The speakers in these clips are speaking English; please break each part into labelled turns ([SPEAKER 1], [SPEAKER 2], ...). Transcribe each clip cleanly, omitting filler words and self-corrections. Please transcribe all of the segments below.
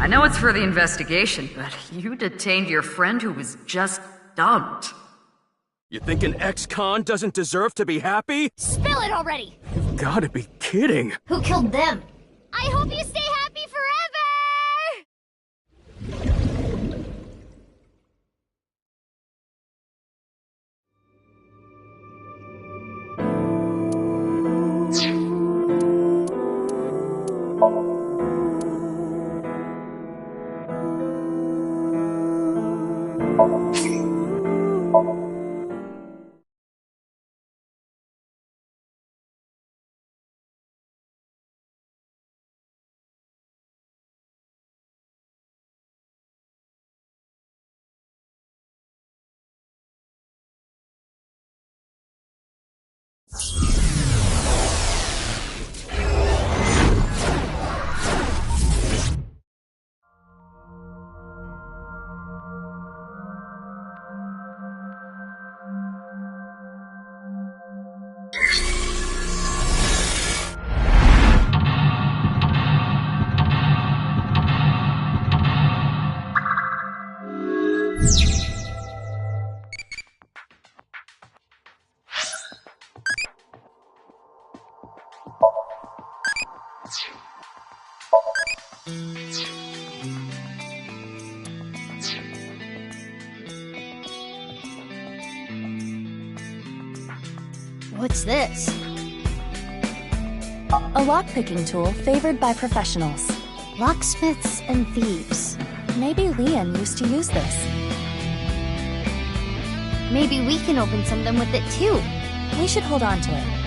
[SPEAKER 1] know it's for the investigation, but you detained your friend who was just dumped.
[SPEAKER 2] You think an ex-con doesn't deserve to be happy?
[SPEAKER 3] Spill it already!
[SPEAKER 2] You've gotta be kidding.
[SPEAKER 3] Who killed them? I hope you stay happy forever! What's this?
[SPEAKER 4] A lockpicking tool favored by professionals.
[SPEAKER 3] Locksmiths and thieves.
[SPEAKER 4] Maybe Leon used to use this.
[SPEAKER 3] Maybe we can open something with it too.
[SPEAKER 4] We should hold on to it.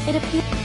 [SPEAKER 4] It appears.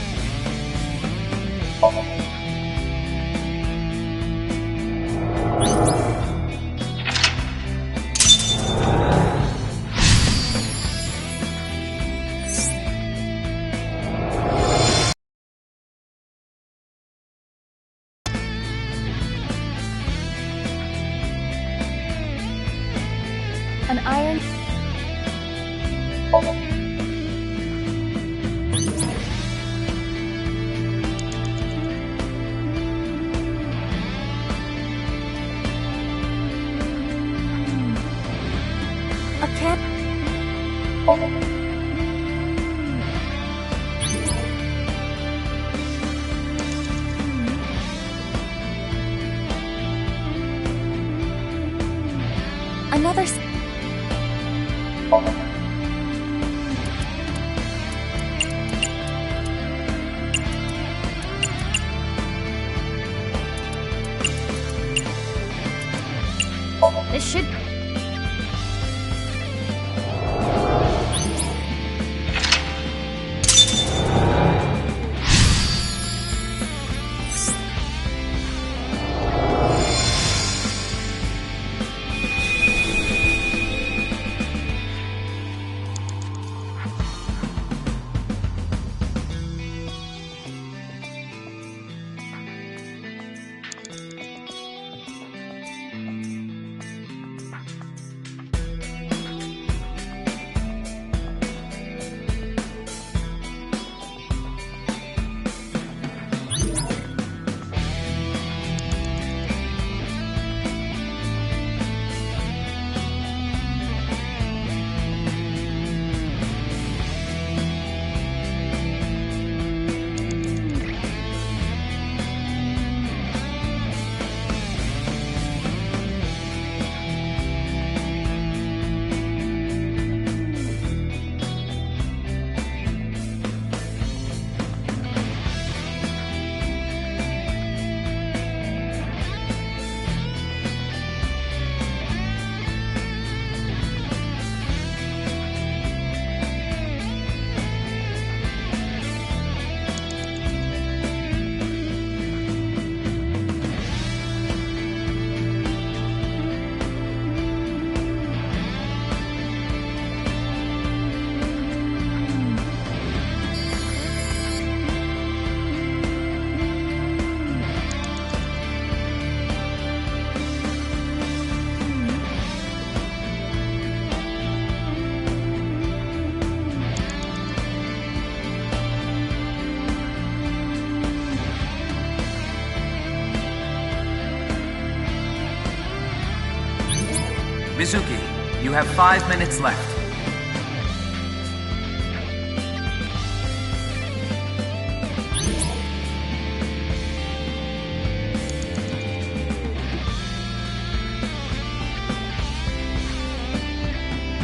[SPEAKER 5] Mizuki, you have 5 minutes left.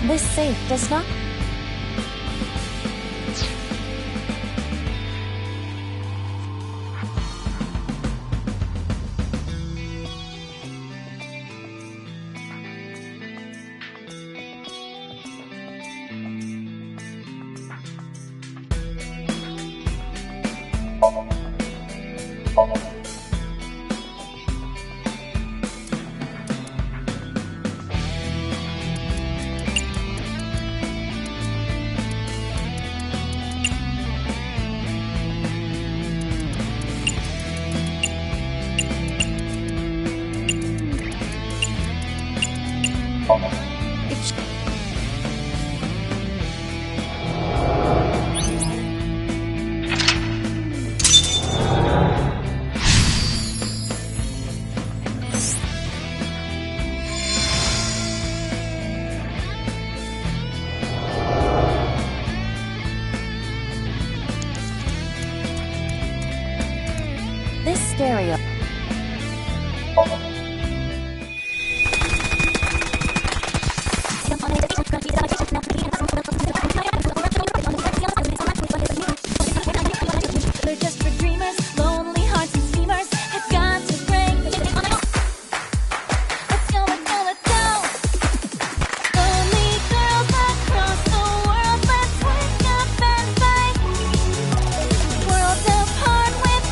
[SPEAKER 4] This safe does not... This stereo... They're just for dreamers, lonely hearts and schemers. It's got to break. Let's go, let's go, let's go. Lonely girls across the world, let's wake up and fight. Worlds apart with...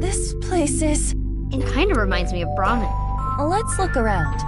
[SPEAKER 4] This place is...
[SPEAKER 3] It kind of reminds me of Brahmin.
[SPEAKER 4] Let's look around.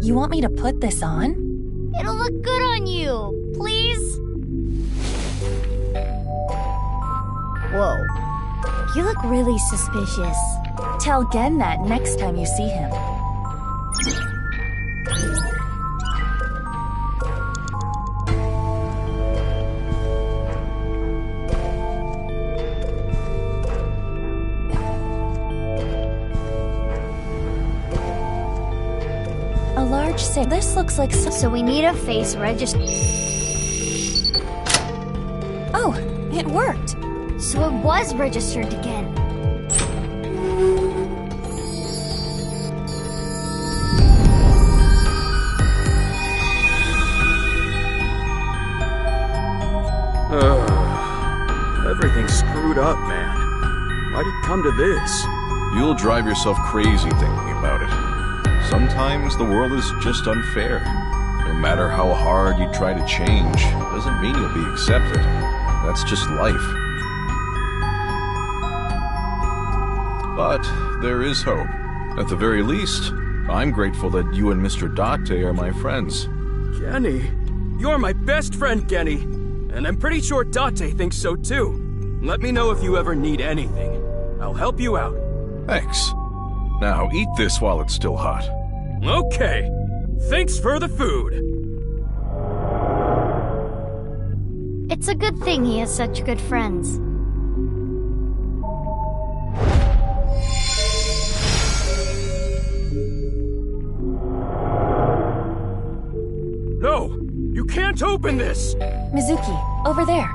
[SPEAKER 4] You want me to put this on?
[SPEAKER 3] It'll look good on you. Please? Whoa. You look really suspicious.
[SPEAKER 4] Tell Gen that next time you see him. A large sick. This looks like
[SPEAKER 3] So we need a face register.
[SPEAKER 4] Oh, it worked.
[SPEAKER 3] So it was registered again.
[SPEAKER 2] Everything's screwed up, man. Why'd it come to this?
[SPEAKER 6] You'll drive yourself crazy thinking about it. Sometimes the world is just unfair. No matter how hard you try to change, doesn't mean you'll be accepted. That's just life. But there is hope. At the very least, I'm grateful that you and Mr. Date are my friends.
[SPEAKER 2] Kenny, you're my best friend, Kenny. And I'm pretty sure Date thinks so too. Let me know if you ever need anything. I'll help you out.
[SPEAKER 6] Thanks. Now eat this while it's still hot.
[SPEAKER 2] Okay. Thanks for the food.
[SPEAKER 3] It's a good thing he has such good friends.
[SPEAKER 2] No! You can't open this!
[SPEAKER 4] Mizuki, over there.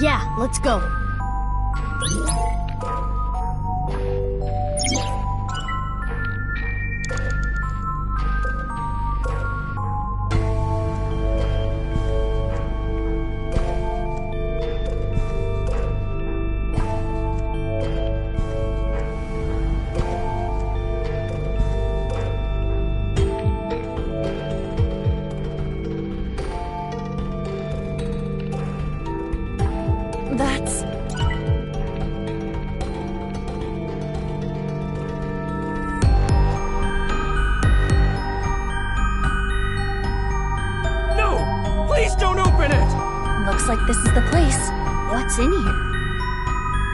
[SPEAKER 3] Yeah, let's go.
[SPEAKER 4] That's...
[SPEAKER 2] No! Please don't open it!
[SPEAKER 4] looks like this is the place.
[SPEAKER 3] What's in here?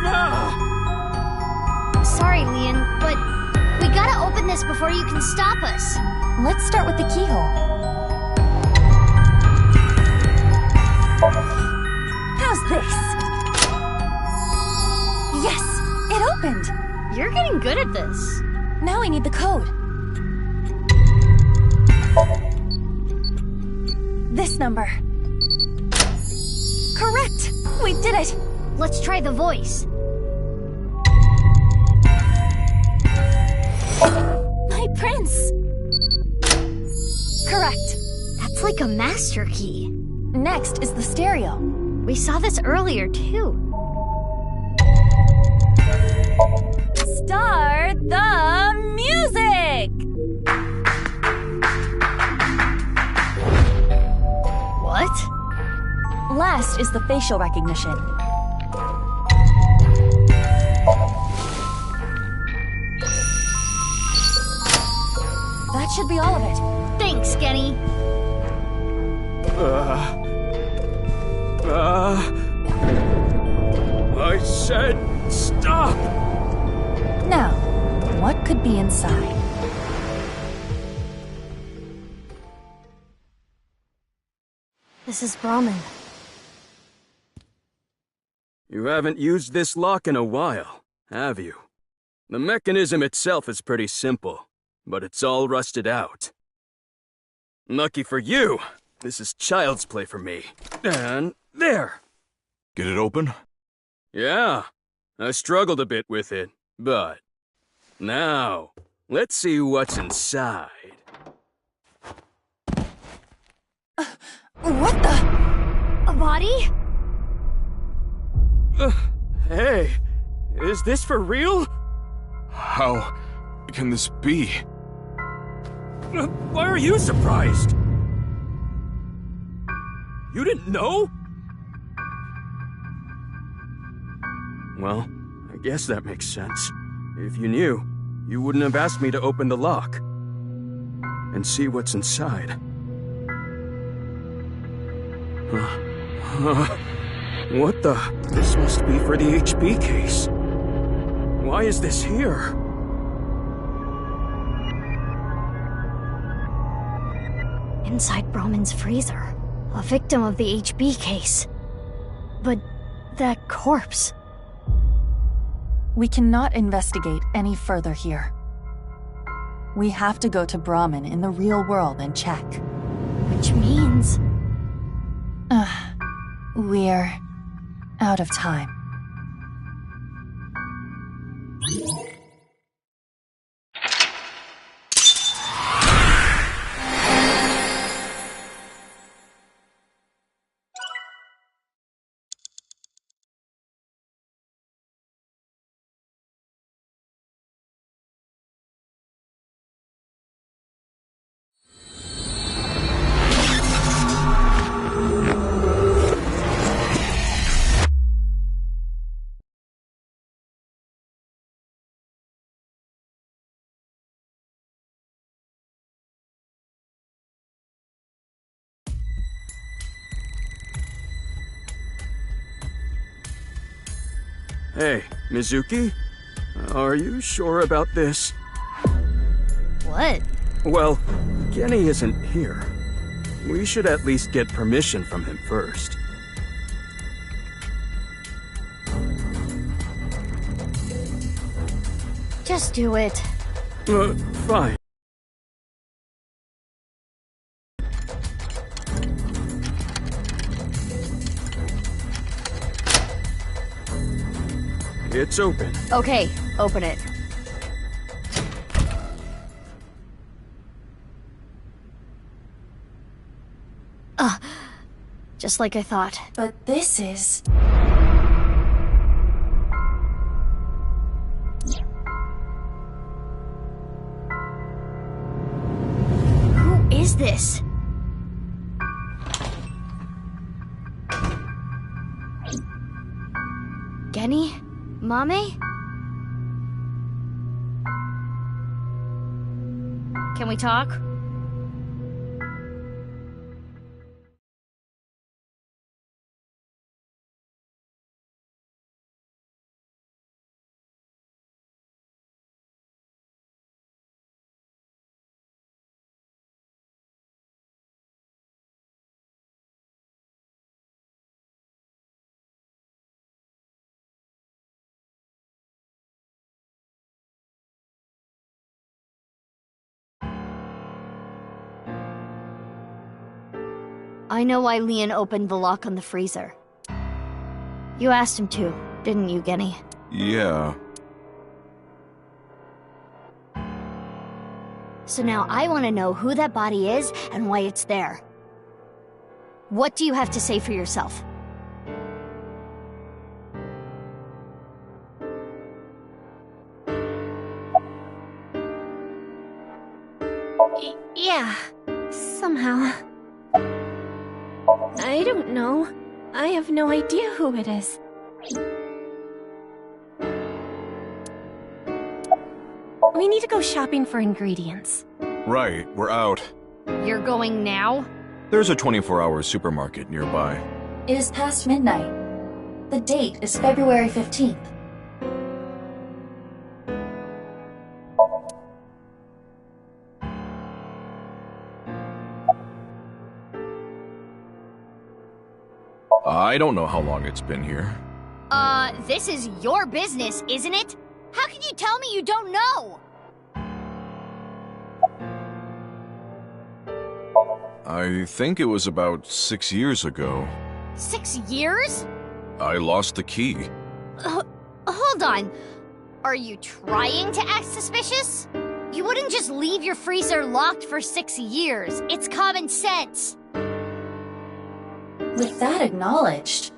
[SPEAKER 2] Ah!
[SPEAKER 3] Sorry, Leon, but we gotta open this before you can stop us.
[SPEAKER 4] Let's start with the keyhole. How's this? Yes! It opened!
[SPEAKER 3] You're getting good at this.
[SPEAKER 4] Now I need the code. This number. Correct! We did it!
[SPEAKER 3] Let's try the voice.
[SPEAKER 4] My prince! Correct.
[SPEAKER 3] That's like a master key.
[SPEAKER 4] Next is the stereo.
[SPEAKER 3] We saw this earlier, too.
[SPEAKER 4] Start the music!
[SPEAKER 3] What?
[SPEAKER 4] Last is the facial recognition. That should be all of it.
[SPEAKER 3] Thanks, Kenny.
[SPEAKER 2] I said stop!
[SPEAKER 4] Now, what could be inside?
[SPEAKER 3] This is Brahmin.
[SPEAKER 2] You haven't used this lock in a while, have you? The mechanism itself is pretty simple, but it's all rusted out. Lucky for you, this is child's play for me. And there!
[SPEAKER 6] Get it open?
[SPEAKER 2] Yeah, I struggled a bit with it, but... Now, let's see what's inside.
[SPEAKER 4] What the?
[SPEAKER 3] A body?
[SPEAKER 2] Hey, is this for real?
[SPEAKER 6] How can this be?
[SPEAKER 2] Why are you surprised? You didn't know? Well, I guess that makes sense. If you knew, you wouldn't have asked me to open the lock and see what's inside. What the? This must be for the HP case. Why is this here?
[SPEAKER 3] Inside Brahmin's freezer. A victim of the HB case. But that corpse...
[SPEAKER 4] We cannot investigate any further here.
[SPEAKER 7] We have to go to Brahmin in the real world and check.
[SPEAKER 3] Which means...
[SPEAKER 7] We're out of time.
[SPEAKER 2] Hey, Mizuki? Are you sure about this?
[SPEAKER 3] What?
[SPEAKER 2] Well, Genny isn't here. We should at least get permission from him first.
[SPEAKER 3] Just do it.
[SPEAKER 2] Fine. It's open.
[SPEAKER 3] Okay, open it. Just like I thought.
[SPEAKER 7] But this is...
[SPEAKER 3] Who is this? Genny? Mame? Can we talk? I know why Leon opened the lock on the freezer. You asked him to, didn't you, Genny?
[SPEAKER 6] Yeah.
[SPEAKER 3] So now I want to know who that body is and why it's there. What do you have to say for yourself?
[SPEAKER 8] Yeah, somehow. I don't know. I have no idea who it is. We need to go shopping for ingredients.
[SPEAKER 6] Right, we're out.
[SPEAKER 3] You're going now?
[SPEAKER 6] There's a 24-hour supermarket nearby.
[SPEAKER 7] It is past midnight. The date is February 15th.
[SPEAKER 6] I don't know how long it's been here.
[SPEAKER 3] This is your business, isn't it? How can you tell me you don't know?
[SPEAKER 6] I think it was about 6 years ago.
[SPEAKER 3] 6 years?
[SPEAKER 6] I lost the key.
[SPEAKER 3] Hold on. Are you trying to act suspicious? You wouldn't just leave your freezer locked for 6 years. It's common sense.
[SPEAKER 7] With that acknowledged,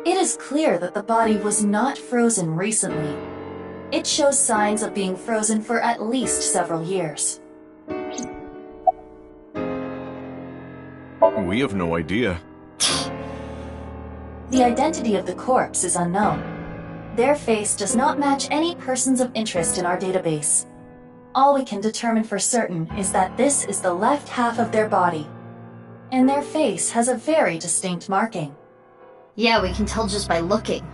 [SPEAKER 7] it is clear that the body was not frozen recently. It shows signs of being frozen for at least several years.
[SPEAKER 6] We have no idea.
[SPEAKER 7] The identity of the corpse is unknown. Their face does not match any persons of interest in our database. All we can determine for certain is that this is the left half of their body, and their face has a very distinct marking.
[SPEAKER 3] Yeah, we can tell just by looking.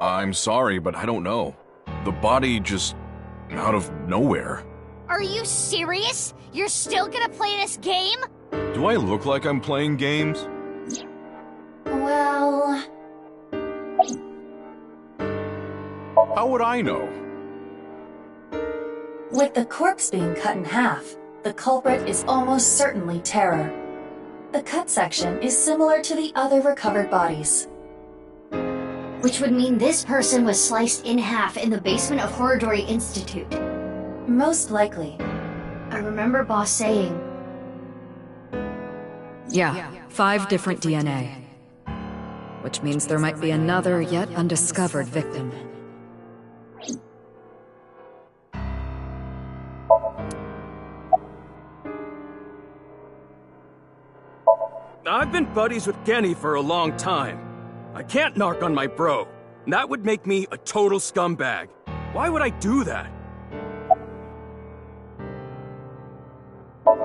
[SPEAKER 6] I'm sorry, but I don't know. The body just... out of nowhere.
[SPEAKER 3] Are you serious? You're still gonna play this game?
[SPEAKER 6] Do I look like I'm playing games? How would I know?
[SPEAKER 7] With the corpse being cut in half, the culprit is almost certainly Terror. The cut section is similar to the other recovered bodies.
[SPEAKER 3] Which would mean this person was sliced in half in the basement of Horridori Institute.
[SPEAKER 7] Most likely.
[SPEAKER 3] I remember Boss saying...
[SPEAKER 1] Yeah, 5 different DNA. Which means there might be another yet undiscovered victim.
[SPEAKER 2] I've been buddies with Genny for a long time. I can't narc on my bro. That would make me a total scumbag. Why would I do that?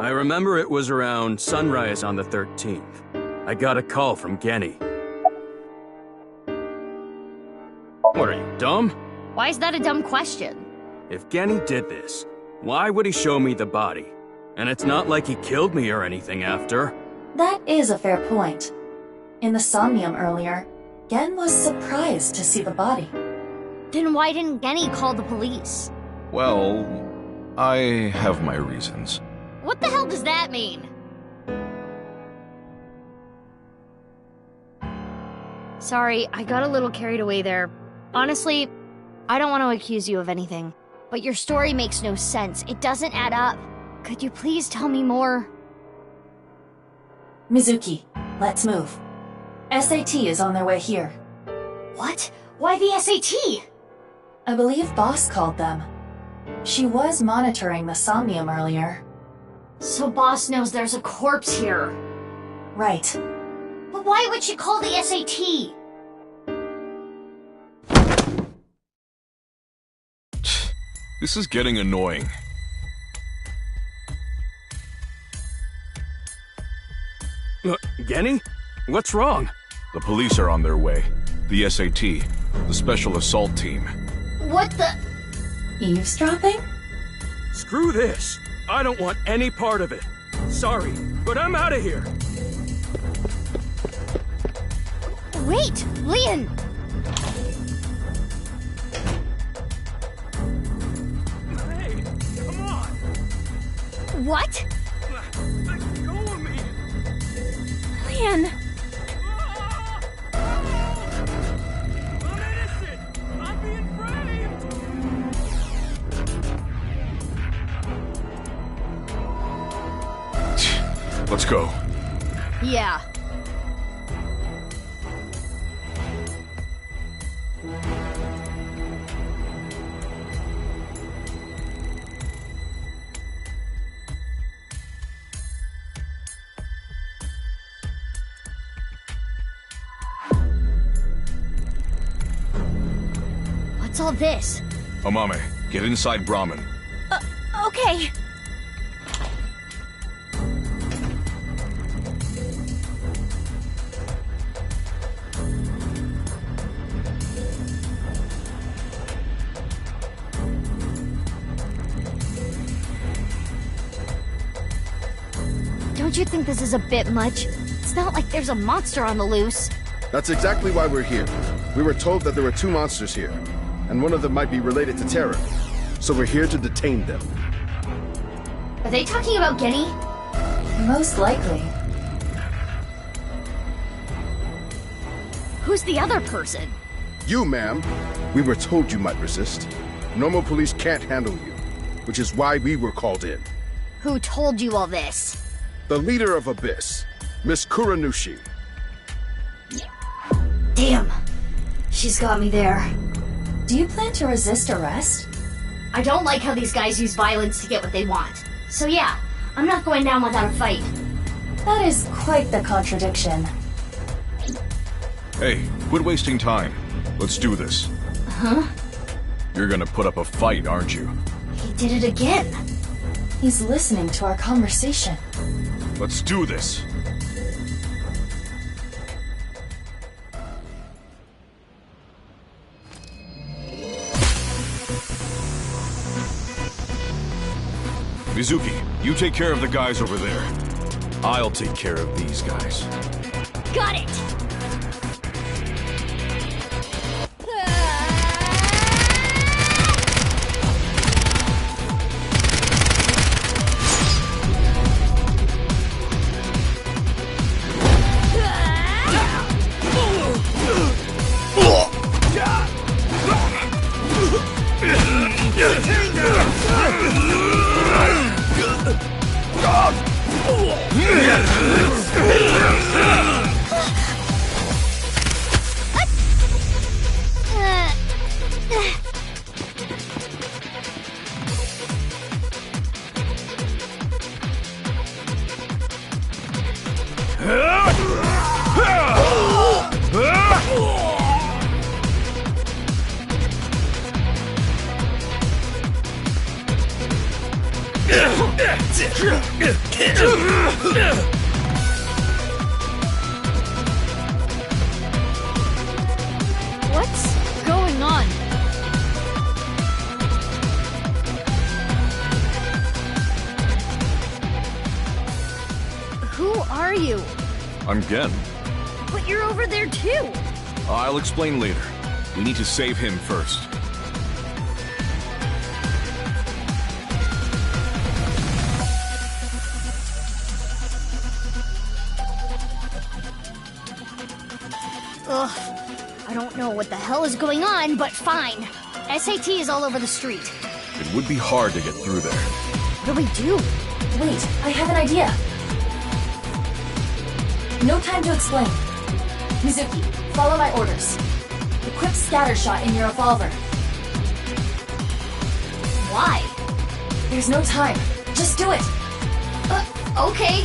[SPEAKER 2] I remember it was around sunrise on the 13th. I got a call from Genny. What are you, dumb?
[SPEAKER 3] Why is that a dumb question?
[SPEAKER 2] If Genny did this, why would he show me the body? And it's not like he killed me or anything after.
[SPEAKER 7] That is a fair point. In the Somnium earlier, Gen was surprised to see the body.
[SPEAKER 3] Then why didn't Genny call the police?
[SPEAKER 6] Well, I have my reasons.
[SPEAKER 3] What the hell does that mean? Sorry, I got a little carried away there. Honestly, I don't want to accuse you of anything, but your story makes no sense. It doesn't add up. Could you please tell me more?
[SPEAKER 7] Mizuki, let's move. SAT is on their way here.
[SPEAKER 3] What? Why the SAT?
[SPEAKER 7] I believe Boss called them. She was monitoring the Somnium earlier.
[SPEAKER 3] So Boss knows there's a corpse here.
[SPEAKER 7] Right.
[SPEAKER 3] But why would she call the SAT?
[SPEAKER 6] This is getting annoying.
[SPEAKER 2] Genny? What's wrong?
[SPEAKER 6] The police are on their way. The SAT, the Special Assault Team.
[SPEAKER 3] What the...
[SPEAKER 7] Eavesdropping?
[SPEAKER 2] Screw this. I don't want any part of it. Sorry, but I'm out of here.
[SPEAKER 3] Wait, Leon!
[SPEAKER 2] Hey, come on!
[SPEAKER 3] What?
[SPEAKER 2] Let go of me!
[SPEAKER 8] Leon!
[SPEAKER 2] I'm innocent! I'm being framed!
[SPEAKER 6] Let's go.
[SPEAKER 3] Yeah. What's all this?
[SPEAKER 6] Amame, get inside Brahmin.
[SPEAKER 8] Okay.
[SPEAKER 3] Don't you think this is a bit much? It's not like there's a monster on the loose.
[SPEAKER 9] That's exactly why we're here. We were told that there were 2 monsters here, and one of them might be related to Terror. So we're here to detain them.
[SPEAKER 3] Are they talking about Genny?
[SPEAKER 7] Most likely.
[SPEAKER 3] Who's the other person?
[SPEAKER 9] You, ma'am. We were told you might resist. Normal police can't handle you, which is why we were called in.
[SPEAKER 3] Who told you all this?
[SPEAKER 9] The leader of Abyss, Miss Kuranushi.
[SPEAKER 3] Damn. She's got me there.
[SPEAKER 7] Do you plan to resist arrest?
[SPEAKER 3] I don't like how these guys use violence to get what they want. So yeah, I'm not going down without a fight.
[SPEAKER 7] That is quite the contradiction.
[SPEAKER 6] Hey, quit wasting time. Let's do this.
[SPEAKER 3] Huh?
[SPEAKER 6] You're gonna put up a fight, aren't you?
[SPEAKER 3] He did it again.
[SPEAKER 7] He's listening to our conversation.
[SPEAKER 6] Let's do this. Mizuki, you take care of the guys over there. I'll take care of these guys.
[SPEAKER 3] Got it! What's going on? Who are you?
[SPEAKER 6] I'm Gen.
[SPEAKER 3] But you're over there too.
[SPEAKER 6] I'll explain later. We need to save him first.
[SPEAKER 3] Ugh. I don't know what the hell is going on, but fine. SAT is all over the street.
[SPEAKER 6] It would be hard to get through there.
[SPEAKER 3] What do we do?
[SPEAKER 7] Wait, I have an idea. No time to explain. Mizuki, follow my orders. Equip scatter shot in your revolver.
[SPEAKER 3] Why?
[SPEAKER 7] There's no time. Just do it.
[SPEAKER 3] Okay.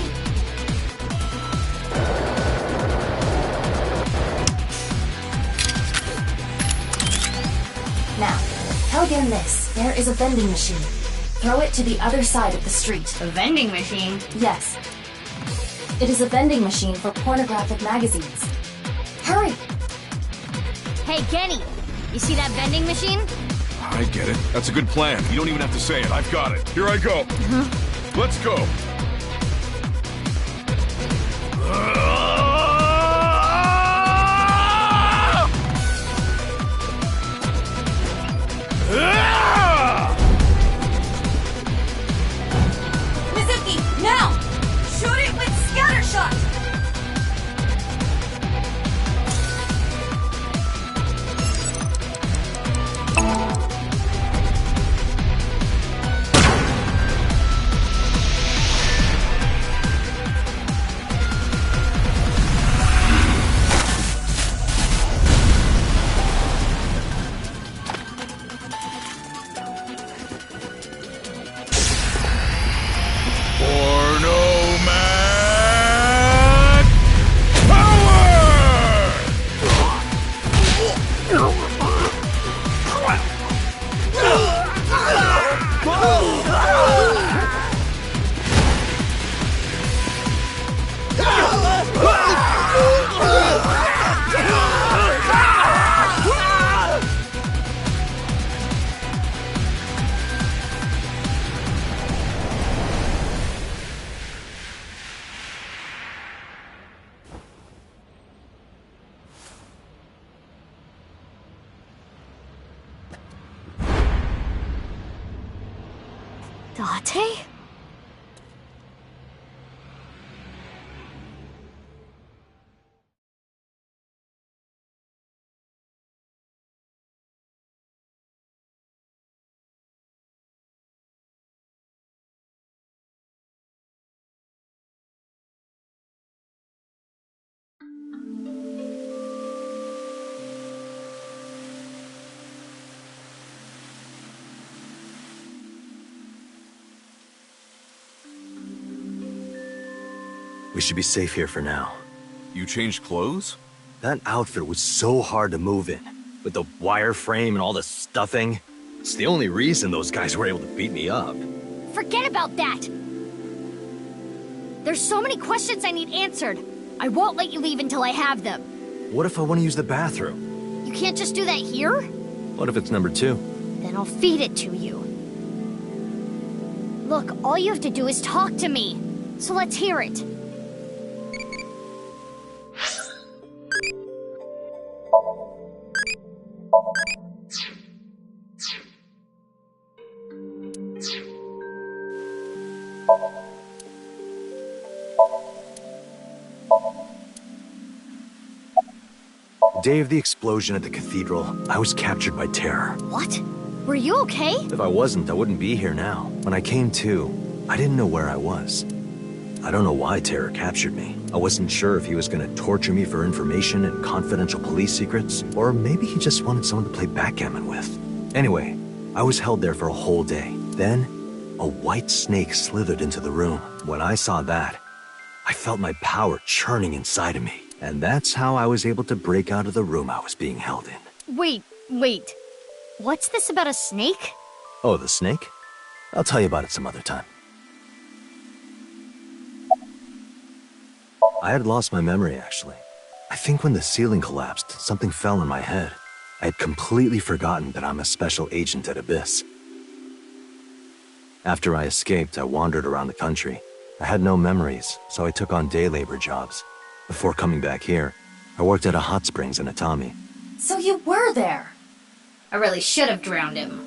[SPEAKER 7] Now, tell Gen this. There is a vending machine. Throw it to the other side of the street.
[SPEAKER 3] A vending machine?
[SPEAKER 7] Yes. It is a vending machine for pornographic magazines. Hurry!
[SPEAKER 3] Hey, Genny, you see that vending machine?
[SPEAKER 6] I get it. That's a good plan. You don't even have to say it. I've got it. Here I go. Let's go.
[SPEAKER 7] Mizuki, now! Shoot it with scatter shot!
[SPEAKER 3] Date?
[SPEAKER 10] We should be safe here for now.
[SPEAKER 6] You changed clothes?
[SPEAKER 10] That outfit was so hard to move in, with the wireframe and all the stuffing. It's the only reason those guys were able to beat me up.
[SPEAKER 3] Forget about that! There's so many questions I need answered. I won't let you leave until I have them.
[SPEAKER 10] What if I want to use the bathroom?
[SPEAKER 3] You can't just do that here?
[SPEAKER 10] What if it's number 2?
[SPEAKER 3] Then I'll feed it to you. Look, all you have to do is talk to me. So let's hear it.
[SPEAKER 10] The day of the explosion at the cathedral, I was captured by terror.
[SPEAKER 3] What? Were you okay?
[SPEAKER 10] If I wasn't, I wouldn't be here now. When I came to, I didn't know where I was. I don't know why Terror captured me. I wasn't sure if he was gonna torture me for information and confidential police secrets, or maybe he just wanted someone to play backgammon with. Anyway, I was held there for a whole day. Then, a white snake slithered into the room. When I saw that, I felt my power churning inside of me. And that's how I was able to break out of the room I was being held in.
[SPEAKER 3] Wait. What's this about a snake?
[SPEAKER 10] Oh, the snake? I'll tell you about it some other time. I had lost my memory, actually. I think when the ceiling collapsed, something fell in my head. I had completely forgotten that I'm a special agent at Abyss. After I escaped, I wandered around the country. I had no memories, so I took on day labor jobs. Before coming back here, I worked at a hot springs in Atami.
[SPEAKER 7] So you were there!
[SPEAKER 11] I really should have drowned him.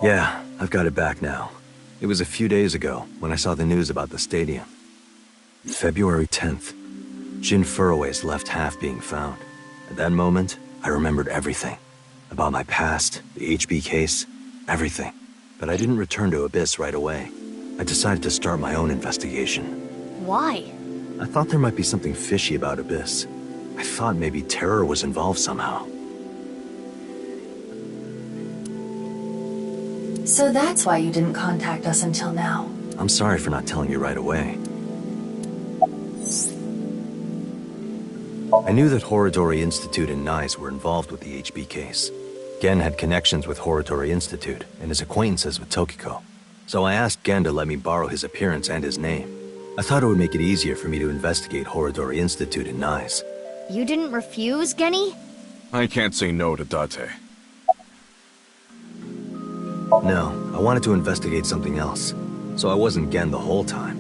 [SPEAKER 10] Yeah, I've got it back now. It was a few days ago when I saw the news about the stadium. February 10th. Jin Furroway's left half being found. At that moment, I remembered everything. About my past, the HB case, everything. But I didn't return to Abyss right away. I decided to start my own investigation.
[SPEAKER 3] Why?
[SPEAKER 10] I thought there might be something fishy about Abyss. I thought maybe terror was involved somehow.
[SPEAKER 7] So that's why you didn't contact us until now.
[SPEAKER 10] I'm sorry for not telling you right away. I knew that Horodori Institute and NICE were involved with the HB case. Gen had connections with Horodori Institute and his acquaintances with Tokiko. So I asked Gen to let me borrow his appearance and his name. I thought it would make it easier for me to investigate Horodori Institute and NICE.
[SPEAKER 3] You didn't refuse, Genny?
[SPEAKER 6] I can't say no to Date.
[SPEAKER 10] No, I wanted to investigate something else. So I wasn't Gen the whole time.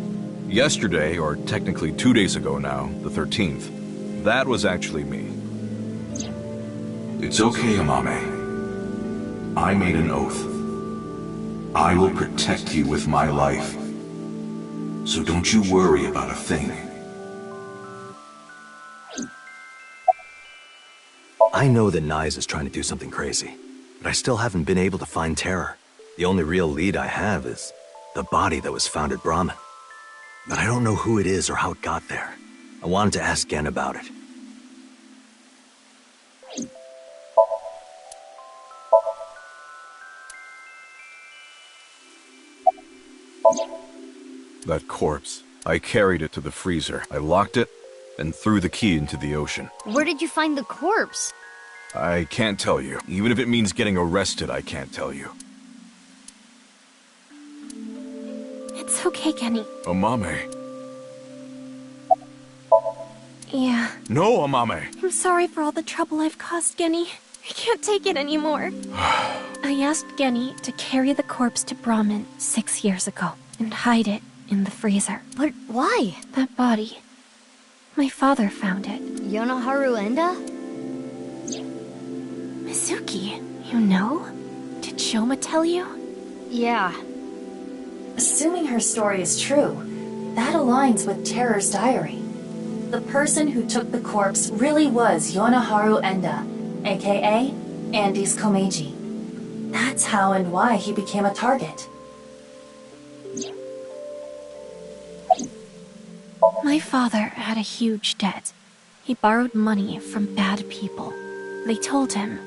[SPEAKER 6] Yesterday, or technically 2 days ago now, the 13th, that was actually me.
[SPEAKER 12] It's okay, Amame. I made an oath. I will protect you with my life. So don't you worry about a thing.
[SPEAKER 10] I know that NICE is trying to do something crazy, but I still haven't been able to find terror. The only real lead I have is the body that was found at Brahmin. But I don't know who it is or how it got there. I wanted to ask Gen about it.
[SPEAKER 6] That corpse. I carried it to the freezer. I locked it and threw the key into the ocean.
[SPEAKER 3] Where did you find the corpse?
[SPEAKER 6] I can't tell you. Even if it means getting arrested, I can't tell you.
[SPEAKER 8] It's okay, Genny.
[SPEAKER 6] Amame.
[SPEAKER 8] Yeah.
[SPEAKER 6] No, Amame!
[SPEAKER 8] I'm sorry for all the trouble I've caused, Genny. I can't take it anymore. I asked Genny to carry the corpse to Brahmin 6 years ago and hide it in the freezer.
[SPEAKER 3] But why?
[SPEAKER 8] That body. My father found it.
[SPEAKER 3] Yonoharu Enda?
[SPEAKER 8] Mizuki, you know? Did Shoma tell you?
[SPEAKER 3] Yeah.
[SPEAKER 7] Assuming her story is true, that aligns with Terror's diary. The person who took the corpse really was Yonoharu Enda, aka Andy's Komeiji. That's how and why he became a target.
[SPEAKER 8] My father had a huge debt. He borrowed money from bad people. They told him,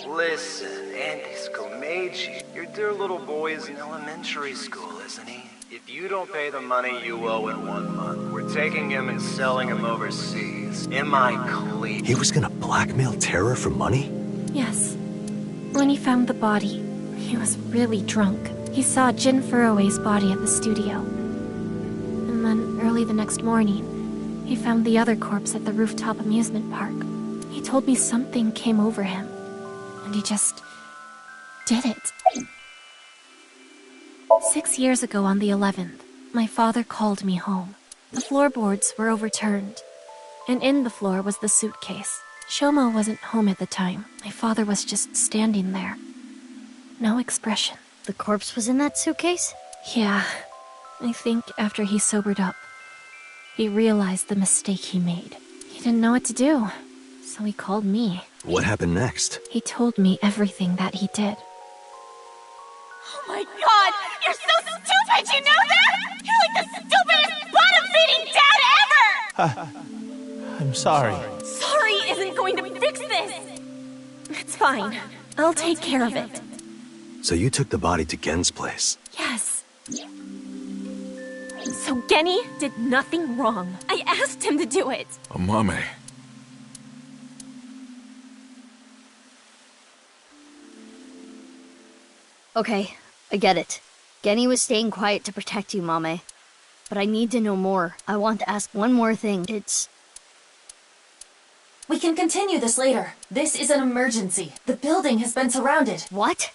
[SPEAKER 13] Listen, Andy's Komeiji, your dear little boy is in elementary school, isn't he? If you don't pay the money you owe in 1 month, we're taking him and selling him overseas. Am I clear?
[SPEAKER 10] He was gonna blackmail Terror for money?
[SPEAKER 8] yes. When he found the body, he was really drunk. He saw Jin Furroway's body at the studio. And then early the next morning, he found the other corpse at the rooftop amusement park. He told me something came over him, and he just did it. 6 years ago on the 11th, my father called me home. The floorboards were overturned, and in the floor was the suitcase. Shoma wasn't home at the time. My father was just standing there. No expression.
[SPEAKER 3] The corpse was in that suitcase?
[SPEAKER 8] Yeah. I think after he sobered up, he realized the mistake he made. He didn't know what to do, so he called me.
[SPEAKER 10] What happened next?
[SPEAKER 8] He told me everything that he did.
[SPEAKER 4] Oh my god! You're so stupid, you know that? You're like the stupidest bottom-feeding dad ever!
[SPEAKER 14] I'm sorry.
[SPEAKER 4] Sorry isn't going to fix this!
[SPEAKER 8] It's fine. I'll take care of it.
[SPEAKER 10] So you took the body to Gen's place?
[SPEAKER 8] Yes. So Genny did nothing wrong. I asked him to do it.
[SPEAKER 6] Amame.
[SPEAKER 3] Okay, I get it. Genny was staying quiet to protect you, Mame. But I need to know more. I want to ask one more thing.
[SPEAKER 7] We can continue this later. This is an emergency. The building has been surrounded.
[SPEAKER 3] What?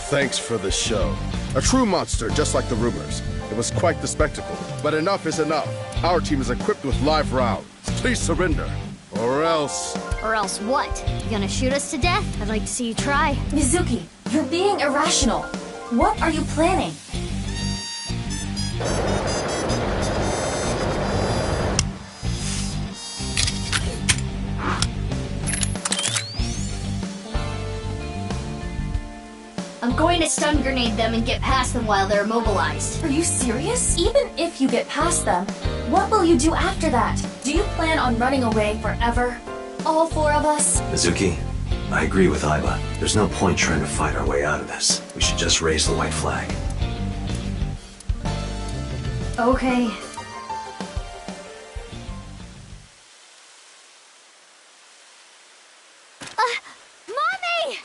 [SPEAKER 9] Thanks for the show. A true monster, just like the rumors. It was quite the spectacle. But enough is enough. Our team is equipped with live rounds. Please surrender. Or else...
[SPEAKER 3] Or else what? You gonna shoot us to death? I'd like to see you try.
[SPEAKER 7] Mizuki, you're being irrational. What are you planning?
[SPEAKER 3] I'm going to stun grenade them and get past them while they're immobilized.
[SPEAKER 7] Are you serious? Even if you get past them, what will you do after that? Do you plan on running away forever? All four of us?
[SPEAKER 10] Mizuki, I agree with Aiba. There's no point trying to fight our way out of this. We should just raise the white flag.
[SPEAKER 3] Okay. Mommy!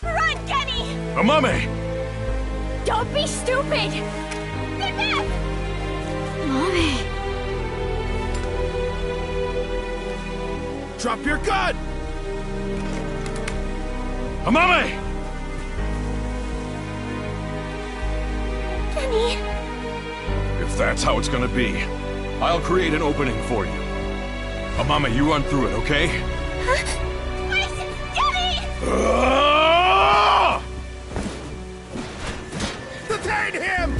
[SPEAKER 8] Run, Genny!
[SPEAKER 6] Amame!
[SPEAKER 8] Don't be stupid! Stay back!
[SPEAKER 3] Mommy!
[SPEAKER 6] Drop your gun! Amame!
[SPEAKER 8] Genny!
[SPEAKER 6] If that's how it's gonna be, I'll create an opening for you. Amame, you run through it, okay?
[SPEAKER 8] Wait! Genny!
[SPEAKER 9] Detain him!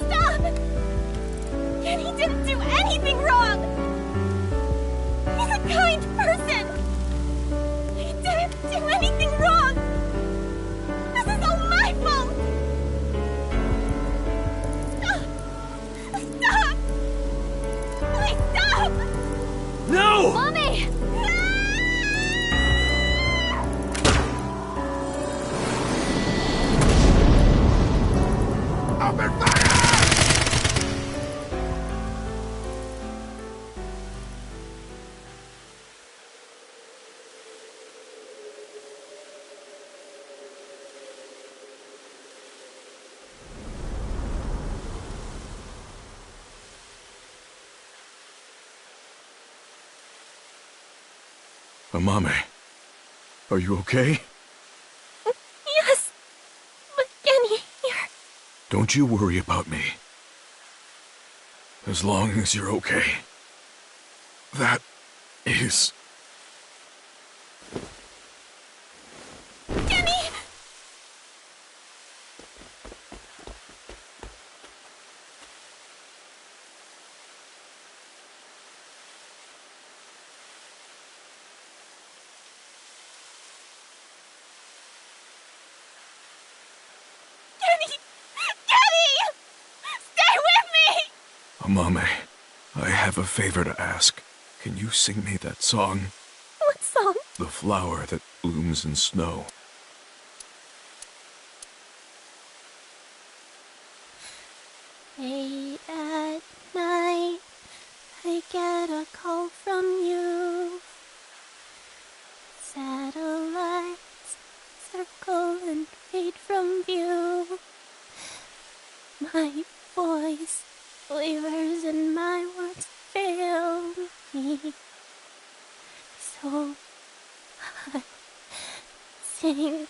[SPEAKER 8] Stop! Genny didn't do anything wrong! He's a kind person! He didn't do anything wrong! This is all my fault! Stop! Stop! Please stop!
[SPEAKER 6] No!
[SPEAKER 3] Mommy!
[SPEAKER 9] Open fire!
[SPEAKER 6] Amame, are you okay?
[SPEAKER 8] Yes! But Genny, here...
[SPEAKER 6] Don't you worry about me. As long as you're okay. That is...
[SPEAKER 8] Genny! Genny! Genny! Stay with me!
[SPEAKER 6] Amame, I have a favor to ask. Can you sing me that song?
[SPEAKER 8] What song?
[SPEAKER 6] The flower that blooms in snow.
[SPEAKER 8] Late at night, I get a call from you. Satellites circle and fade from view. My voice wavers and my words fail me. So I thing.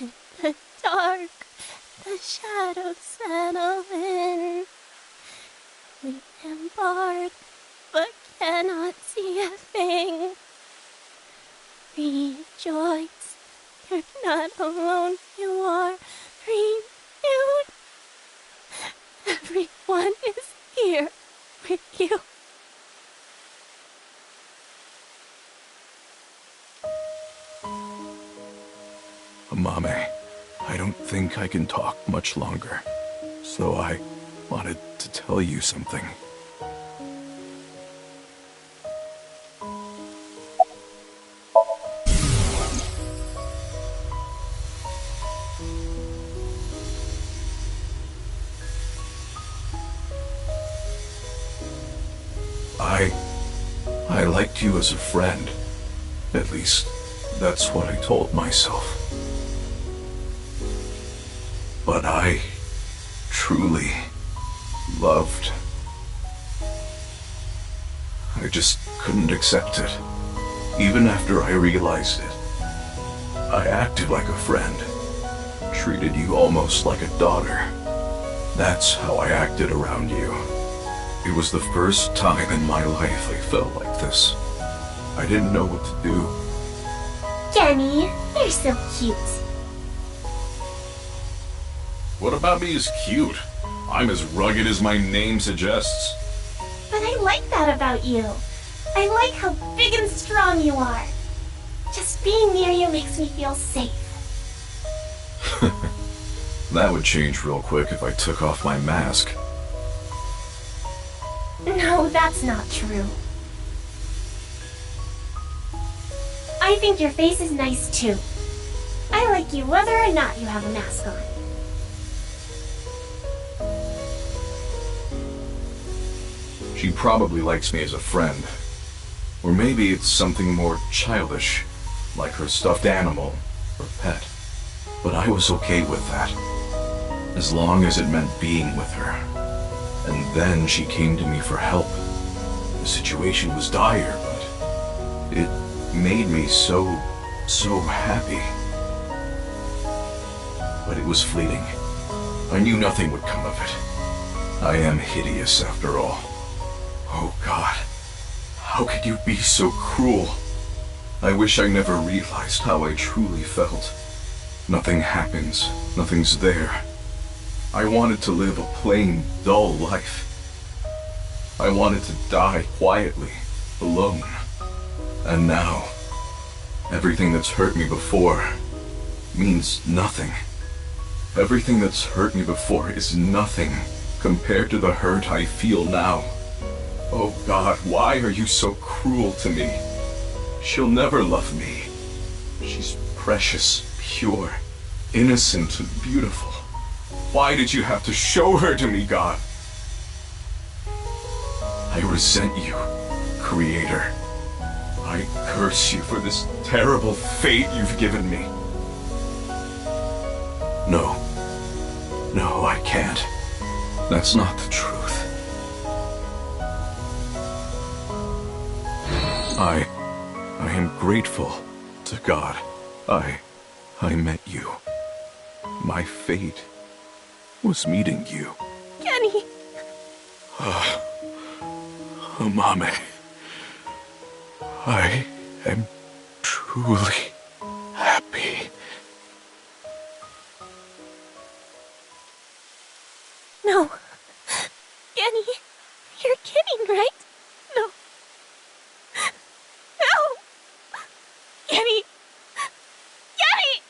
[SPEAKER 8] In the dark, the shadows settle in. We embark, but cannot see a thing. Rejoice, you're not alone, you are renewed. Everyone is here with you.
[SPEAKER 6] Mame, I don't think I can talk much longer, so I wanted to tell you something. I liked you as a friend. At least, that's what I told myself. But I truly loved. I just couldn't accept it. Even after I realized it, I acted like a friend, treated you almost like a daughter. That's how I acted around you. It was the first time in my life I felt like this. I didn't know what to do.
[SPEAKER 8] Kenny, you're so cute.
[SPEAKER 6] What about me is cute? I'm as rugged as my name suggests.
[SPEAKER 8] But I like that about you. I like how big and strong you are. Just being near you makes me feel safe.
[SPEAKER 6] That would change real quick if I took off my mask.
[SPEAKER 8] No, that's not true. I think your face is nice too. I like you whether or not you have a mask on.
[SPEAKER 6] She probably likes me as a friend. Or maybe it's something more childish, like her stuffed animal or pet. But I was okay with that, as long as it meant being with her. And then she came to me for help. The situation was dire, but it made me so happy. But it was fleeting. I knew nothing would come of it. I am hideous after all. Oh God, how could you be so cruel? I wish I never realized how I truly felt. Nothing happens, nothing's there. I wanted to live a plain, dull life. I wanted to die quietly, alone. And now, everything that's hurt me before means nothing. Everything that's hurt me before is nothing compared to the hurt I feel now. Oh God, why are you so cruel to me? She'll never love me. She's precious, pure, innocent, and beautiful. Why did you have to show her to me, God? I resent you, Creator. I curse you for this terrible fate you've given me. No. No, I can't. That's not the truth. I am grateful to God. I met you. My fate was meeting you.
[SPEAKER 8] Kenny!
[SPEAKER 6] Mame. I am truly happy.
[SPEAKER 8] No. Kenny, you're kidding, right? No. No! Kenny! Kenny!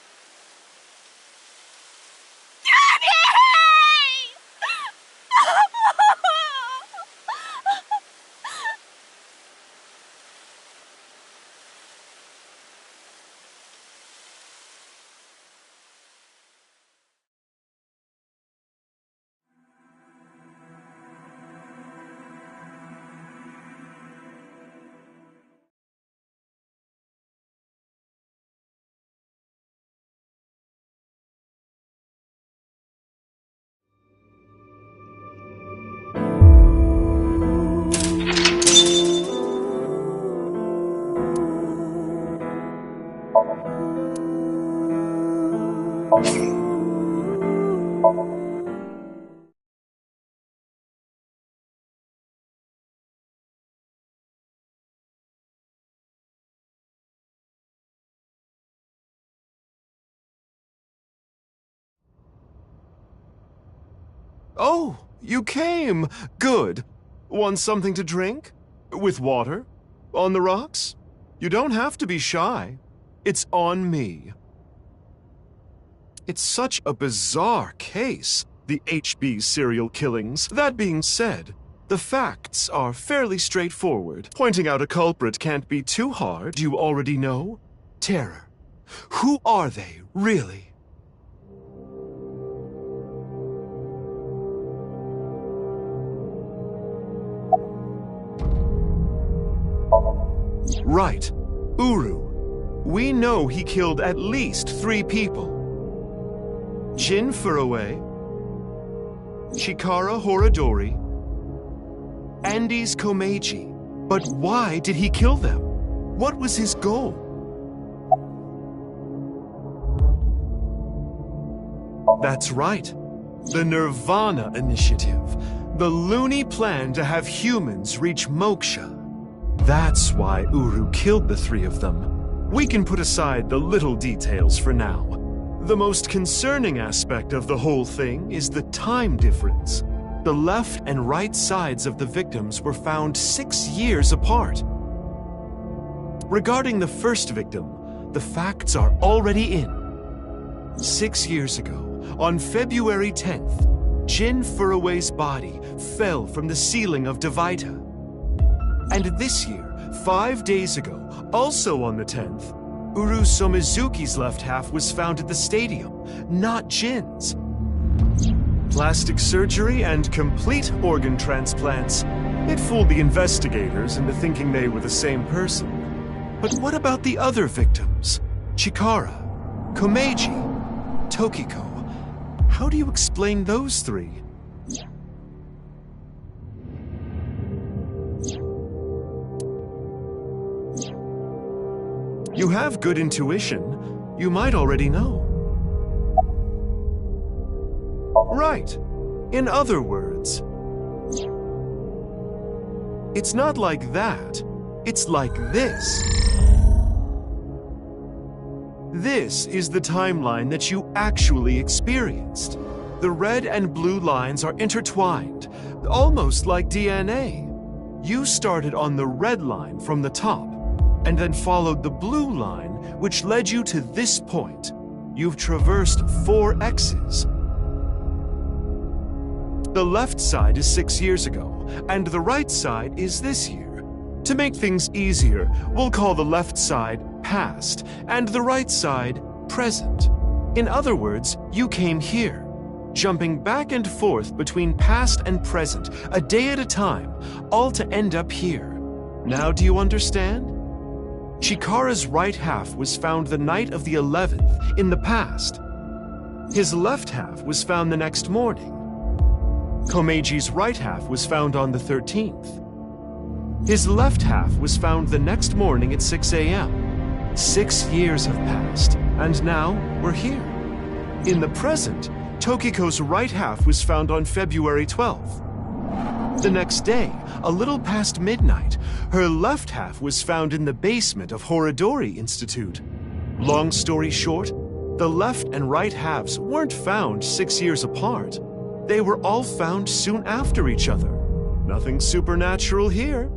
[SPEAKER 14] Oh, you came! Good. Want something to drink? With water? On the rocks? You don't have to be shy. It's on me. It's such a bizarre case, the HB serial killings. That being said, the facts are fairly straightforward. Pointing out a culprit can't be too hard, you already know. Terror. Who are they, really? Right. Uru. We know he killed at least 3 people. Jin Furue, Chikara Horadori, Andes Komeiji. But why did he kill them? What was his goal? That's right. The nirvanA Initiative. The loony plan to have humans reach moksha. That's why Uru killed the 3 of them. We can put aside the little details for now. The most concerning aspect of the whole thing is the time difference. The left and right sides of the victims were found 6 years apart. Regarding the first victim, the facts are already in. 6 years ago, on February 10th, Jin Furue's body fell from the ceiling of Devaita. And this year, 5 days ago, also on the 10th, Uru Somizuki's left half was found at the stadium, not Jin's. Plastic surgery and complete organ transplants. It fooled the investigators into thinking they were the same person. But what about the other victims? Chikara, Komeiji, Tokiko. How do you explain those 3? You have good intuition. You might already know. Right. In other words, it's not like that. It's like this. This is the timeline that you actually experienced. The red and blue lines are intertwined, almost like DNA. You started on the red line from the top, and then followed the blue line, which led you to this point. You've traversed 4 X's. The left side is 6 years ago, and the right side is this year. To make things easier, we'll call the left side past, and the right side present. In other words, you came here, jumping back and forth between past and present, a day at a time, all to end up here. Now do you understand? Chikara's right half was found the night of the 11th, in the past. His left half was found the next morning. Komeiji's right half was found on the 13th. His left half was found the next morning at 6 a.m. 6 years have passed, and now we're here. In the present, Tokiko's right half was found on February 12th. The next day, a little past midnight, her left half was found in the basement of Horadori Institute. Long story short, the left and right halves weren't found 6 years apart. They were all found soon after each other. Nothing supernatural here.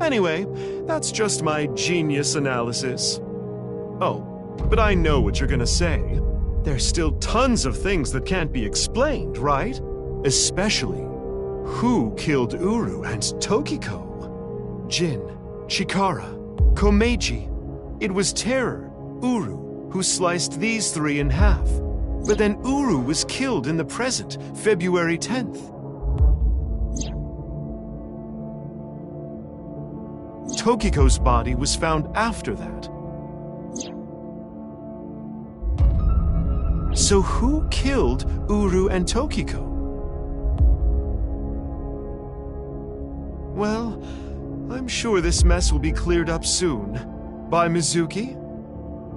[SPEAKER 14] Anyway, that's just my genius analysis. Oh, but I know what you're gonna say. There's still tons of things that can't be explained, right? Especially, who killed Uru and Tokiko? Jin, Chikara, Komeiji. It was Terror, Uru, who sliced these three in half. But then Uru was killed in the present, February 10th. Tokiko's body was found after that. So who killed Uru and Tokiko? Well, I'm sure this mess will be cleared up soon. By Mizuki,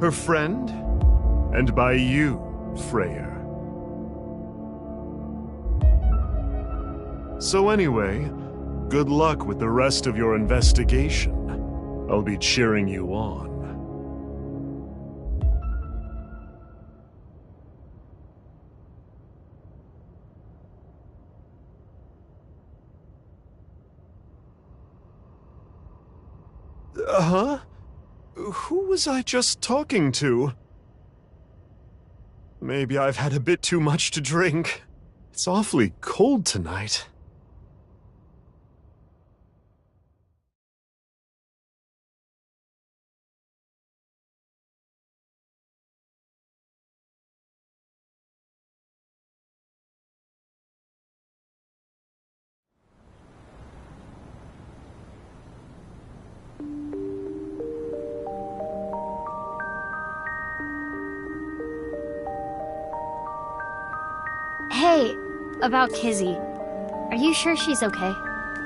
[SPEAKER 14] her friend, and by you, Freyr. So anyway, good luck with the rest of your investigation. I'll be cheering you on. Huh? Who was I just talking to? Maybe I've had a bit too much to drink. It's awfully cold tonight.
[SPEAKER 3] Hey, about Kizzy. Are you sure she's okay?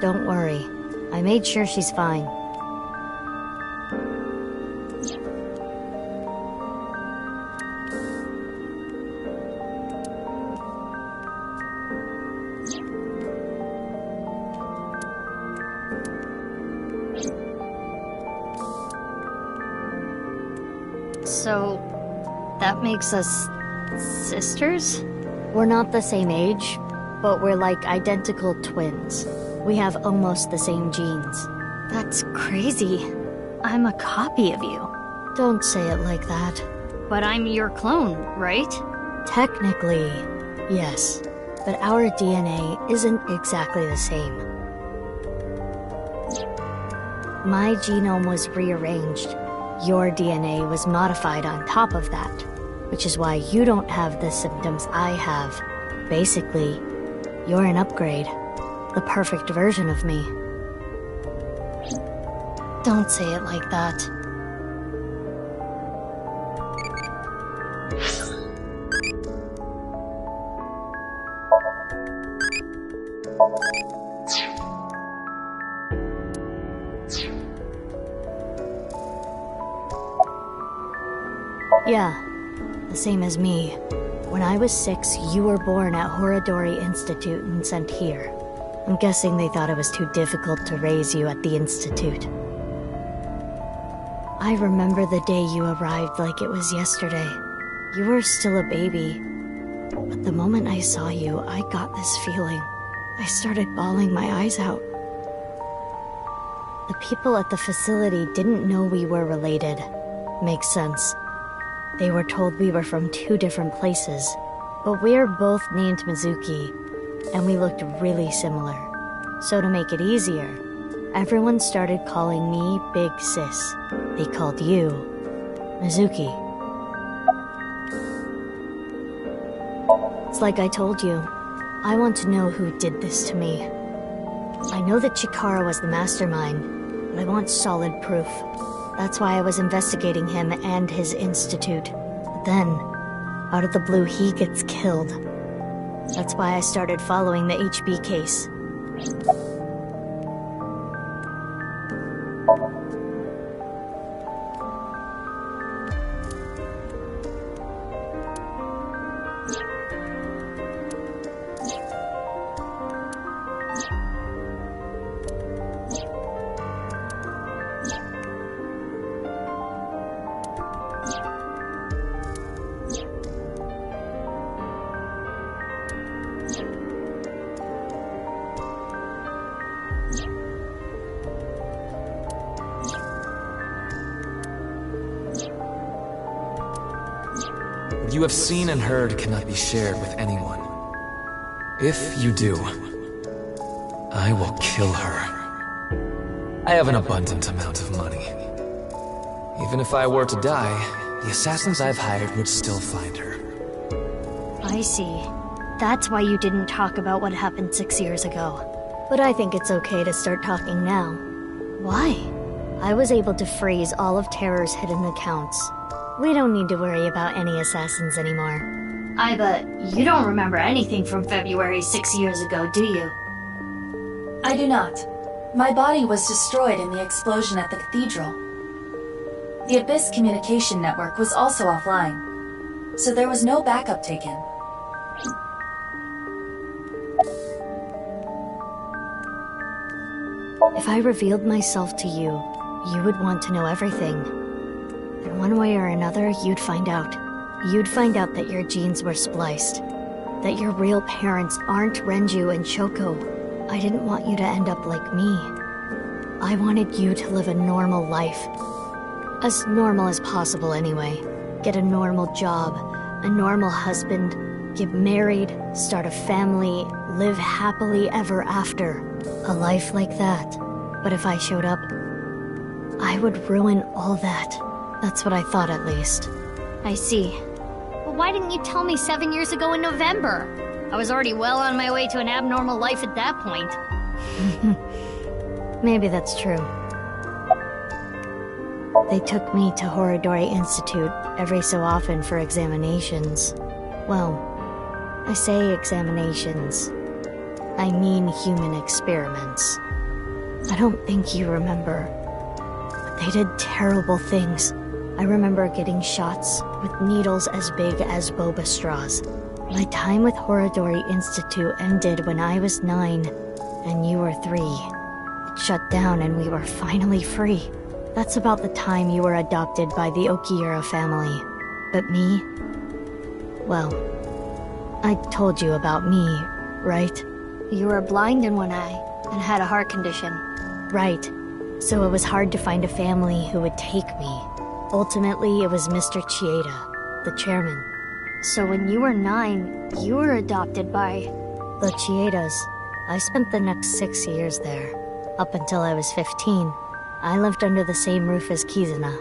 [SPEAKER 3] Don't worry. I made sure she's fine. So, that makes us sisters? We're not the same age, but we're like identical twins. We have almost the same genes. That's crazy. I'm a copy of you. Don't say it like that. But I'm your clone, right? Technically, yes. But our DNA isn't exactly the same. My genome was rearranged. Your DNA was modified on top of that. Which is why you don't have the symptoms I have. Basically, you're an upgrade. The perfect version of me. Don't say it like that. Yeah. The same as me. When I was 6, you were born at Horadori Institute and sent here. I'm guessing they thought it was too difficult to raise you at the Institute. I remember the day you arrived like it was yesterday. You were still a baby. But the moment I saw you, I got this feeling. I started bawling my eyes out. The people at the facility didn't know we were related. Makes sense. They were told we were from 2 different places, but we're both named Mizuki, and we looked really similar. So to make it easier, everyone started calling me Big Sis. They called you Mizuki. It's like I told you. I want to know who did this to me. I know that Chikara was the mastermind, but I want solid proof. That's why I was investigating him and his institute. But then, out of the blue, he gets killed. That's why I started following the HB case.
[SPEAKER 15] you have seen and heard cannot be shared with anyone. If you do, I will kill her. I have an abundant amount of money. Even if I were to die, the assassins I've hired would still find her.
[SPEAKER 3] I see. That's why you didn't talk about what happened 6 years ago. But I think it's okay to start talking now. Why? I was able to freeze all of Terror's hidden accounts. We don't need to worry about any assassins anymore.
[SPEAKER 11] But you don't remember anything from February 6 years ago, do you?
[SPEAKER 7] I do not. My body was destroyed in the explosion at the cathedral. The Abyss communication network was also offline, so there was no backup taken.
[SPEAKER 3] If I revealed myself to you, you would want to know everything. And one way or another, you'd find out. You'd find out that your genes were spliced. That your real parents aren't Renju and Shoko. I didn't want you to end up like me. I wanted you to live a normal life. As normal as possible anyway. Get a normal job, a normal husband, get married, start a family, live happily ever after. A life like that. But if I showed up, I would ruin all that. That's what I thought, at least.
[SPEAKER 11] I see. Well, why didn't you tell me 7 years ago in November? I was already well on my way to an abnormal life at that point.
[SPEAKER 3] Maybe that's true. They took me to Horodori Institute every so often for examinations. Well, I say examinations. I mean human experiments. I don't think you remember. But they did terrible things. I remember getting shots with needles as big as boba straws. My time with Horodori Institute ended when I was 9, and you were 3. It shut down and we were finally free. That's about the time you were adopted by the Okiura family. But me? Well, I told you about me, right?
[SPEAKER 11] You were blind in one eye and had a heart condition.
[SPEAKER 3] Right. So it was hard to find a family who would take me. Ultimately, it was Mr. Chieda, the chairman.
[SPEAKER 11] So when you were 9, you were adopted by...
[SPEAKER 3] the Chiedas. I spent the next 6 years there. Up until I was 15, I lived under the same roof as Kizuna.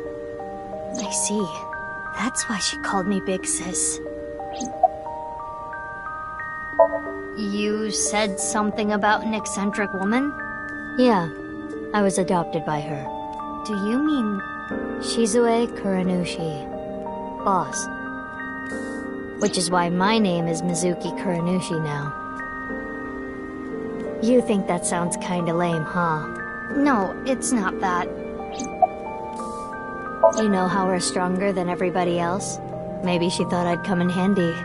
[SPEAKER 11] I see. That's why she called me Big Sis. You said something about an eccentric woman?
[SPEAKER 3] Yeah, I was adopted by her.
[SPEAKER 11] Do you mean...
[SPEAKER 3] Shizue Kuranushi. Boss. Which is why my name is Mizuki Kuranushi now. You think that sounds kinda lame, huh?
[SPEAKER 11] No, it's not that.
[SPEAKER 3] You know how we're stronger than everybody else? Maybe she thought I'd come in handy.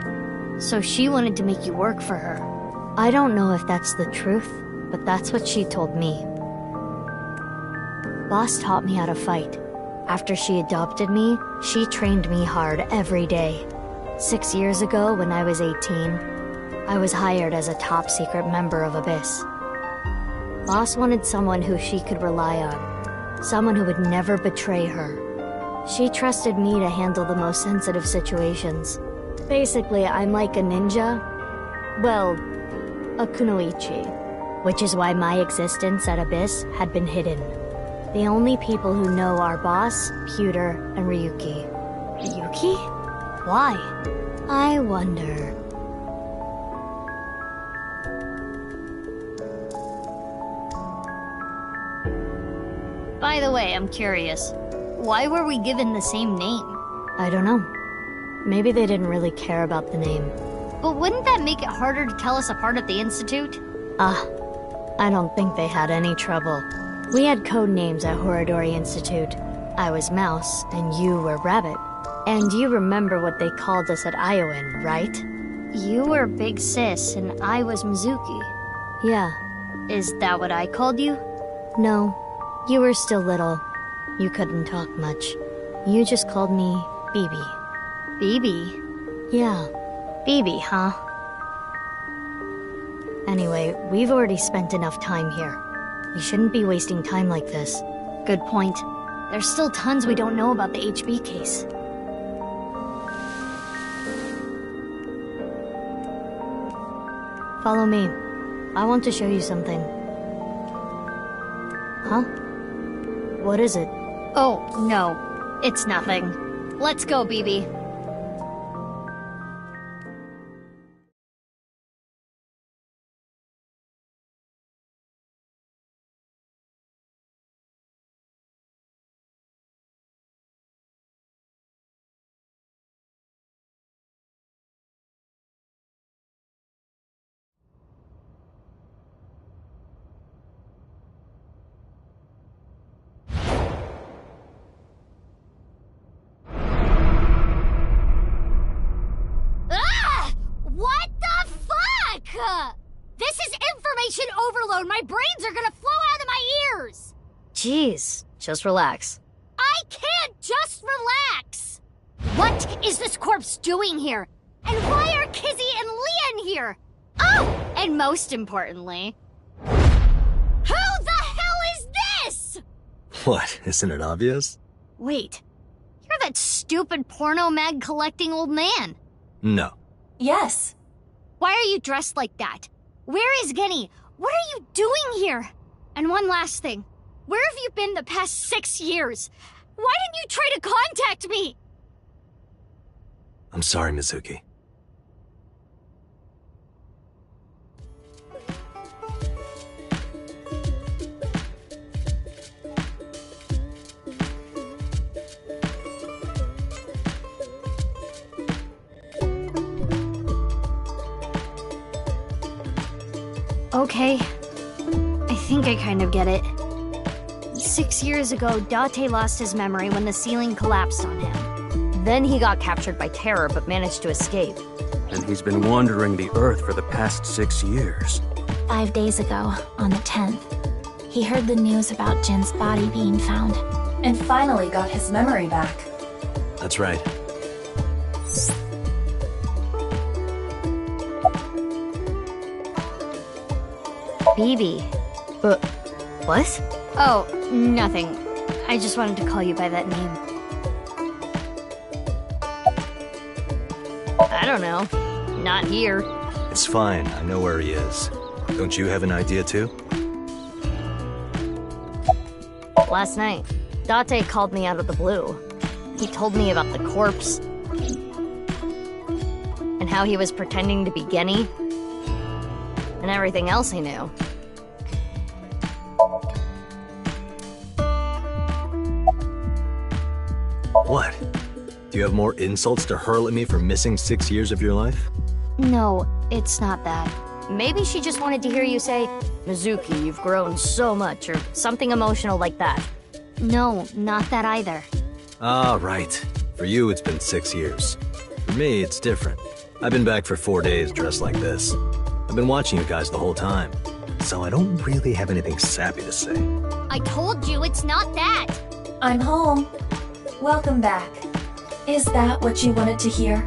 [SPEAKER 11] So she wanted to make you work for her.
[SPEAKER 3] I don't know if that's the truth, but that's what she told me. Boss taught me how to fight. After she adopted me, she trained me hard every day. 6 years ago, when I was 18, I was hired as a top-secret member of Abyss. Boss wanted someone who she could rely on. Someone who would never betray her. She trusted me to handle the most sensitive situations. Basically, I'm like a ninja. Well, a kunoichi. Which is why my existence at Abyss had been hidden. The only people who know are Boss, Pewter, and Ryuki.
[SPEAKER 11] Ryuki? Why?
[SPEAKER 3] I wonder.
[SPEAKER 11] By the way, I'm curious. Why were we given the same name?
[SPEAKER 3] I don't know. Maybe they didn't really care about the name.
[SPEAKER 11] But wouldn't that make it harder to tell us apart at the Institute?
[SPEAKER 3] I don't think they had any trouble. We had code names at Horodori Institute. I was Mouse, and you were Rabbit. And you remember what they called us at Iowan, right?
[SPEAKER 11] You were Big Sis, and I was Mizuki.
[SPEAKER 3] Yeah.
[SPEAKER 11] Is that what I called you?
[SPEAKER 3] No. You were still little. You couldn't talk much. You just called me Bibi.
[SPEAKER 11] Bibi?
[SPEAKER 3] Yeah.
[SPEAKER 11] Bibi, huh?
[SPEAKER 3] Anyway, we've already spent enough time here. We shouldn't be wasting time like this.
[SPEAKER 11] Good point. There's still tons we don't know about the HB case.
[SPEAKER 3] Follow me. I want to show you something. Huh? What is it?
[SPEAKER 11] Oh, no. It's nothing. Let's go, BB. This is information overload! My brains are gonna flow out of my ears!
[SPEAKER 3] Jeez, just relax.
[SPEAKER 11] I can't just relax! What is this corpse doing here? And why are Kizzy and Leon here? Oh! And most importantly... who the hell is this?
[SPEAKER 10] What, isn't it obvious?
[SPEAKER 11] Wait, you're that stupid porno mag collecting old man.
[SPEAKER 10] No.
[SPEAKER 7] Yes.
[SPEAKER 11] Why are you dressed like that? Where is Genny? What are you doing here? And one last thing. Where have you been the past 6 years? Why didn't you try to contact me?
[SPEAKER 10] I'm sorry, Mizuki.
[SPEAKER 11] Okay. I think I kind of get it. 6 years ago, Date lost his memory when the ceiling collapsed on him.
[SPEAKER 3] Then he got captured by terror but managed to escape.
[SPEAKER 2] And he's been wandering the Earth for the past 6 years.
[SPEAKER 8] 5 days ago, on the 10th, he heard the news about Jin's body being found.
[SPEAKER 7] And finally got his memory back.
[SPEAKER 10] That's right.
[SPEAKER 3] BB. What?
[SPEAKER 11] Oh, nothing. I just wanted to call you by that name.
[SPEAKER 3] I don't know. Not here.
[SPEAKER 10] It's fine, I know where he is. Don't you have an idea too?
[SPEAKER 3] Last night, Date called me out of the blue. He told me about the corpse. And how he was pretending to be Genny. And everything else he knew.
[SPEAKER 10] What? Do you have more insults to hurl at me for missing 6 years of your life?
[SPEAKER 3] No, it's not that. Maybe she just wanted to hear you say, Mizuki, you've grown so much, or something emotional like that.
[SPEAKER 11] No, not that either.
[SPEAKER 10] Ah, right. For you, it's been 6 years. For me, it's different. I've been back for 4 days dressed like this. I've been watching you guys the whole time, so I don't really have anything sappy to say.
[SPEAKER 11] I told you it's not that!
[SPEAKER 7] I'm home. Welcome back. Is that what you wanted to hear?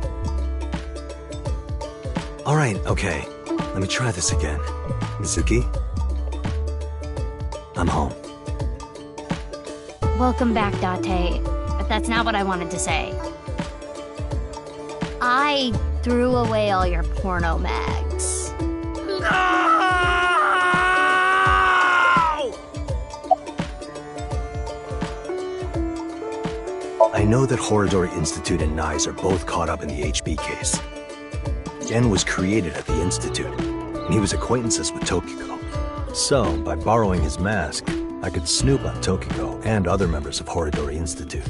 [SPEAKER 10] Alright, okay. Let me try this again. Mizuki? I'm home.
[SPEAKER 11] Welcome back, Date. But that's not what I wanted to say. I threw away all your porno mags.
[SPEAKER 10] I know that Horidori Institute and Nyes are both caught up in the HB case. Gen was created at the Institute, and he was acquaintances with Tokiko. So, by borrowing his mask, I could snoop on Tokiko and other members of Horidori Institute.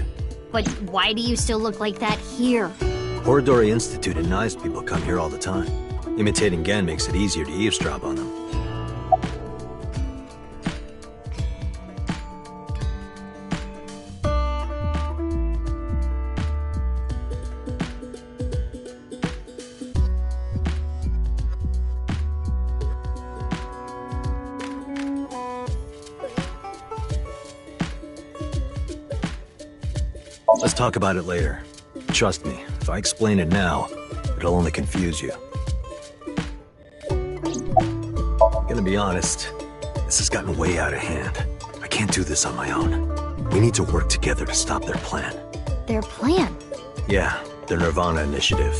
[SPEAKER 11] But why do you still look like that here?
[SPEAKER 10] Horidori Institute and Nyes people come here all the time. Imitating Gen makes it easier to eavesdrop on them. Let's talk about it later. Trust me, if I explain it now, it'll only confuse you. I'm gonna be honest, this has gotten way out of hand. I can't do this on my own. We need to work together to stop their plan.
[SPEAKER 3] Their plan?
[SPEAKER 10] Yeah, their nirvanA initiative.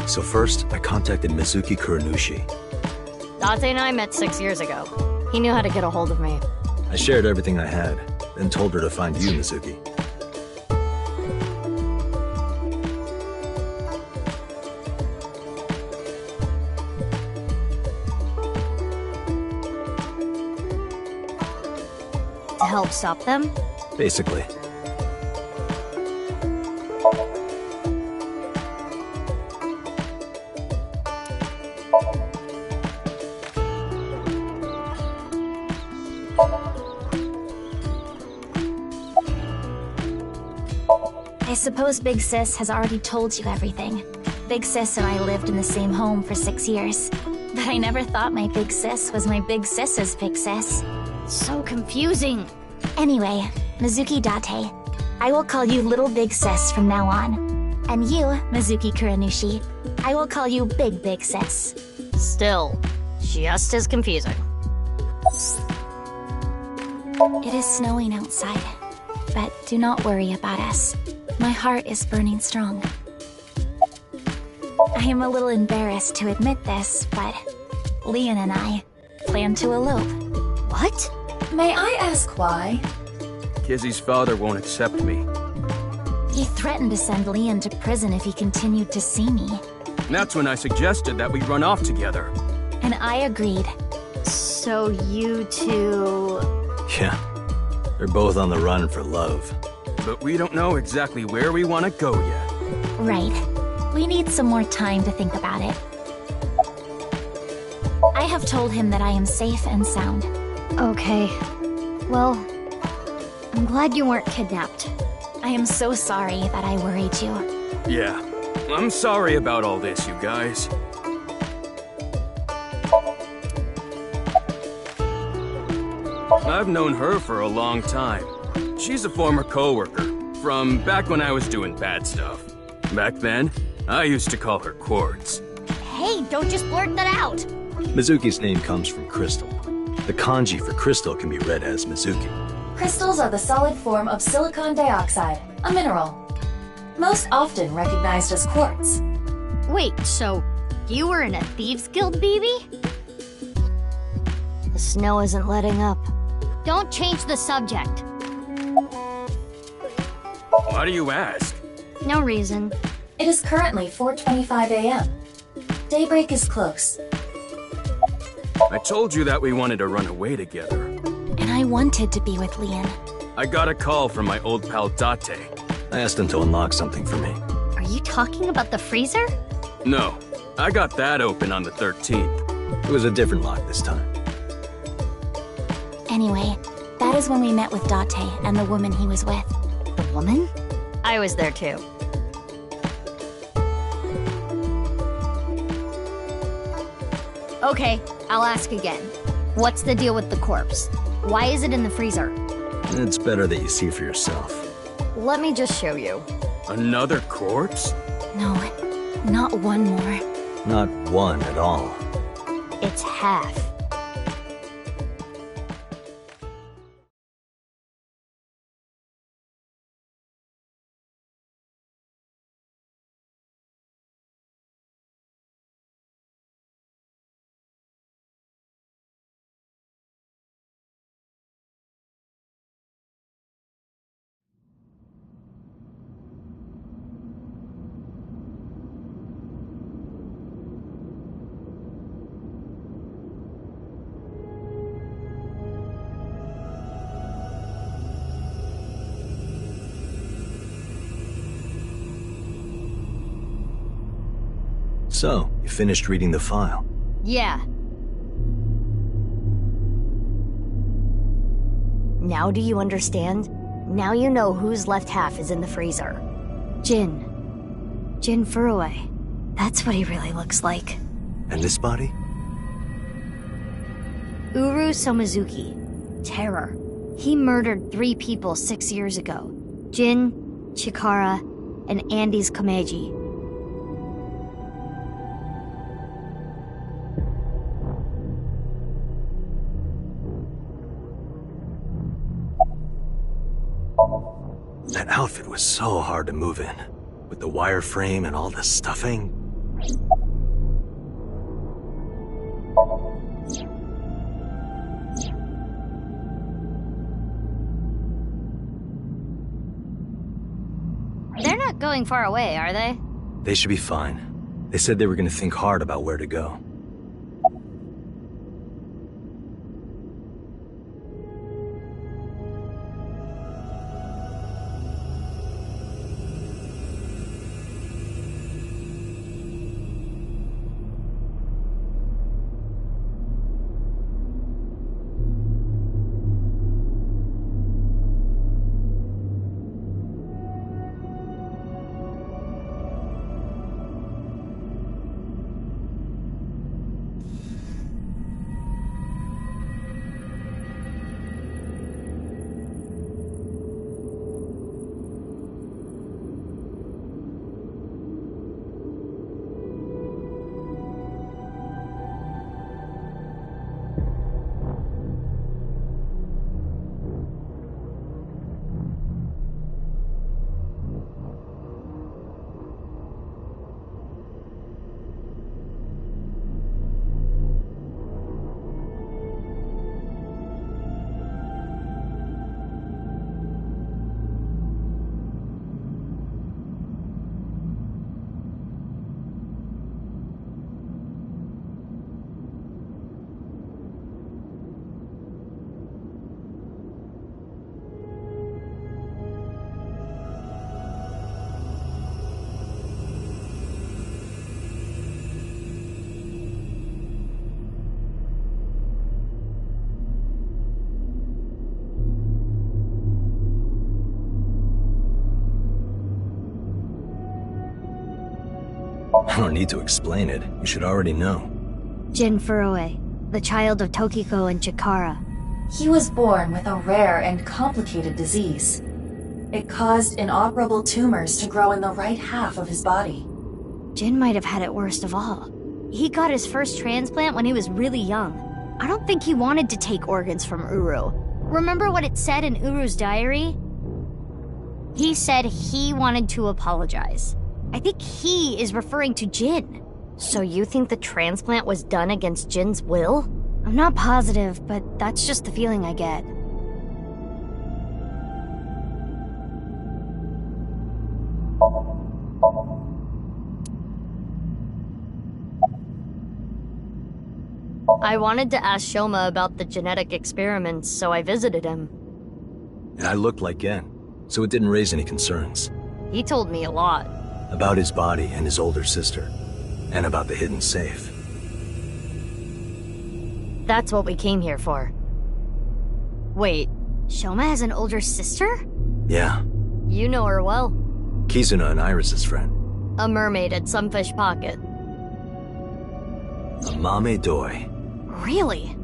[SPEAKER 10] So first, I contacted Mizuki Kuranushi.
[SPEAKER 3] Date and I met 6 years ago. He knew how to get a hold of me.
[SPEAKER 10] I shared everything I had, then told her to find you, Mizuki.
[SPEAKER 3] To help stop them?
[SPEAKER 10] Basically.
[SPEAKER 16] I suppose Big Sis has already told you everything. Big Sis and I lived in the same home for 6 years. But I never thought my Big Sis was my Big Sis's Big Sis.
[SPEAKER 3] So confusing.
[SPEAKER 16] Anyway, Mizuki Date, I will call you Little Big Sis from now on. And you, Mizuki Kuranushi, I will call you Big Big Sis.
[SPEAKER 3] Still, just as confusing.
[SPEAKER 16] It is snowing outside, but do not worry about us. My heart is burning strong. I am a little embarrassed to admit this, but Leon and I plan to elope.
[SPEAKER 3] What?
[SPEAKER 7] May I ask why?
[SPEAKER 2] Kizzy's father won't accept me.
[SPEAKER 16] He threatened to send Leon to prison if he continued to see me.
[SPEAKER 2] That's when I suggested that we run off together.
[SPEAKER 16] And I agreed.
[SPEAKER 3] So you two...
[SPEAKER 10] Yeah. They're both on the run for love.
[SPEAKER 2] But we don't know exactly where we want to go yet.
[SPEAKER 16] Right. We need some more time to think about it. I have told him that I am safe and sound.
[SPEAKER 3] Okay. Well, I'm glad you weren't kidnapped.
[SPEAKER 16] I am so sorry that I worried you.
[SPEAKER 2] Yeah. I'm sorry about all this, you guys. I've known her for a long time. She's a former coworker, from back when I was doing bad stuff. Back then, I used to call her Quartz.
[SPEAKER 11] Hey, don't just blurt that out!
[SPEAKER 10] Mizuki's name comes from crystal. The kanji for crystal can be read as Mizuki.
[SPEAKER 7] Crystals are the solid form of silicon dioxide, a mineral. Most often recognized as quartz.
[SPEAKER 11] Wait, so you were in a Thieves Guild, baby?
[SPEAKER 3] The snow isn't letting up.
[SPEAKER 11] Don't change the subject.
[SPEAKER 2] Why do you ask?
[SPEAKER 11] No reason.
[SPEAKER 7] It is currently 4:25 a.m. Daybreak is close.
[SPEAKER 2] I told you that we wanted to run away together.
[SPEAKER 16] And I wanted to be with Leon.
[SPEAKER 2] I got a call from my old pal Date.
[SPEAKER 10] I asked him to unlock something for me.
[SPEAKER 11] Are you talking about the freezer?
[SPEAKER 2] No, I got that open on the 13th.
[SPEAKER 10] It was a different lock this time.
[SPEAKER 16] Anyway, that is when we met with Date and the woman he was with.
[SPEAKER 3] The woman?
[SPEAKER 11] I was there too. Okay, I'll ask again. What's the deal with the corpse? Why is it in the freezer?
[SPEAKER 10] It's better that you see for yourself.
[SPEAKER 3] Let me just show you.
[SPEAKER 2] Another corpse?
[SPEAKER 16] No, not one more.
[SPEAKER 10] Not one at all.
[SPEAKER 3] It's half.
[SPEAKER 10] So, you finished reading the file?
[SPEAKER 11] Yeah.
[SPEAKER 3] Now do you understand? Now you know whose left half is in the freezer. Jin. Jin Furue. That's what he really looks like.
[SPEAKER 10] And this body?
[SPEAKER 3] Uru Somizuki. Terror. He murdered 3 people 6 years ago. Jin, Chikara, and Andes Komeiji.
[SPEAKER 10] That outfit was so hard to move in, with the wireframe and all the stuffing.
[SPEAKER 11] not going far away, are they?
[SPEAKER 10] They should be fine. They said they were gonna think hard about where to go. I don't need to explain it. You should already know.
[SPEAKER 3] Jin Furue, the child of Tokiko and Chikara.
[SPEAKER 7] He was born with a rare and complicated disease. It caused inoperable tumors to grow in the right half of his body.
[SPEAKER 3] Jin might have had it worst of all. He got his first transplant when he was really young. I don't think he wanted to take organs from Uru. Remember what it said in Uru's diary? He said he wanted to apologize. I think he is referring to Jin. So you think the transplant was done against Jin's will? I'm not positive, but that's just the feeling I get. I wanted to ask Shoma about the genetic experiments, so I visited him.
[SPEAKER 10] I looked like Gen, so it didn't raise any concerns.
[SPEAKER 3] He told me a lot.
[SPEAKER 10] About his body and his older sister. And about the hidden safe.
[SPEAKER 3] That's what we came here for. Wait, Shoma has an older sister?
[SPEAKER 10] Yeah.
[SPEAKER 3] You know her well.
[SPEAKER 10] Kizuna and Iris's friend.
[SPEAKER 3] A mermaid at Sunfish Pocket.
[SPEAKER 10] A Mame Doi.
[SPEAKER 3] Really?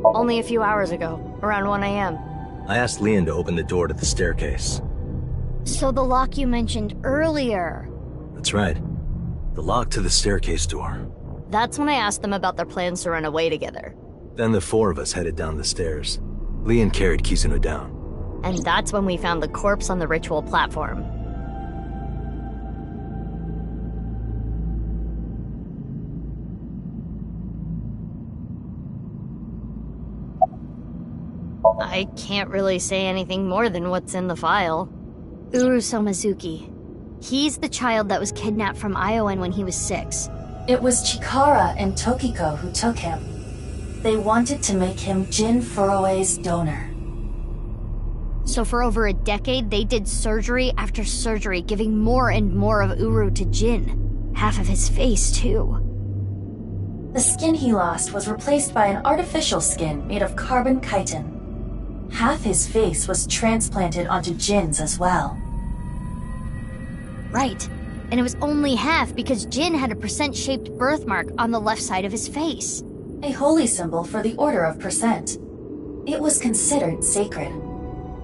[SPEAKER 3] Only a few hours ago, around 1 a.m.
[SPEAKER 10] I asked Leon to open the door to the staircase.
[SPEAKER 3] So the lock you mentioned earlier.
[SPEAKER 10] That's right. The lock to the staircase door.
[SPEAKER 3] That's when I asked them about their plans to run away together.
[SPEAKER 10] Then the four of us headed down the stairs. Leon carried Kizuna down.
[SPEAKER 3] And that's when we found the corpse on the ritual platform. I can't really say anything more than what's in the file. Uru Somazuki. He's the child that was kidnapped from Iowan when he was 6.
[SPEAKER 7] It was Chikara and Tokiko who took him. They wanted to make him Jin Furue's donor.
[SPEAKER 3] So for over a decade, they did surgery after surgery, giving more and more of Uru to Jin. Half of his face, too.
[SPEAKER 7] The skin he lost was replaced by an artificial skin made of carbon chitin. Half his face was transplanted onto Jin's as well.
[SPEAKER 3] Right. And it was only half because Jin had a percent-shaped birthmark on the left side of his face.
[SPEAKER 7] A holy symbol for the Order of Percent. It was considered sacred.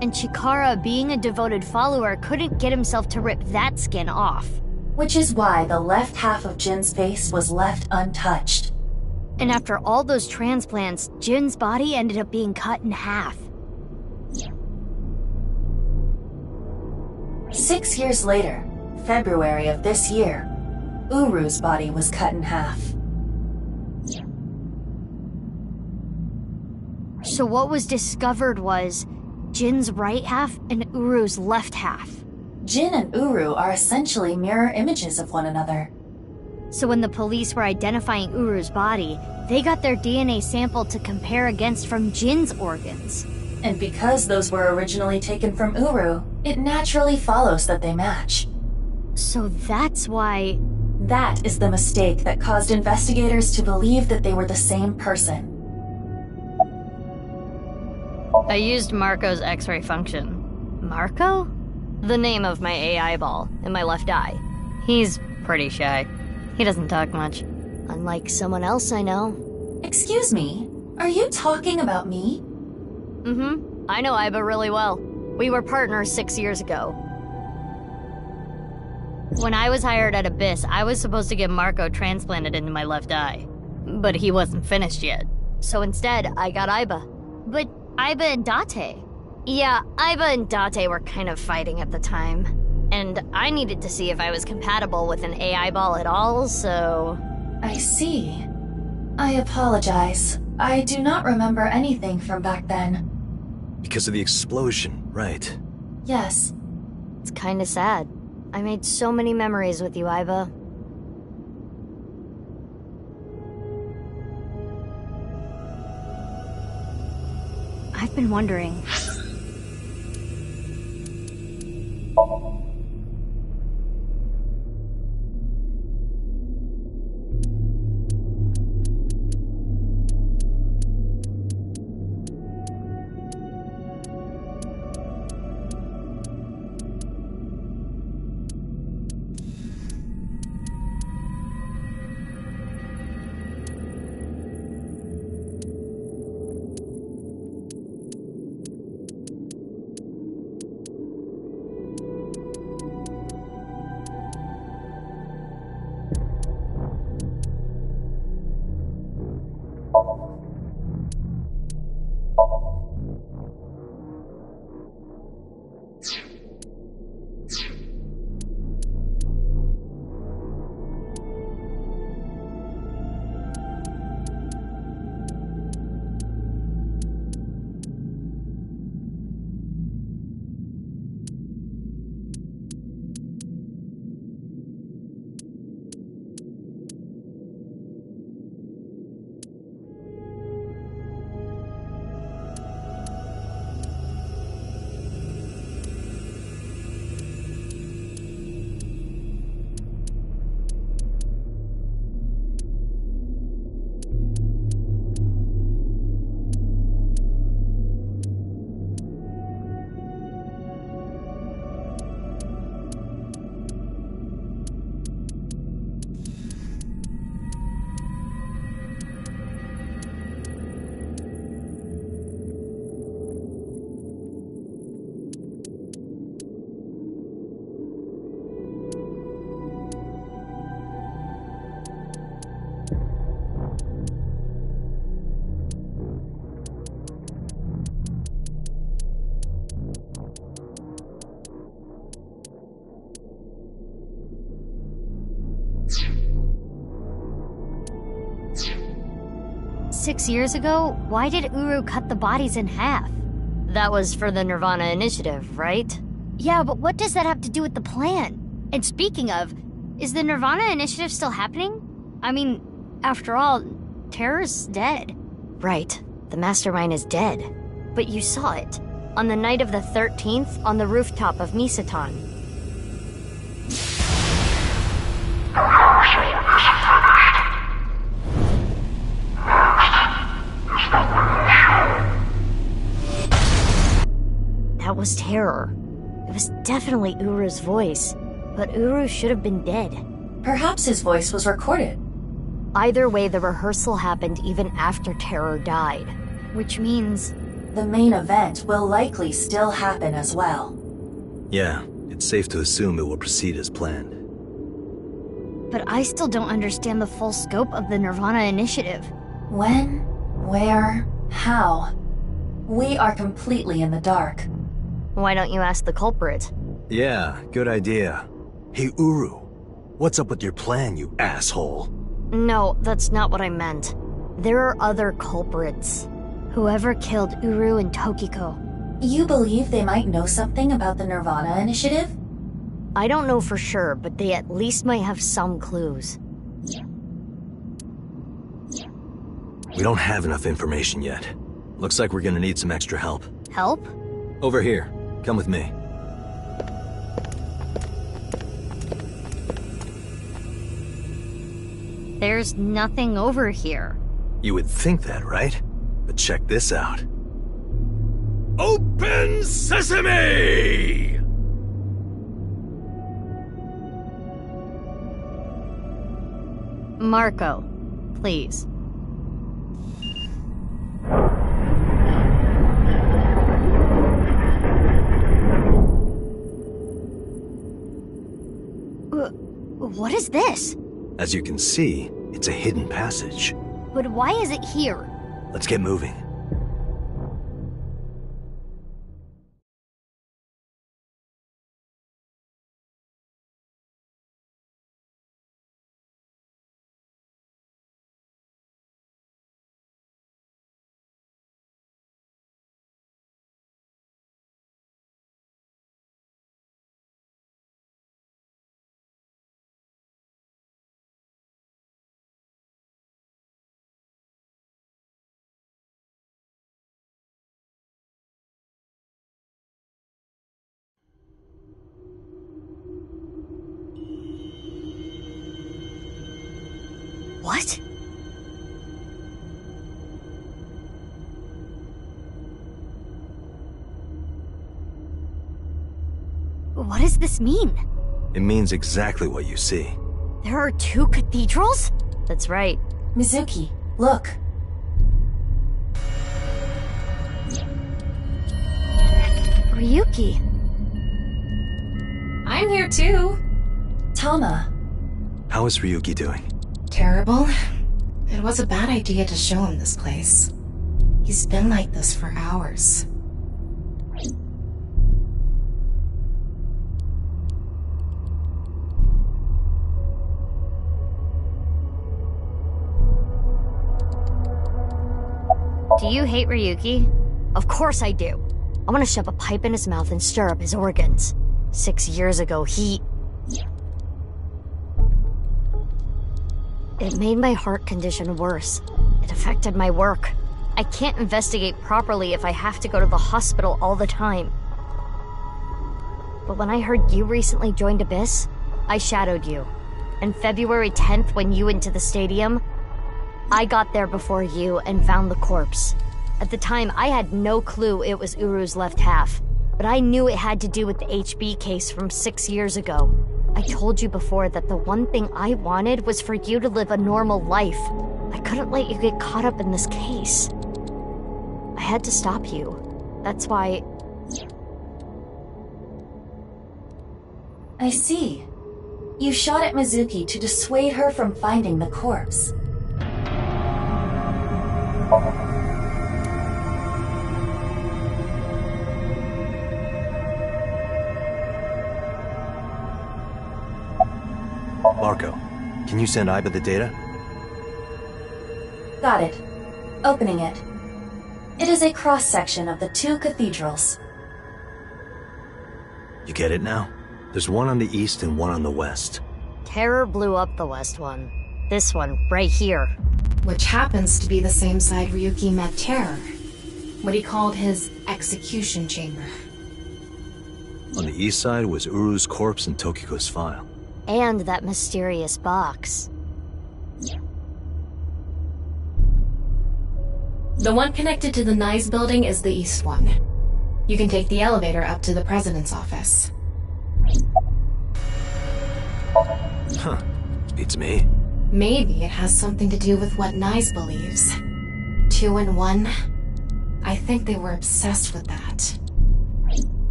[SPEAKER 3] And Chikara, being a devoted follower, couldn't get himself to rip that skin off.
[SPEAKER 7] Which is why the left half of Jin's face was left untouched.
[SPEAKER 3] And after all those transplants, Jin's body ended up being cut in half.
[SPEAKER 7] 6 years later, February of this year, Uru's body was cut in half.
[SPEAKER 3] So what was discovered was Jin's right half and Uru's left half.
[SPEAKER 7] Jin and Uru are essentially mirror images of one another.
[SPEAKER 3] So when the police were identifying Uru's body, they got their DNA sample to compare against from Jin's organs.
[SPEAKER 7] And because those were originally taken from Uru, it naturally follows that they match.
[SPEAKER 3] So that's why...
[SPEAKER 7] That is the mistake that caused investigators to believe that they were the same person.
[SPEAKER 3] I used Marco's X-ray function. Marco? The name of my AI ball in my left eye. He's pretty shy. He doesn't talk much. Unlike someone else I know.
[SPEAKER 7] Excuse me, are you talking about me?
[SPEAKER 3] Mm-hmm. I know Iba really well. We were partners 6 years ago. When I was hired at Abyss, I was supposed to get Marco transplanted into my left eye. But he wasn't finished yet. So instead, I got Iba. But Iba and Date. Yeah, Iba and Date were kind of fighting at the time. And I needed to see if I was compatible with an AI ball at all, so...
[SPEAKER 7] I see. I apologize. I do not remember anything from back then.
[SPEAKER 10] Because of the explosion, right?
[SPEAKER 7] Yes.
[SPEAKER 3] It's kinda sad. I made so many memories with you, Iba. I've been wondering... ...6 years ago, why did Uru cut the bodies in half? That was for the nirvanA initiative, right? Yeah, but what does that have to do with the plan? And speaking of, is the nirvanA initiative still happening? I mean, after all, Terror's dead. Right, the mastermind is dead. But you saw it. On the night of the 13th, on the rooftop of Misatan. That was Terror. It was definitely Uru's voice, but Uru should have been dead.
[SPEAKER 7] Perhaps his voice was recorded.
[SPEAKER 3] Either way, the rehearsal happened even after Terror died. Which means...
[SPEAKER 7] the main event will likely still happen as well.
[SPEAKER 10] Yeah, it's safe to assume it will proceed as planned.
[SPEAKER 3] But I still don't understand the full scope of the nirvanA initiative.
[SPEAKER 7] When? Where? How? We are completely in the dark.
[SPEAKER 3] Why don't you ask the culprit?
[SPEAKER 10] Yeah, good idea. Hey, Uru. What's up with your plan, you asshole?
[SPEAKER 3] No, that's not what I meant. There are other culprits. Whoever killed Uru and Tokiko.
[SPEAKER 7] You believe they might know something about the nirvanA initiative?
[SPEAKER 3] I don't know for sure, but they at least might have some clues.
[SPEAKER 10] We don't have enough information yet. Looks like we're gonna need some extra help.
[SPEAKER 3] Help?
[SPEAKER 10] Over here. Come with me.
[SPEAKER 3] There's nothing over here.
[SPEAKER 10] You would think that, right? But check this out. Open Sesame!
[SPEAKER 3] Marco, please. What is this?
[SPEAKER 10] As you can see, it's a hidden passage.
[SPEAKER 3] But why is it here?
[SPEAKER 10] Let's get moving.
[SPEAKER 3] What? What does this mean?
[SPEAKER 10] It means exactly what you see.
[SPEAKER 3] There are 2 cathedrals? That's right.
[SPEAKER 7] Mizuki, look.
[SPEAKER 3] Ryuki.
[SPEAKER 17] I'm here too.
[SPEAKER 7] Tama.
[SPEAKER 10] How is Ryuki doing?
[SPEAKER 17] Terrible. It was a bad idea to show him this place. He's been like this for hours.
[SPEAKER 3] Do you hate Ryuki? Of course I do. I want to shove a pipe in his mouth and stir up his organs. 6 years ago, It made my heart condition worse. It affected my work. I can't investigate properly if I have to go to the hospital all the time. But when I heard you recently joined Abyss, I shadowed you. And February 10th, when you went to the stadium, I got there before you and found the corpse. At the time, I had no clue it was Uru's left half, but I knew it had to do with the HB case from 6 years ago. I told you before that the one thing I wanted was for you to live a normal life. I couldn't let you get caught up in this case. I had to stop you. That's why...
[SPEAKER 7] I see. You shot at Mizuki to dissuade her from finding the corpse.
[SPEAKER 10] Marco, can you send Iba the data?
[SPEAKER 7] Got it. Opening it. It is a cross-section of the 2 cathedrals.
[SPEAKER 10] You get it now? There's one on the east and one on the west.
[SPEAKER 3] Terror blew up the west one. This one, right here.
[SPEAKER 17] Which happens to be the same side Ryuki met Terror. What he called his execution chamber.
[SPEAKER 10] On the east side was Uru's corpse and Tokiko's file.
[SPEAKER 3] And that mysterious box.
[SPEAKER 17] The one connected to the Nyes building is the east one. You can take the elevator up to the president's office.
[SPEAKER 10] Huh. Beats me.
[SPEAKER 17] Maybe it has something to do with what Nyes believes. 2 in 1. I think they were obsessed with that.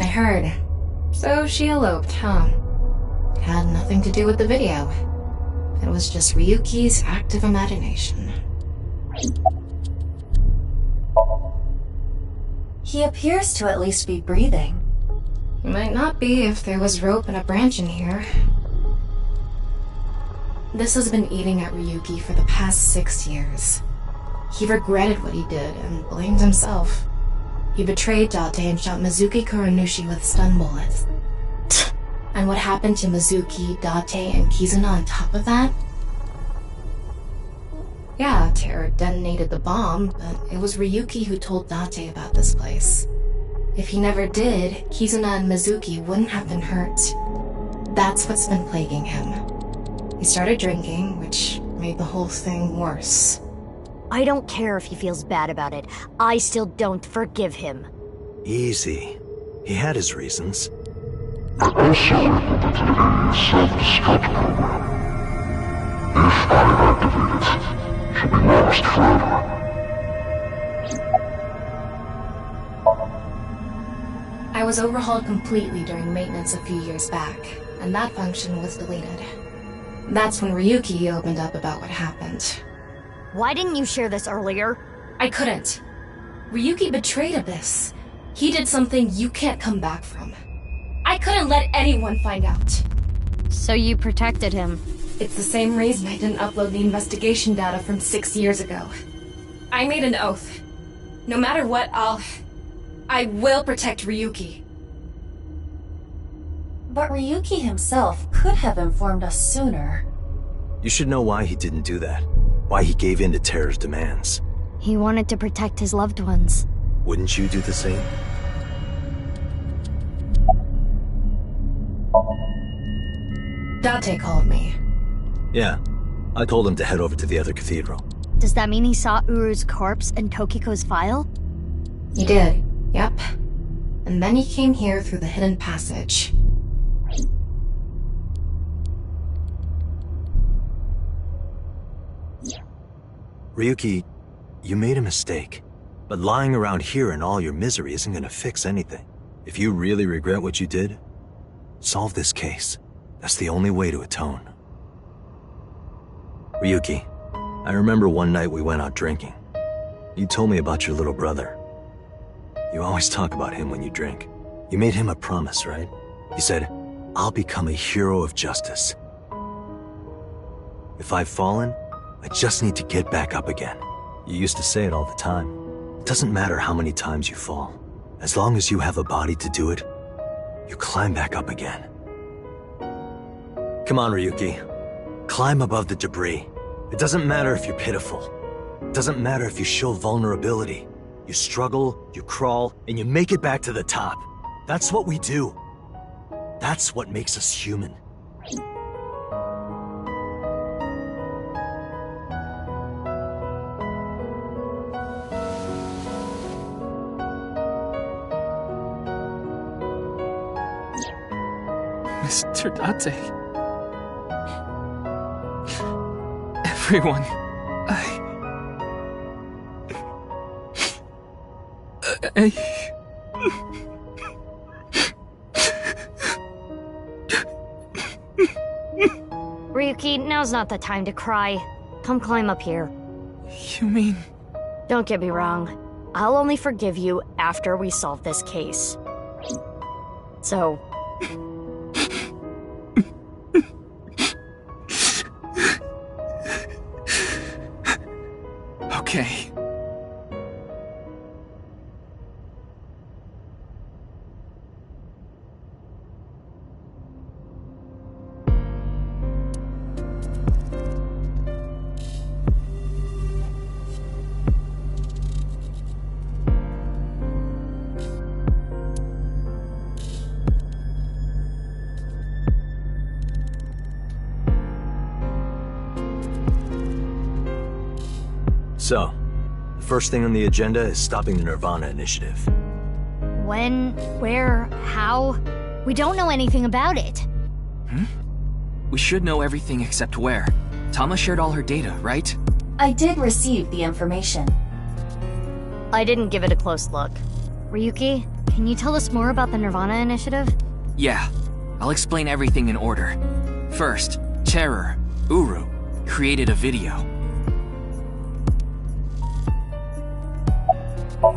[SPEAKER 17] I heard. So she eloped, huh? Had nothing to do with the video. It was just Ryuki's active imagination.
[SPEAKER 7] He appears to at least be breathing.
[SPEAKER 17] He might not be if there was rope and a branch in here. This has been eating at Ryuki for the past 6 years. He regretted what he did and blamed himself. He betrayed Date and shot Mizuki Kuranushi with stun bullets. And what happened to Mizuki, Date, and Kizuna on top of that? Yeah, Terror detonated the bomb, but it was Ryuki who told Date about this place. If he never did, Kizuna and Mizuki wouldn't have been hurt. That's what's been plaguing him. He started drinking, which made the whole thing worse.
[SPEAKER 11] I don't care if he feels bad about it. I still don't forgive him.
[SPEAKER 10] Easy. He had his reasons.
[SPEAKER 18] It also implemented a self-destruct program. If I activate it, she'll be lost forever.
[SPEAKER 17] I was overhauled completely during maintenance a few years back, and that function was deleted. That's when Ryuki opened up about what happened.
[SPEAKER 11] Why didn't you share this earlier?
[SPEAKER 17] I couldn't. Ryuki betrayed Abyss. He did something you can't come back from. I couldn't let anyone find out.
[SPEAKER 11] So you protected him?
[SPEAKER 17] It's the same reason I didn't upload the investigation data from 6 years ago. I made an oath. No matter what, I will protect Ryuki.
[SPEAKER 7] But Ryuki himself could have informed us sooner.
[SPEAKER 10] You should know why he didn't do that. Why he gave in to Terror's demands.
[SPEAKER 11] He wanted to protect his loved ones.
[SPEAKER 10] Wouldn't you do the same?
[SPEAKER 17] Date called me.
[SPEAKER 10] Yeah. I told him to head over to the other cathedral.
[SPEAKER 11] Does that mean he saw Uru's corpse and Tokiko's file?
[SPEAKER 17] He did, yep. And then he came here through the hidden passage.
[SPEAKER 10] Ryuki, you made a mistake. But lying around here in all your misery isn't gonna fix anything. If you really regret what you did, solve this case. That's the only way to atone. Ryuki, I remember one night we went out drinking. You told me about your little brother. You always talk about him when you drink. You made him a promise, right? You said, I'll become a hero of justice. If I've fallen, I just need to get back up again. You used to say it all the time. It doesn't matter how many times you fall. As long as you have a body to do it, you climb back up again. Come on, Ryuki. Climb above the debris. It doesn't matter if you're pitiful. It doesn't matter if you show vulnerability. You struggle, you crawl, and you make it back to the top. That's what we do. That's what makes us human.
[SPEAKER 15] Mr. Date. Everyone,
[SPEAKER 11] Ryuki, now's not the time to cry. Come climb up here.
[SPEAKER 15] You mean...
[SPEAKER 11] Don't get me wrong. I'll only forgive you after we solve this case. So...
[SPEAKER 15] Okay.
[SPEAKER 10] So, the first thing on the agenda is stopping the nirvanA initiative.
[SPEAKER 11] When? Where? How? We don't know anything about it.
[SPEAKER 5] We should know everything except where. Tama shared all her data, right?
[SPEAKER 7] I did receive the information.
[SPEAKER 11] I didn't give it a close look. Ryuki, can you tell us more about the nirvanA initiative?
[SPEAKER 5] Yeah. I'll explain everything in order. First, Terror. Uru, created a video.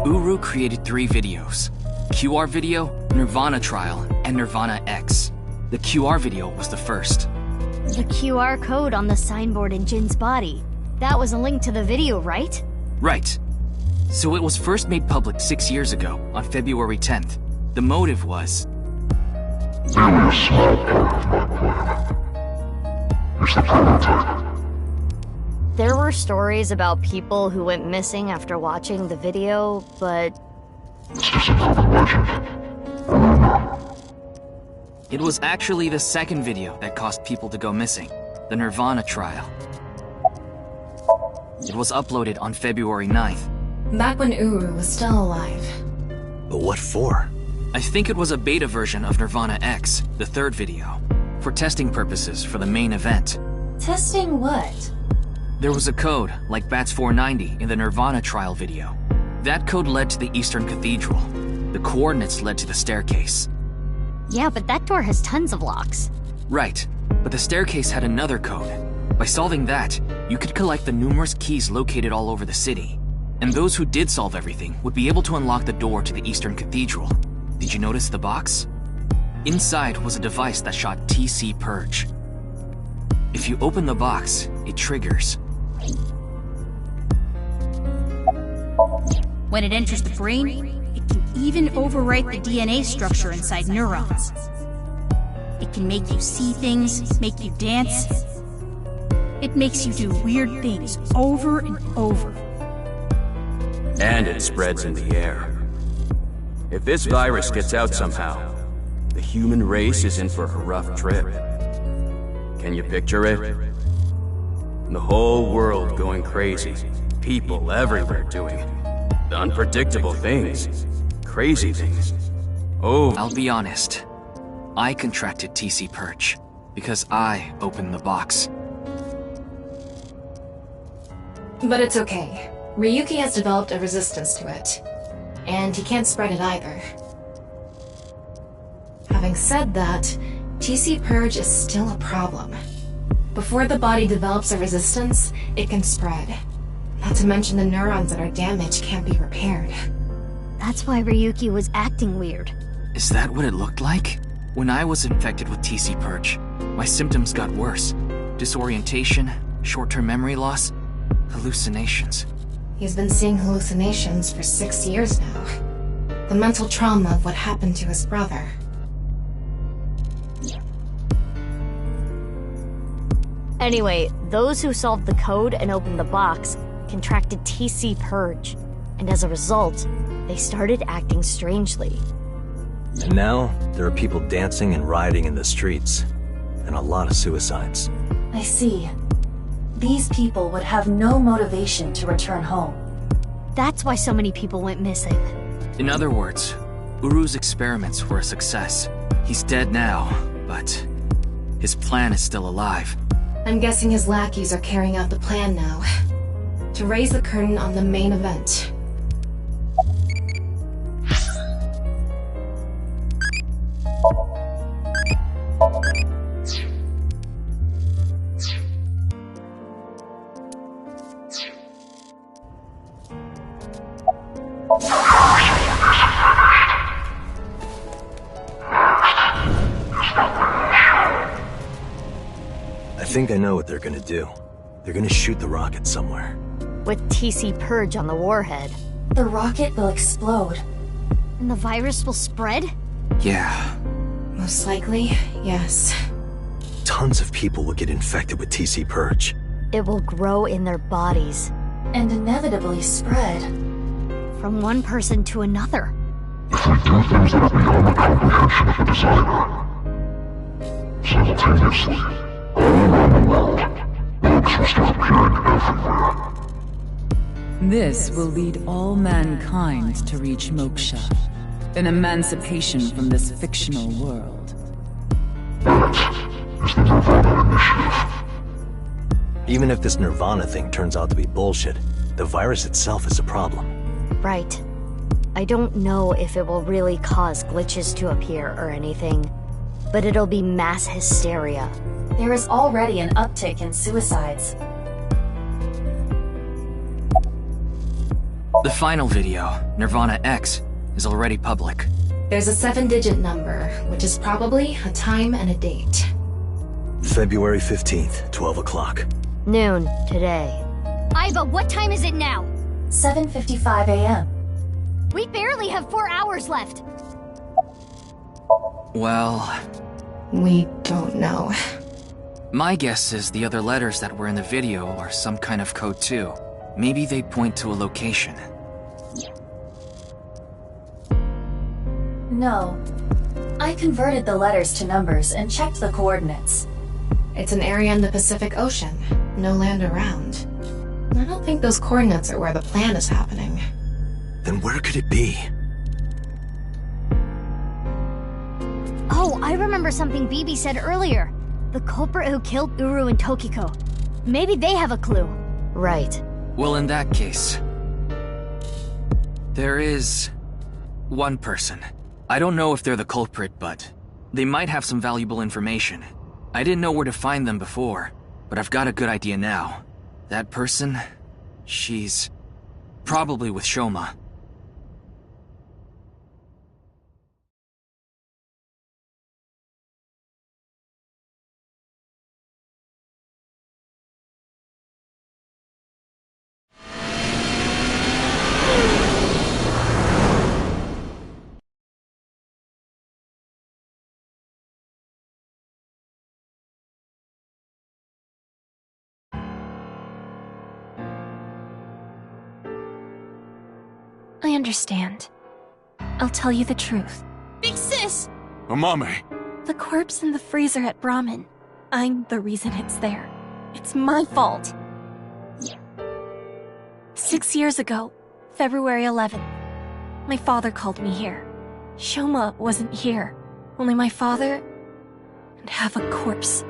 [SPEAKER 5] Uru created 3 videos. QR video, nirvanA trial, and nirvanA X. The QR video was the first.
[SPEAKER 11] The QR code on the signboard in Jin's body. That was a link to the video, right?
[SPEAKER 5] Right. So it was first made public 6 years ago, on February 10th. The motive was...
[SPEAKER 18] Merely a small part of my plan. It's the prototype.
[SPEAKER 3] There were stories about people who went missing after watching the video, but...
[SPEAKER 18] It's just an urban legend. Remember?
[SPEAKER 5] It was actually the second video that caused people to go missing, the nirvanA trial. It was uploaded on February 9th.
[SPEAKER 17] Back when Uru was still alive.
[SPEAKER 10] But what for?
[SPEAKER 5] I think it was a beta version of nirvanA X, the third video, for testing purposes for the main event.
[SPEAKER 7] Testing what?
[SPEAKER 5] There was a code, like BATS 490 in the nirvanA trial video. That code led to the Eastern Cathedral. The coordinates led to the staircase.
[SPEAKER 11] Yeah, but that door has tons of locks.
[SPEAKER 5] Right, but the staircase had another code. By solving that, you could collect the numerous keys located all over the city. And those who did solve everything would be able to unlock the door to the Eastern Cathedral. Did you notice the box? Inside was a device that shot TC Purge. If you open the box, it triggers.
[SPEAKER 19] When it enters the brain, it can even overwrite the DNA structure inside neurons. It can make you see things, make you dance. It makes you do weird things over and over.
[SPEAKER 2] And it spreads in the air. If this virus gets out somehow, the human race is in for a rough trip. Can you picture it? The whole world going crazy. People everywhere doing unpredictable things. Crazy things. Oh.
[SPEAKER 5] I'll be honest. I contracted TC Purge because I opened the box.
[SPEAKER 17] But it's okay. Ryuki has developed a resistance to it. And he can't spread it either. Having said that, TC Purge is still a problem. Before the body develops a resistance, it can spread. Not to mention the neurons that are damaged can't be repaired.
[SPEAKER 11] That's why Ryuki was acting weird.
[SPEAKER 5] Is that what it looked like? When I was infected with TC Purge, my symptoms got worse. Disorientation, short-term memory loss, hallucinations.
[SPEAKER 17] He's been seeing hallucinations for 6 years now. The mental trauma of what happened to his brother.
[SPEAKER 3] Anyway, those who solved the code and opened the box contracted TC Purge, and as a result, they started acting strangely.
[SPEAKER 10] And now, there are people dancing and rioting in the streets. And a lot of suicides.
[SPEAKER 7] I see. These people would have no motivation to return home.
[SPEAKER 11] That's why so many people went missing.
[SPEAKER 5] In other words, Uru's experiments were a success. He's dead now, but his plan is still alive.
[SPEAKER 17] I'm guessing his lackeys are carrying out the plan now. To raise the curtain on the main event.
[SPEAKER 10] I think I know what they're gonna do. They're gonna shoot the rocket somewhere.
[SPEAKER 3] With TC Purge on the warhead.
[SPEAKER 7] The rocket will explode.
[SPEAKER 11] And the virus will spread?
[SPEAKER 5] Yeah.
[SPEAKER 17] Most likely, yes.
[SPEAKER 10] Tons of people will get infected with TC Purge.
[SPEAKER 3] It will grow in their bodies.
[SPEAKER 7] And inevitably spread.
[SPEAKER 11] From one person to another.
[SPEAKER 18] If we do things that are beyond the comprehension of the designer, simultaneously, all around the world, bugs will start appearing everywhere.
[SPEAKER 20] This will lead all mankind to reach moksha, an emancipation from this fictional world.
[SPEAKER 18] That is the nirvanA Initiative.
[SPEAKER 10] Even if this nirvanA thing turns out to be bullshit, the virus itself is a problem.
[SPEAKER 3] Right. I don't know if it will really cause glitches to appear or anything. but it'll be mass hysteria.
[SPEAKER 7] There is already an uptick in suicides.
[SPEAKER 5] The final video, nirvanA X, is already public.
[SPEAKER 17] There's a 7-digit number, which is probably a time and a date.
[SPEAKER 10] February 15th, 12 o'clock.
[SPEAKER 3] Noon, today.
[SPEAKER 11] Iva, what time is it now?
[SPEAKER 7] 7:55 a.m.
[SPEAKER 11] We barely have 4 hours left.
[SPEAKER 5] Well,
[SPEAKER 17] we don't know.
[SPEAKER 5] My guess is the other letters that were in the video are some kind of code too. Maybe they point to a location.
[SPEAKER 7] No. I converted the letters to numbers and checked the coordinates.
[SPEAKER 17] It's an area in the Pacific Ocean. No land around. I don't think those coordinates are where the plan is happening.
[SPEAKER 10] Then where could it be?
[SPEAKER 11] Oh, I remember something Bibi said earlier. The culprit who killed Uru and Tokiko. Maybe they have a clue.
[SPEAKER 3] Right.
[SPEAKER 5] Well, in that case, there is one person. I don't know if they're the culprit, but they might have some valuable information. I didn't know where to find them before, but I've got a good idea now. That person, she's probably with Shoma.
[SPEAKER 8] I understand. I'll tell you the truth.
[SPEAKER 19] Big sis!
[SPEAKER 14] Amame!
[SPEAKER 8] The corpse in the freezer at Brahmin. I'm the reason it's there. It's my fault. 6 years ago, February 11th, my father called me here. Shoma wasn't here. Only my father and half a corpse.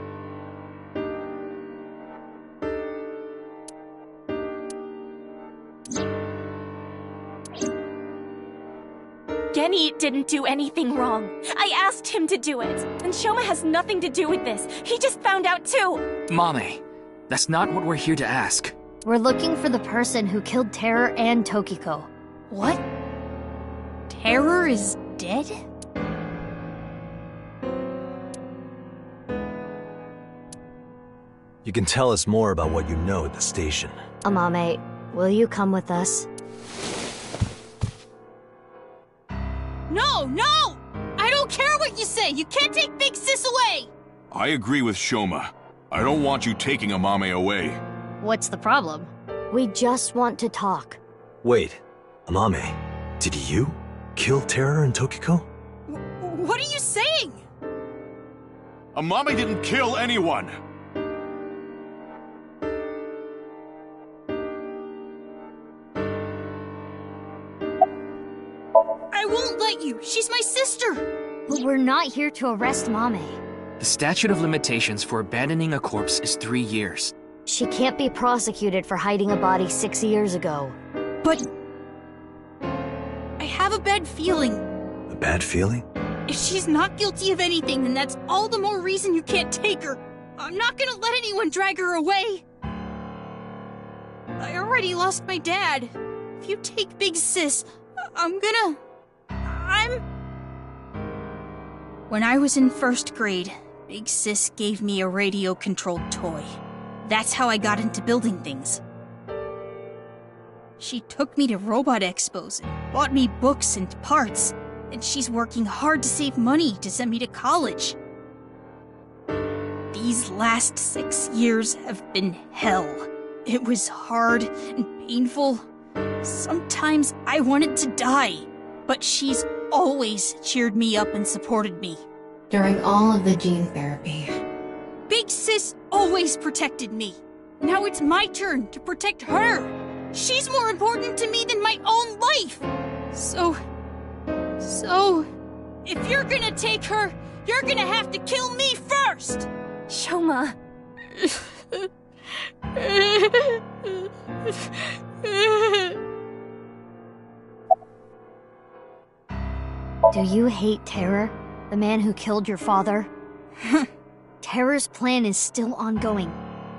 [SPEAKER 8] Genny didn't do anything wrong. I asked him to do it. And Shoma has nothing to do with this. He just found out too.
[SPEAKER 5] Mame, that's not what we're here to ask.
[SPEAKER 11] We're looking for the person who killed Terror and Tokiko.
[SPEAKER 19] What? Terror is dead?
[SPEAKER 10] You can tell us more about what you know at the station.
[SPEAKER 3] Amame, will you come with us?
[SPEAKER 19] No, no! I don't care what you say! You can't take Big Sis away!
[SPEAKER 6] I agree with Shoma. I don't want you taking Amame away.
[SPEAKER 11] What's the problem?
[SPEAKER 3] We just want to talk.
[SPEAKER 10] Wait, Amame, did you kill Terror and Tokiko?
[SPEAKER 19] What are you saying?
[SPEAKER 6] Amame didn't kill anyone!
[SPEAKER 19] I won't let you. She's my sister.
[SPEAKER 11] But we're not here to arrest Mame.
[SPEAKER 5] The statute of limitations for abandoning a corpse is 3 years.
[SPEAKER 3] She can't be prosecuted for hiding a body 6 years ago.
[SPEAKER 19] But I have a bad feeling.
[SPEAKER 10] A bad feeling?
[SPEAKER 19] If she's not guilty of anything, then that's all the more reason you can't take her. I'm not gonna let anyone drag her away. I already lost my dad. If you take Big Sis, When I was in 1st grade, Big Sis gave me a radio-controlled toy. That's how I got into building things. She took me to robot expos and bought me books and parts, and she's working hard to save money to send me to college. These last 6 years have been hell. It was hard and painful. Sometimes I wanted to die, but she's always cheered me up and supported me.
[SPEAKER 17] During all of the gene therapy.
[SPEAKER 19] Big Sis always protected me. Now it's my turn to protect her. She's more important to me than my own life. So, if you're gonna take her, you're gonna have to kill me first.
[SPEAKER 8] Shoma.
[SPEAKER 3] Do you hate Terror?
[SPEAKER 11] The man who killed your father? Terror's plan is still ongoing.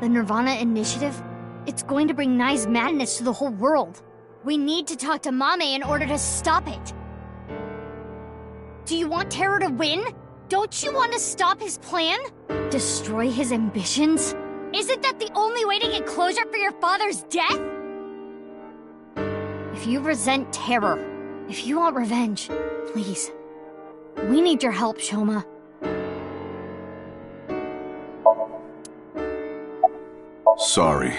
[SPEAKER 11] The nirvanA initiative? It's going to bring Nye's madness to the whole world. We need to talk to Mame in order to stop it. Do you want Terror to win? Don't you want to stop his plan? Destroy his ambitions? Isn't that the only way to get closure for your father's death? If you resent Terror, if you want revenge, please. We need your help, Shoma.
[SPEAKER 12] Sorry.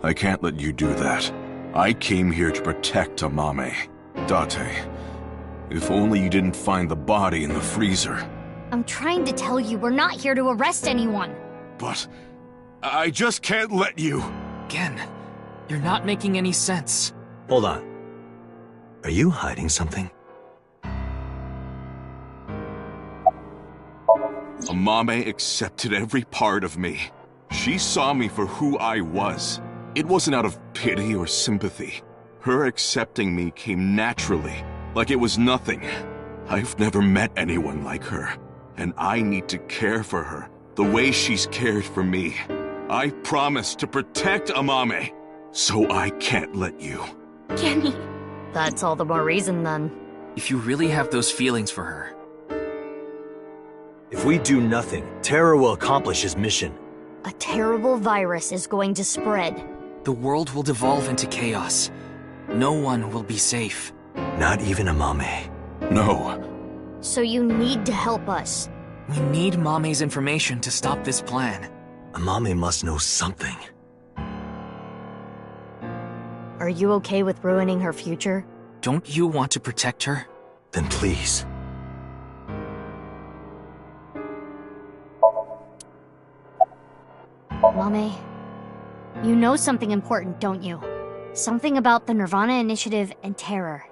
[SPEAKER 12] I can't let you do that. I came here to protect Amame. Date, if only you didn't find the body in the freezer.
[SPEAKER 11] I'm trying to tell you we're not here to arrest anyone.
[SPEAKER 12] But I just can't let you.
[SPEAKER 5] Again, you're not making any sense.
[SPEAKER 10] Hold on. Are you hiding something?
[SPEAKER 12] Amame accepted every part of me. She saw me for who I was. It wasn't out of pity or sympathy. Her accepting me came naturally, like it was nothing. I've never met anyone like her, and I need to care for her the way she's cared for me. I promised to protect Amame, so I can't let you.
[SPEAKER 11] Kenny. That's all the more reason then.
[SPEAKER 5] If you really have those feelings for her.
[SPEAKER 10] If we do nothing, Terror will accomplish his mission.
[SPEAKER 11] A terrible virus is going to spread.
[SPEAKER 5] The world will devolve into chaos. No one will be safe.
[SPEAKER 10] Not even Amame.
[SPEAKER 12] No.
[SPEAKER 11] So you need to help us.
[SPEAKER 5] We need Mame's information to stop this plan.
[SPEAKER 10] Amame must know something.
[SPEAKER 11] Are you okay with ruining her future?
[SPEAKER 5] Don't you want to protect her?
[SPEAKER 10] Then please.
[SPEAKER 11] Mame, you know something important, don't you? Something about the nirvanA initiative and Terror.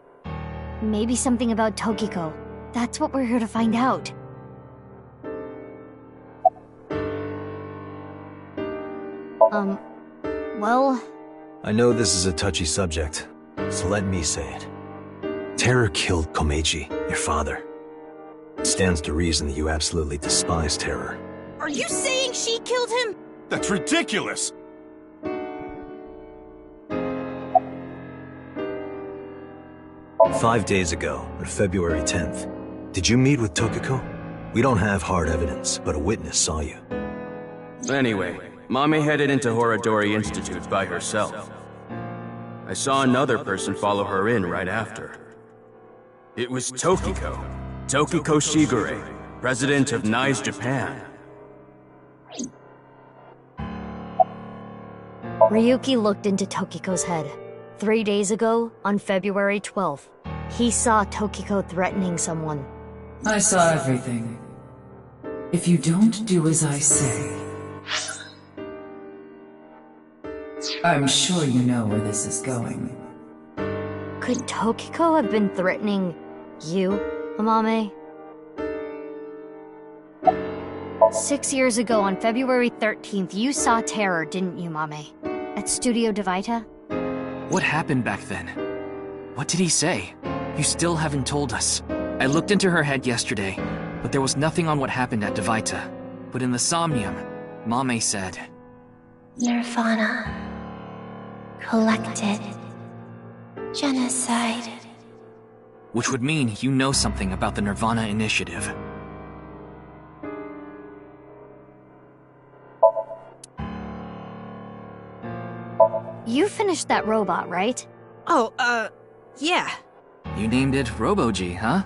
[SPEAKER 11] Maybe something about Tokiko. That's what we're here to find out. Well...
[SPEAKER 10] I know this is a touchy subject, so let me say it. Terror killed Komeiji, your father. It stands to reason that you absolutely despise Terror.
[SPEAKER 19] Are you saying she killed him?
[SPEAKER 12] That's ridiculous!
[SPEAKER 10] "5 days ago, on February 10th, did you meet with Tokiko? We don't have hard evidence, but a witness saw you.
[SPEAKER 2] Anyway, Mame headed into Horadori Institute by herself. I saw another person follow her in right after. It was Tokiko. Tokiko Shigure, president of Nye's Japan.
[SPEAKER 11] Ryuki looked into Tokiko's head. 3 days ago, on February 12th, he saw Tokiko threatening someone.
[SPEAKER 20] I saw everything. If you don't do as I say, I'm sure you know where this is going.
[SPEAKER 11] Could Tokiko have been threatening you, Amame? 6 years ago, on February 13th, you saw Terror, didn't you, Mame? At Studio Devita?
[SPEAKER 5] What happened back then? What did he say? You still haven't told us. I looked into her head yesterday, but there was nothing on what happened at Devita. But in the Somnium, Mame said...
[SPEAKER 8] nirvanA. Collected. Genocide.
[SPEAKER 5] Which would mean you know something about the nirvanA initiative.
[SPEAKER 11] You finished that robot, right?
[SPEAKER 19] Oh, yeah.
[SPEAKER 5] You named it Robo-G, huh?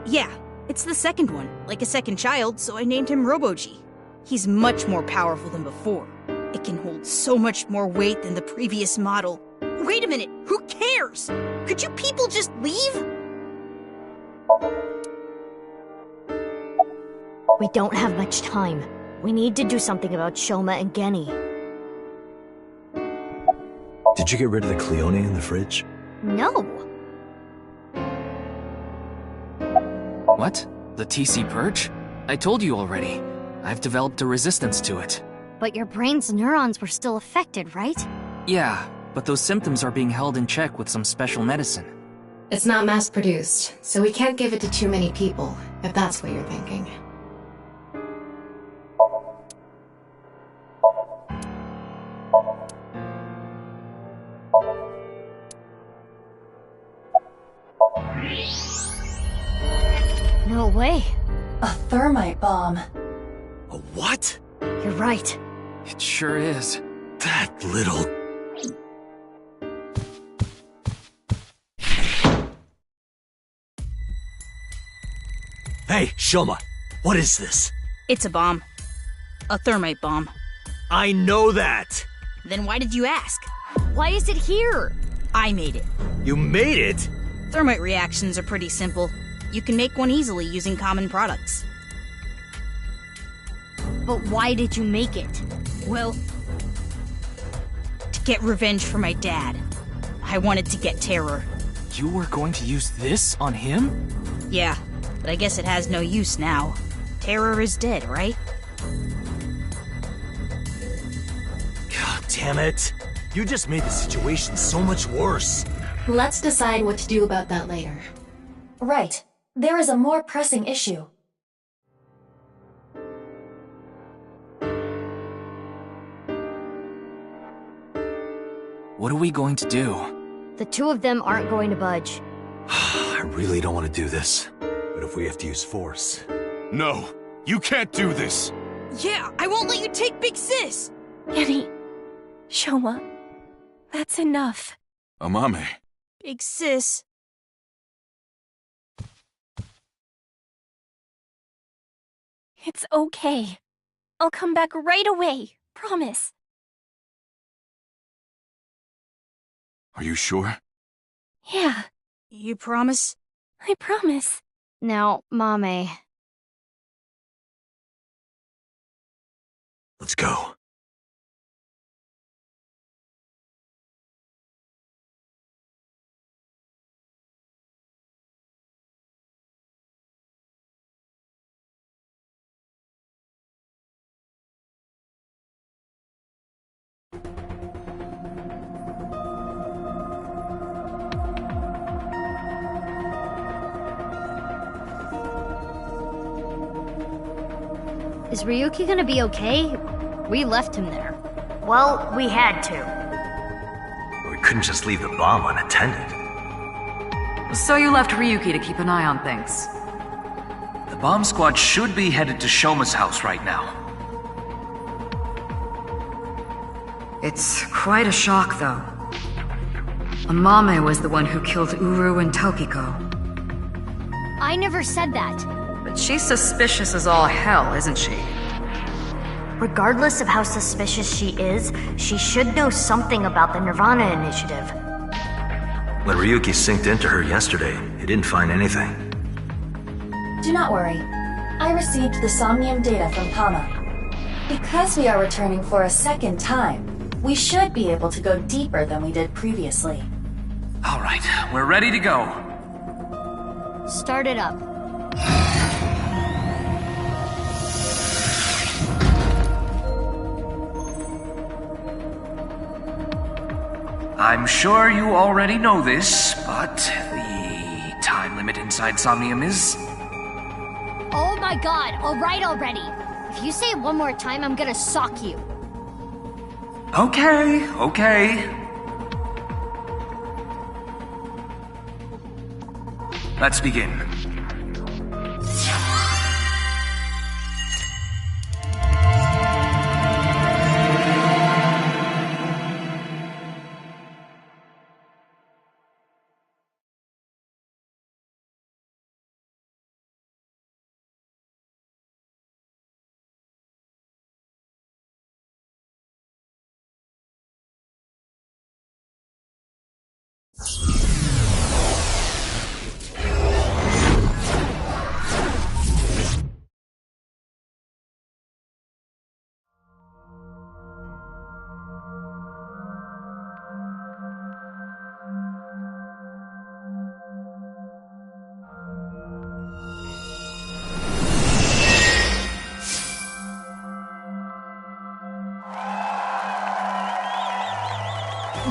[SPEAKER 19] Yeah, it's the second one, like a second child, so I named him Robo-G. He's much more powerful than before. It can hold so much more weight than the previous model. Wait a minute, who cares? Could you people just leave?
[SPEAKER 11] We don't have much time. We need to do something about Shoma and Geni.
[SPEAKER 10] Did you get rid of the Cleone in the fridge?
[SPEAKER 11] No.
[SPEAKER 5] What? The TC Purge? I told you already. I've developed a resistance to it.
[SPEAKER 11] But your brain's neurons were still affected, right?
[SPEAKER 5] Yeah, but those symptoms are being held in check with some special medicine.
[SPEAKER 17] It's not mass-produced, so we can't give it to too many people. if that's what you're thinking.
[SPEAKER 11] No way.
[SPEAKER 7] A thermite bomb.
[SPEAKER 10] A what?
[SPEAKER 11] You're right.
[SPEAKER 5] It sure is.
[SPEAKER 10] That little... Hey, Shoma, what is this?
[SPEAKER 19] It's a bomb. A thermite bomb.
[SPEAKER 10] I know that!
[SPEAKER 19] Then why did you ask?
[SPEAKER 11] Why is it here?
[SPEAKER 19] I made it.
[SPEAKER 10] You made it?
[SPEAKER 19] Thermite reactions are pretty simple. You can make one easily using common products.
[SPEAKER 11] But why did you make it?
[SPEAKER 19] Well, to get revenge for my dad. I wanted to get Terror.
[SPEAKER 5] You were going to use this on him?
[SPEAKER 19] Yeah, but I guess it has no use now. Terror is dead, right?
[SPEAKER 10] God damn it. You just made the situation so much worse.
[SPEAKER 17] Let's decide what to do about that later.
[SPEAKER 7] Right. There is a more pressing issue.
[SPEAKER 5] What are we going to do?
[SPEAKER 11] The two of them aren't going to budge.
[SPEAKER 10] I really don't want to do this. But if we have to use force...
[SPEAKER 12] No, you can't do this!
[SPEAKER 19] Yeah, I won't let you take Big Sis!
[SPEAKER 8] Annie, Shoma, that's enough.
[SPEAKER 12] Amame.
[SPEAKER 19] Big Sis.
[SPEAKER 8] It's okay. I'll come back right away. Promise.
[SPEAKER 12] Are you sure?
[SPEAKER 8] Yeah,
[SPEAKER 19] You promise?
[SPEAKER 8] I promise.
[SPEAKER 11] Now, Mame.
[SPEAKER 10] Let's go.
[SPEAKER 11] Is Ryuki gonna be okay? We left him there.
[SPEAKER 3] Well, we had to.
[SPEAKER 10] We couldn't just leave the bomb unattended.
[SPEAKER 1] So you left Ryuki to keep an eye on things.
[SPEAKER 21] The bomb squad should be headed to Shoma's house right now.
[SPEAKER 1] It's quite a shock, though. Amame was the one who killed Uru and Tokiko.
[SPEAKER 11] I never said that.
[SPEAKER 1] But she's suspicious as all hell, isn't she?
[SPEAKER 3] Regardless of how suspicious she is, she should know something about the nirvanA initiative.
[SPEAKER 10] When Ryuki synced into her yesterday, he didn't find anything.
[SPEAKER 7] Do not worry. I received the Somnium data from Pama. Because we are returning for a second time, we should be able to go deeper than we did previously.
[SPEAKER 21] All right, we're ready to go.
[SPEAKER 11] Start it up.
[SPEAKER 21] I'm sure you already know this, but the time limit inside Somnium is...
[SPEAKER 11] Oh my god, alright already. If you say it one more time, I'm gonna sock you.
[SPEAKER 21] Okay, okay. Let's begin.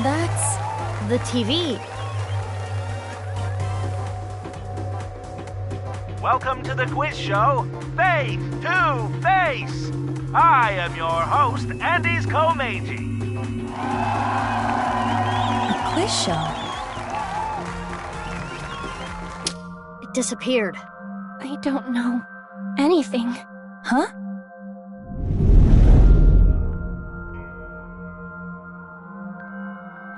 [SPEAKER 11] That's the TV.
[SPEAKER 13] welcome to the quiz show, Face to Face. I am your host, Andy's Komeiji.
[SPEAKER 22] A quiz show?
[SPEAKER 3] It disappeared.
[SPEAKER 8] I don't know anything.
[SPEAKER 22] Huh?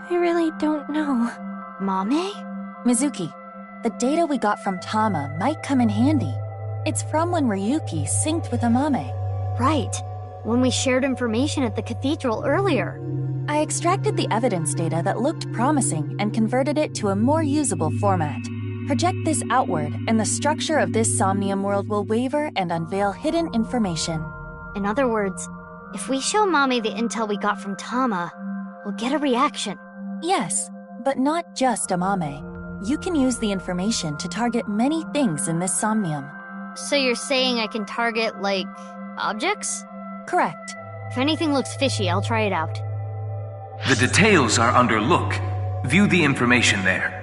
[SPEAKER 8] I really don't know.
[SPEAKER 3] Mame?
[SPEAKER 22] Mizuki, the data we got from Tama might come in handy. It's from when Ryuki synced with Amame.
[SPEAKER 3] Right. When we shared information at the cathedral earlier.
[SPEAKER 22] I extracted the evidence data that looked promising and converted it to a more usable format. Project this outward, and the structure of this Somnium world will waver and unveil hidden information.
[SPEAKER 3] In other words, if we show Mame the intel we got from Tama, we'll get a reaction.
[SPEAKER 22] Yes, but not just Amame. You can use the information to target many things in this Somnium.
[SPEAKER 3] So you're saying I can target, like, objects?
[SPEAKER 22] Correct.
[SPEAKER 3] If anything looks fishy, I'll try it out.
[SPEAKER 21] The details are under look. View the information there.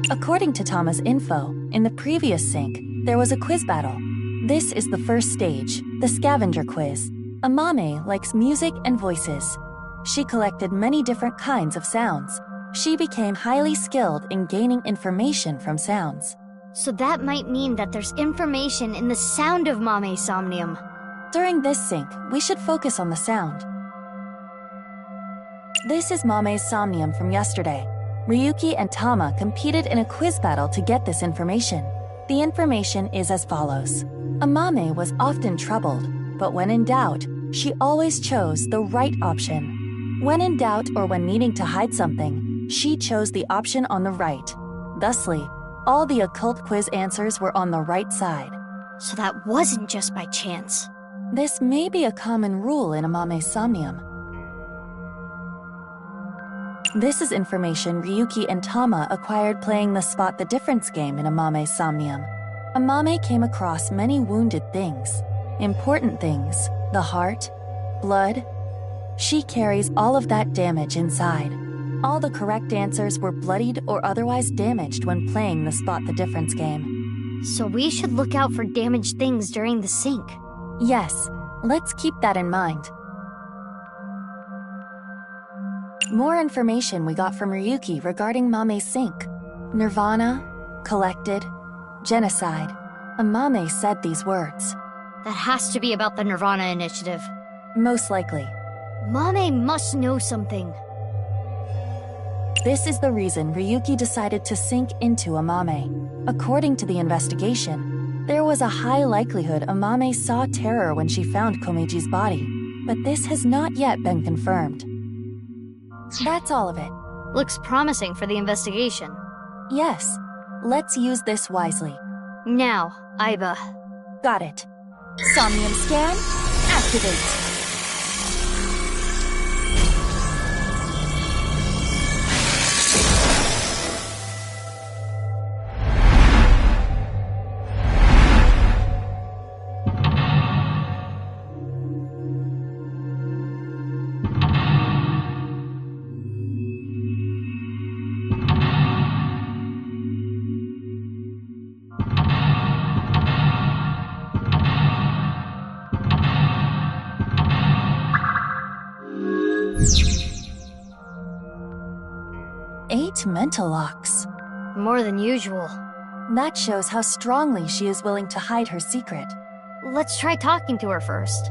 [SPEAKER 22] According to Tama's info, in the previous sync, there was a quiz battle. This is the first stage, the scavenger quiz. Amame likes music and voices. She collected many different kinds of sounds. She became highly skilled in gaining information from sounds.
[SPEAKER 3] So that might mean that there's information in the sound of Mame's Somnium.
[SPEAKER 22] During this sync, we should focus on the sound. This is Mame's Somnium from yesterday. Ryuki and Tama competed in a quiz battle to get this information. The information is as follows. Amame was often troubled, but when in doubt, she always chose the right option. When in doubt or when needing to hide something, she chose the option on the right. Thusly, all the occult quiz answers were on the right side.
[SPEAKER 3] So that wasn't just by chance.
[SPEAKER 22] This may be a common rule in Amame's Somnium. This is information Ryuki and Tama acquired playing the Spot the Difference game in Amame's Somnium. Amame came across many wounded things. Important things, the heart, blood. She carries all of that damage inside. All the correct answers were bloodied or otherwise damaged when playing the Spot the Difference game.
[SPEAKER 3] So we should look out for damaged things during the sync.
[SPEAKER 22] Yes, let's keep that in mind. More information we got from Ryuki regarding Mame's sync. nirvanA, collected, genocide. Amame said these words.
[SPEAKER 3] That has to be about the nirvanA initiative.
[SPEAKER 22] Most likely.
[SPEAKER 3] Mame must know something.
[SPEAKER 22] This is the reason Ryuki decided to sink into Amame. According to the investigation, there was a high likelihood Amame saw terror when she found Komeji's body, but this has not yet been confirmed. That's all of it.
[SPEAKER 3] Looks promising for the investigation.
[SPEAKER 22] Yes. Let's use this wisely.
[SPEAKER 3] Now, Aiba.
[SPEAKER 22] Got it. Somnium scan, activate. 8 mental locks.
[SPEAKER 3] More than usual.
[SPEAKER 22] That shows how strongly she is willing to hide her secret.
[SPEAKER 3] Let's try talking to her first.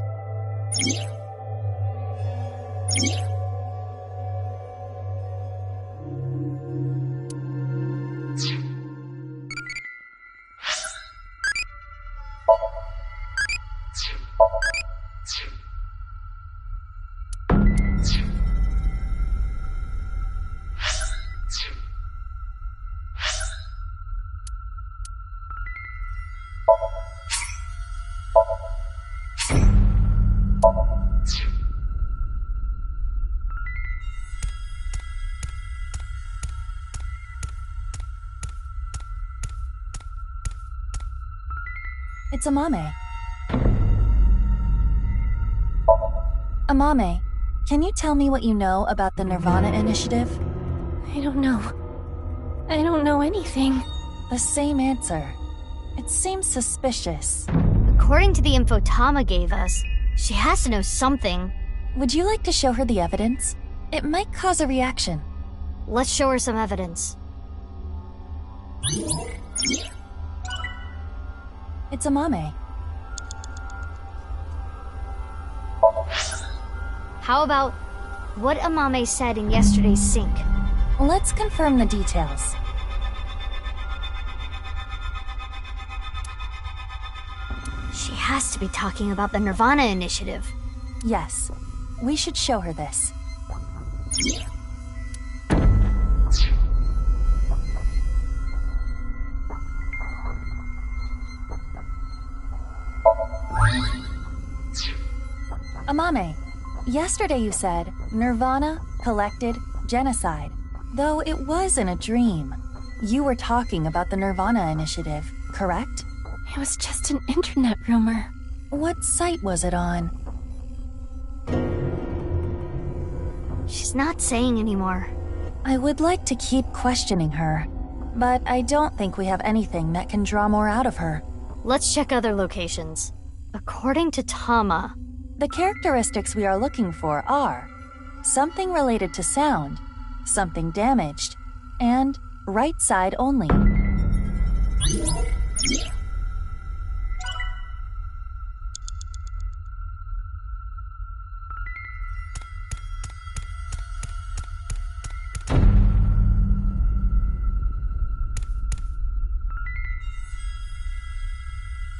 [SPEAKER 22] It's Amame. Amame, can you tell me what you know about the nirvanA initiative?
[SPEAKER 8] I don't know. I don't know anything.
[SPEAKER 22] The same answer. It seems suspicious.
[SPEAKER 3] According to the info Tama gave us, she has to know something.
[SPEAKER 22] Would you like to show her the evidence? It might cause a reaction.
[SPEAKER 3] Let's show her some evidence.
[SPEAKER 22] It's Amame.
[SPEAKER 3] How about what Amame said in yesterday's sync?
[SPEAKER 22] Let's confirm the details.
[SPEAKER 3] She has to be talking about the nirvanA initiative.
[SPEAKER 22] Yes. We should show her this. Amame, yesterday you said nirvanA, collected, genocide. Though it was in a dream. You were talking about the nirvanA initiative, correct?
[SPEAKER 8] It was just an internet rumor.
[SPEAKER 22] What site was it on?
[SPEAKER 3] She's not saying anymore.
[SPEAKER 22] I would like to keep questioning her, but I don't think we have anything that can draw more out of her.
[SPEAKER 3] Let's check other locations. According to Tama,
[SPEAKER 22] the characteristics we are looking for are something related to sound, something damaged, and right side only.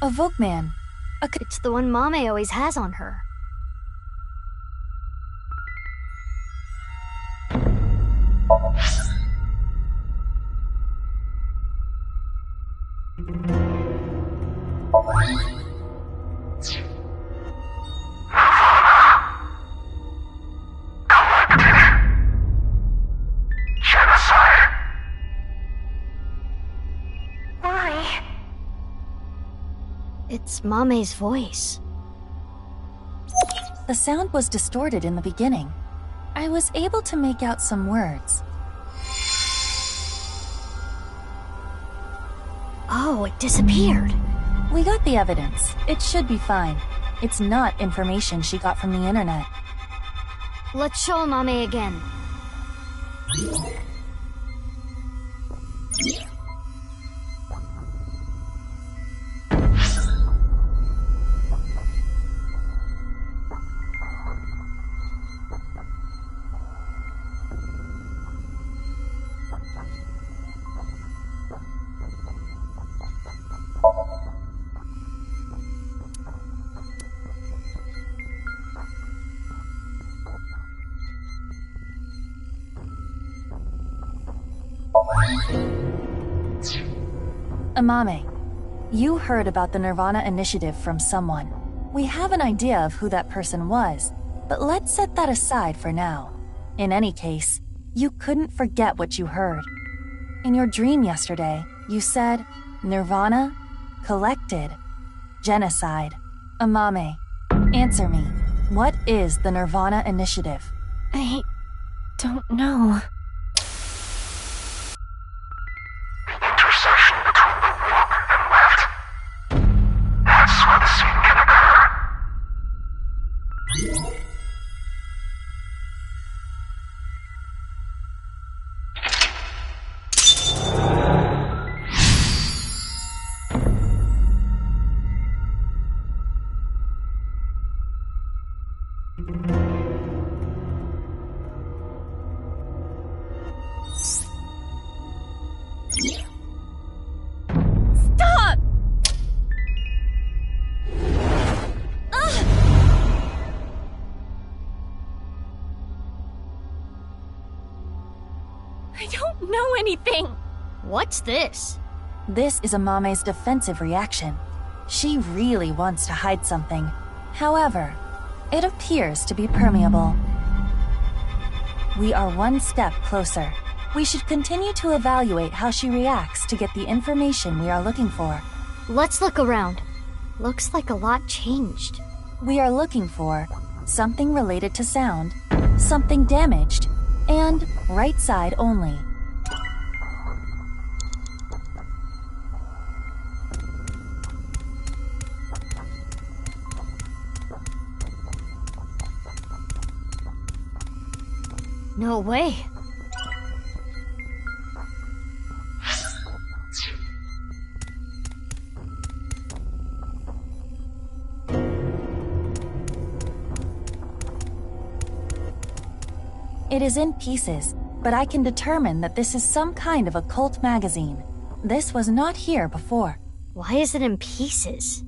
[SPEAKER 22] A Vogue-man.
[SPEAKER 3] It's the one Mame always has on her. It's Mame's voice.
[SPEAKER 22] The sound was distorted in the beginning. I was able to make out some words.
[SPEAKER 3] Oh, it disappeared.
[SPEAKER 22] We got the evidence. It should be fine. It's not information she got from the internet.
[SPEAKER 3] Let's show Mame again.
[SPEAKER 22] Amame, you heard about the nirvanA initiative from someone. We have an idea of who that person was, but let's set that aside for now. In any case, you couldn't forget what you heard. In your dream yesterday, you said, nirvanA, collected, genocide. Amame, answer me. What is the nirvanA initiative?
[SPEAKER 8] I don't know.
[SPEAKER 18] Intersection between the warp and left. That's where the scene can occur.
[SPEAKER 8] Stop! I don't know anything.
[SPEAKER 11] What's this?
[SPEAKER 22] This is Amame's defensive reaction. She really wants to hide something. However, it appears to be permeable. We are one step closer. We should continue to evaluate how she reacts to get the information we are looking for.
[SPEAKER 11] Let's look around. Looks like a lot changed.
[SPEAKER 22] We are looking for something related to sound, something damaged, and right side only.
[SPEAKER 11] No way.
[SPEAKER 22] It is in pieces, but I can determine that this is some kind of occult magazine. This was not here before.
[SPEAKER 11] Why is it in pieces?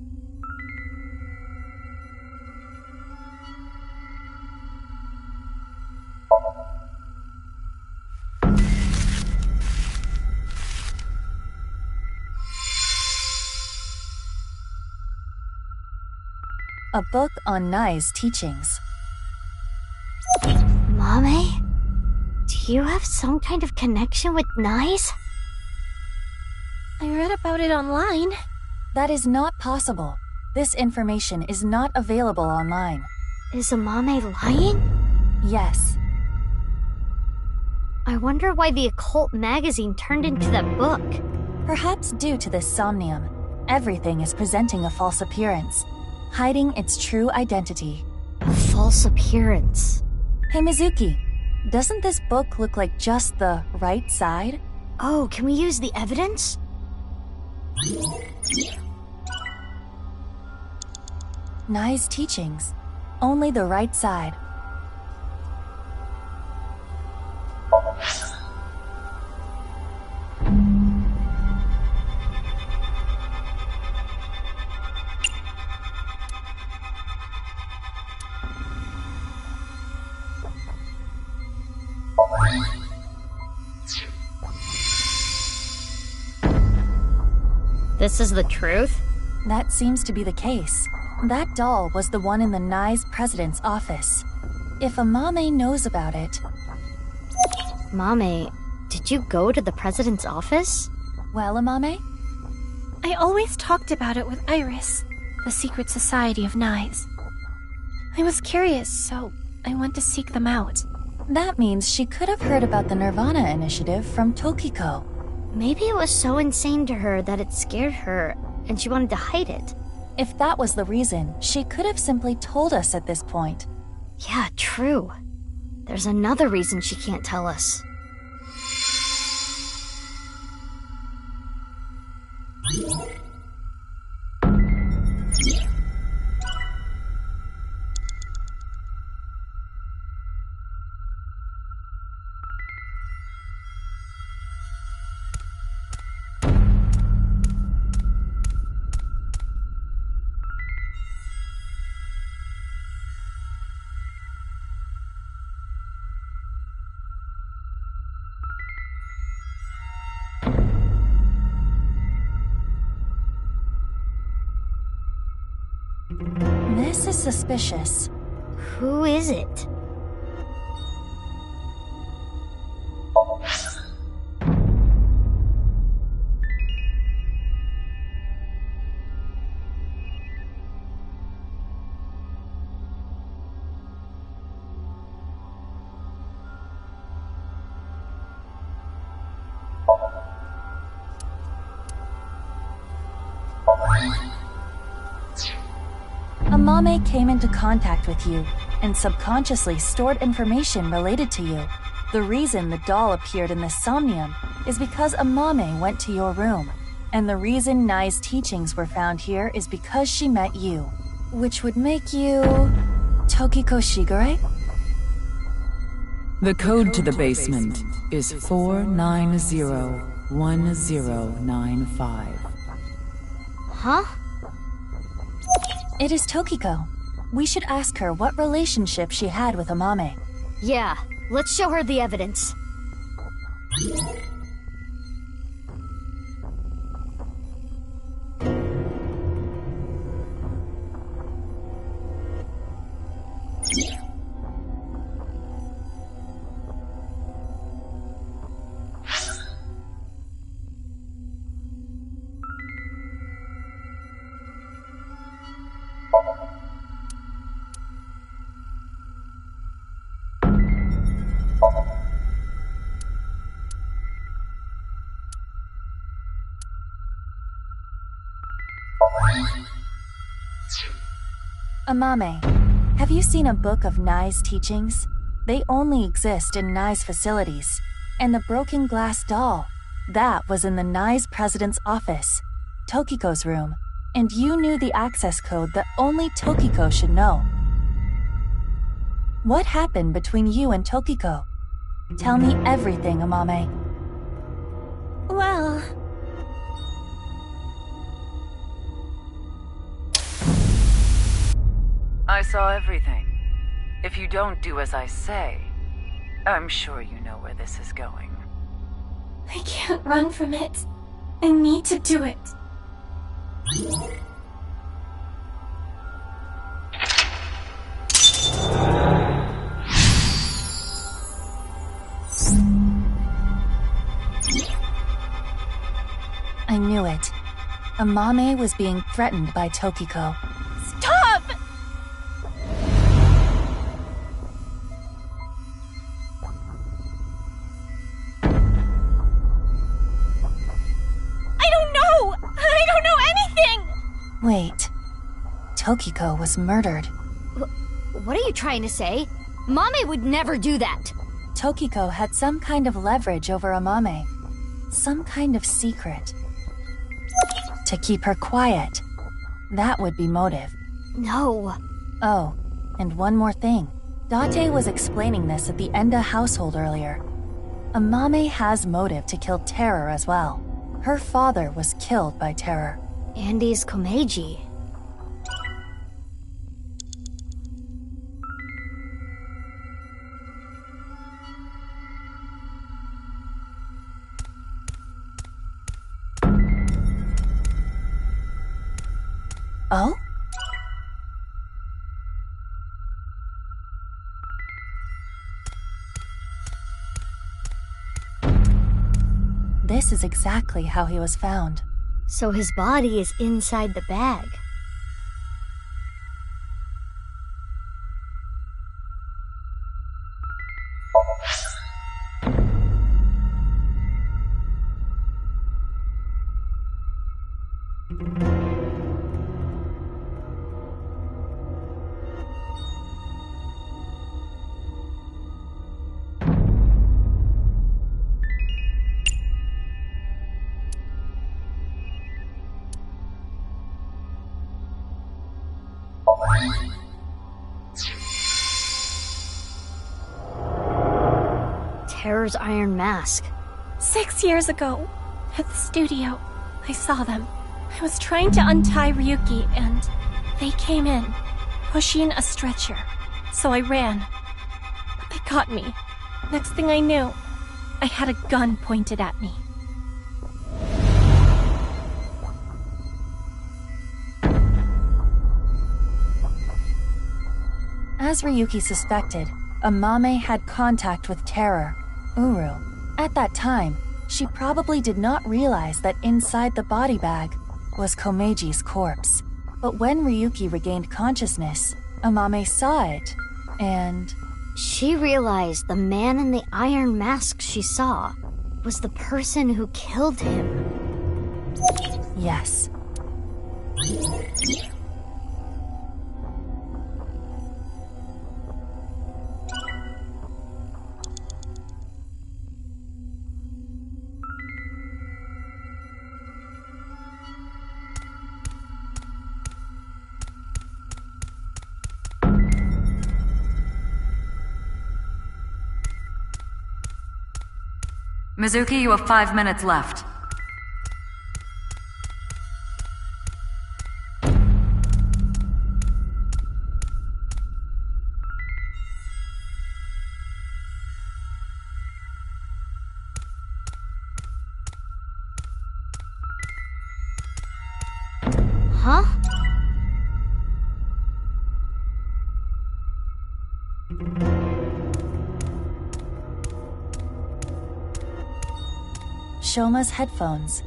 [SPEAKER 22] A book on Nai's teachings.
[SPEAKER 11] Mame? Do you have some kind of connection with Nai's?
[SPEAKER 8] I read about it online.
[SPEAKER 22] That is not possible. This information is not available online.
[SPEAKER 11] Is Amame lying?
[SPEAKER 22] Yes.
[SPEAKER 11] I wonder why the occult magazine turned into that book.
[SPEAKER 22] Perhaps due to this somnium, everything is presenting a false appearance, hiding its true identity.
[SPEAKER 11] A false appearance.
[SPEAKER 22] Hey Mizuki, doesn't this book look like just the right side?
[SPEAKER 11] Oh, can we use the evidence?
[SPEAKER 22] Nai's teachings. Only the right side.
[SPEAKER 11] This is the truth?
[SPEAKER 22] That seems to be the case. That doll was the one in the Nai's president's office. If Amame knows about it...
[SPEAKER 11] Mame, did you go to the president's office?
[SPEAKER 22] Well, Amame?
[SPEAKER 8] I always talked about it with Iris, the secret society of Nai's. I was curious, so I went to seek them out.
[SPEAKER 22] That means she could have heard about the nirvanA initiative from Tokiko.
[SPEAKER 11] Maybe it was so insane to her that it scared her, and she wanted to hide it.
[SPEAKER 22] If that was the reason, she could have simply told us at this point.
[SPEAKER 11] Yeah, true. There's another reason she can't tell us.
[SPEAKER 16] suspicious.
[SPEAKER 11] Who is it?
[SPEAKER 22] Amame came into contact with you and subconsciously stored information related to you. The reason the doll appeared in the Somnium is because Amame went to your room, and the reason Nai's teachings were found here is because she met you, which would make you Tokiko Shigure?
[SPEAKER 20] The code to the basement is 4901095.
[SPEAKER 11] Huh?
[SPEAKER 22] It is Tokiko. We should ask her what relationship she had with Amame.
[SPEAKER 11] Yeah, let's show her the evidence.
[SPEAKER 22] Amame, have you seen a book of Nai's teachings? They only exist in Nai's facilities. And the broken glass doll, that was in the Nai's president's office, Tokiko's room, and you knew the access code that only Tokiko should know. What happened between you and Tokiko? Tell me everything, Amame.
[SPEAKER 8] Well...
[SPEAKER 20] I saw everything. If you don't do as I say, I'm sure you know where this is going.
[SPEAKER 8] I can't run from it. I need to do it.
[SPEAKER 22] I knew it. Amame was being threatened by Tokiko.
[SPEAKER 8] Stop! I don't know anything!
[SPEAKER 22] Wait. Tokiko was murdered.
[SPEAKER 11] What are you trying to say? Mame would never do that.
[SPEAKER 22] Tokiko had some kind of leverage over Amame. Some kind of secret. To keep her quiet. That would be motive.
[SPEAKER 11] No.
[SPEAKER 22] Oh, and one more thing. Date was explaining this at the Enda household earlier. Amame has motive to kill Terror as well. Her father was killed by Terror.
[SPEAKER 11] Andy's Komeiji.
[SPEAKER 22] Oh? This is exactly how he was found.
[SPEAKER 11] So his body is inside the bag. Terror's iron mask.
[SPEAKER 8] 6 years ago, at the studio, I saw them. I was trying to untie Ryuki, and they came in, pushing a stretcher. So I ran. But they got me. Next thing I knew, I had a gun pointed at me.
[SPEAKER 22] As Ryuki suspected, Amame had contact with Terror, Uru. At that time, she probably did not realize that inside the body bag was Komeji's corpse. But when Ryuki regained consciousness, Amame saw it, and...
[SPEAKER 11] She realized the man in the iron mask she saw was the person who killed him.
[SPEAKER 22] Yes.
[SPEAKER 1] Mizuki, you have 5 minutes left.
[SPEAKER 11] Huh?
[SPEAKER 22] Shoma's headphones.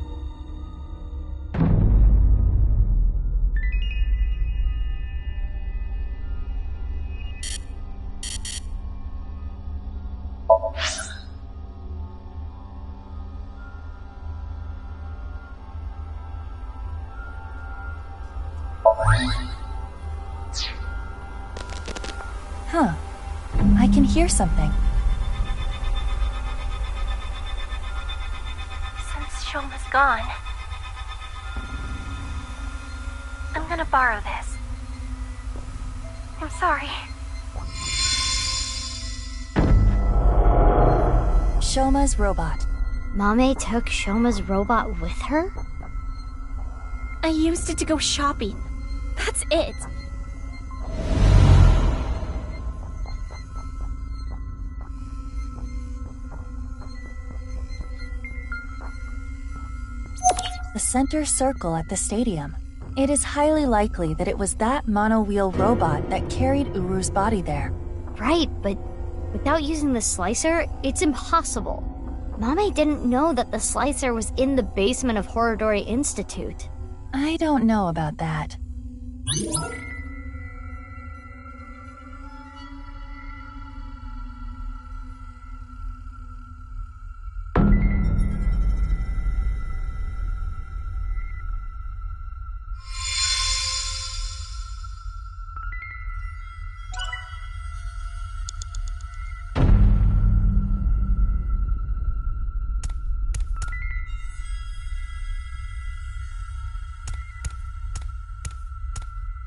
[SPEAKER 22] Huh. I can hear something.
[SPEAKER 8] Shoma's gone. I'm gonna borrow this. I'm sorry.
[SPEAKER 22] Shoma's robot.
[SPEAKER 11] Mame took Shoma's robot with her?
[SPEAKER 8] I used it to go shopping. That's it.
[SPEAKER 22] The center circle at the stadium. It is highly likely that it was that mono-wheel robot that carried Uru's body there.
[SPEAKER 11] Right, but without using the slicer, it's impossible. Mame didn't know that the slicer was in the basement of Horodori Institute.
[SPEAKER 22] I don't know about that.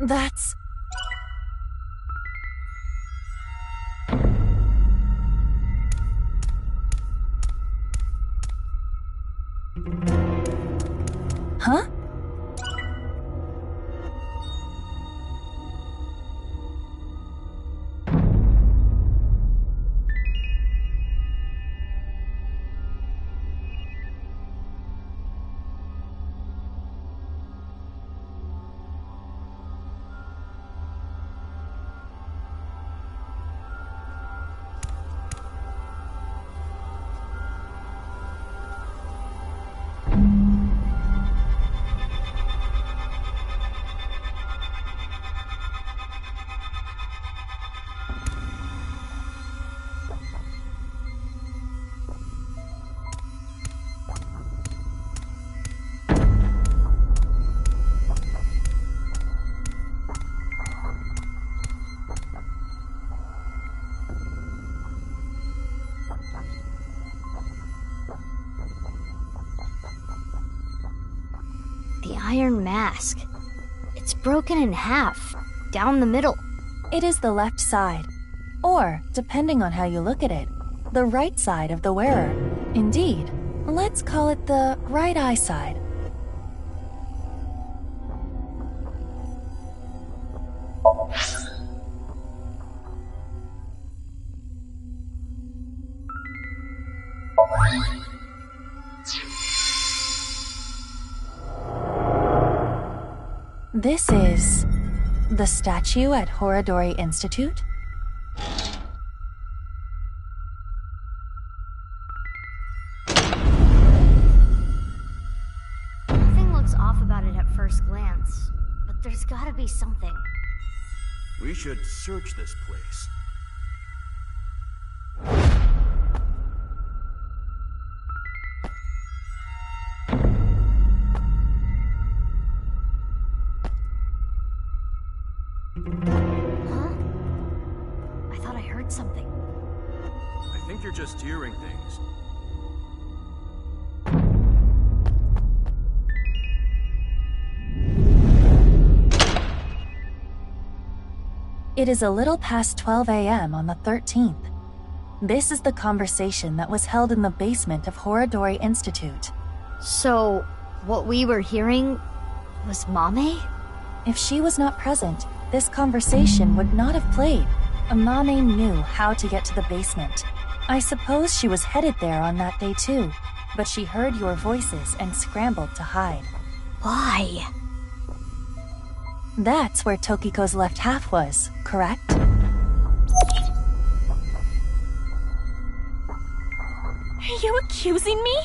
[SPEAKER 22] That's... Huh?
[SPEAKER 11] The iron mask. It's broken in half, down the middle.
[SPEAKER 22] It is the left side. Or, depending on how you look at it, the right side of the wearer. Indeed, let's call it the right eye side. This is... the statue at Horodori Institute?
[SPEAKER 11] seems off about it at first glance, but there's gotta be something.
[SPEAKER 2] We should search this place.
[SPEAKER 11] Huh? I thought I heard something.
[SPEAKER 2] I think you're just hearing things.
[SPEAKER 22] It is a little past 12 a.m. on the 13th. This is the conversation that was held in the basement of Horadori Institute.
[SPEAKER 3] So, what we were hearing was Mame?
[SPEAKER 22] If she was not present, this conversation would not have played. Amame knew how to get to the basement. I suppose she was headed there on that day too, but she heard your voices and scrambled to hide.
[SPEAKER 3] Why?
[SPEAKER 22] That's where Tokiko's left half was, correct?
[SPEAKER 8] Are you accusing me?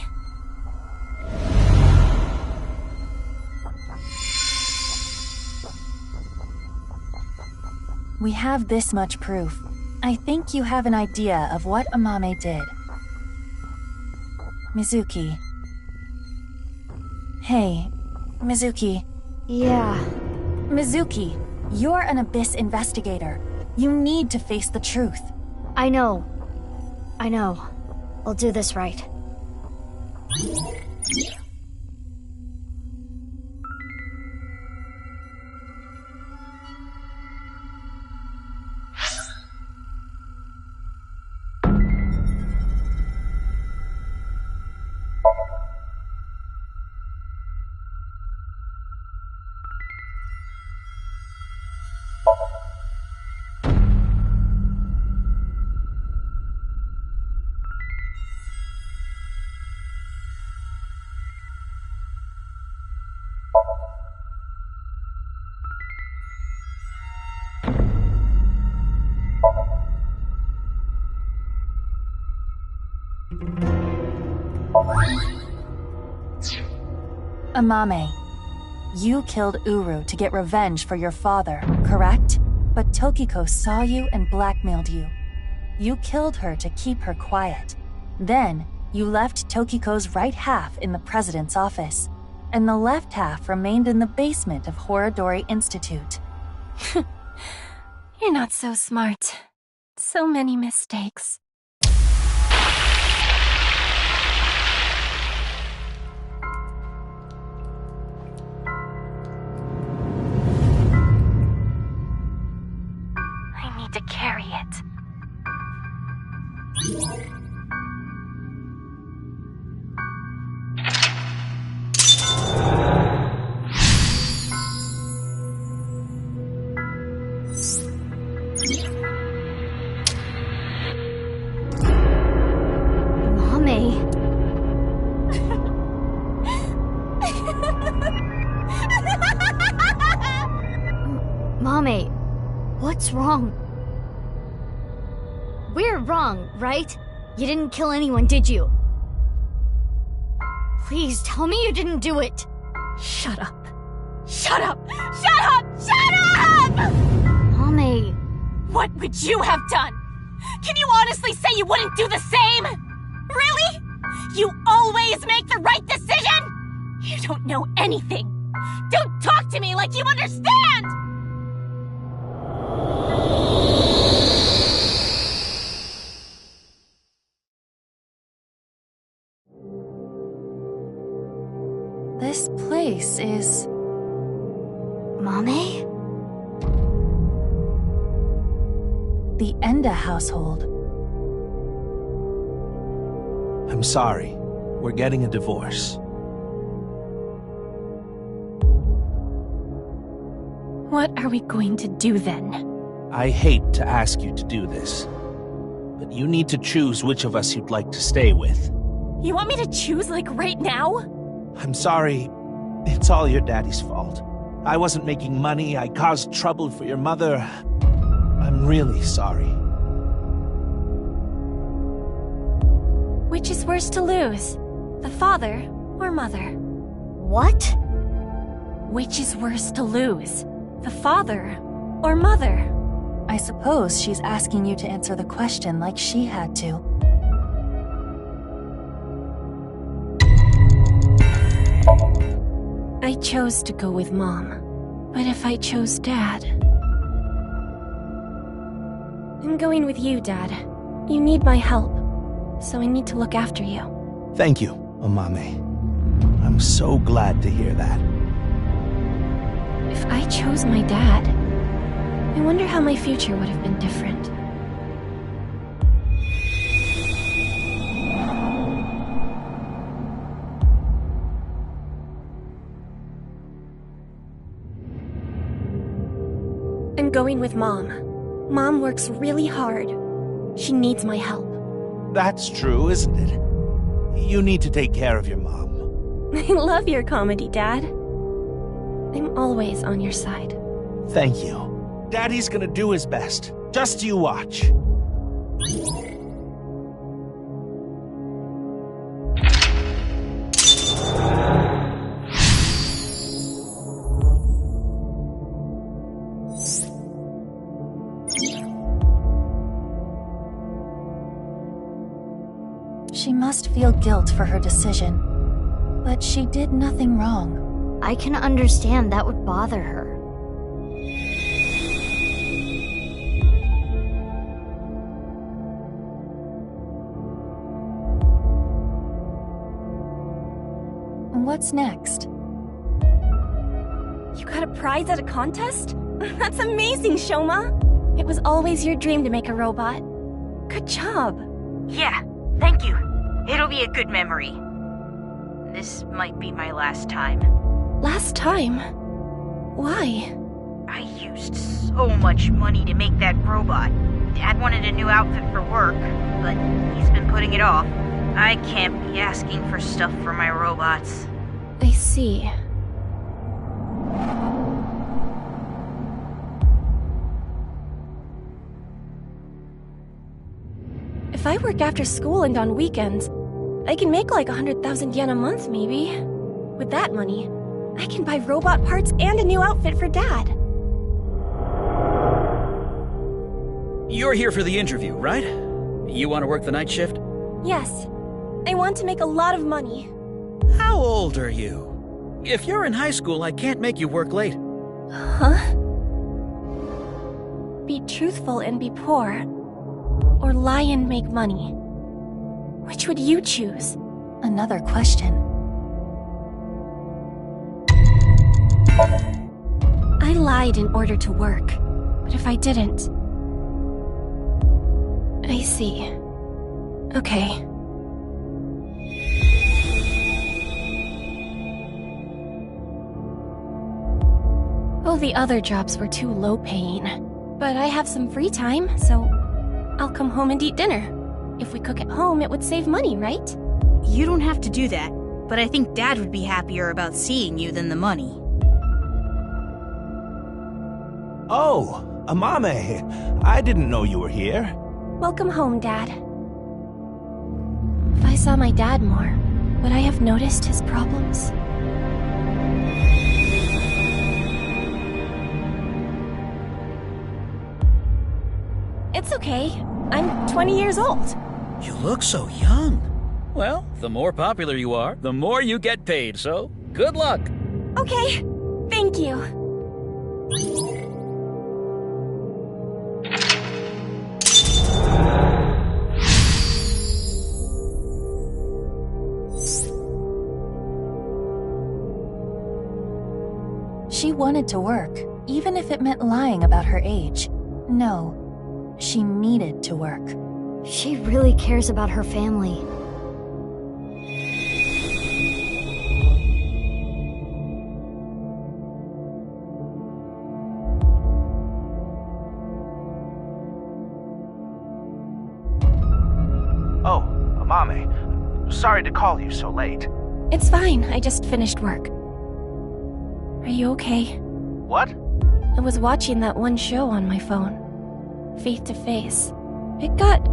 [SPEAKER 22] We have this much proof. I think you have an idea of what Amame did. Mizuki. Hey, Mizuki.
[SPEAKER 3] Yeah.
[SPEAKER 22] Mizuki, you're an Abyss investigator. You need to face the truth.
[SPEAKER 3] I know. I'll do this right.
[SPEAKER 22] Amame, you killed Uru to get revenge for your father, correct? But Tokiko saw you and blackmailed you. You killed her to keep her quiet. Then, you left Tokiko's right half in the president's office, and the left half remained in the basement of Horadori Institute.
[SPEAKER 8] You're not so smart. So many mistakes. I need to carry it.
[SPEAKER 3] Mame, what's wrong? We're wrong, right? You didn't kill anyone, did you? Please tell me you didn't do it.
[SPEAKER 8] Shut up. Shut up! Shut up! Shut up!
[SPEAKER 3] Mame.
[SPEAKER 8] What would you have done? Can you honestly say you wouldn't do the same? Really? You always make the right decision? You don't know anything. Don't talk to me like you understand!
[SPEAKER 22] This place is...
[SPEAKER 3] Mame?
[SPEAKER 22] The Enda household.
[SPEAKER 4] I'm sorry. We're getting a divorce.
[SPEAKER 8] What are we going to do then?
[SPEAKER 4] I hate to ask you to do this, but you need to choose which of us you'd like to stay with.
[SPEAKER 8] You want me to choose, like, right now?
[SPEAKER 4] I'm sorry. It's all your daddy's fault. I wasn't making money. I caused trouble for your mother. I'm really sorry.
[SPEAKER 8] Which is worse to lose? The father or mother?
[SPEAKER 3] What?
[SPEAKER 8] Which is worse to lose? The father or mother?
[SPEAKER 22] I suppose she's asking you to answer the question like she had to.
[SPEAKER 8] I chose to go with Mom. But if I chose Dad... I'm going with you, Dad. You need my help, so I need to look after you.
[SPEAKER 4] Thank you, Amame. I'm so glad to hear that.
[SPEAKER 8] If I chose my dad, I wonder how my future would have been different. I'm going with Mom. Mom works really hard. She needs my help.
[SPEAKER 4] That's true, isn't it? You need to take care of your mom.
[SPEAKER 8] I love your comedy, Dad. I'm always on your side.
[SPEAKER 4] Thank you. Daddy's gonna do his best. Just you watch.
[SPEAKER 22] She must feel guilt for her decision. But she did nothing wrong.
[SPEAKER 3] I can understand that would bother her.
[SPEAKER 22] What's next?
[SPEAKER 8] You got a prize at a contest? That's amazing, Shoma! It was always your dream to make a robot. Good job.
[SPEAKER 9] Yeah, thank you. It'll be a good memory. This might be my last time.
[SPEAKER 8] Last time? Why?
[SPEAKER 9] I used so much money to make that robot. Dad wanted a new outfit for work, but he's been putting it off. I can't be asking for stuff for my robots.
[SPEAKER 8] I see. If I work after school and on weekends, I can make like 100,000 yen a month, maybe. With that money, I can buy robot parts and a new outfit for Dad.
[SPEAKER 15] You're here for the interview, right? You want to work the night shift?
[SPEAKER 8] Yes. I want to make a lot of money.
[SPEAKER 15] How old are you? If you're in high school, I can't make you work late.
[SPEAKER 8] Huh? Be truthful and be poor. Or lie and make money. Which would you choose?
[SPEAKER 22] Another question.
[SPEAKER 8] I lied in order to work. But if I didn't... I see. Okay. All the other jobs were too low-paying. But I have some free time, so I'll come home and eat dinner. If we cook at home, it would save money, right?
[SPEAKER 19] You don't have to do that, but I think Dad would be happier about seeing you than the money.
[SPEAKER 4] Oh, Amame. I didn't know you were here.
[SPEAKER 8] Welcome home, Dad. If I saw my dad more, would I have noticed his problems? It's okay. I'm 20 years old.
[SPEAKER 15] You look so young. Well, the more popular you are, the more you get paid, so good luck.
[SPEAKER 8] Okay, thank you.
[SPEAKER 22] She wanted to work, even if it meant lying about her age. No. She needed to work.
[SPEAKER 3] She really cares about her family.
[SPEAKER 4] Oh, Amame. Sorry to call you so late.
[SPEAKER 8] It's fine, I just finished work. Are you okay?
[SPEAKER 4] What?
[SPEAKER 8] I was watching that one show on my phone. Faith to Face. It got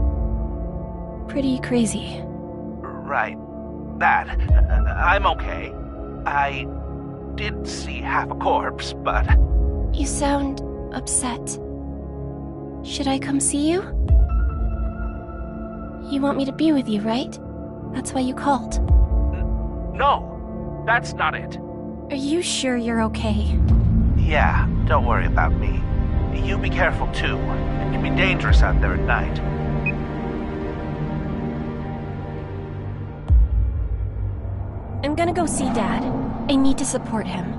[SPEAKER 8] pretty crazy.
[SPEAKER 4] Right. That. I'm okay.
[SPEAKER 13] did see half a corpse, but...
[SPEAKER 8] You sound upset. Should I come see you? You want me to be with you, right? That's why you called.
[SPEAKER 13] No, that's not it.
[SPEAKER 8] Are you sure you're okay?
[SPEAKER 13] Yeah, don't worry about me. You be careful too. It can be dangerous out there at night.
[SPEAKER 8] I'm gonna go see Dad. I need to support him.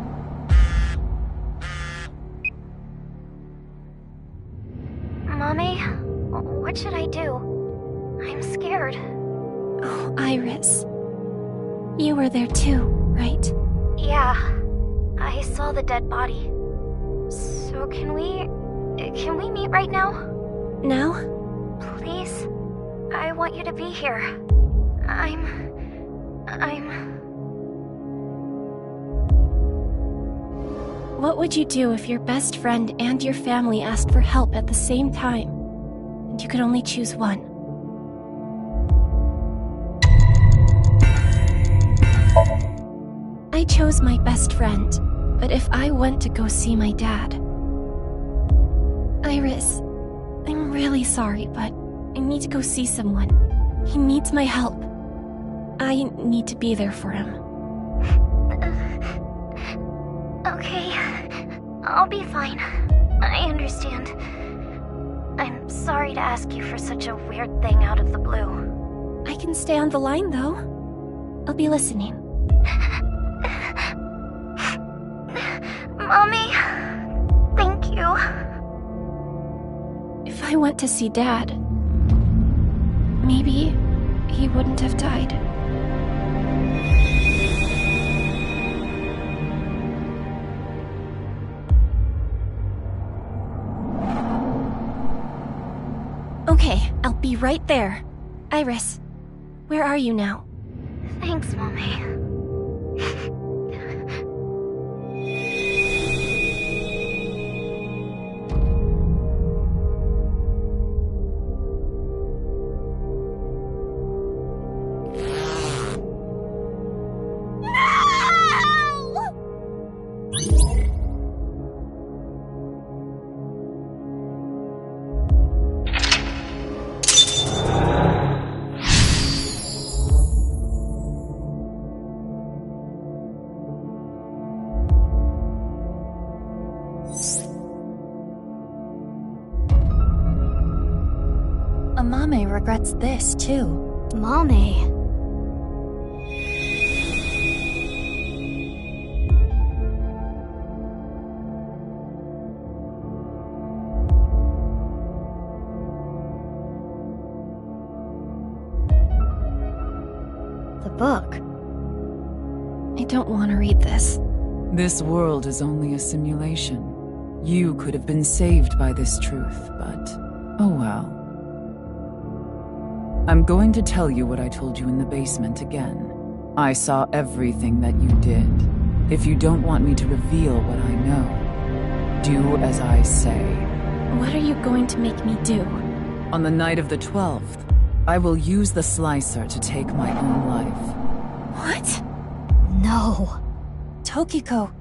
[SPEAKER 11] Mommy, what should I do? I'm scared.
[SPEAKER 8] Oh, Iris. You were there too, right?
[SPEAKER 11] Yeah, I saw the dead body. So can we meet right now?
[SPEAKER 8] Now?
[SPEAKER 11] Please? I want you to be here.
[SPEAKER 8] What would you do if your best friend and your family asked for help at the same time, and you could only choose one? I chose my best friend, but if I went to go see my dad... Iris, I'm really sorry, but I need to go see someone. He needs my help. I need to be there for him.
[SPEAKER 11] Okay, I'll be fine. I understand. I'm sorry to ask you for such a weird thing out of the blue.
[SPEAKER 8] I can stay on the line, though. I'll be listening.
[SPEAKER 11] Mommy, thank you.
[SPEAKER 8] If I went to see Dad, maybe he wouldn't have died. Okay, I'll be right there. Iris, where are you now?
[SPEAKER 11] Thanks, Mommy.
[SPEAKER 22] Amame regrets this, too.
[SPEAKER 11] Mommy. The book.
[SPEAKER 8] I don't want to read this.
[SPEAKER 20] This world is only a simulation. You could have been saved by this truth, but oh well. I'm going to tell you what I told you in the basement again. I saw everything that you did. If you don't want me to reveal what I know, do as I say.
[SPEAKER 8] What are you going to make me do?
[SPEAKER 20] On the night of the 12th, I will use the slicer to take my own life.
[SPEAKER 8] What?
[SPEAKER 22] No. Tokiko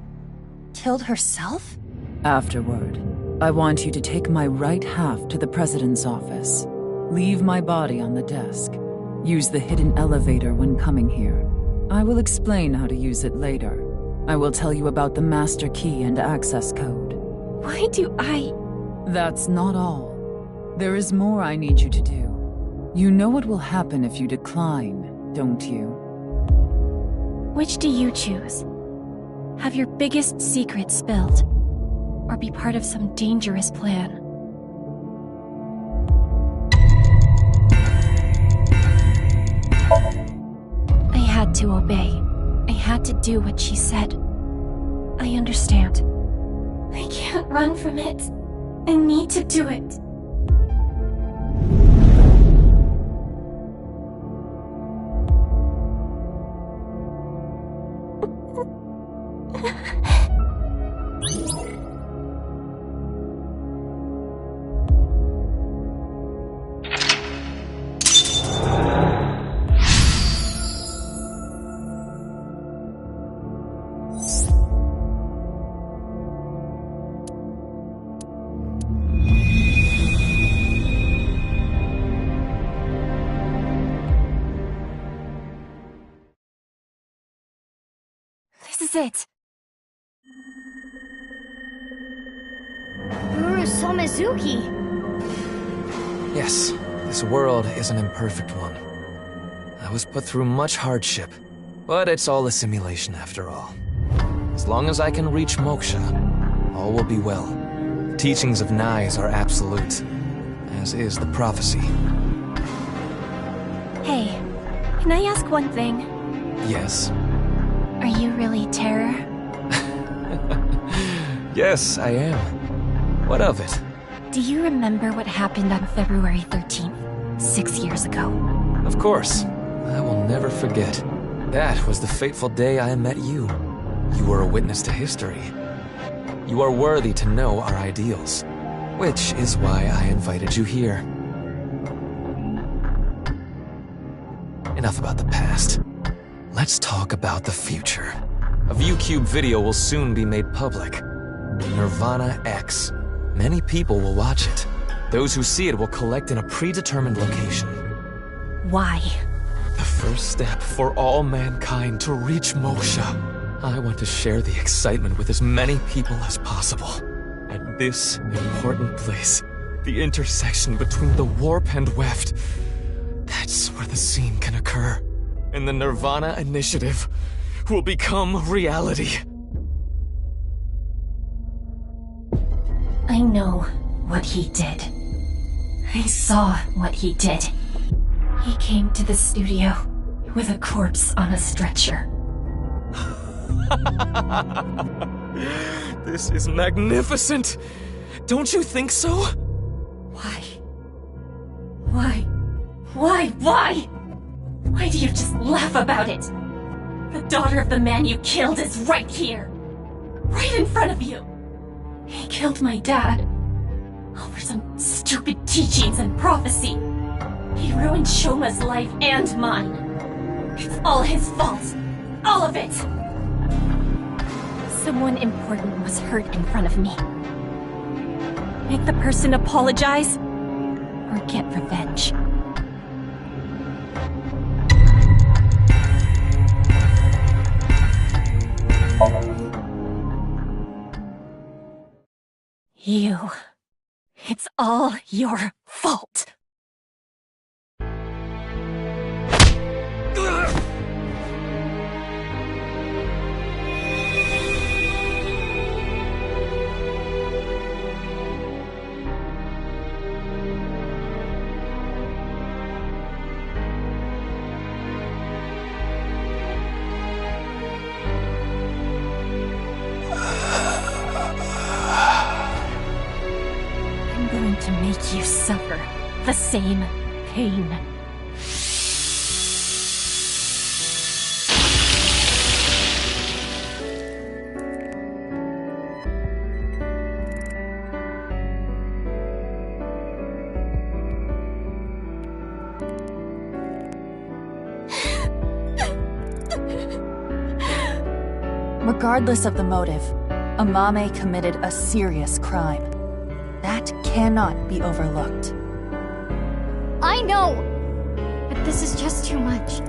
[SPEAKER 22] killed herself?
[SPEAKER 20] Afterward, I want you to take my right half to the president's office. Leave my body on the desk. Use the hidden elevator when coming here. I will explain how to use it later. I will tell you about the master key and access code.
[SPEAKER 8] Why do I...
[SPEAKER 20] That's not all. There is more I need you to do. You know what will happen if you decline, don't you?
[SPEAKER 8] Which do you choose? Have your biggest secret spilled? Or be part of some dangerous plan? I had to obey. I had to do what she said. I understand. I can't run from it. I need to do it. is it?
[SPEAKER 11] Uru Somizuki!
[SPEAKER 5] Yes, this world is an imperfect one. I was put through much hardship, but it's all a simulation after all. As long as I can reach moksha, all will be well. The teachings of Nais are absolute, as is the prophecy.
[SPEAKER 8] Hey, can I ask one thing?
[SPEAKER 5] Yes.
[SPEAKER 8] Are you really Terror?
[SPEAKER 5] Yes, I am. What of it?
[SPEAKER 8] Do you remember what happened on February 13th, 6 years ago?
[SPEAKER 5] Of course. I will never forget. That was the fateful day I met you. You were a witness to history. You are worthy to know our ideals, which is why I invited you here. Enough about the past. Let's talk about the future. A ViewCube video will soon be made public. nirvanA X. Many people will watch it. Those who see it will collect in a predetermined location.
[SPEAKER 8] Why?
[SPEAKER 5] The first step for all mankind to reach moksha. I want to share the excitement with as many people as possible. At this important place, the intersection between the warp and weft, that's where the scene can occur. And the nirvanA initiative will become reality.
[SPEAKER 8] I know what he did. I saw what he did. He came to the studio with a corpse on a stretcher.
[SPEAKER 5] This is magnificent! Don't you think so?
[SPEAKER 8] Why? Why? Why do you just laugh about it? The daughter of the man you killed is right here. Right in front of you. He killed my dad. Over some stupid teachings and prophecy. He ruined Shoma's life and mine. It's all his fault. All of it. Someone important was hurt in front of me. Make the person apologize or get revenge. You. It's all your fault. I'm going to make you suffer the same pain.
[SPEAKER 22] Regardless of the motive, Amame committed a serious crime. That cannot be overlooked.
[SPEAKER 11] I know! But this is just too much.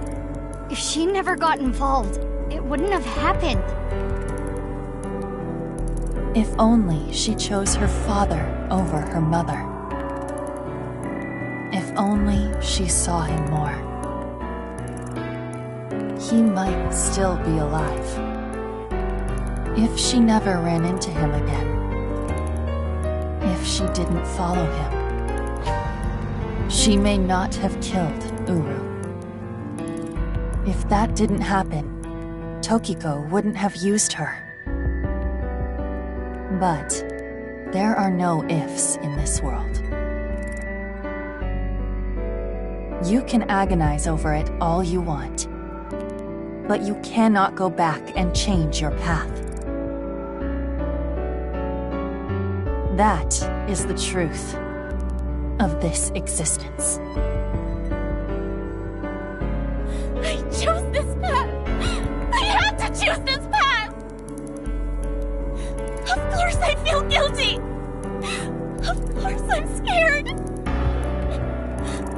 [SPEAKER 11] If she never got involved, it wouldn't have happened.
[SPEAKER 22] If only she chose her father over her mother. If only she saw him more. He might still be alive. If she never ran into him again. If she didn't follow him. She may not have killed Uru. If that didn't happen, Tokiko wouldn't have used her. But there are no ifs in this world. You can agonize over it all you want, but you cannot go back and change your path. That is the truth of this existence.
[SPEAKER 8] I chose this path! I had to choose this path! Of course I feel guilty! Of course I'm scared!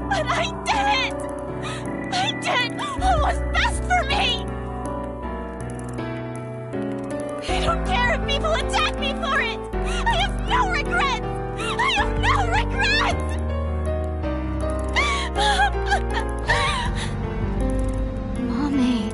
[SPEAKER 8] But I did it! I did what was best for me! I don't care if people attack me for it! I have no regrets! I have no regrets!
[SPEAKER 11] Mommy.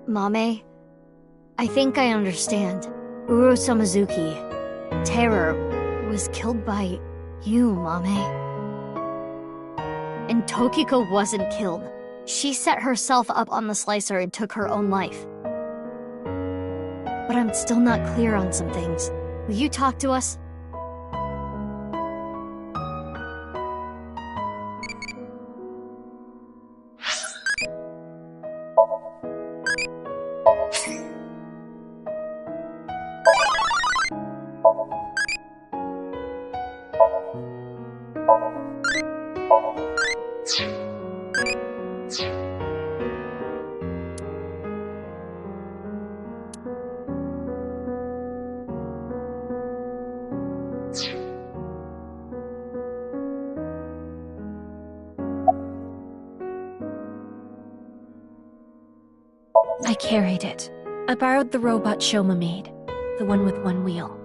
[SPEAKER 11] Mame, I think I understand. Uru Samazuki, Terror, was killed by you, Mame. And Tokiko wasn't killed. She set herself up on the slicer and took her own life. But I'm still not clear on some things. Will you talk to us?
[SPEAKER 8] I carried it. I borrowed the robot Shoma made, the one with one wheel.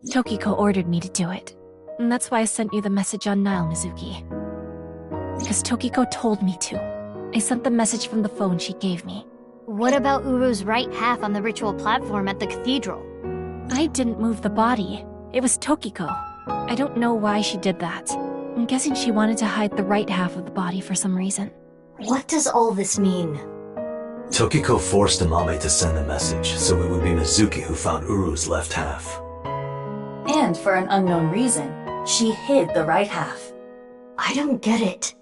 [SPEAKER 8] Tokiko ordered me to do it, and that's why I sent you the message on Nile, Mizuki. Because Tokiko told me to. I sent the message from the phone she gave me.
[SPEAKER 11] What about Uru's right half on the ritual platform at the cathedral?
[SPEAKER 8] I didn't move the body. It was Tokiko. I don't know why she did that. I'm guessing she wanted to hide the right half of the body for some reason.
[SPEAKER 11] What does all this mean?
[SPEAKER 10] Tokiko forced Amame to send the message, so it would be Mizuki who found Uru's left half.
[SPEAKER 7] And for an unknown reason, she hid the right half.
[SPEAKER 11] I don't get it.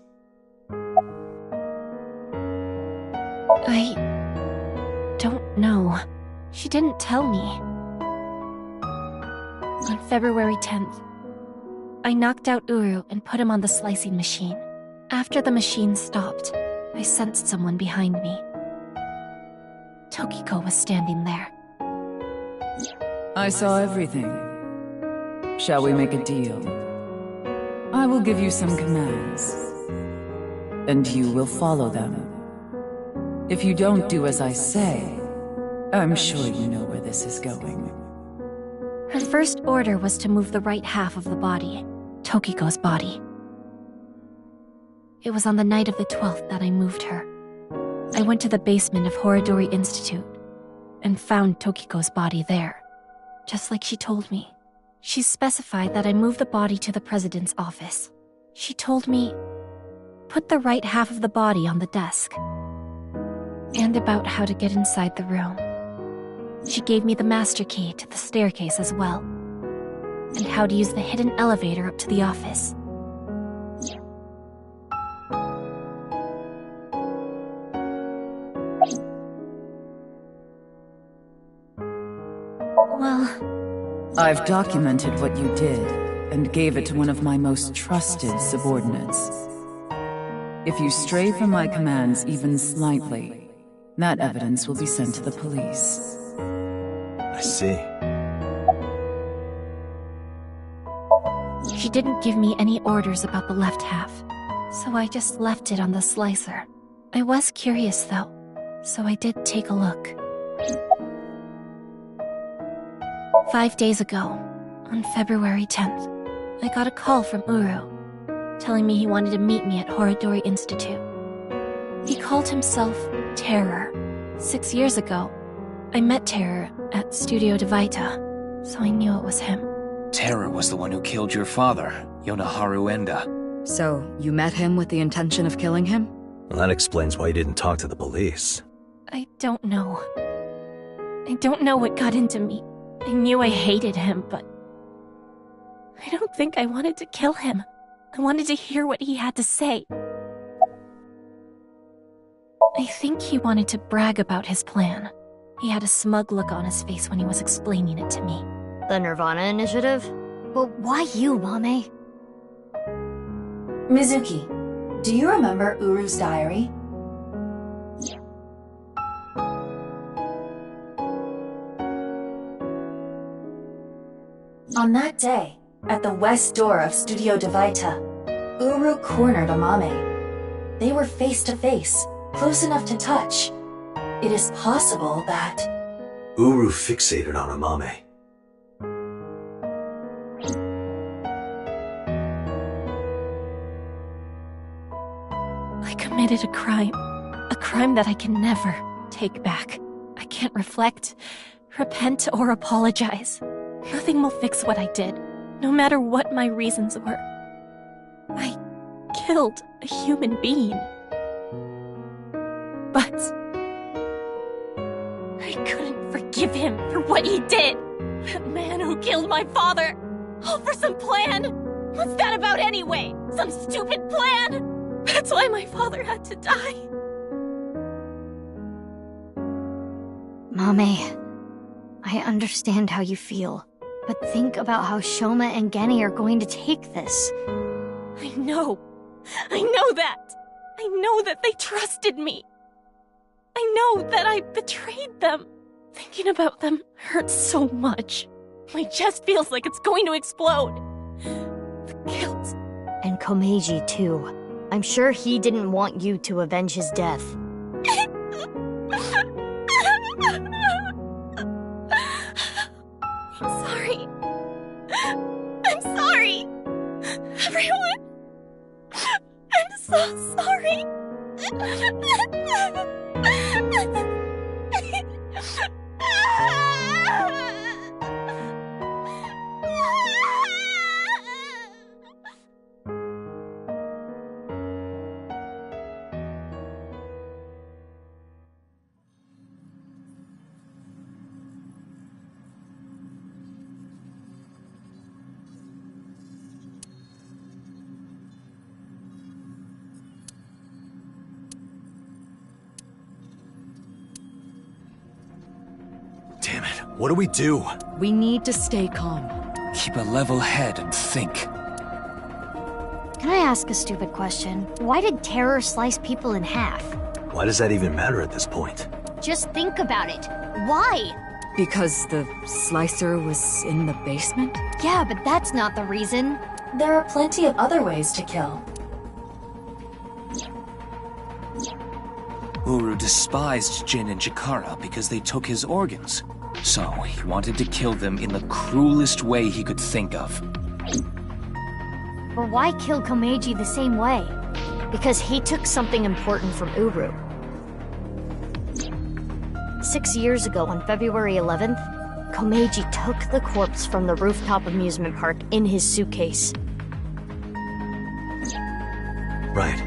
[SPEAKER 8] I don't know. She didn't tell me. On February 10th, I knocked out Uru and put him on the slicing machine. After the machine stopped, I sensed someone behind me. Tokiko was standing there.
[SPEAKER 20] I saw everything. Shall we make a deal? I will give you some commands, and you will follow them. If you don't do as I say, I'm sure you know where this is going.
[SPEAKER 8] Her first order was to move the right half of the body, Tokiko's body. It was on the night of the 12th that I moved her. I went to the basement of Horodori Institute and found Tokiko's body there, just like she told me. She specified that I move the body to the president's office. She told me, put the right half of the body on the desk, and about how to get inside the room. She gave me the master key to the staircase as well, and how to use the hidden elevator up to the office. Well,
[SPEAKER 20] I've documented what you did and gave it to one of my most trusted subordinates. If you stray from my commands even slightly, that evidence will be sent to the police.
[SPEAKER 10] I see.
[SPEAKER 8] She didn't give me any orders about the left half, so I just left it on the slicer. I was curious though, so I did take a look. 5 days ago, on February 10th, I got a call from Uru, telling me he wanted to meet me at Horodori Institute. He called himself Terror. 6 years ago, I met Terror at Studio Devaita, so I knew it was him.
[SPEAKER 21] Terror was the one who killed your father, Yonaharu Enda.
[SPEAKER 1] So, you met him with the intention of killing him?
[SPEAKER 10] Well, that explains why you didn't talk to the police.
[SPEAKER 8] I don't know. I don't know what got into me. I knew I hated him, but I don't think I wanted to kill him. I wanted to hear what he had to say. I think he wanted to brag about his plan. He had a smug look on his face when he was explaining it to me.
[SPEAKER 11] The nirvanA initiative? But why you, Mame?
[SPEAKER 7] Mizuki, do you remember Uru's diary? On that day, at the west door of Studio Devaita, Uru cornered Amame. They were face to face, close enough to touch. It is possible that...
[SPEAKER 10] Uru fixated on Amame.
[SPEAKER 8] I committed a crime that I can never take back. I can't reflect, repent, or apologize. Nothing will fix what I did, no matter what my reasons were. I killed a human being. But I couldn't forgive him for what he did. That man who killed my father. All for some plan. What's that about anyway? Some stupid plan? That's why my father had to die.
[SPEAKER 11] Mame, I understand how you feel, but think about how Shoma and Genny are going to take this.
[SPEAKER 8] I know that. I know that they trusted me. I know that I betrayed them. Thinking about them hurts so much. My chest feels like it's going to explode. The guilt.
[SPEAKER 11] And Komeiji, too. I'm sure he didn't want you to avenge his death.
[SPEAKER 8] I'm sorry. I'm sorry. Everyone. I'm so sorry.
[SPEAKER 10] Damn it, what do we do?
[SPEAKER 1] We need to stay calm.
[SPEAKER 21] Keep a level head and think.
[SPEAKER 11] Can I ask a stupid question? Why did Terror slice people in half?
[SPEAKER 10] Why does that even matter at this point?
[SPEAKER 11] Just think about it. Why?
[SPEAKER 1] Because the slicer was in the basement?
[SPEAKER 11] Yeah, but that's not the reason.
[SPEAKER 7] There are plenty of other ways to kill.
[SPEAKER 21] Uru despised Jin and Chikara because they took his organs. So he wanted to kill them in the cruelest way he could think of.
[SPEAKER 11] But why kill Komeiji the same way? Because he took something important from Uru. 6 years ago, on February 11th, Komeiji took the corpse from the rooftop amusement park in his suitcase.
[SPEAKER 10] Right.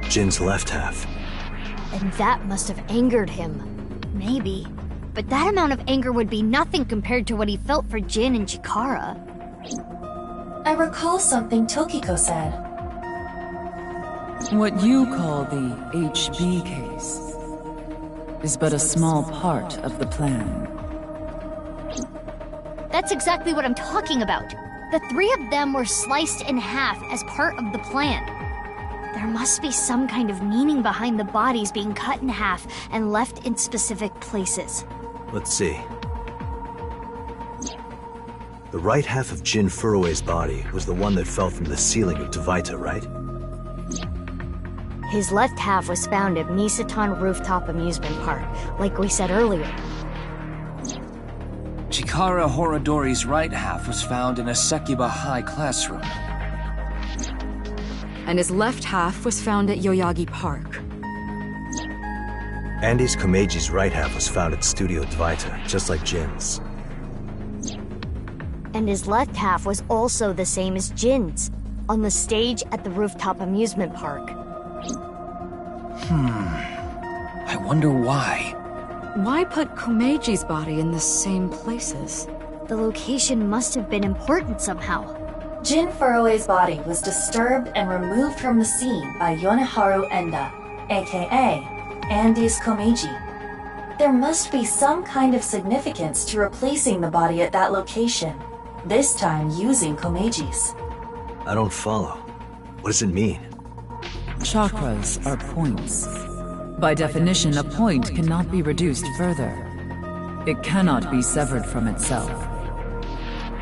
[SPEAKER 10] Jin's left half.
[SPEAKER 11] And that must have angered him. Maybe. But that amount of anger would be nothing compared to what he felt for Jin and Chikara.
[SPEAKER 7] I recall something Tokiko said.
[SPEAKER 20] What you call the HB case is but a small part of the plan.
[SPEAKER 11] That's exactly what I'm talking about. The three of them were sliced in half as part of the plan. There must be some kind of meaning behind the bodies being cut in half and left in specific places.
[SPEAKER 10] Let's see. The right half of Jin Furue's body was the one that fell from the ceiling of Devaita, right?
[SPEAKER 11] His left half was found at Nisatan Rooftop Amusement Park, like we said earlier.
[SPEAKER 21] Chikara Horodori's right half was found in a Sekiba High classroom.
[SPEAKER 1] And his left half was found at Yoyagi Park.
[SPEAKER 10] Andy's Komeji's right half was found at Studio Dvaita, just like Jin's.
[SPEAKER 11] And his left half was also the same as Jin's, on the stage at the rooftop amusement park.
[SPEAKER 21] I wonder why.
[SPEAKER 1] Why put Komeji's body in the same places?
[SPEAKER 11] The location must have been important somehow.
[SPEAKER 7] Jin Furue's body was disturbed and removed from the scene by Yoneharu Enda, aka Andy's Komeji. There must be some kind of significance to replacing the body at that location, this time using Komeji's.
[SPEAKER 10] I don't follow. What does it mean?
[SPEAKER 20] Chakras are points. By definition, a point cannot be reduced further. It cannot be severed from itself.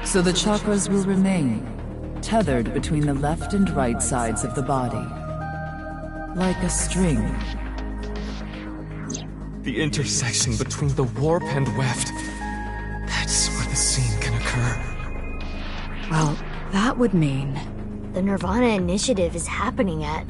[SPEAKER 20] So the chakras will remain, tethered between the left and right sides of the body. Like a string.
[SPEAKER 6] The intersection between the warp and weft. That's where the scene can occur.
[SPEAKER 1] Well, that would mean...
[SPEAKER 11] the nirvanA initiative is happening at...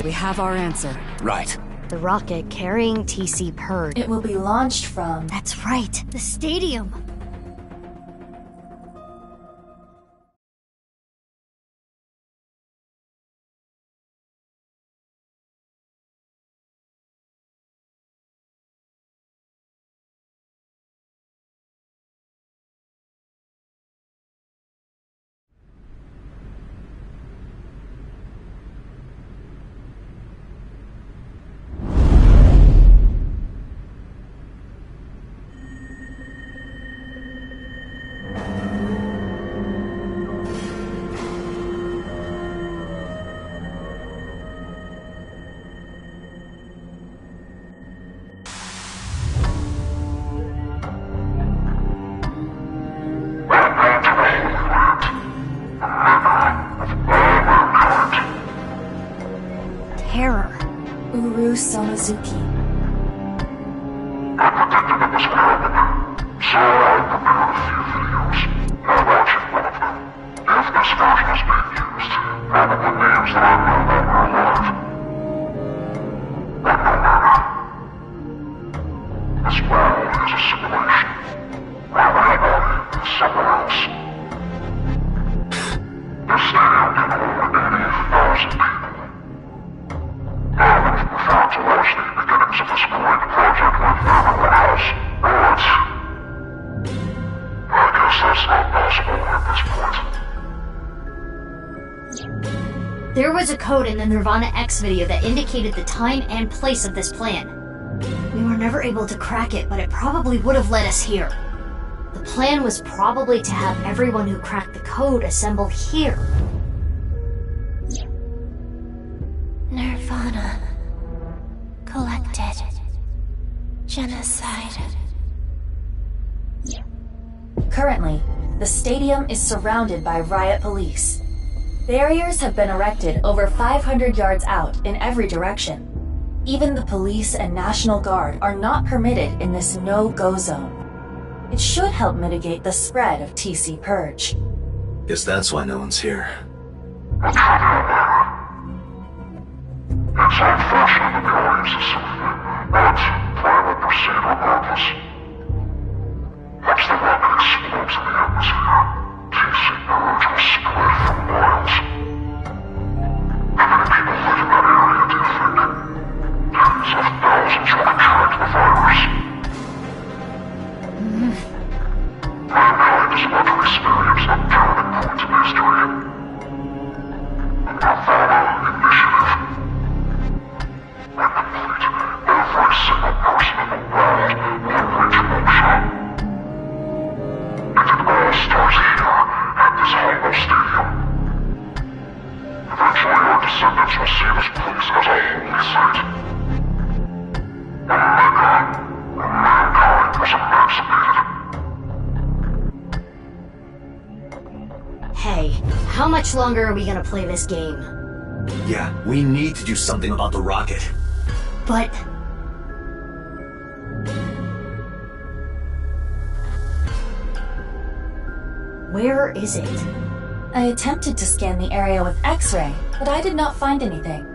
[SPEAKER 1] We have our answer.
[SPEAKER 21] Right.
[SPEAKER 11] The rocket carrying TC Purge.
[SPEAKER 7] It will be launched from...
[SPEAKER 11] That's right, the stadium. Terror.
[SPEAKER 7] Uru Sonozuki.
[SPEAKER 11] There was a code in the nirvanA X video that indicated the time and place of this plan. We were never able to crack it, but it probably would have led us here. The plan was probably to have everyone who cracked the code assemble here.
[SPEAKER 8] nirvanA. Collected. Genocide.
[SPEAKER 7] Currently, the stadium is surrounded by riot police. Barriers have been erected over 500 yards out in every direction. Even the police and National Guard are not permitted in this no-go zone. It should help mitigate the spread of TC Purge.
[SPEAKER 10] Guess that's why no one's here.
[SPEAKER 18] It's unfortunate the beliefs is but plan will proceed regardless. Once the rocket explodes in the atmosphere,
[SPEAKER 11] Hey, how much longer are we gonna play this game?
[SPEAKER 10] Yeah, we need to do something about the rocket.
[SPEAKER 11] But... where is it?
[SPEAKER 7] I attempted to scan the area with X-ray, but I did not find anything.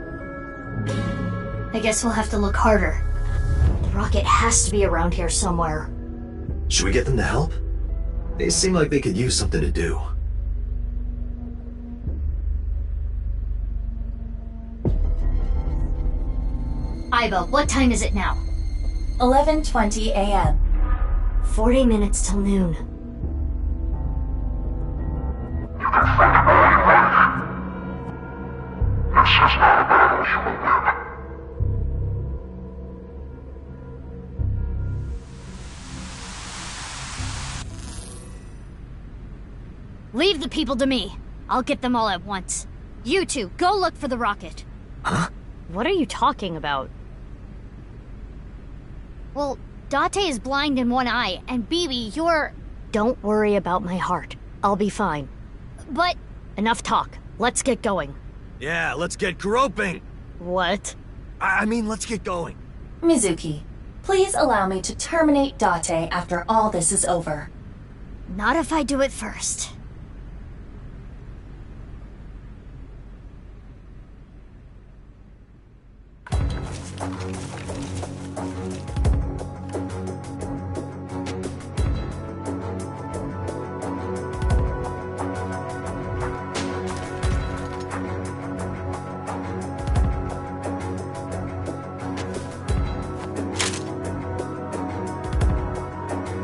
[SPEAKER 11] I guess we'll have to look harder. The rocket has to be around here somewhere.
[SPEAKER 10] Should we get them to help? They seem like they could use something to do.
[SPEAKER 11] Iba, what time is it now?
[SPEAKER 7] 11:20 a.m.
[SPEAKER 11] 40 minutes till noon.
[SPEAKER 18] This is not a battle you will win.
[SPEAKER 11] Leave the people to me. I'll get them all at once. You two, go look for the rocket.
[SPEAKER 10] Huh?
[SPEAKER 11] What are you talking about? Well, Date is blind in one eye, and Bibi, you're... Don't worry about my heart. I'll be fine. But... Enough talk. Let's get going.
[SPEAKER 10] Yeah, let's get groping!
[SPEAKER 11] What?
[SPEAKER 10] I mean, let's get going.
[SPEAKER 7] Mizuki, please allow me to terminate Date after all this is over.
[SPEAKER 11] Not if I do it first.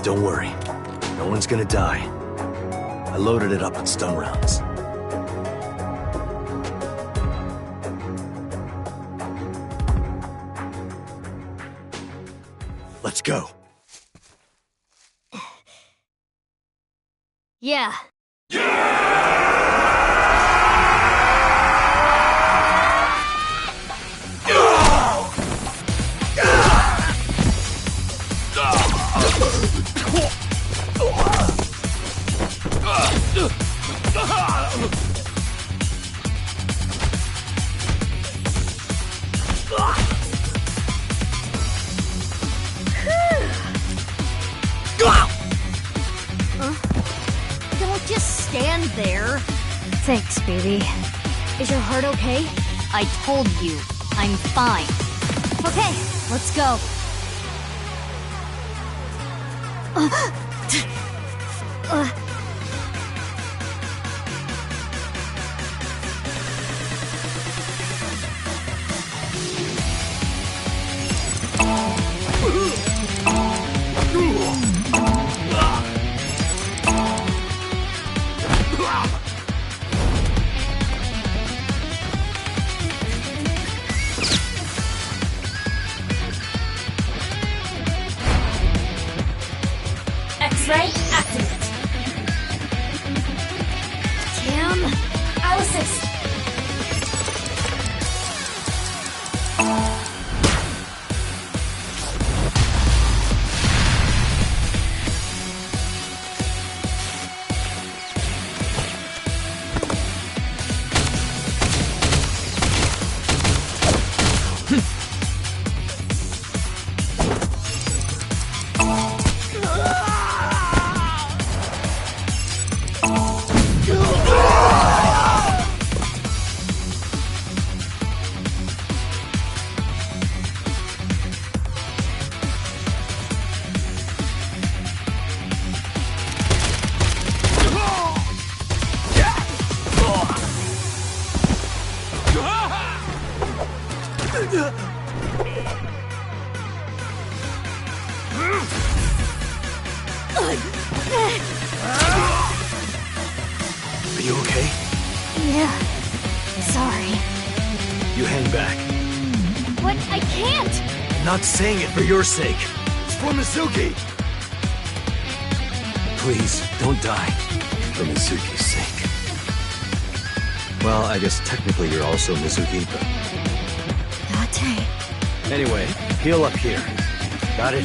[SPEAKER 10] Don't worry. No one's gonna die. I loaded it up with stun rounds. Let's go.
[SPEAKER 11] Yeah. Don't just stand there. Thanks, baby. Is your heart okay? I told you, I'm fine. Okay, let's go.
[SPEAKER 7] X-ray activate.
[SPEAKER 11] Damn.
[SPEAKER 7] I'll assist.
[SPEAKER 10] Are you okay?
[SPEAKER 11] Yeah. Sorry.
[SPEAKER 10] You hang back.
[SPEAKER 11] But I can't!
[SPEAKER 10] I'm not saying it for your sake. It's for Mizuki! Please, don't die. For Mizuki's sake. Well, I guess technically you're also Mizuki, but...
[SPEAKER 11] Date.
[SPEAKER 10] Anyway, heal up here. Got it?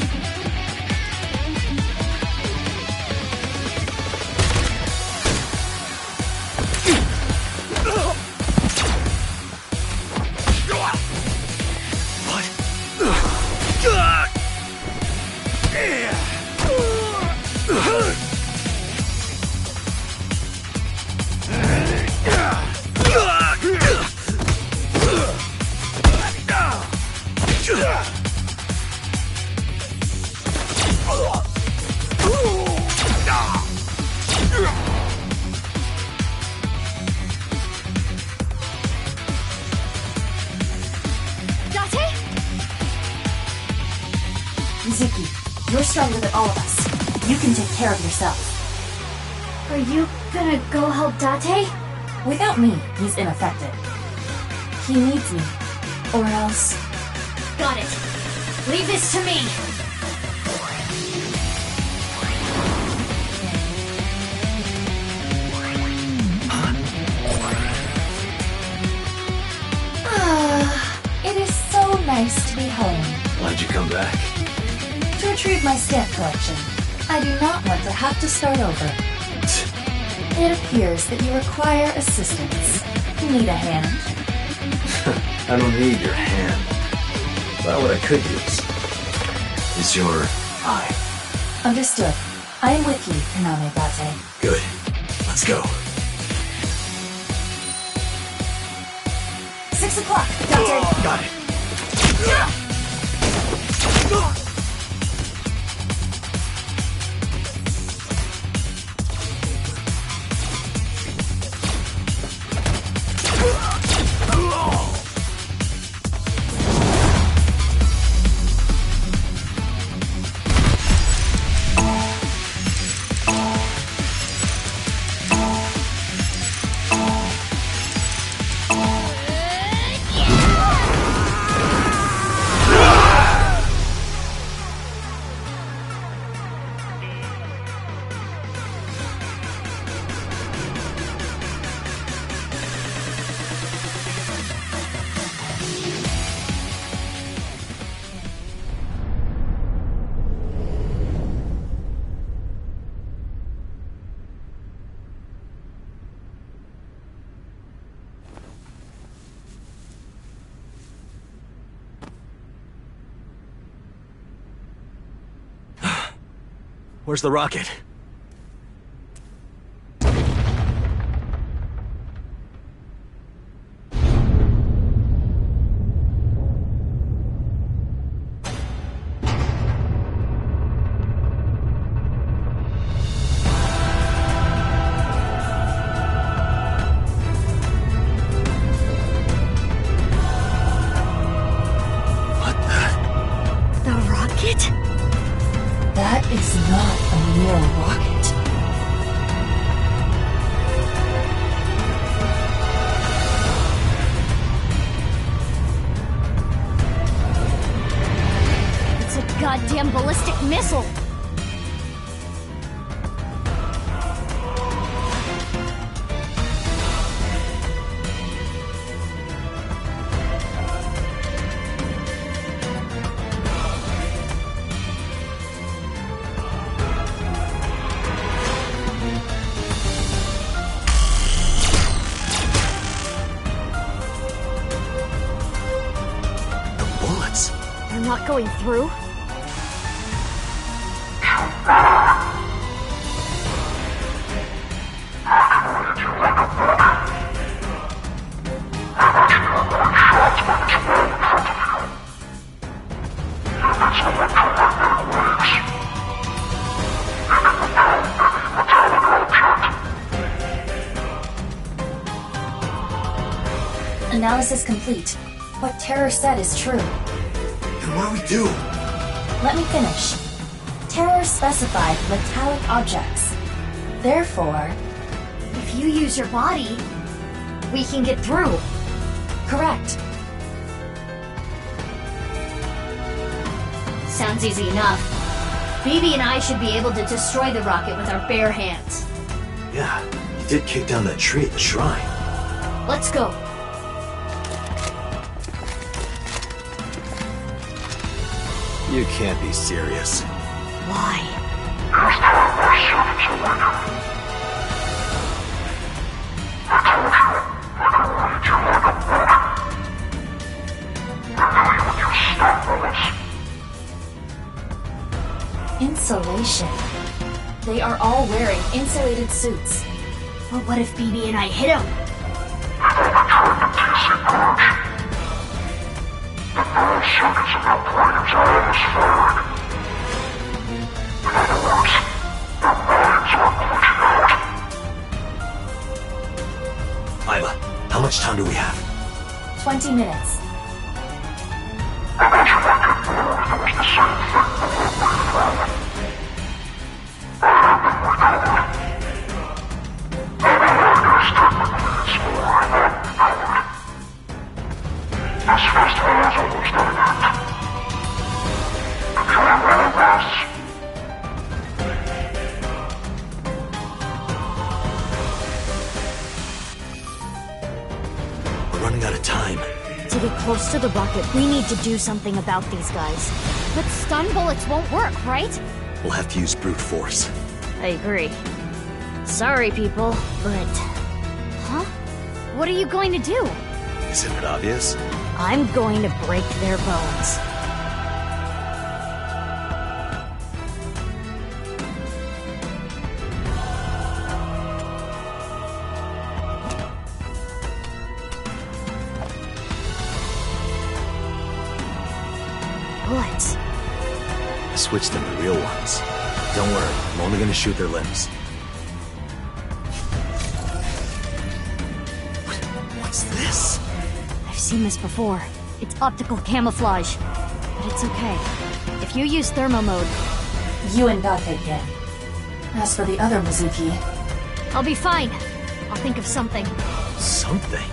[SPEAKER 7] You're stronger than all of us. You can take care of yourself.
[SPEAKER 11] Are you gonna go help Date?
[SPEAKER 7] Without me, he's ineffective. He needs me. Or else...
[SPEAKER 11] Got it. Leave this to me.
[SPEAKER 7] It is so nice to be home.
[SPEAKER 10] Why'd you come back?
[SPEAKER 7] To retrieve my stamp collection. I do not want to have to start over. It appears that you require assistance. Need a hand?
[SPEAKER 10] I don't need your hand. But what I could use is your eye.
[SPEAKER 7] Understood. I am with you, Kaname Date.
[SPEAKER 10] Good. Let's go.
[SPEAKER 7] 6 o'clock, Date.
[SPEAKER 10] Got it. Where's the rocket?
[SPEAKER 7] That is not a mere rocket.
[SPEAKER 11] It's a goddamn ballistic missile. They're not going through?
[SPEAKER 7] Analysis complete. What Terror said is true.
[SPEAKER 10] Then what do we do?
[SPEAKER 7] Let me finish. Terror specified metallic objects. Therefore,
[SPEAKER 11] if you use your body, we can get through.
[SPEAKER 7] Correct.
[SPEAKER 11] Sounds easy enough. Phoebe and I should be able to destroy the rocket with our bare hands.
[SPEAKER 10] Yeah, you did kick down that tree at the shrine.
[SPEAKER 11] Let's go.
[SPEAKER 10] You can't be serious.
[SPEAKER 11] Why?
[SPEAKER 7] Insulation. They are all wearing insulated suits.
[SPEAKER 11] But what if Phoebe and I hit him?
[SPEAKER 10] Isla, how much time do we have?
[SPEAKER 7] 20 minutes.
[SPEAKER 10] We're running out of time.
[SPEAKER 11] To get close to the rocket, we need to do something about these guys. But stun bullets won't work, right?
[SPEAKER 10] We'll have to use brute force.
[SPEAKER 11] I agree. Sorry, people, but... Huh? What are you going to do?
[SPEAKER 10] Isn't it obvious?
[SPEAKER 11] I'm going to break their bones. Bullets.
[SPEAKER 10] I switched them to real ones. Don't worry, I'm only gonna shoot their limbs. What's this?
[SPEAKER 11] I've seen this before. It's optical camouflage. But it's okay. If you use thermo mode...
[SPEAKER 7] You and Date get. As for the other Mizuki...
[SPEAKER 11] I'll be fine. I'll think of something.
[SPEAKER 10] Something?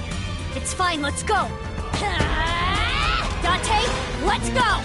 [SPEAKER 11] It's fine, let's go! Date, let's go!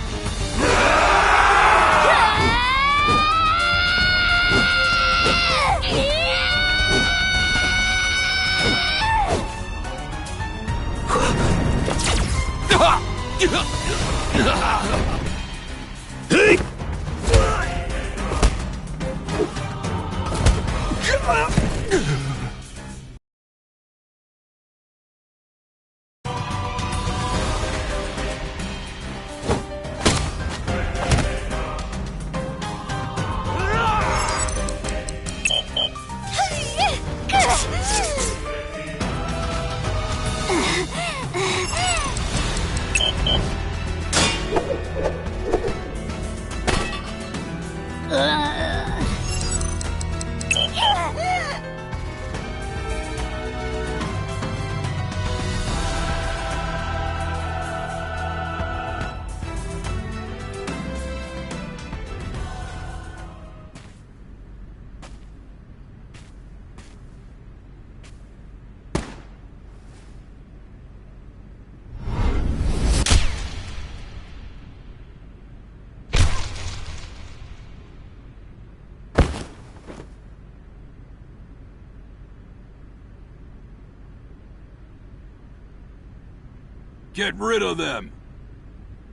[SPEAKER 12] Get rid of them!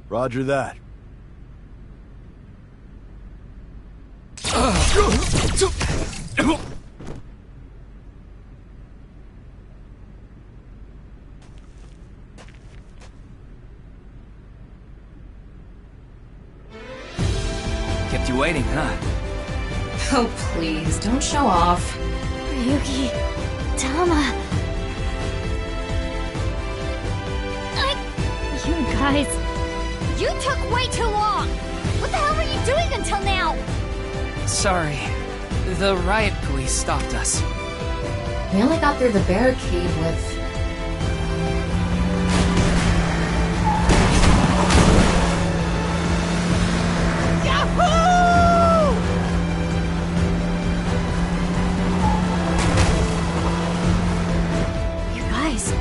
[SPEAKER 10] Roger that.
[SPEAKER 5] Kept you waiting, huh?
[SPEAKER 14] Oh, please, don't show off.
[SPEAKER 11] Ryuki... Tama... You guys... You took way too long! What the hell were you doing until now?
[SPEAKER 5] Sorry. The riot police stopped us.
[SPEAKER 14] We only got through the barricade with...
[SPEAKER 11] You guys...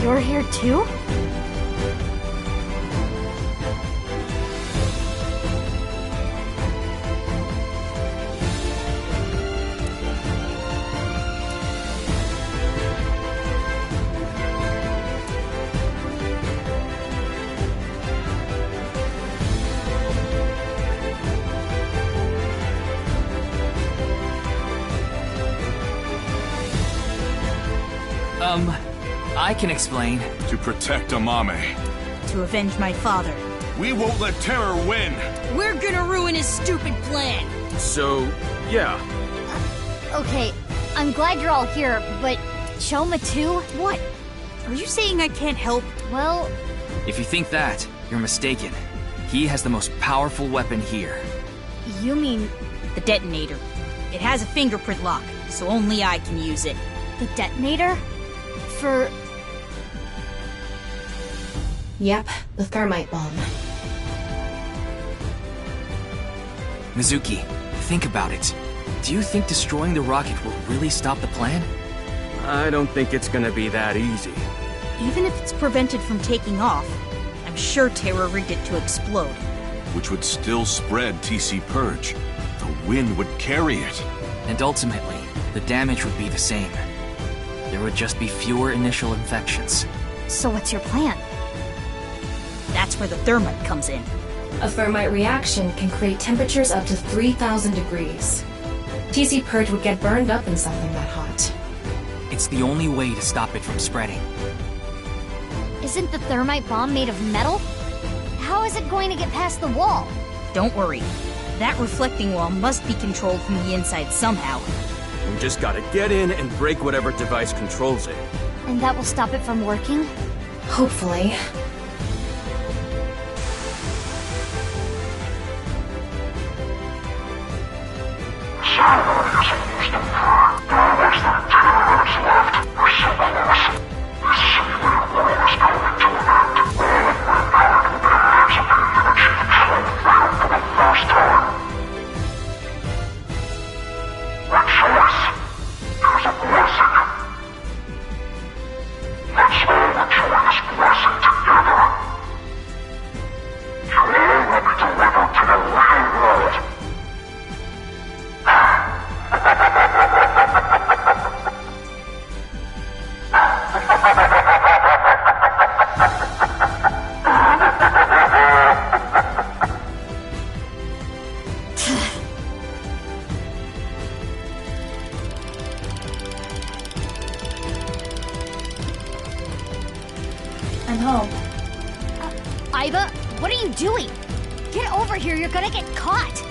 [SPEAKER 11] You're here too?
[SPEAKER 5] I can explain.
[SPEAKER 12] To protect Amame.
[SPEAKER 19] To avenge my father.
[SPEAKER 12] We won't let terror win!
[SPEAKER 19] We're gonna ruin his stupid plan!
[SPEAKER 2] So, yeah.
[SPEAKER 11] Okay, I'm glad you're all here, but... Choma too?
[SPEAKER 19] What? Are you saying I can't help?
[SPEAKER 11] Well...
[SPEAKER 5] If you think that, you're mistaken. He has the most powerful weapon here.
[SPEAKER 11] You mean...
[SPEAKER 19] The detonator. It has a fingerprint lock, so only I can use it.
[SPEAKER 11] The detonator? For...
[SPEAKER 14] Yep, the thermite bomb.
[SPEAKER 5] Mizuki, think about it. Do you think destroying the rocket will really stop the plan?
[SPEAKER 2] I don't think it's gonna be that easy.
[SPEAKER 19] Even if it's prevented from taking off, I'm sure Terra rigged it to explode.
[SPEAKER 12] Which would still spread TC Purge. The wind would carry it.
[SPEAKER 5] And ultimately, the damage would be the same. There would just be fewer initial infections.
[SPEAKER 11] So what's your plan?
[SPEAKER 19] That's where the thermite comes in.
[SPEAKER 14] A thermite reaction can create temperatures up to 3,000 degrees. TC Purge would get burned up in something that hot.
[SPEAKER 5] It's the only way to stop it from spreading.
[SPEAKER 11] Isn't the thermite bomb made of metal? How is it going to get past the wall?
[SPEAKER 19] Don't worry. That reflecting wall must be controlled from the inside somehow.
[SPEAKER 2] We just gotta get in and break whatever device controls it.
[SPEAKER 11] And that will stop it from working?
[SPEAKER 14] Hopefully.
[SPEAKER 7] I'm home.
[SPEAKER 11] Iba, what are you doing? Get over here, you're gonna get caught!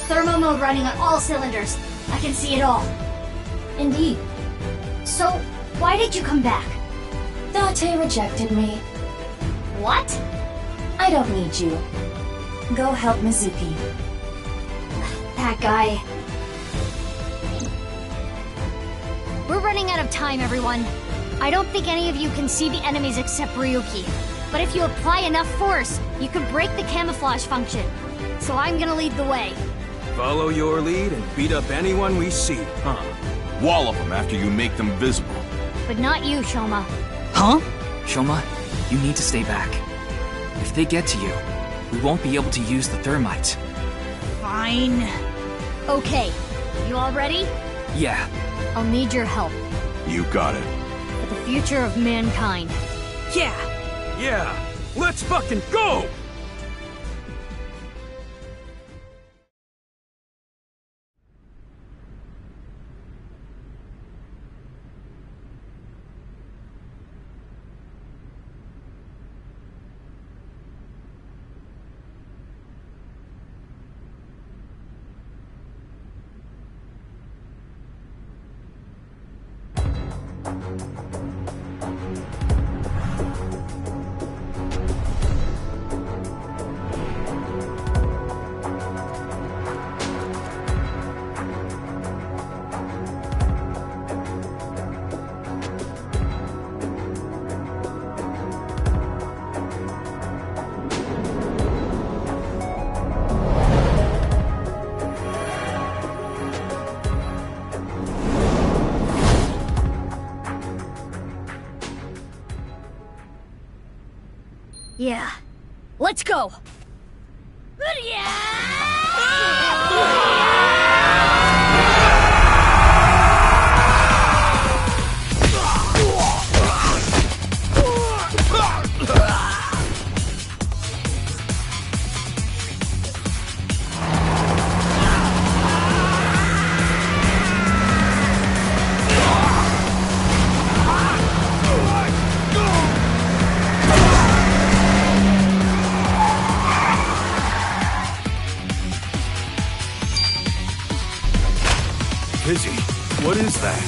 [SPEAKER 11] Thermo mode running on all cylinders. I can see it all.
[SPEAKER 7] Indeed.
[SPEAKER 11] So, why did you come back?
[SPEAKER 7] Date rejected me.
[SPEAKER 11] What?
[SPEAKER 7] I don't need you. Go help Mizuki.
[SPEAKER 11] That guy. We're running out of time, everyone. I don't think any of you can see the enemies except Ryuki. But if you apply enough force, you can break the camouflage function. So I'm gonna lead the way.
[SPEAKER 2] Follow your lead and beat up anyone we see, huh?
[SPEAKER 12] Wallop them after you make them visible.
[SPEAKER 11] But not you, Shoma.
[SPEAKER 5] Huh? Shoma, you need to stay back. If they get to you, we won't be able to use the thermite.
[SPEAKER 19] Fine.
[SPEAKER 11] Okay, you all ready?
[SPEAKER 5] Yeah.
[SPEAKER 11] I'll need your help.
[SPEAKER 12] You got it.
[SPEAKER 11] For the future of mankind.
[SPEAKER 19] Yeah.
[SPEAKER 2] Yeah, let's fucking go!
[SPEAKER 11] Yeah. Let's go!
[SPEAKER 12] Kizzy, what is that?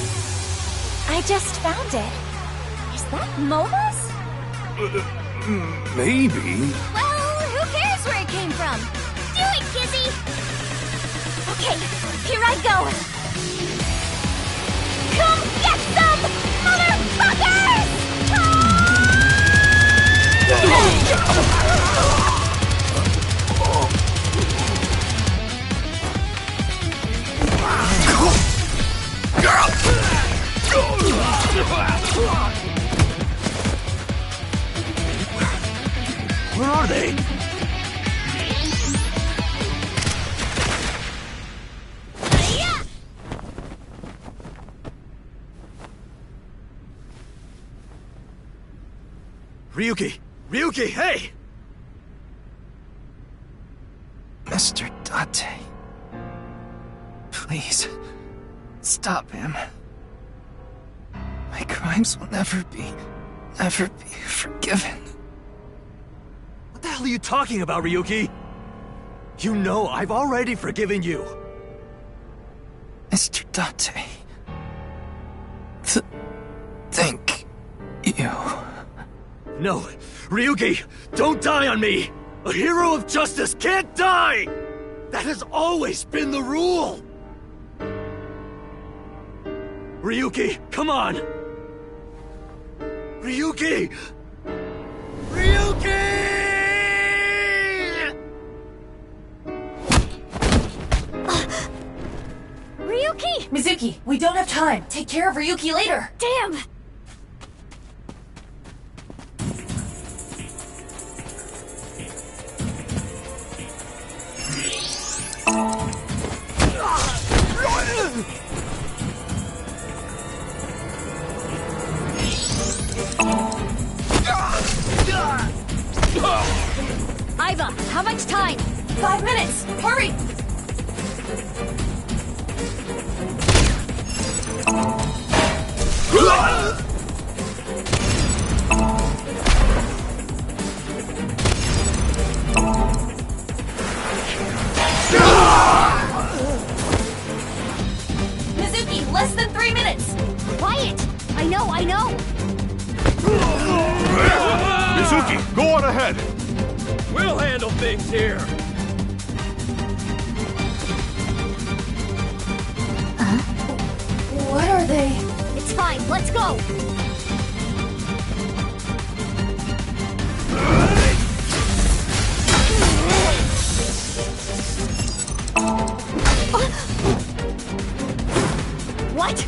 [SPEAKER 16] I just found it. Is that Moma's?
[SPEAKER 12] Maybe.
[SPEAKER 16] Well, who cares where it came from? Do it, Kizzy! Okay, here I go. Come get some, motherfuckers! Ah!
[SPEAKER 10] Where are they? Ryuki! Ryuki, hey!
[SPEAKER 6] Mr. Date. Please, stop him. My crimes will never be forgiven.
[SPEAKER 10] What the hell are you talking about, Ryuki? You know I've already forgiven you.
[SPEAKER 6] Mr. Date. Thank you.
[SPEAKER 10] No, Ryuki, don't die on me! A hero of justice can't die! That has always been the rule! Ryuki, come on! Ryuki! Ryuki!
[SPEAKER 7] Ryuki! Mizuki, we don't have time. Take care of Ryuki later.
[SPEAKER 11] Damn!
[SPEAKER 16] Iva, how much time?
[SPEAKER 7] 5 minutes! Hurry! Mizuki, less than 3 minutes!
[SPEAKER 11] Quiet! I know!
[SPEAKER 12] Mizuki, go on ahead!
[SPEAKER 2] We'll handle things here.
[SPEAKER 7] What are they?
[SPEAKER 11] It's fine, let's go! What?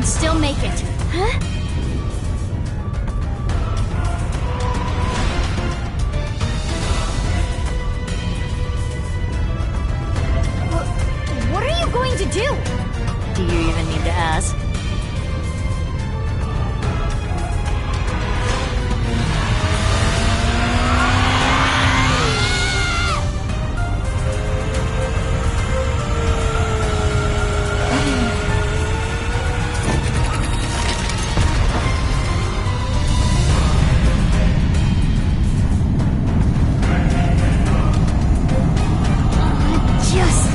[SPEAKER 11] Still make it. Huh? What are you going to do?
[SPEAKER 3] Do you even need to ask?
[SPEAKER 11] Just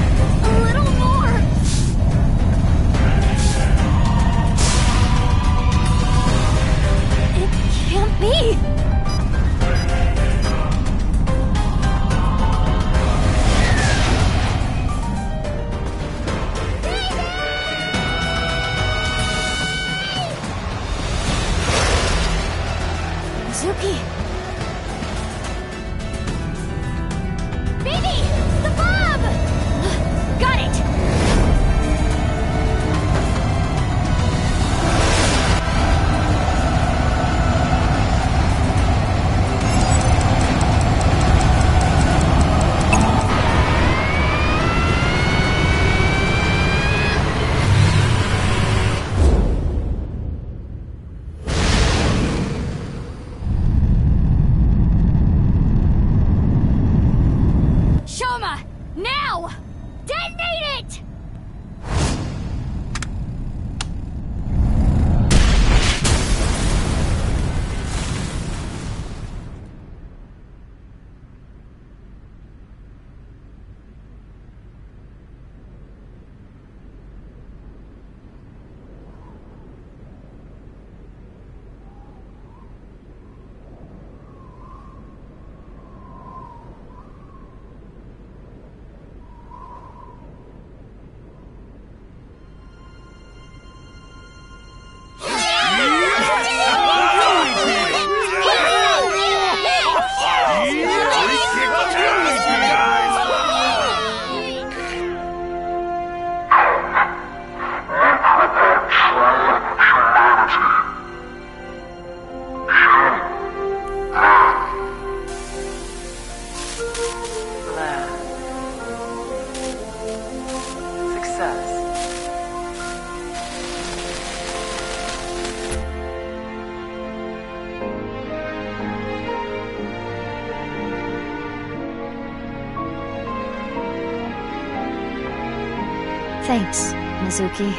[SPEAKER 3] Thanks, Mizuki.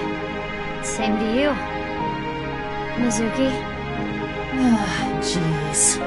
[SPEAKER 3] Same to you, Mizuki.
[SPEAKER 22] Ah, jeez.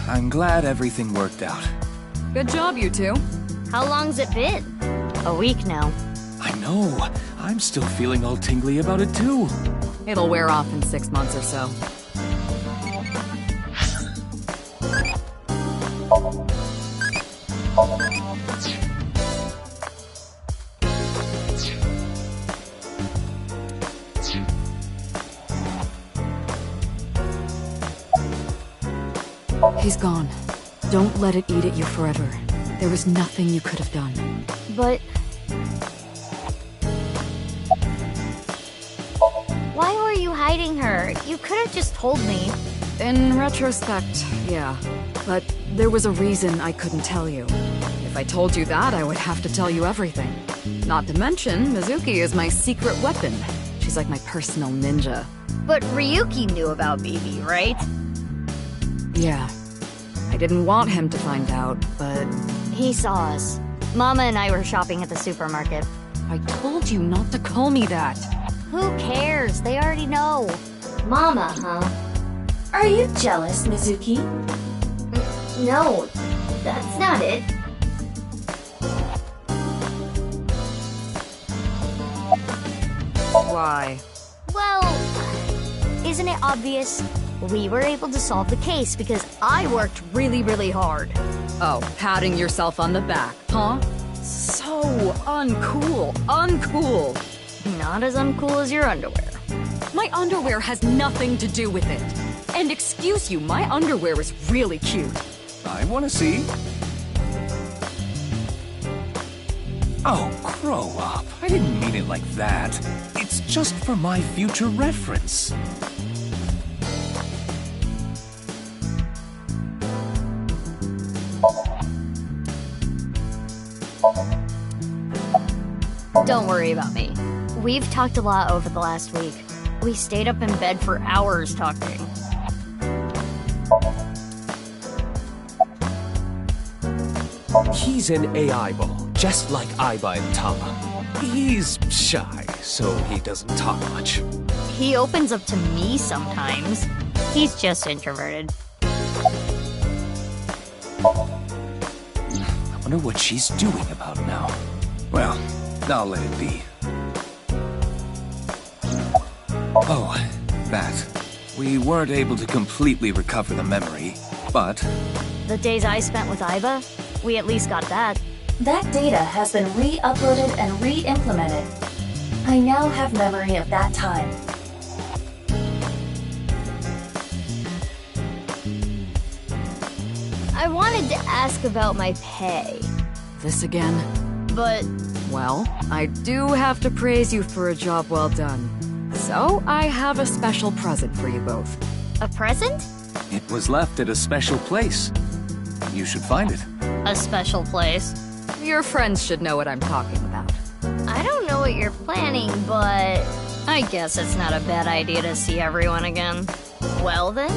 [SPEAKER 21] I'm glad everything worked out.
[SPEAKER 1] Good job, you two.
[SPEAKER 11] How long's it been?
[SPEAKER 3] A week now.
[SPEAKER 21] I know. I'm still feeling all tingly about it too.
[SPEAKER 1] It'll wear off in 6 months or so. He's gone. Don't let it eat at you forever. There was nothing you could have done.
[SPEAKER 3] But...
[SPEAKER 11] why were you hiding her? You could have just told me.
[SPEAKER 1] In retrospect, yeah. But there was a reason I couldn't tell you. If I told you that, I would have to tell you everything. Not to mention, Mizuki is my secret weapon. She's like my personal ninja.
[SPEAKER 11] But Ryuki knew about BB, right?
[SPEAKER 1] Yeah. I didn't want him to find out, but...
[SPEAKER 3] he saw us. Mama and I were shopping at the supermarket.
[SPEAKER 1] I told you not to call me that.
[SPEAKER 11] Who cares? They already know.
[SPEAKER 3] Mama, huh?
[SPEAKER 7] Are you jealous, Mizuki?
[SPEAKER 3] No, that's not it.
[SPEAKER 1] Why?
[SPEAKER 11] Well, isn't it obvious? We were able to solve the case because I worked really, really hard.
[SPEAKER 1] Oh, patting yourself on the back, huh? So uncool. Uncool.
[SPEAKER 3] Not as uncool as your underwear.
[SPEAKER 1] My underwear has nothing to do with it. And excuse you, my underwear is really cute.
[SPEAKER 21] I want to see. Oh, grow up. I didn't mean it like that. It's just for my future reference.
[SPEAKER 3] Don't worry about me. We've talked a lot over the last week. We stayed up in bed for hours talking.
[SPEAKER 9] He's an AI ball, just like Aiba and Tama. He's shy, so he doesn't talk much.
[SPEAKER 3] He opens up to me sometimes. He's just introverted.
[SPEAKER 21] I wonder what she's doing about now. Well, I'll let it be. Oh, that. We weren't able to completely recover the memory, but...
[SPEAKER 3] the days I spent with Aiba, we at least got that.
[SPEAKER 7] That data has been re-uploaded and re-implemented. I now have memory of that time.
[SPEAKER 11] I wanted to ask about my pay.
[SPEAKER 1] This again?
[SPEAKER 11] But...
[SPEAKER 1] well, I do have to praise you for a job well done. So, I have a special present for you both.
[SPEAKER 11] a present?
[SPEAKER 21] It was left at a special place. You should find it.
[SPEAKER 3] A special place?
[SPEAKER 1] Your friends should know what I'm talking about.
[SPEAKER 11] I don't know what you're planning, but... I guess it's not a bad idea to see everyone again. Well then?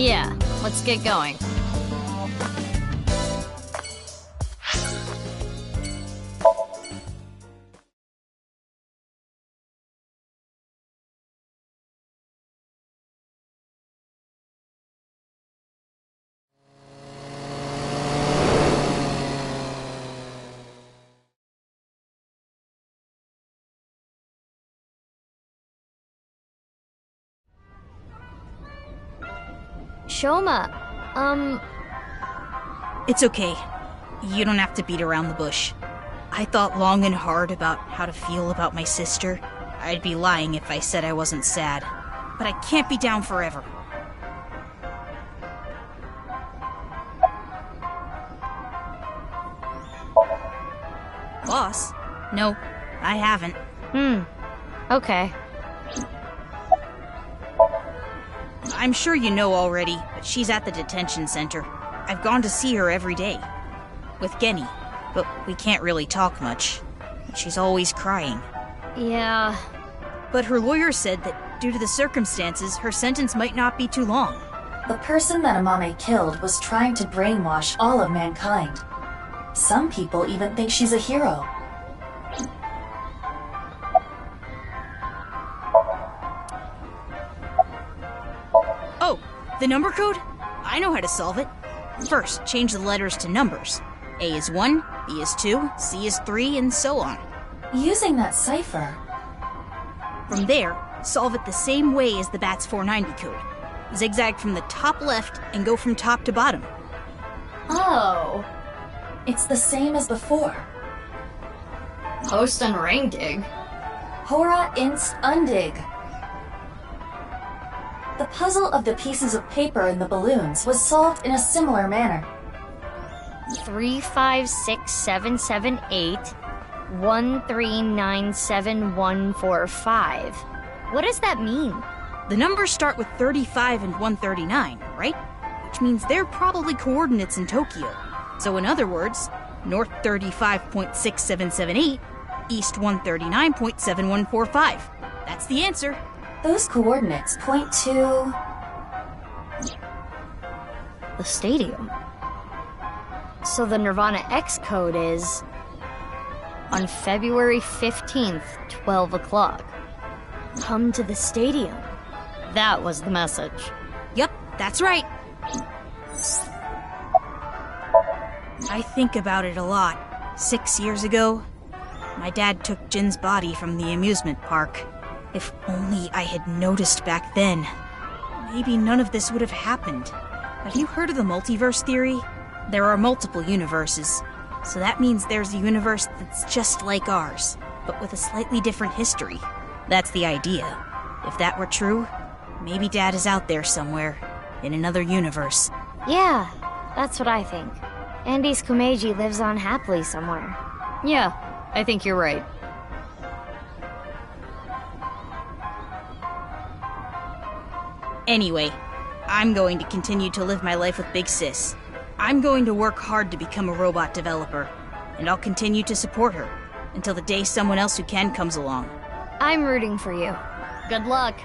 [SPEAKER 11] Yeah, let's get going. Shoma,
[SPEAKER 19] It's okay. You don't have to beat around the bush. I thought long and hard about how to feel about my sister. I'd be lying if I said I wasn't sad. But I can't be down forever. Boss? No, I haven't.
[SPEAKER 11] Okay.
[SPEAKER 19] I'm sure you know already, but she's at the detention center. I've gone to see her every day. With Genny. But we can't really talk much. She's always crying.
[SPEAKER 11] Yeah.
[SPEAKER 19] But her lawyer said that due to the circumstances, her sentence might not be too long.
[SPEAKER 7] The person that Amame killed was trying to brainwash all of mankind. Some people even think she's a hero.
[SPEAKER 19] Oh, the number code? I know how to solve it. First, change the letters to numbers. A is 1, B is 2, C is 3, and so on.
[SPEAKER 7] Using that cipher.
[SPEAKER 19] From there, solve it the same way as the BATS 490 code. Zigzag from the top left and go from top to bottom.
[SPEAKER 7] Oh. It's the same as before.
[SPEAKER 11] Post and ring dig.
[SPEAKER 7] Hora inst undig. The puzzle of the pieces of paper and the balloons was solved in a similar manner.
[SPEAKER 11] 3567781397145. What does that mean?
[SPEAKER 19] The numbers start with 35 and 139, right? Which means they're probably coordinates in Tokyo. So in other words, north 35.6778, east 139.7145. That's the answer.
[SPEAKER 7] Those coordinates point to...
[SPEAKER 11] the stadium. So the nirvanA X code is... on February 15th, 12 o'clock. Come to the stadium. That was the message.
[SPEAKER 19] Yep, that's right. I think about it a lot. 6 years ago, my dad took Jin's body from the amusement park. If only I had noticed back then, maybe none of this would have happened. Have you heard of the multiverse theory? There are multiple universes, so that means there's a universe that's just like ours, but with a slightly different history. That's the idea. If that were true, maybe Dad is out there somewhere, in another universe.
[SPEAKER 11] Yeah, that's what I think. Andy's Kumeiji lives on happily somewhere. Yeah, I think you're right.
[SPEAKER 19] Anyway, I'm going to continue to live my life with Big Sis. I'm going to work hard to become a robot developer, and I'll continue to support her until the day someone else who can comes along.
[SPEAKER 11] I'm rooting for you. Good luck.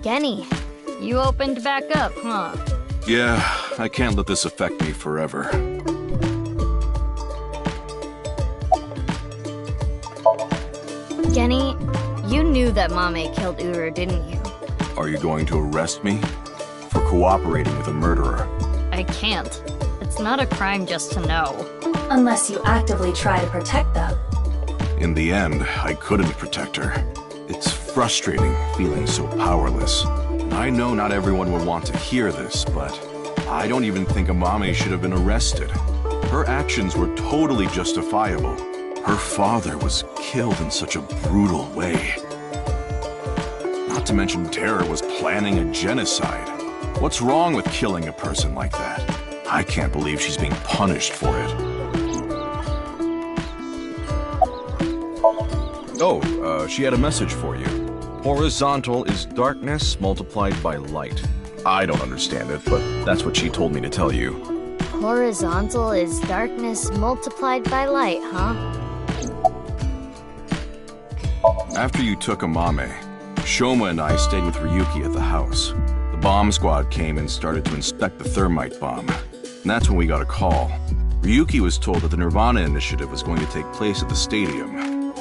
[SPEAKER 11] Genny, you opened back up, huh?
[SPEAKER 12] Yeah, I can't let this affect me forever.
[SPEAKER 11] Genny, you knew that Mame killed Uru, didn't you?
[SPEAKER 12] Are you going to arrest me? For cooperating with a murderer?
[SPEAKER 11] I can't. It's not a crime just to know.
[SPEAKER 7] Unless you actively try to protect them.
[SPEAKER 12] In the end, I couldn't protect her. It's frustrating feeling so powerless. I know not everyone will want to hear this, but I don't even think Amame should have been arrested. Her actions were totally justifiable. Her father was killed in such a brutal way. Not to mention Terror was planning a genocide. What's wrong with killing a person like that? I can't believe she's being punished for it. Oh, she had a message for you. Horizontal is darkness multiplied by light. I don't understand it, but that's what she told me to tell you.
[SPEAKER 11] Horizontal is darkness multiplied by light, huh?
[SPEAKER 12] After you took Amame, Shoma and I stayed with Ryuki at the house. The bomb squad came and started to inspect the thermite bomb. And that's when we got a call. Ryuki was told that the nirvanA initiative was going to take place at the stadium.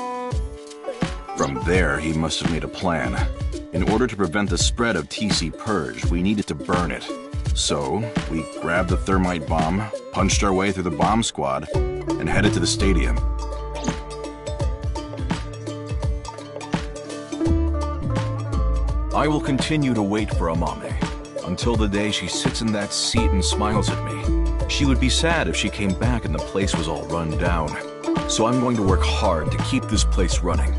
[SPEAKER 12] From there, he must have made a plan. In order to prevent the spread of TC Purge, we needed to burn it. So, we grabbed the thermite bomb, punched our way through the bomb squad, and headed to the stadium.
[SPEAKER 9] I will continue to wait for Amame, until the day she sits in that seat and smiles at me. She would be sad if she came back and the place was all run down. So I'm going to work hard to keep this place running.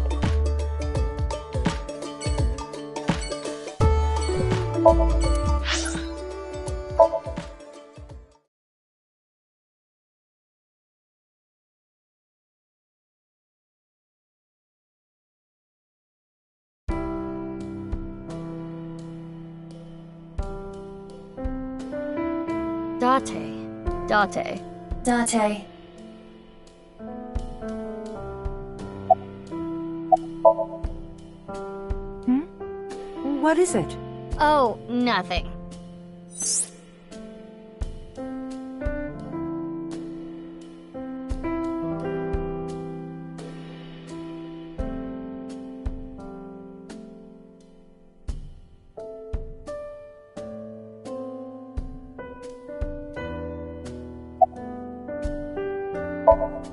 [SPEAKER 3] Date.
[SPEAKER 7] Date.
[SPEAKER 15] What is it?
[SPEAKER 11] Oh, nothing.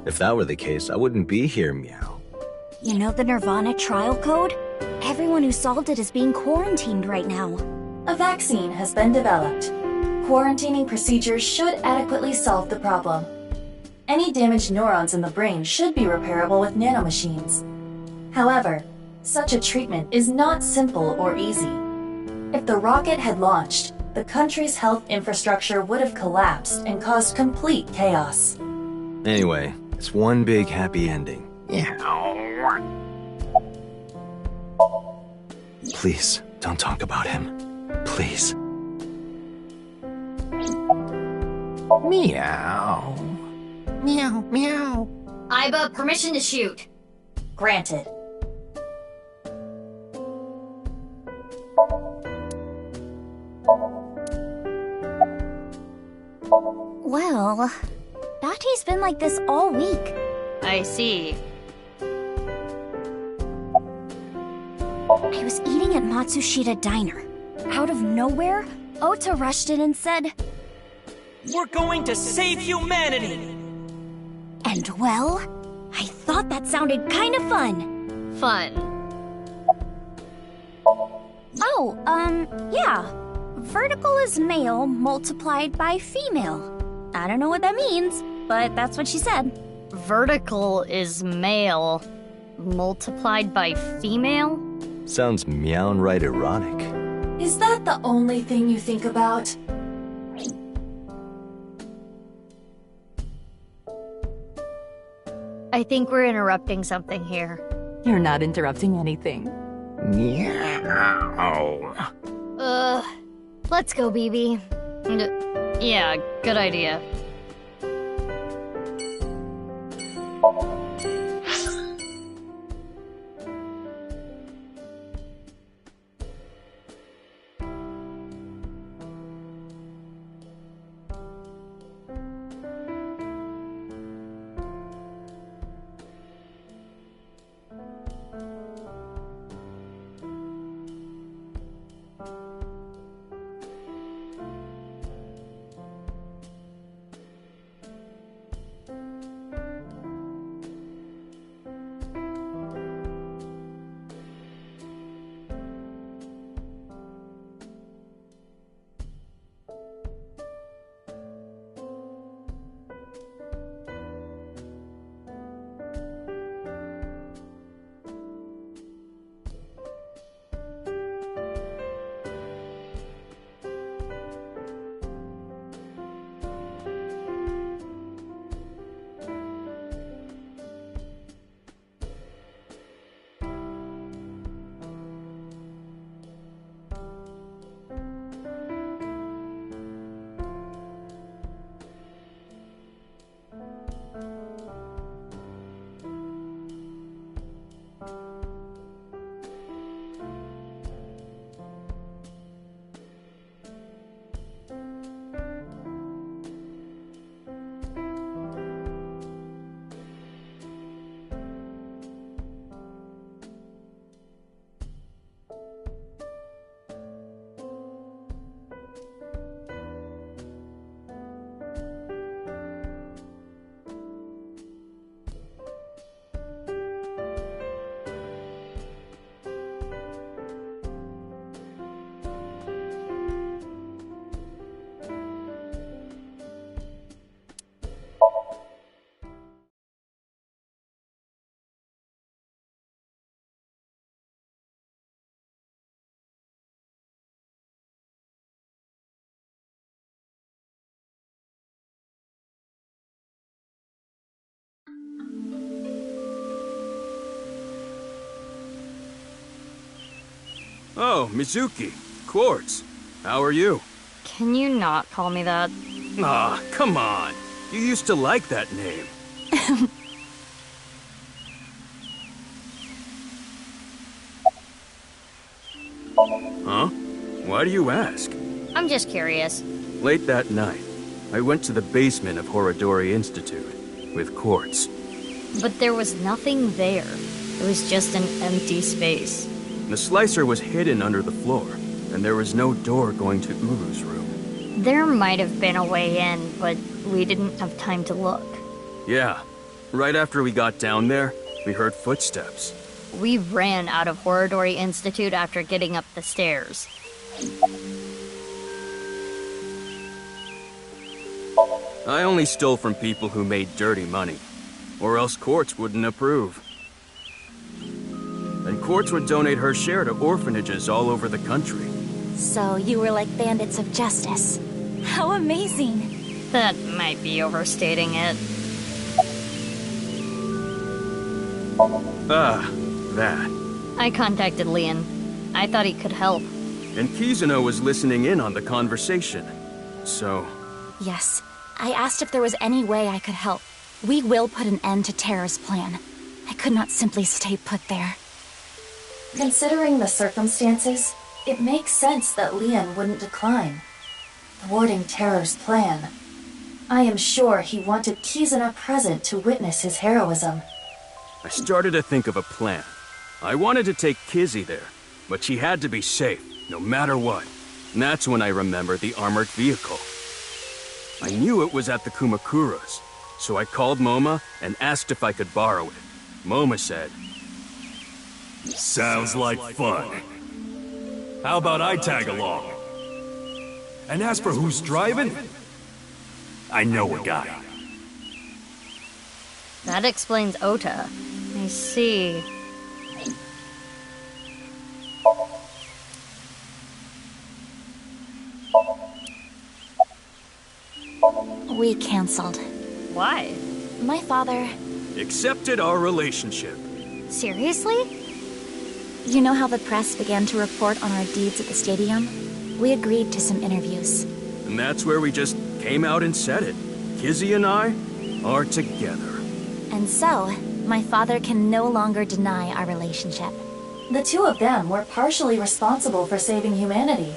[SPEAKER 10] If that were the case, I wouldn't be here, Meow.
[SPEAKER 16] You know the nirvanA trial code? Everyone who solved it is being quarantined right now.
[SPEAKER 7] A vaccine has been developed. Quarantining procedures should adequately solve the problem. Any damaged neurons in the brain should be repairable with nanomachines. However, such a treatment is not simple or easy. If the rocket had launched, the country's health infrastructure would have collapsed and caused complete chaos.
[SPEAKER 10] Anyway, it's one big happy ending. Please, don't talk about him. Please.
[SPEAKER 15] Meow. Meow, meow.
[SPEAKER 11] Iba, permission to shoot.
[SPEAKER 7] Granted.
[SPEAKER 16] Well, Date's been like this all week.
[SPEAKER 11] I see.
[SPEAKER 16] I was eating at Matsushita Diner. Out of nowhere, Ota rushed in and said,
[SPEAKER 17] "We're going to save humanity!"
[SPEAKER 16] And well, I thought that sounded kind of fun.
[SPEAKER 11] Fun.
[SPEAKER 16] Oh, yeah. Vertical is male multiplied by female. I don't know what that means, but that's what she said.
[SPEAKER 11] Vertical is male multiplied by female?
[SPEAKER 10] Sounds meow-right erotic.
[SPEAKER 7] Is that the only thing you think about?
[SPEAKER 11] I think we're interrupting something here.
[SPEAKER 15] You're not interrupting anything.
[SPEAKER 9] Meow.
[SPEAKER 11] Let's go, BB. Yeah, good idea.
[SPEAKER 2] Oh, Mizuki. Quartz. How are you?
[SPEAKER 3] Can you not call me that?
[SPEAKER 2] Ah, come on. You used to like that name. Huh? Why do you ask?
[SPEAKER 11] I'm just curious.
[SPEAKER 2] Late that night, I went to the basement of Horodori Institute with Quartz.
[SPEAKER 3] But there was nothing there. It was just an empty space.
[SPEAKER 2] The slicer was hidden under the floor, and there was no door going to Uru's room.
[SPEAKER 3] There might have been a way in, but we didn't have time to look.
[SPEAKER 2] Yeah. Right after we got down there, we heard footsteps.
[SPEAKER 3] We ran out of Horodori Institute after getting up the stairs.
[SPEAKER 2] I only stole from people who made dirty money, or else Quartz wouldn't approve. And Quartz would donate her share to orphanages all over the country.
[SPEAKER 16] So you were like bandits of justice. How amazing!
[SPEAKER 3] That might be overstating it.
[SPEAKER 2] Ah, that.
[SPEAKER 3] I contacted Leon. I thought he could help.
[SPEAKER 2] And Kizuno was listening in on the conversation. So...
[SPEAKER 16] Yes, I asked if there was any way I could help. We will put an end to Terror's plan. I could not simply stay put there.
[SPEAKER 7] Considering the circumstances, it makes sense that Leon wouldn't decline. Thwarting Terror's plan. I am sure he wanted Kizuna present to witness his heroism.
[SPEAKER 2] I started to think of a plan. I wanted to take Kizzy there, but she had to be safe, no matter what. And that's when I remembered the armored vehicle. I knew it was at the Kumakura's, so I called Moma and asked if I could borrow it. Moma said,
[SPEAKER 4] "Sounds like fun. How about I tag along? And as for who's driving, I know a guy."
[SPEAKER 3] That explains Ota. I see.
[SPEAKER 16] We canceled.
[SPEAKER 3] Why?
[SPEAKER 16] My father...
[SPEAKER 2] accepted our relationship.
[SPEAKER 16] Seriously? You know how the press began to report on our deeds at the stadium? We agreed to some interviews.
[SPEAKER 2] And that's where we just came out and said it. Kizzy and I are together.
[SPEAKER 16] And so, my father can no longer deny our relationship.
[SPEAKER 7] The two of them were partially responsible for saving humanity.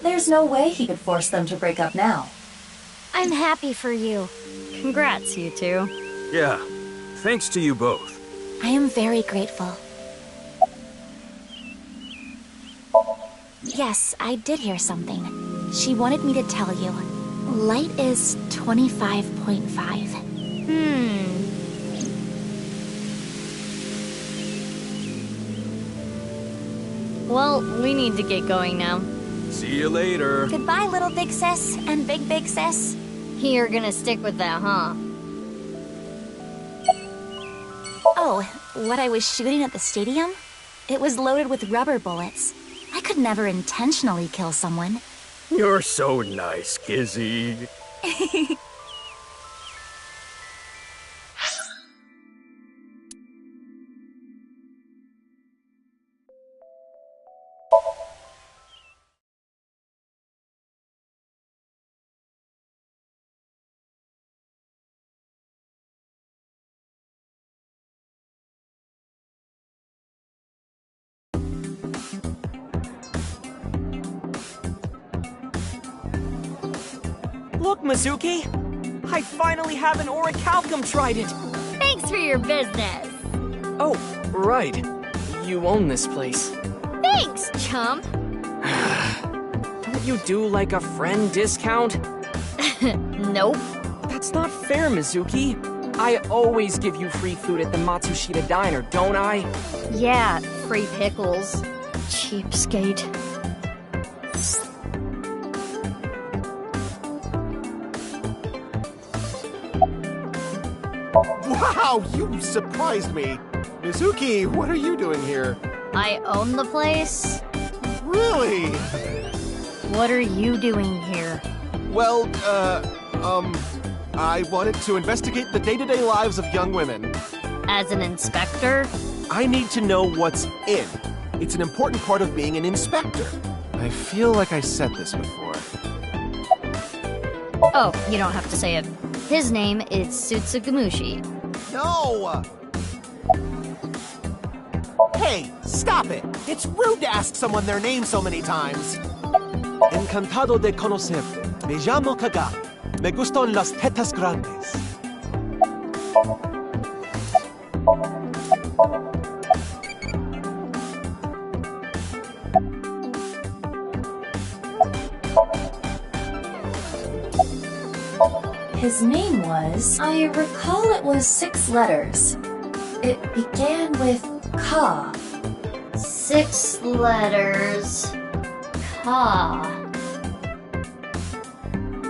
[SPEAKER 7] There's no way he could force them to break up now.
[SPEAKER 3] I'm happy for you. Congrats, you two.
[SPEAKER 2] Yeah, thanks to you both.
[SPEAKER 16] I am very grateful. Yes, I did hear something. She wanted me to tell you. Light is 25.5.
[SPEAKER 3] Well, we need to get going now.
[SPEAKER 2] See you later.
[SPEAKER 16] Goodbye, little big sis and big sis.
[SPEAKER 3] You're gonna stick with that, huh?
[SPEAKER 16] Oh, what I was shooting at the stadium? It was loaded with rubber bullets. I could never intentionally kill someone.
[SPEAKER 2] You're so nice, Kizzy.
[SPEAKER 17] Look, Mizuki! I finally have an orichalcum trident!
[SPEAKER 11] Thanks for your business.
[SPEAKER 5] Oh, right. You own this place.
[SPEAKER 11] Thanks, chump.
[SPEAKER 5] Don't you do like a friend discount?
[SPEAKER 11] Nope.
[SPEAKER 5] That's not fair, Mizuki. I always give you free food at the Matsushita Diner, don't I?
[SPEAKER 3] Yeah, free pickles. Cheapskate.
[SPEAKER 13] Wow, you surprised me. Mizuki, what are you doing here?
[SPEAKER 3] I own the place?
[SPEAKER 13] Really?
[SPEAKER 3] What are you doing here?
[SPEAKER 13] Well, I wanted to investigate the day-to-day lives of young women.
[SPEAKER 3] As an inspector?
[SPEAKER 13] I need to know what's in It's an important part of being an inspector. I feel like I said this before.
[SPEAKER 11] Oh, you don't have to say it. His name is Tsutsugamushi.
[SPEAKER 13] No! Hey, stop it! It's rude to ask someone their name so many times. Encantado de conocerte. Me llamo Kaga. Me gustan las tetas grandes.
[SPEAKER 14] His name was... I recall it was 6 letters. It began with Ka.
[SPEAKER 11] 6 letters. Ka.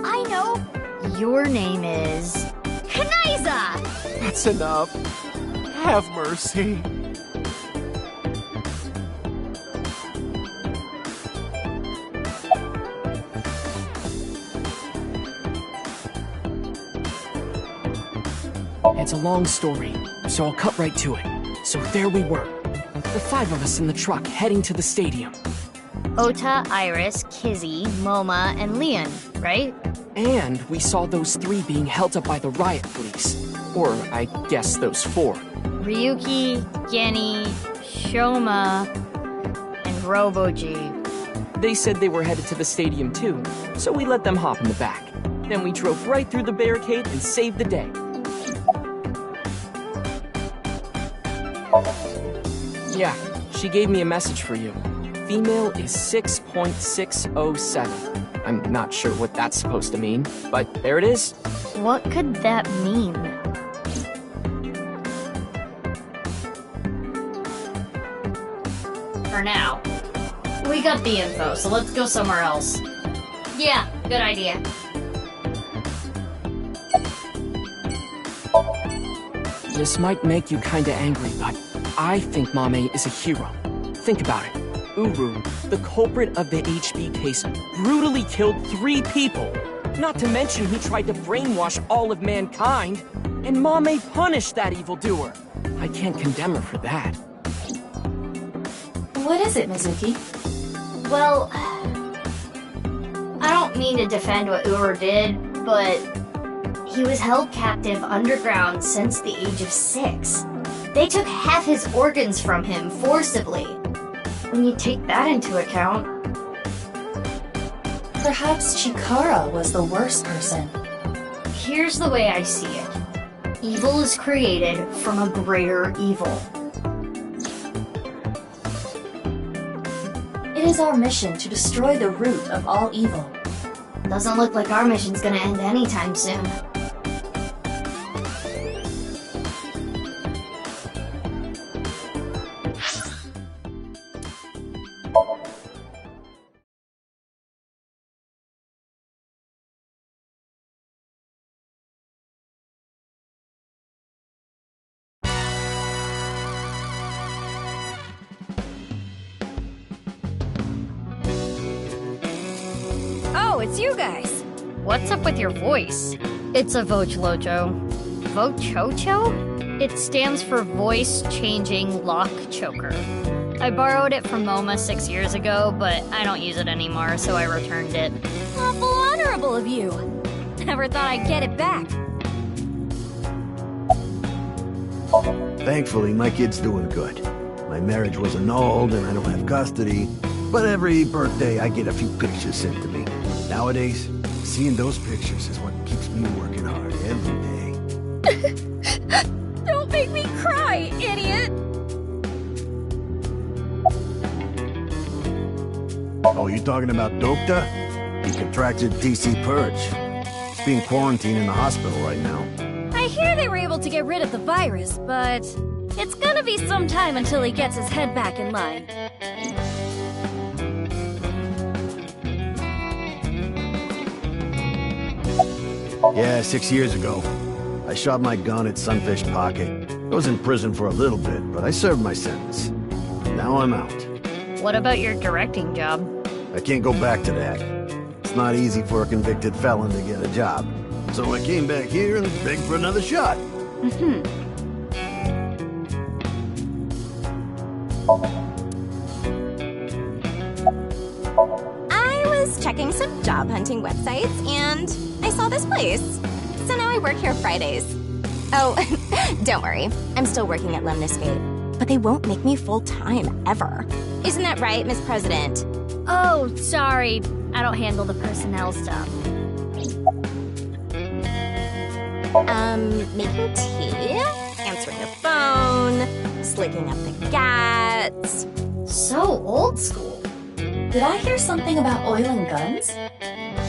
[SPEAKER 11] I know. Your name is... Kanaiza!
[SPEAKER 13] That's enough. Have mercy.
[SPEAKER 8] It's a long story, so I'll cut right to it. So there we were. The 5 of us in the truck heading to the stadium.
[SPEAKER 11] Ota, Iris, Kizzy, Moma, and Leon, right?
[SPEAKER 8] And we saw those 3 being held up by the riot police. Or, I guess those 4.
[SPEAKER 11] Ryuki, Genny, Shoma, and Roboji.
[SPEAKER 8] They said they were headed to the stadium too, so we let them hop in the back. Then we drove right through the barricade and saved the day. Yeah, she gave me a message for you. Female is 6.607. I'm not sure what that's supposed to mean, but there it is.
[SPEAKER 11] What could that mean? For now. We got the info, so let's go somewhere else. Yeah, good idea.
[SPEAKER 8] This might make you kinda angry, but I think Mame is a hero. Think about it. Uru, the culprit of the HB case, brutally killed 3 people. Not to mention he tried to brainwash all of mankind. And Mame punished that evildoer. I can't condemn her for that.
[SPEAKER 14] What is it, Mizuki?
[SPEAKER 11] Well, I don't mean to defend what Uru did, but he was held captive underground since the age of 6. They took half his organs from him forcibly. When you take that into account...
[SPEAKER 14] Perhaps Chikara was the worst person.
[SPEAKER 11] Here's the way I see it. Evil is created from a greater evil.
[SPEAKER 14] It is our mission to destroy the root of all evil.
[SPEAKER 11] Doesn't look like our mission's gonna end anytime soon.
[SPEAKER 20] It's you guys.
[SPEAKER 11] What's up with your voice? It's a Vochlocho. Vochocho? It stands for Voice Changing Lock Choker. I borrowed it from MoMA 6 years ago, but I don't use it anymore, so I returned it.
[SPEAKER 20] Awful honorable of you. Never thought I'd get it back.
[SPEAKER 10] Thankfully, my kid's doing good. My marriage was annulled and I don't have custody, but every birthday I get a few pictures sent to me. Nowadays, seeing those pictures is what keeps me working hard every day.
[SPEAKER 20] Don't make me cry, idiot!
[SPEAKER 10] Oh, you talking about Dokta? He contracted TC Purge. He's being quarantined in the hospital right now.
[SPEAKER 20] I hear they were able to get rid of the virus, but it's gonna be some time until he gets his head back in line.
[SPEAKER 10] Yeah, 6 years ago. I shot my gun at Sunfish Pocket. I was in prison for a little bit, but I served my sentence. Now I'm out.
[SPEAKER 11] What about your directing job?
[SPEAKER 10] I can't go back to that. It's not easy for a convicted felon to get a job. So I came back here and begged for another shot.
[SPEAKER 6] was checking some job hunting websites and I saw this place. So now I work here Fridays. Oh, don't worry. I'm still working at Lemniscape, but they won't make me full-time ever. Isn't that right, Miss President?
[SPEAKER 11] Oh, sorry. I don't handle the personnel stuff.
[SPEAKER 6] Making tea, answering the phone, slicking up the gats.
[SPEAKER 11] So old school.
[SPEAKER 14] Did I hear something about oil and guns?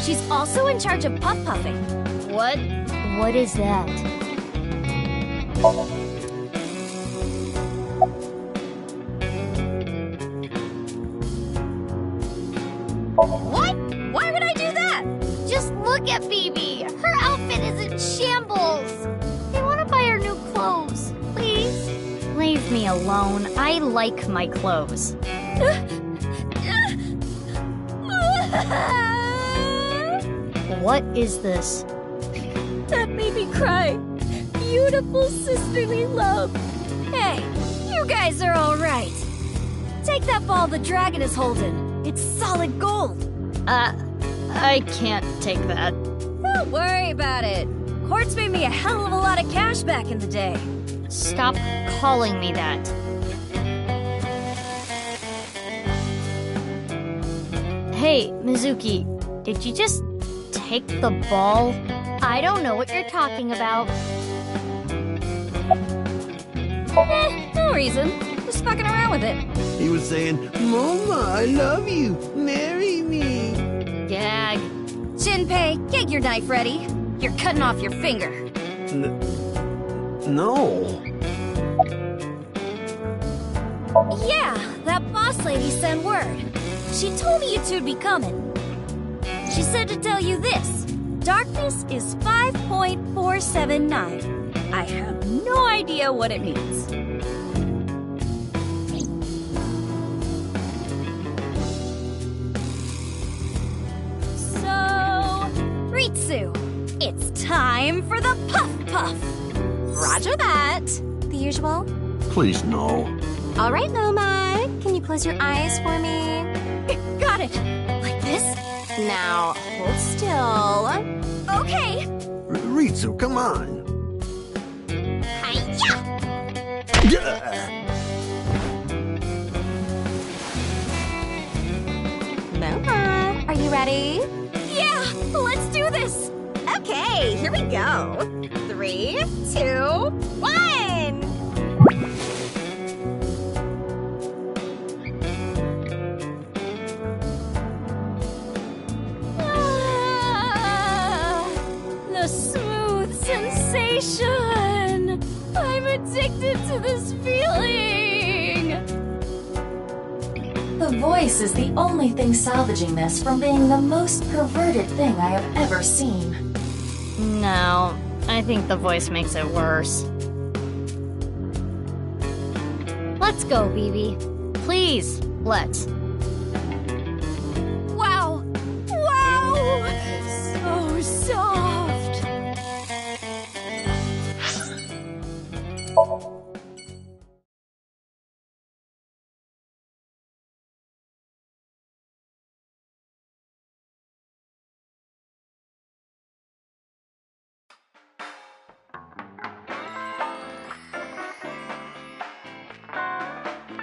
[SPEAKER 11] She's also in charge of puff-puffing. What is that? What? Why would I do that? Just look at Phoebe. Her outfit is in shambles. I want to buy her new clothes. Please? Leave me alone. I like my clothes. What is this?
[SPEAKER 20] That made me cry. Beautiful sisterly love.
[SPEAKER 11] Hey, you guys are all right. Take that ball the dragon is holding. It's solid gold. I can't take that.
[SPEAKER 20] Don't worry about it. Quartz made me a hell of a lot of cash back in the day.
[SPEAKER 11] Stop calling me that. Hey, Mizuki, did you just take the ball? I don't know what you're talking about.
[SPEAKER 20] No reason. Just fucking around with it.
[SPEAKER 18] He was saying, Mama, I love you. Marry me.
[SPEAKER 11] Gag.
[SPEAKER 20] Shinpei, get your knife ready. You're cutting off your finger.
[SPEAKER 18] No.
[SPEAKER 20] Yeah, that boss lady sent word. She told me you two'd be coming. She said to tell you this. Darkness is 5.479. I have no idea what it means. So, Ritsu, it's time for the Puff Puff.
[SPEAKER 6] Roger that. The usual?
[SPEAKER 18] Please, no.
[SPEAKER 6] All right, Loma. Can you close your eyes for me?
[SPEAKER 20] Got it. Like this?
[SPEAKER 6] Now, hold still.
[SPEAKER 20] Okay.
[SPEAKER 18] Ritsu, come on.
[SPEAKER 6] Loma, are you ready?
[SPEAKER 20] Yeah, let's do this.
[SPEAKER 6] Okay, here we go. 3, 2, 1.
[SPEAKER 20] The smooth sensation! I'm addicted to this feeling!
[SPEAKER 14] The voice is the only thing salvaging this from being the most perverted thing I have ever seen.
[SPEAKER 11] No, I think the voice makes it worse. Let's go, BB. Please, let's.
[SPEAKER 20] Wow! Wow! So soft!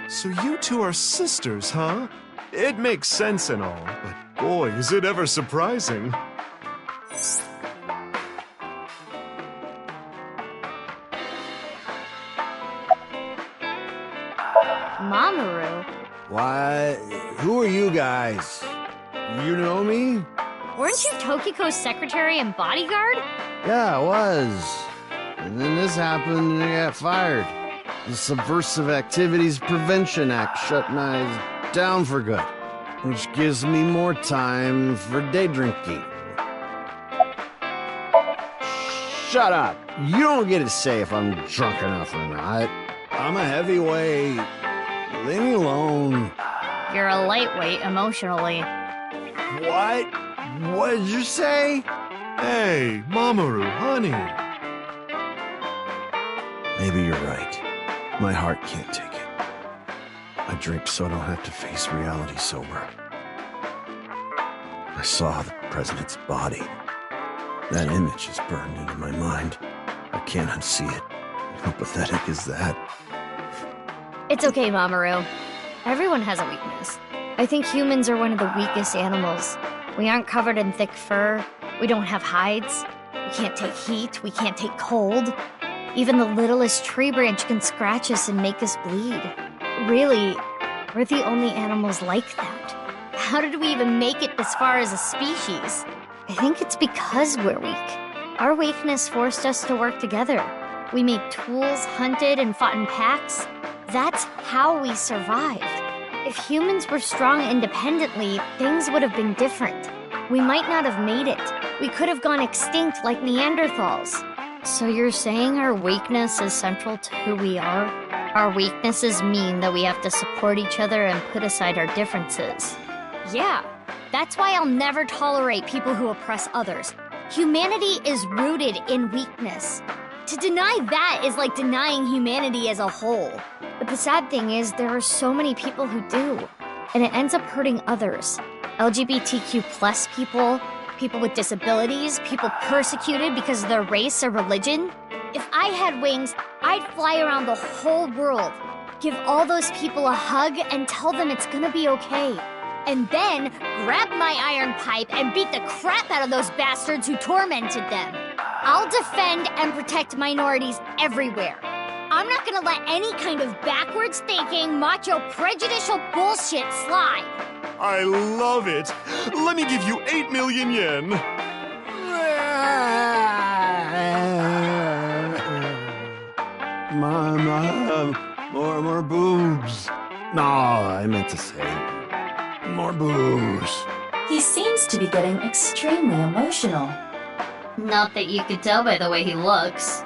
[SPEAKER 23] So you two are sisters, huh? It makes sense and all, but boy, is it ever surprising.
[SPEAKER 11] Mamoru?
[SPEAKER 18] Why? Who are you guys? You know me?
[SPEAKER 11] Weren't you Tokiko's secretary and bodyguard?
[SPEAKER 18] Yeah, I was. And then this happened and I got fired. The Subversive Activities Prevention Act shut my eyes down for good, which gives me more time for day drinking. Shut up! You don't get to say if I'm drunk enough or not. I'm a heavyweight. Leave me alone.
[SPEAKER 11] You're a lightweight emotionally.
[SPEAKER 18] What? What did you say?
[SPEAKER 23] Hey, Mamoru, honey.
[SPEAKER 18] Maybe you're right. My heart can't take it. I drink so I don't have to face reality sober. I saw the president's body. That image is burned into my mind. I can't unsee it. How pathetic is that?
[SPEAKER 3] It's okay, Mamoru. Everyone has a weakness. I think humans are one of the weakest animals. We aren't covered in thick fur. We don't have hides. We can't take heat. We can't take cold. Even the littlest tree branch can scratch us and make us bleed. Really, we're the only animals like that. How did we even make it this far as a species? I think it's because we're weak. Our weakness forced us to work together. We made tools, hunted, and fought in packs. That's how we survived. If humans were strong independently, things would have been different. We might not have made it. We could have gone extinct like Neanderthals. So you're saying our weakness is central to who we are? Our weaknesses mean that we have to support each other and put aside our differences. Yeah, that's why I'll never tolerate people who oppress others. Humanity is rooted in weakness. To deny that is like denying humanity as a whole. But the sad thing is, there are so many people who do, and it ends up hurting others. LGBTQ plus people, people with disabilities, people persecuted because of their race or religion. If I had wings, I'd fly around the whole world, give all those people a hug and tell them it's gonna be okay. And then grab my iron pipe and beat the crap out of those bastards who tormented them. I'll defend and protect minorities everywhere. I'm not gonna let any kind of backwards thinking, macho, prejudicial bullshit slide.
[SPEAKER 23] I love it. Let me give you 8 million yen.
[SPEAKER 18] More boobs. No, I meant to say more booze.
[SPEAKER 7] He seems to be getting extremely emotional.
[SPEAKER 3] Not that you could tell by the way he looks.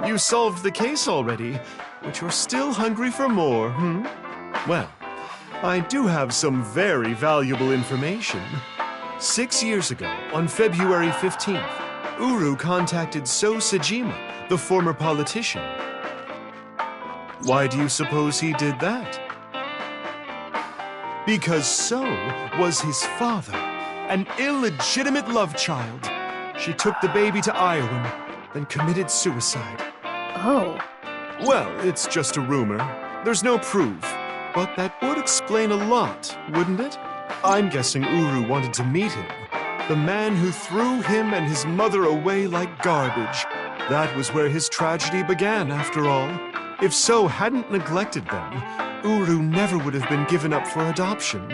[SPEAKER 23] You solved the case already, but you're still hungry for more, hmm? Well, I do have some very valuable information. 6 years ago, on February 15th, Uru contacted So Sejima, the former politician. Why do you suppose he did that? Because So was his father, an illegitimate love child. She took the baby to Iowa, then committed suicide.
[SPEAKER 3] Oh.
[SPEAKER 23] Well, it's just a rumor. There's no proof. But that would explain a lot, wouldn't it? I'm guessing Uru wanted to meet him. The man who threw him and his mother away like garbage. That was where his tragedy began, after all. If So hadn't neglected them, Uru never would have been given up for adoption.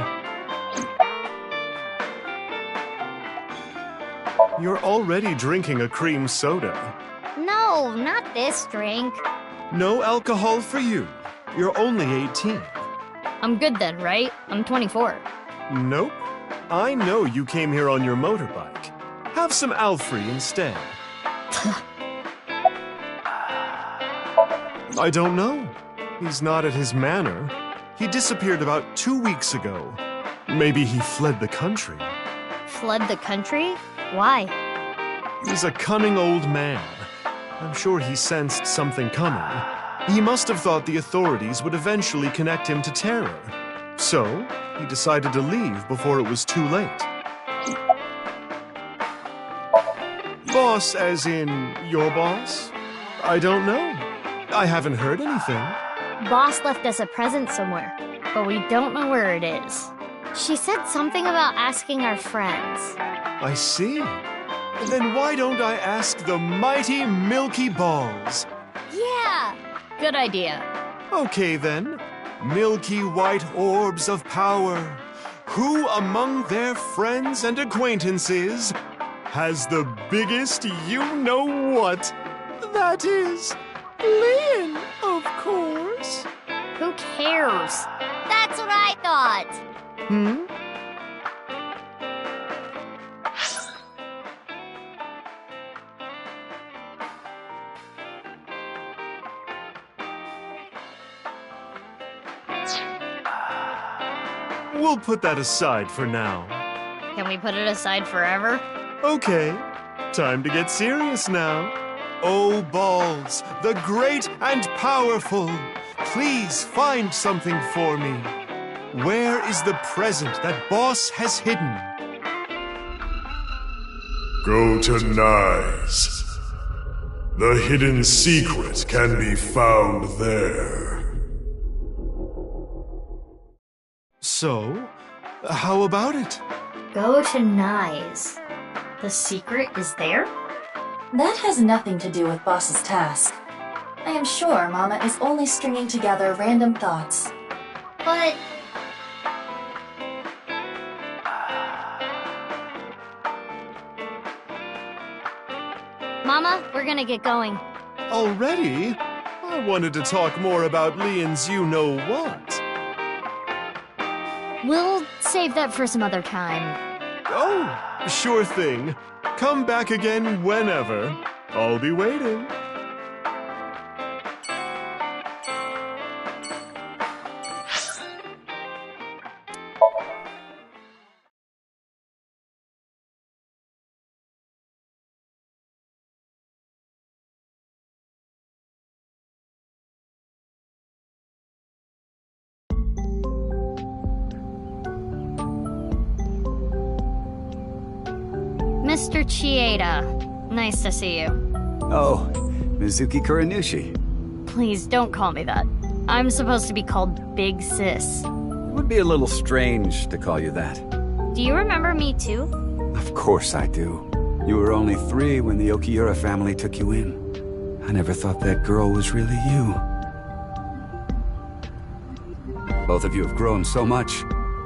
[SPEAKER 23] You're already drinking a cream soda.
[SPEAKER 3] No, not this drink.
[SPEAKER 23] No alcohol for you. You're only 18.
[SPEAKER 3] I'm good then, right? I'm 24.
[SPEAKER 23] Nope. I know you came here on your motorbike. Have some Alfrey instead. I don't know. He's not at his manor. He disappeared about 2 weeks ago. Maybe he fled the country.
[SPEAKER 3] Fled the country? Why?
[SPEAKER 23] He's a cunning old man. I'm sure he sensed something coming. He must have thought the authorities would eventually connect him to terror. So, he decided to leave before it was too late. Boss as in your boss? I don't know. I haven't heard anything.
[SPEAKER 3] Boss left us a present somewhere, but we don't know where it is. She said something about asking our friends.
[SPEAKER 23] I see. Then why don't I ask the mighty Milky Balls?
[SPEAKER 3] Yeah! Good idea.
[SPEAKER 23] Okay then. Milky white orbs of power. Who among their friends and acquaintances has the biggest you-know-what? That is, Lynn, of course.
[SPEAKER 3] Who cares? That's what I thought.
[SPEAKER 23] Hmm? We'll put that aside for now.
[SPEAKER 3] Can we put it aside forever?
[SPEAKER 23] Okay, time to get serious now. Oh, Balls, the great and powerful, please find something for me. Where is the present that Boss has hidden?
[SPEAKER 1] Go to Nyes. The hidden secret can be found there.
[SPEAKER 23] So, how about it?
[SPEAKER 3] Go to Nyes. The secret is there?
[SPEAKER 7] That has nothing to do with Boss's task. I am sure Mama is only stringing together random thoughts.
[SPEAKER 3] But... Mama, we're gonna get going.
[SPEAKER 23] Already? I wanted to talk more about Leon's you-know-what.
[SPEAKER 3] We'll save that for some other time.
[SPEAKER 23] Oh, sure thing. Come back again whenever. I'll be waiting.
[SPEAKER 3] Mr. Chieda, nice to see you.
[SPEAKER 21] Oh, Mizuki Kuranushi.
[SPEAKER 3] Please don't call me that. I'm supposed to be called Big Sis.
[SPEAKER 21] It would be a little strange to call you that.
[SPEAKER 3] Do you remember me too?
[SPEAKER 21] Of course I do. You were only 3 when the Okiura family took you in. I never thought that girl was really you. Both of you have grown so much.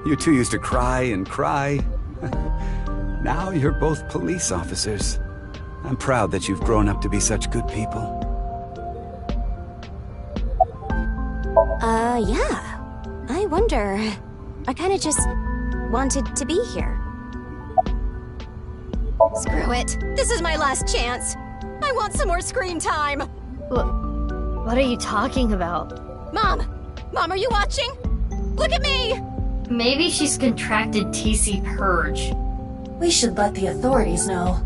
[SPEAKER 21] You two used to cry and cry. Now you're both police officers. I'm proud that you've grown up to be such good people.
[SPEAKER 6] Yeah. I wonder. I kinda just wanted to be here. Screw it. This is my last chance. I want some more screen time.
[SPEAKER 3] What are you talking about?
[SPEAKER 6] Mom! Mom, are you watching? Look at me!
[SPEAKER 3] Maybe she's contracted TC Purge.
[SPEAKER 7] We should let the authorities know.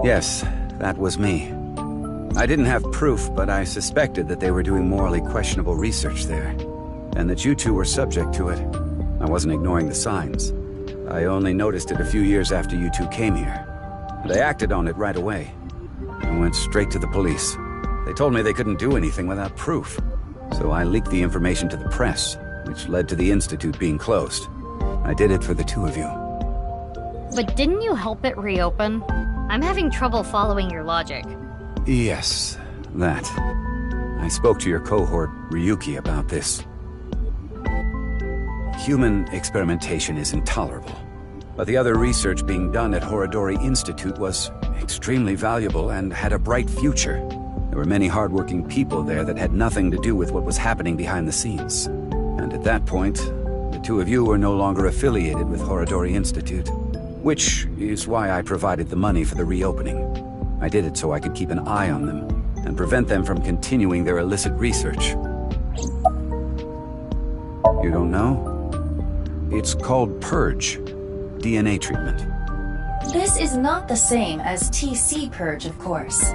[SPEAKER 21] Yes, that was me. I didn't have proof, but I suspected that they were doing morally questionable research there, and that you two were subject to it. I wasn't ignoring the signs. I only noticed it a few years after you two came here. And I acted on it right away. I went straight to the police. They told me they couldn't do anything without proof. So I leaked the information to the press, which led to the Institute being closed. I did it for the two of you.
[SPEAKER 3] But didn't you help it reopen? I'm having trouble following your logic.
[SPEAKER 21] Yes, that. I spoke to your cohort, Ryuki, about this. Human experimentation is intolerable. But the other research being done at Horodori Institute was extremely valuable and had a bright future. There were many hardworking people there that had nothing to do with what was happening behind the scenes. And at that point, the two of you were no longer affiliated with Horodori Institute. Which is why I provided the money for the reopening. I did it so I could keep an eye on them, and prevent them from continuing their illicit research. You don't know? It's called Purge. DNA treatment.
[SPEAKER 7] This is not the same as TC Purge, of course.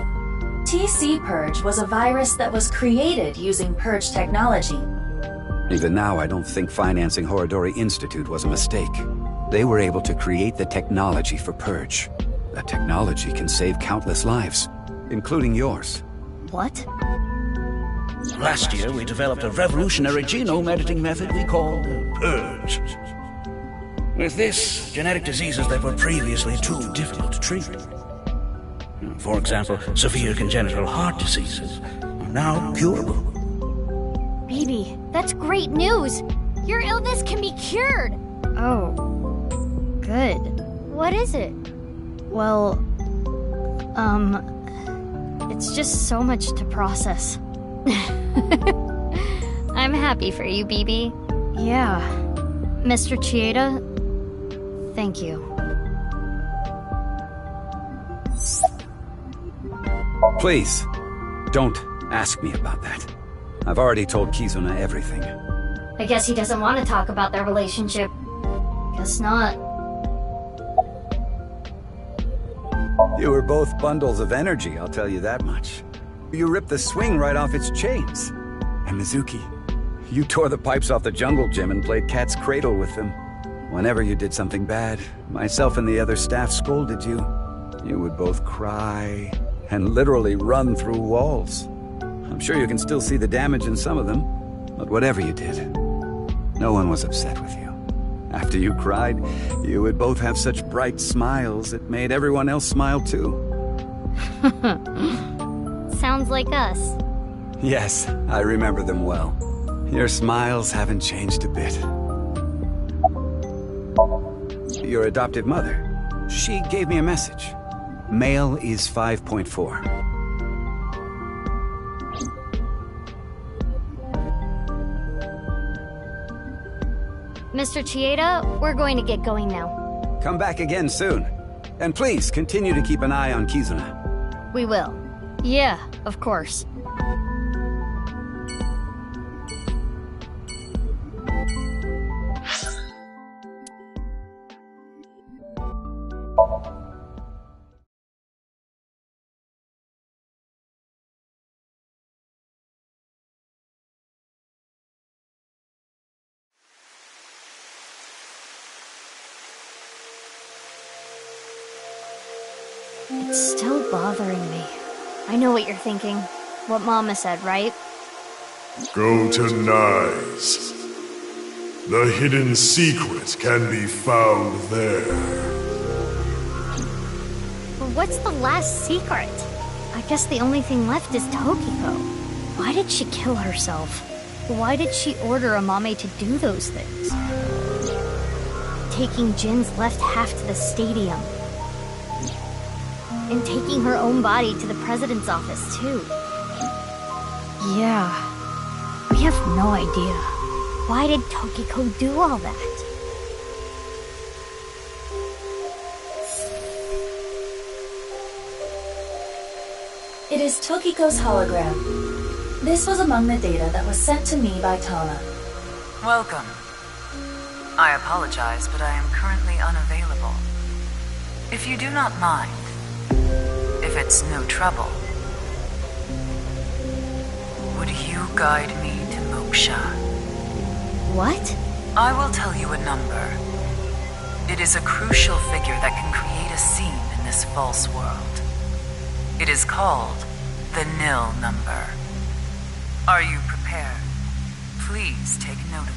[SPEAKER 7] TC Purge was a virus that was created using Purge technology.
[SPEAKER 21] Even now, I don't think financing Horodori Institute was a mistake. They were able to create the technology for Purge. That technology can save countless lives, including yours.
[SPEAKER 3] What?
[SPEAKER 22] Last year, we developed a revolutionary genome editing method we called Purge. With this, genetic diseases that were previously too difficult to treat, for example, severe congenital heart diseases, are now curable.
[SPEAKER 11] Baby, that's great news! Your illness can be cured!
[SPEAKER 3] Oh, good.
[SPEAKER 11] What is it?
[SPEAKER 3] Well, it's just so much to process. I'm happy for you, BB. Yeah. Mr. Chieda, thank you.
[SPEAKER 21] Please, don't ask me about that. I've already told Kizuna everything.
[SPEAKER 3] I guess he doesn't want to talk about their relationship. Guess not.
[SPEAKER 21] You were both bundles of energy, I'll tell you that much. You ripped the swing right off its chains. And Mizuki, you tore the pipes off the jungle gym and played cat's cradle with them. Whenever you did something bad, myself and the other staff scolded you. You would both cry and literally run through walls. I'm sure you can still see the damage in some of them, but whatever you did, no one was upset with you. After you cried, you would both have such bright smiles it made everyone else smile too.
[SPEAKER 11] Sounds like us.
[SPEAKER 21] Yes, I remember them well. Your smiles haven't changed a bit. Your adoptive mother, she gave me a message. Male is 5.4.
[SPEAKER 11] Mr. Chieda, we're going to get going now.
[SPEAKER 21] Come back again soon. And please, continue to keep an eye on Kizuna.
[SPEAKER 11] We will. Yeah, of course. It's still bothering me. I know what you're thinking. What Mama said, right?
[SPEAKER 1] Go to Nyes. The hidden secret can be found there.
[SPEAKER 11] But what's the last secret? I guess the only thing left is Tokiko. Why did she kill herself? Why did she order Amame to do those things? Taking Jin's left half to the stadium. And taking her own body to the president's office, too. Yeah. We have no idea. Why did Tokiko do all that?
[SPEAKER 7] It is Tokiko's hologram. This was among the data that was sent to me by Tana.
[SPEAKER 12] Welcome. I apologize, but I am currently unavailable. If you do not mind, if it's no trouble, would you guide me to Moksha?
[SPEAKER 11] What?
[SPEAKER 12] I will tell you a number. It is a crucial figure that can create a scene in this false world. It is called the nil number. Are you prepared? Please take note of it.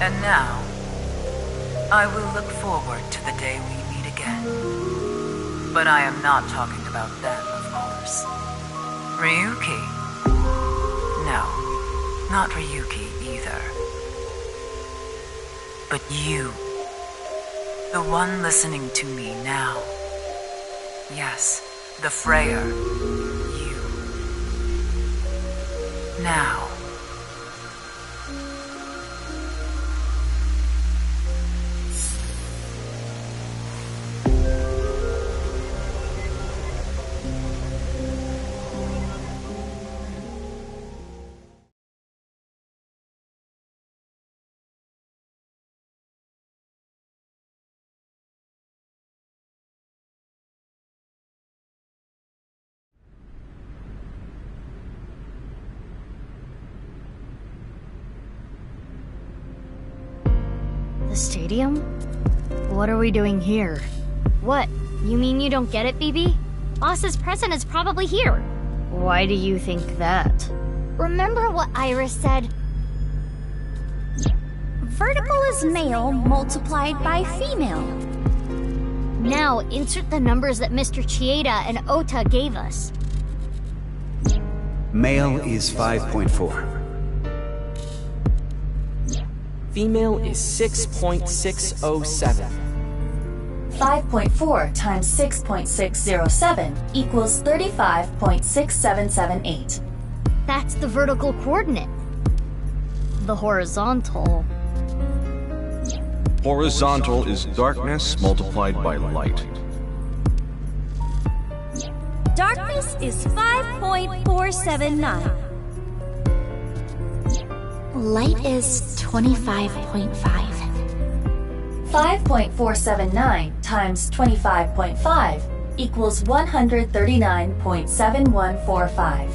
[SPEAKER 12] And now, I will look forward to the day we meet again. But I am not talking about them, of course. Ryuki? No, not Ryuki either. But you. The one listening to me now. Yes, the Freyer. You. Now.
[SPEAKER 3] The stadium? What are we doing here?
[SPEAKER 11] What? You mean you don't get it, BB? Boss's present is probably here.
[SPEAKER 3] Why do you think that?
[SPEAKER 11] Remember what Iris said?
[SPEAKER 20] Vertical is male multiplied by female.
[SPEAKER 11] Now, insert the numbers that Mr. Chieda and Ota gave us.
[SPEAKER 21] Male is 5.4.
[SPEAKER 8] Female is 6.607.
[SPEAKER 7] 5.4 times 6.607 equals 35.6778.
[SPEAKER 3] That's the vertical coordinate. The horizontal...
[SPEAKER 9] Horizontal is darkness multiplied by light.
[SPEAKER 20] Darkness is 5.479.
[SPEAKER 16] Light is 25.5.
[SPEAKER 7] 5.479 times 25.5 equals 139.7145.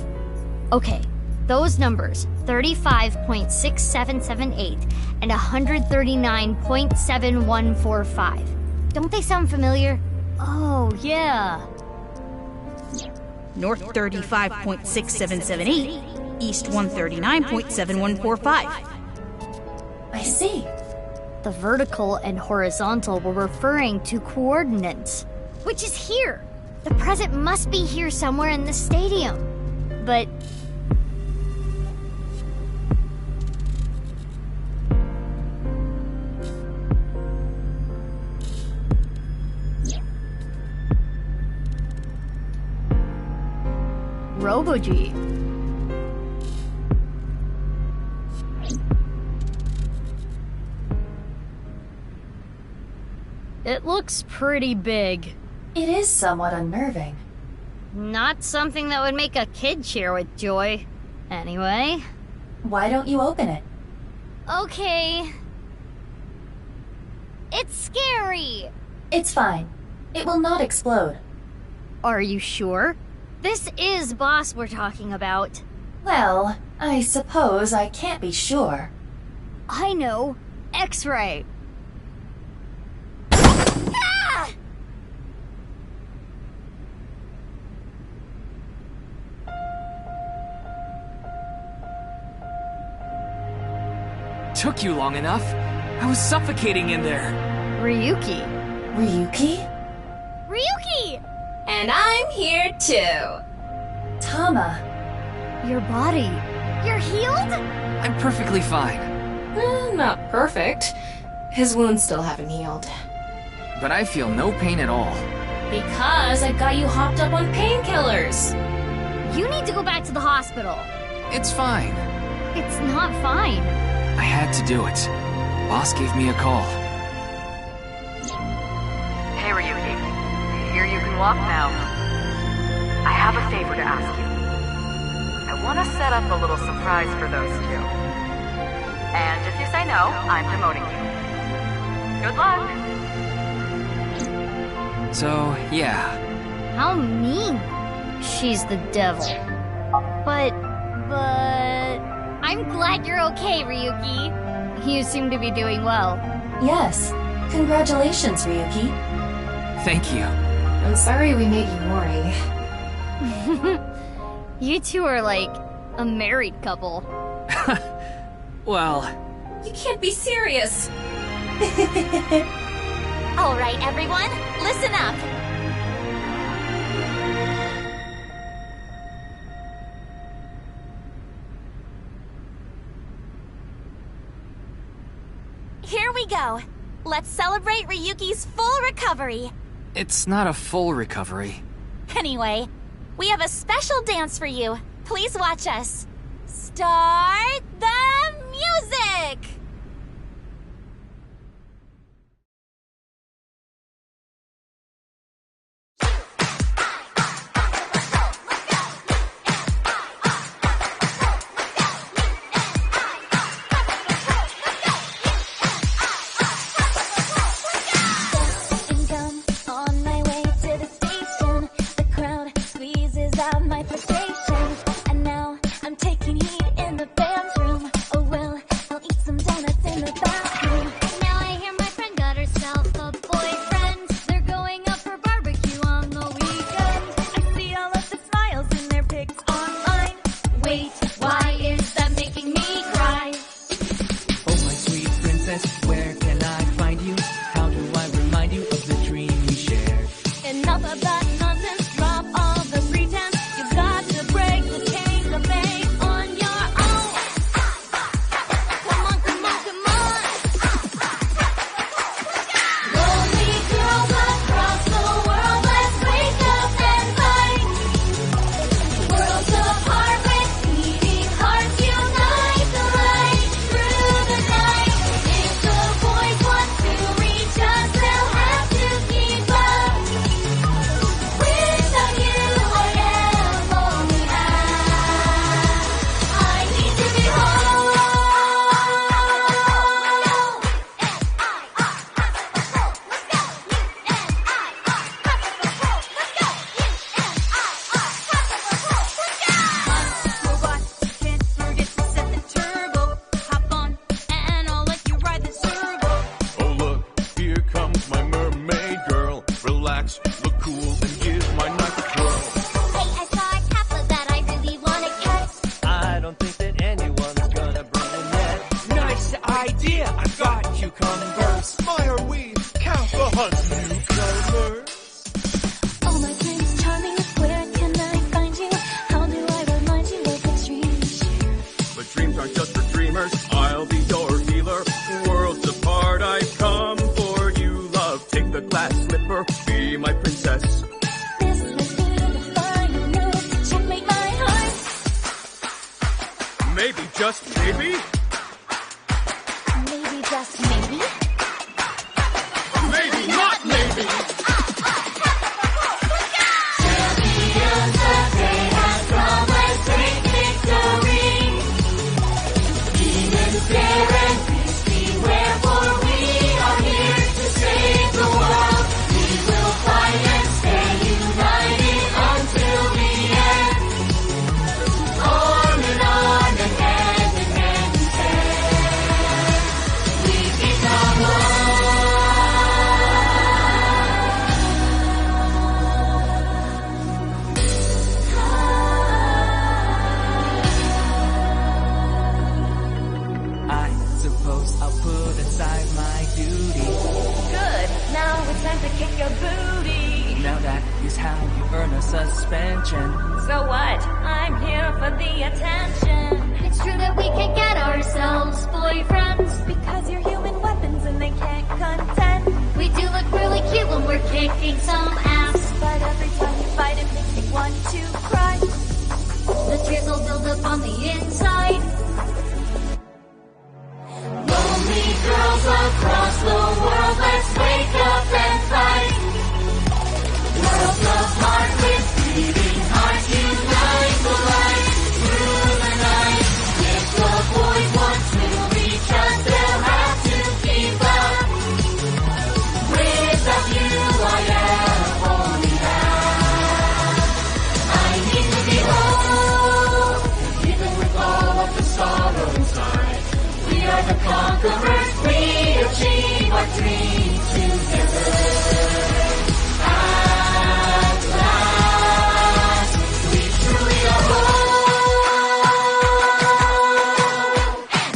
[SPEAKER 3] Okay, those numbers, 35.6778 and 139.7145. Don't they sound familiar? Oh, yeah.
[SPEAKER 15] North 35.6778, East 139.7145.
[SPEAKER 7] I see.
[SPEAKER 3] The vertical and horizontal were referring to coordinates. Which is here. The present must be here somewhere in the stadium. But... Robo-G. It looks pretty big.
[SPEAKER 7] It is somewhat unnerving.
[SPEAKER 3] Not something that would make a kid cheer with joy. Anyway.
[SPEAKER 7] Why don't you open it?
[SPEAKER 3] Okay. It's scary!
[SPEAKER 7] It's fine. It will not explode.
[SPEAKER 3] Are you sure? This is Boss we're talking about.
[SPEAKER 7] Well, I suppose I can't be sure.
[SPEAKER 3] I know. X-ray.
[SPEAKER 5] Took you long enough. I was suffocating in there.
[SPEAKER 3] Ryuki.
[SPEAKER 7] Ryuki?
[SPEAKER 3] Ryuki!
[SPEAKER 19] And I'm here too.
[SPEAKER 7] Tama.
[SPEAKER 3] Your body. You're healed?
[SPEAKER 5] I'm perfectly fine.
[SPEAKER 19] Not perfect. His wounds still haven't healed.
[SPEAKER 5] But I feel no pain at all.
[SPEAKER 19] Because I got you hopped up on painkillers.
[SPEAKER 3] You need to go back to the hospital.
[SPEAKER 5] It's fine.
[SPEAKER 3] It's not fine.
[SPEAKER 5] I had to do it. Boss gave me a call.
[SPEAKER 24] Hey, Ryuki. Here you can walk now. I have a favor to ask you. I want to set up a little surprise for those two. And if you say no, I'm demoting you. Good luck!
[SPEAKER 5] So, yeah.
[SPEAKER 3] How mean. She's the devil. But... I'm glad you're okay, Ryuki. You seem to be doing well.
[SPEAKER 7] Yes. Congratulations, Ryuki.
[SPEAKER 5] Thank you.
[SPEAKER 19] I'm sorry we made you worry.
[SPEAKER 3] You two are like a married couple.
[SPEAKER 5] Well...
[SPEAKER 19] You can't be serious.
[SPEAKER 6] All right, everyone, listen up. Here we go. Let's celebrate Ryuki's full recovery.
[SPEAKER 5] It's not a full recovery.
[SPEAKER 6] Anyway, we have a special dance for you. Please watch us. Start the music!
[SPEAKER 20] And now I'm taking heat in the bathroom. Oh well, I'll eat some.
[SPEAKER 2] the glass slipper, be my princess.
[SPEAKER 20] This must be the final move to checkmate my heart.
[SPEAKER 2] Maybe, just maybe?
[SPEAKER 20] Maybe, just maybe?
[SPEAKER 2] Maybe not maybe!
[SPEAKER 20] Champions of day has come, let's take victory. Demons stare and beasts beware, for we are here to save the world. We will fight and stay united until the end. On and hand in hand we stand. We become one.
[SPEAKER 4] I suppose I'll put aside my duty.
[SPEAKER 20] Good. Now it's time to kick your booty.
[SPEAKER 4] Now that is how you earn a suspension.
[SPEAKER 20] So what? I'm here for the attention.
[SPEAKER 11] It's true that we can get ourselves boyfriends.
[SPEAKER 20] Because you're human weapons and they can't contend.
[SPEAKER 11] We do look really cute when we're kicking some ass.
[SPEAKER 20] But every time you fight it makes me want to cry.
[SPEAKER 11] The tears will build up on the inside.
[SPEAKER 20] Lonely girls across the world, let's wake up and fight. Worlds apart with beating hearts, unite the light through the night. If the boys want to reach us, they'll have to keep up. Without you, I am only half. I need to be whole, even with all of the sorrow inside. We are the conquerors, we achieve our dreams together. At last, we truly are whole.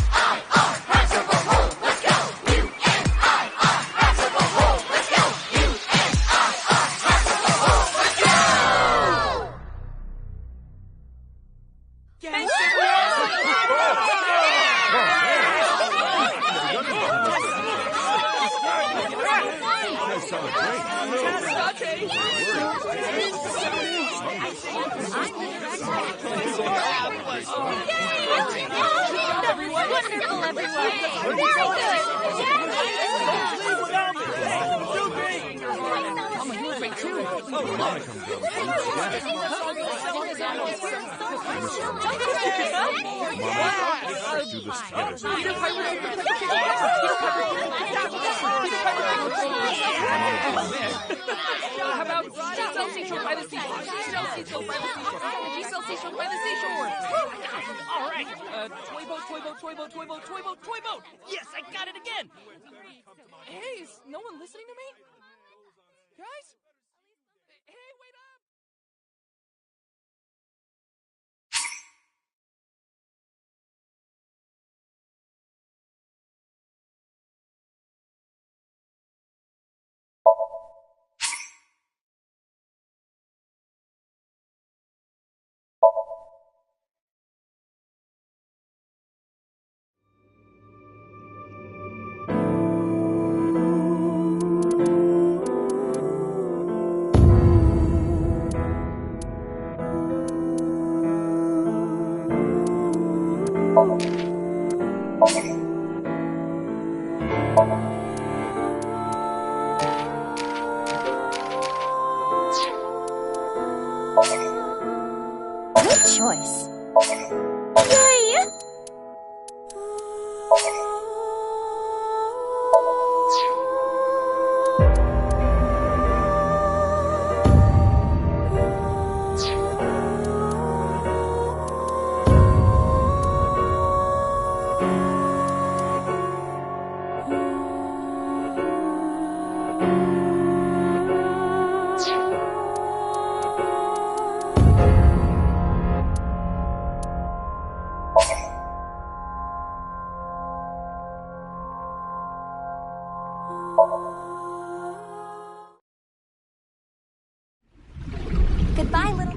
[SPEAKER 20] N-I-R, hands up a hole, let's go. U-N-I-R, hands up a hole, let's go. U-N-I-R, hands up a hole, let's go.
[SPEAKER 11] Wonderful, everyone.
[SPEAKER 4] How about G-Cell Seashore by the seashore? G-Cell by the seashore. G-Cell Seashore by the seashore. All right. Toy boat, toy boat, toy boat, toy boat, toy boat, toy boat. Yes, I got it again. Hey, is no one listening to me? Guys? Hey, wait up.
[SPEAKER 3] Good choice.
[SPEAKER 20] Goodbye, little...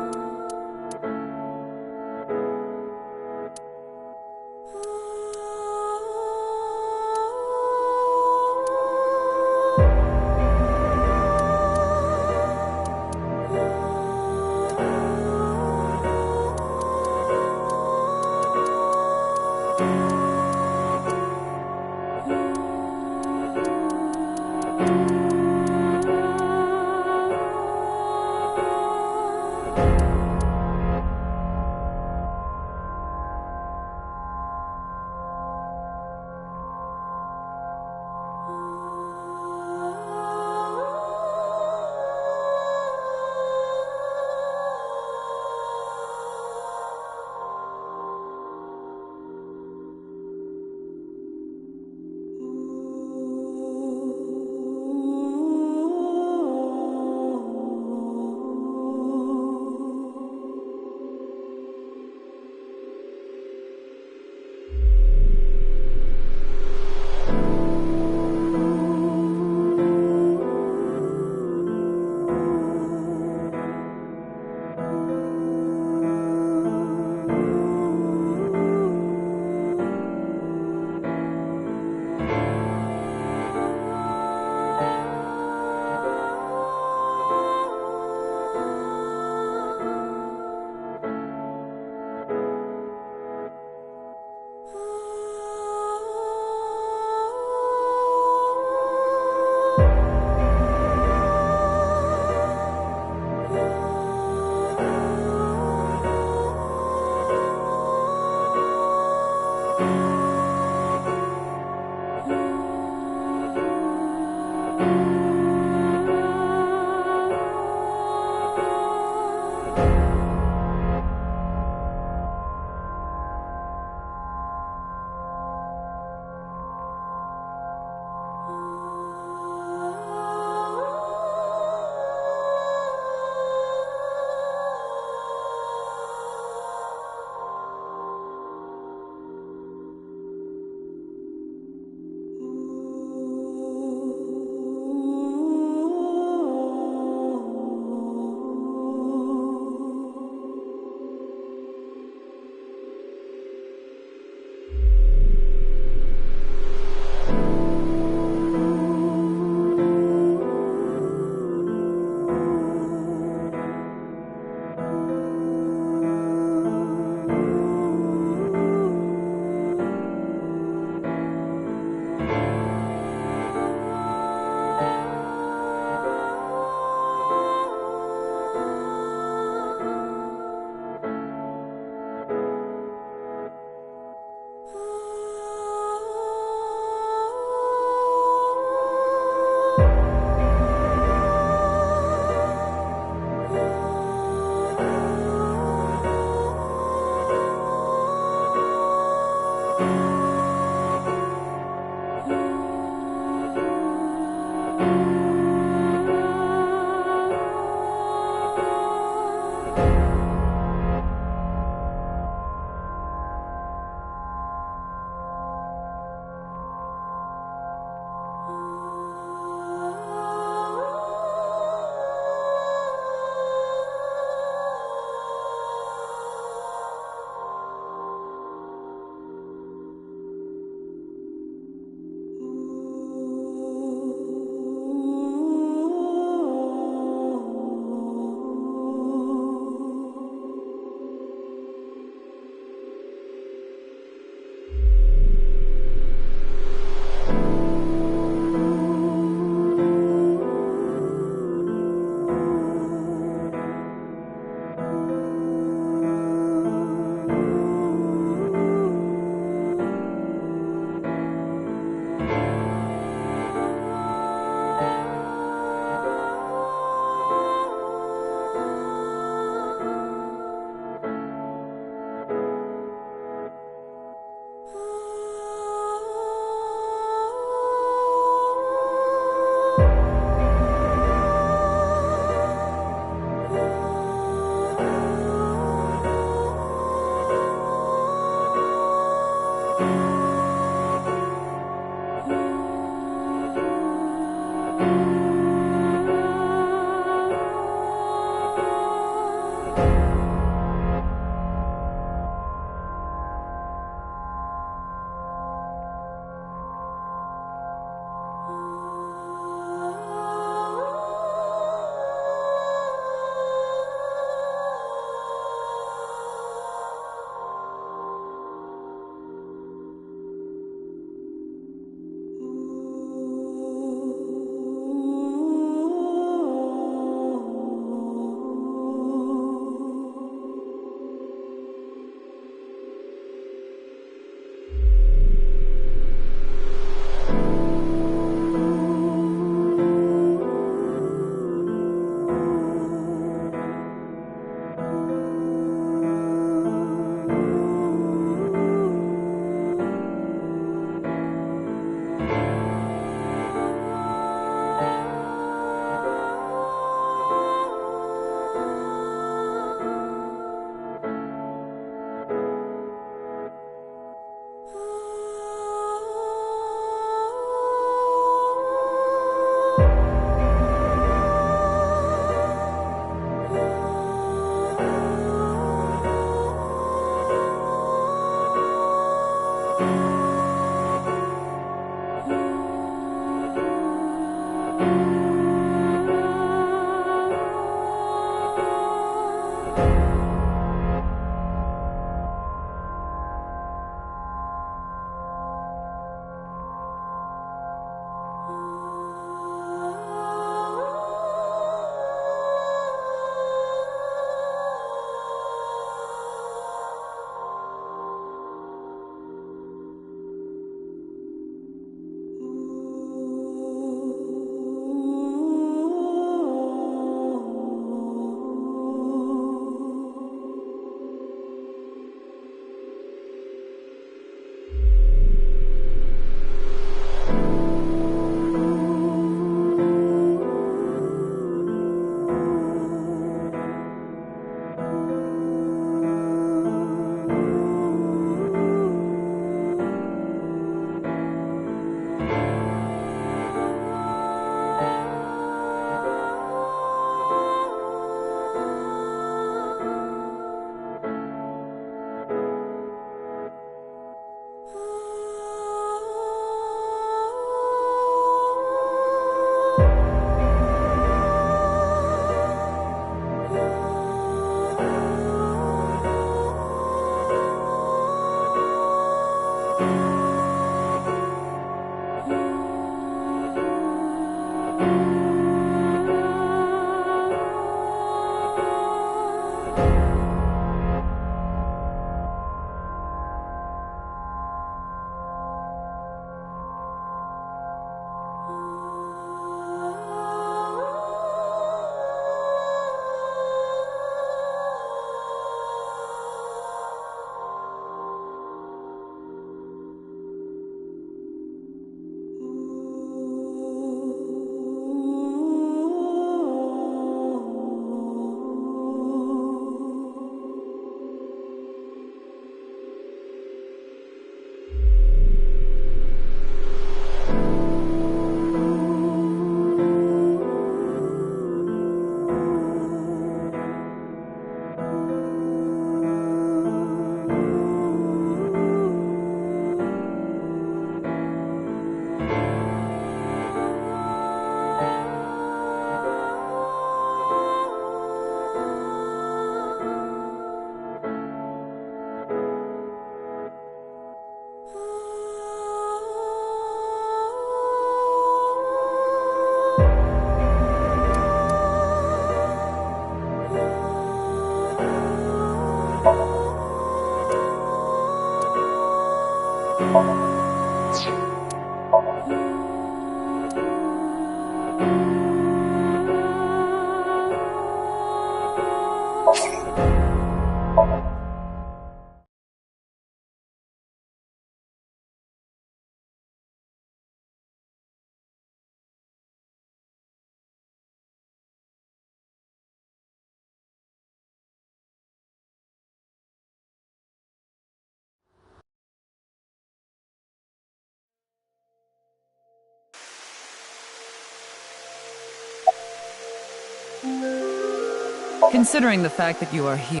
[SPEAKER 10] Considering the fact that you are here...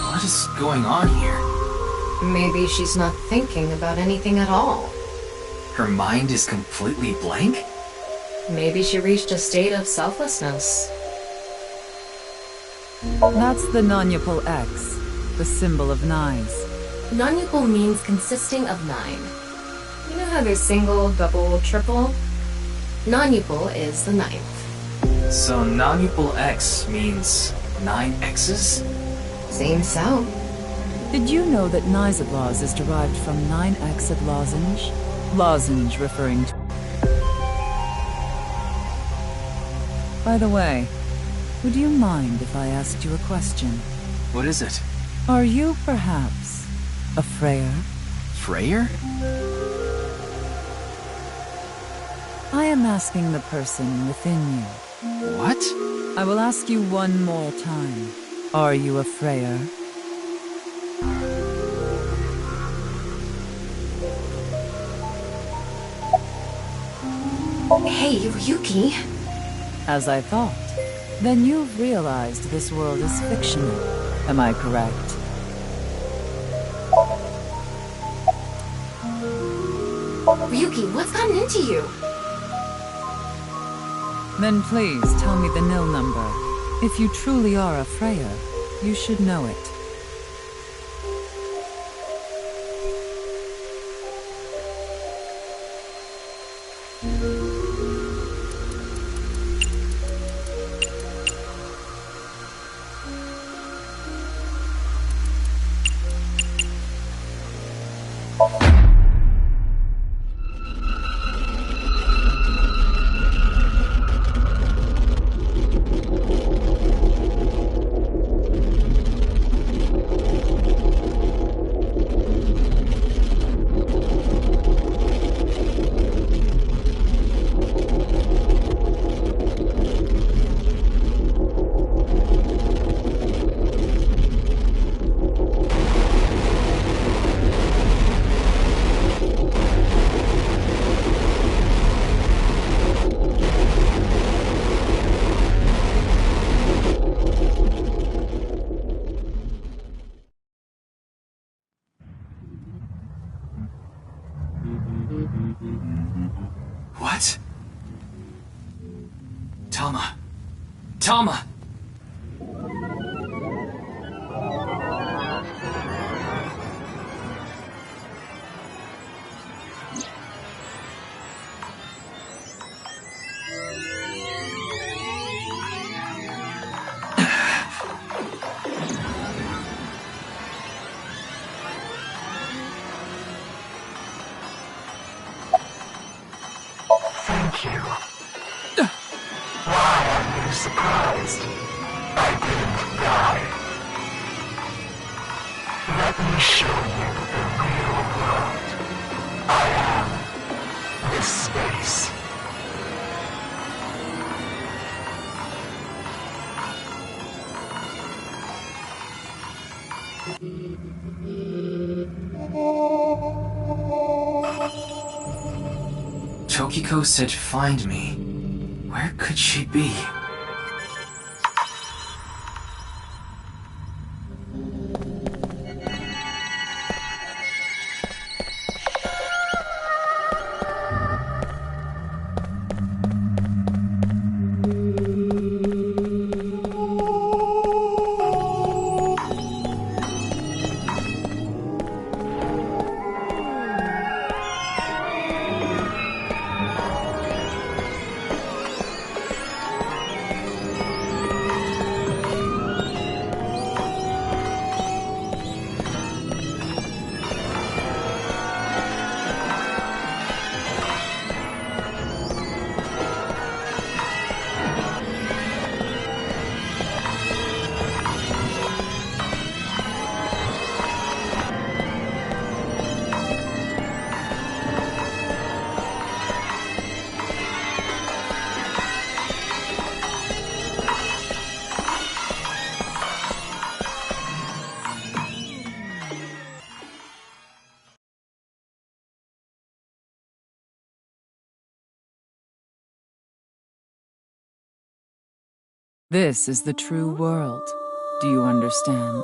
[SPEAKER 5] What is going on here?
[SPEAKER 19] Maybe she's not thinking about anything at all.
[SPEAKER 5] Her mind is completely blank?
[SPEAKER 19] Maybe she reached a state of selflessness.
[SPEAKER 10] That's the nonupal X, the symbol of nines.
[SPEAKER 19] Nonupal means consisting of 9. You know how there's single, double, triple? Nonupal is the 9th.
[SPEAKER 5] So nonupal X means 9 X's?
[SPEAKER 19] Seems so.
[SPEAKER 10] Did you know that Nizabloz is derived from 9x of lozenge? Lozenge referring to... By the way, would you mind if I asked you a question?
[SPEAKER 5] What is it?
[SPEAKER 10] Are you perhaps a Freyer?
[SPEAKER 5] Freyer?
[SPEAKER 10] I am asking the person within you.
[SPEAKER 5] What?
[SPEAKER 10] I will ask you one more time. Are you a Freyer?
[SPEAKER 19] Hey, Ryuki.
[SPEAKER 10] As I thought. Then you've realized this world is fictional. Am I correct?
[SPEAKER 19] Ryuki, what's gotten into you?
[SPEAKER 10] Then please tell me the nil number. If you truly are a Freya, you should know it.
[SPEAKER 5] What? Tama. Tama!
[SPEAKER 20] Thank you. Why are you surprised? I didn't die. Let me show you the real world. I am this space.
[SPEAKER 5] Tokiko said find me. Where could she be?
[SPEAKER 10] This is the true world. Do you understand?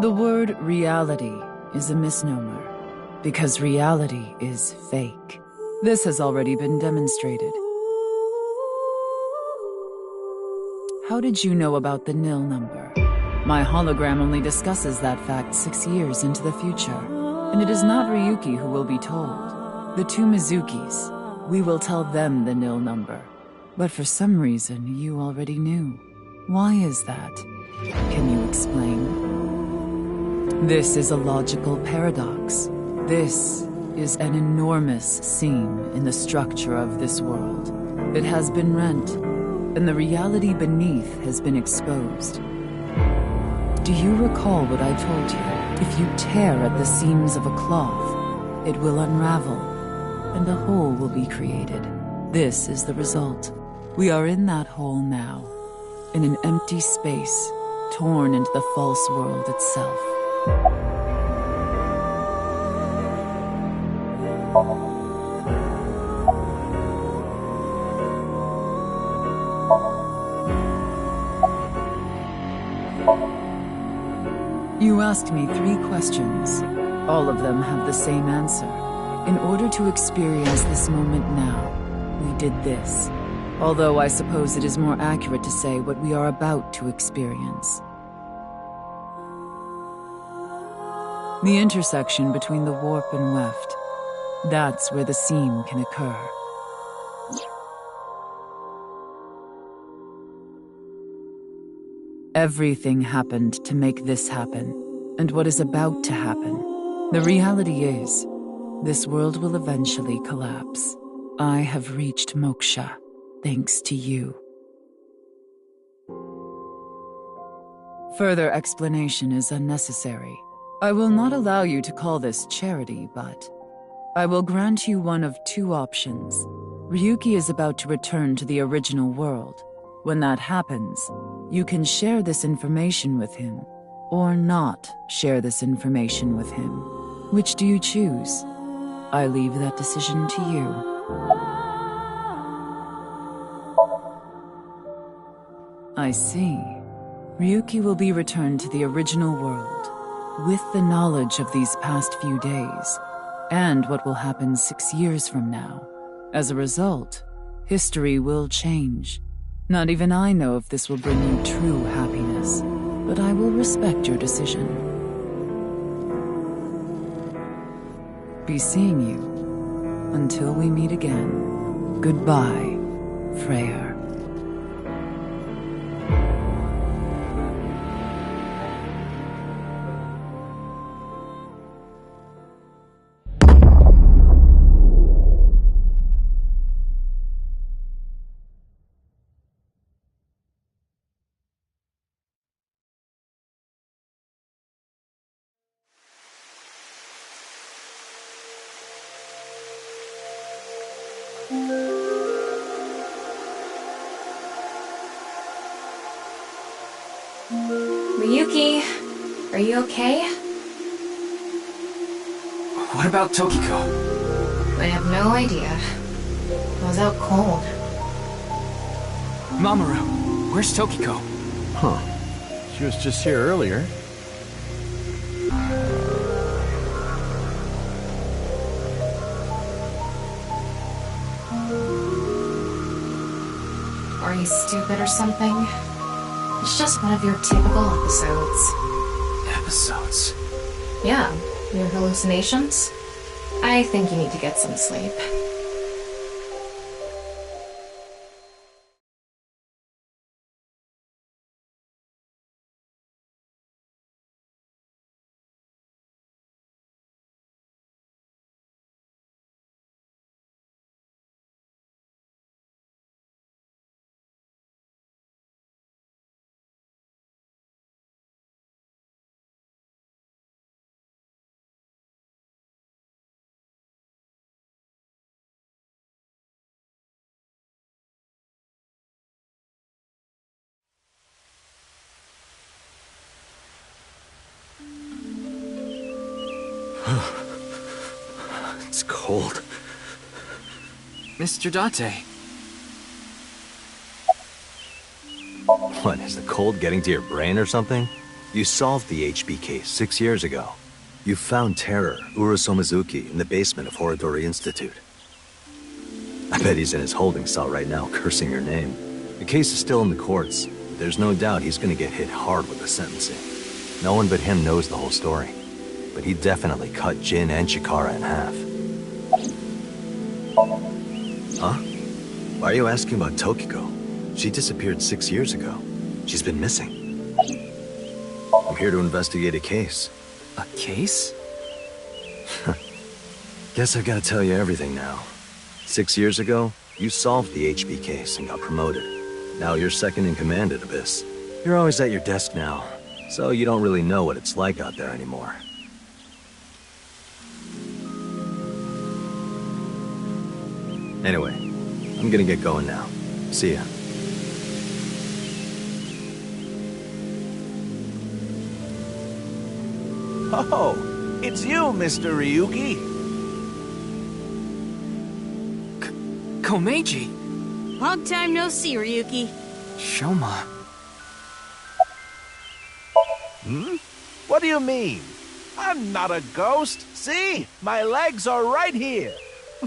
[SPEAKER 10] The word reality is a misnomer, because reality is fake. This has already been demonstrated. How did you know about the nil number? My hologram only discusses that fact 6 years into the future, and it is not Ryuki who will be told. The two Mizukis, we will tell them the nil number. But for some reason, you already knew. Why is that? Can you explain? This is a logical paradox. This is an enormous seam in the structure of this world. It has been rent, and the reality beneath has been exposed. Do you recall what I told you? If you tear at the seams of a cloth, it will unravel, and a hole will be created. This is the result. We are in that hole now, in an empty space, torn into the false world itself. You asked me 3 questions. All of them have the same answer. In order to experience this moment now, we did this. Although I suppose it is more accurate to say what we are about to experience. The intersection between the warp and weft. That's where the seam can occur. Everything happened to make this happen, and what is about to happen. The reality is, this world will eventually collapse. I have reached moksha, thanks to you. Further explanation is unnecessary. I will not allow you to call this charity, but I will grant you one of 2 options. Ryuki is about to return to the original world. When that happens, you can share this information with him, or not share this information with him. Which do you choose? I leave that decision to you. I see. Ryuki will be returned to the original world, with the knowledge of these past few days, and what will happen 6 years from now. As a result, history will change. Not even I know if this will bring you true happiness, but I will respect your decision. Be seeing you. Until we meet again. Goodbye, Freyr.
[SPEAKER 19] Ryuki, are you okay?
[SPEAKER 5] What about Tokiko?
[SPEAKER 19] I have no idea. I was out cold.
[SPEAKER 5] Mamoru, where's Tokiko?
[SPEAKER 23] Huh. She was just here earlier.
[SPEAKER 19] Are you stupid or something? It's just one of your typical episodes.
[SPEAKER 5] Episodes?
[SPEAKER 19] Yeah, your hallucinations. I think you need to get some sleep.
[SPEAKER 13] It's cold.
[SPEAKER 5] Mr. Date.
[SPEAKER 13] What, is the cold getting to your brain or something? You solved the HB case 6 years ago. You found Terror, Urosomizuki, in the basement of Horodori Institute. I bet he's in his holding cell right now, cursing your name. The case is still in the courts. There's no doubt he's gonna get hit hard with the sentencing. No one but him knows the whole story. But he definitely cut Jin and Chikara in half. Huh? Why are you asking about Tokiko? She disappeared 6 years ago. She's been missing. I'm here to investigate a case.
[SPEAKER 5] A case?
[SPEAKER 13] Guess I've got to tell you everything now. 6 years ago, you solved the HB case and got promoted. Now you're second in command at Abyss. You're always at your desk now, so you don't really know what it's like out there anymore. Anyway, I'm gonna get going now. See ya.
[SPEAKER 14] Oh, it's you, Mr. Ryuki.
[SPEAKER 5] Komeiji!
[SPEAKER 15] Long time no see, Ryuki.
[SPEAKER 5] Shoma.
[SPEAKER 14] Hmm? What do you mean? I'm not a ghost. See? My legs are right here.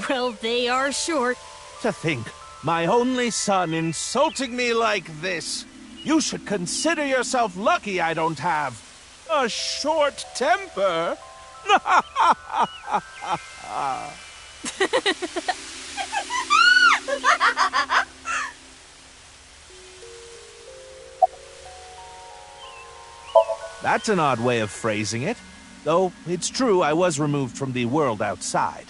[SPEAKER 15] Well, they are short.
[SPEAKER 14] To think, my only son insulting me like this. You should consider yourself lucky I don't have a short temper. That's an odd way of phrasing it. Though, it's true I was removed from the world outside.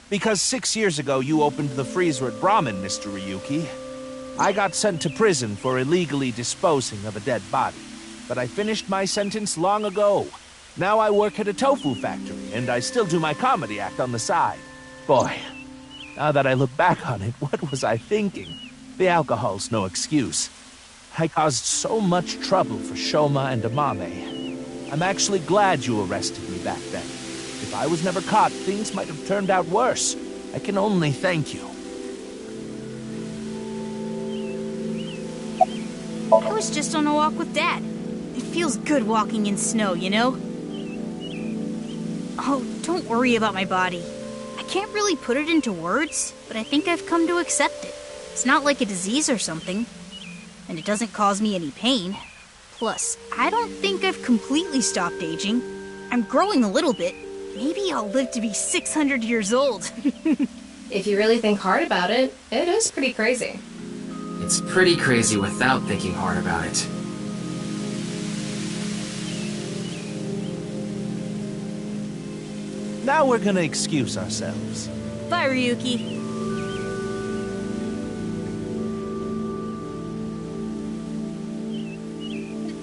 [SPEAKER 14] Because 6 years ago you opened the freezer at Brahmin, Mr. Ryuki. I got sent to prison for illegally disposing of a dead body. But I finished my sentence long ago. Now I work at a tofu factory, and I still do my comedy act on the side. Boy, now that I look back on it, what was I thinking? The alcohol's no excuse. I caused so much trouble for Shoma and Amame. I'm actually glad you arrested me back then. If I was never caught, things might have turned out worse. I can only thank you.
[SPEAKER 15] I was just on a walk with Dad. It feels good walking in snow, you know? Oh, don't worry about my body. I can't really put it into words, but I think I've come to accept it. It's not like a disease or something. And it doesn't cause me any pain. Plus, I don't think I've completely stopped aging. I'm growing a little bit. Maybe I'll live to be 600 years old.
[SPEAKER 19] If you really think hard about it, it is pretty crazy.
[SPEAKER 5] It's pretty crazy without thinking hard about it.
[SPEAKER 14] Now we're gonna excuse ourselves.
[SPEAKER 15] Bye, Ryuki.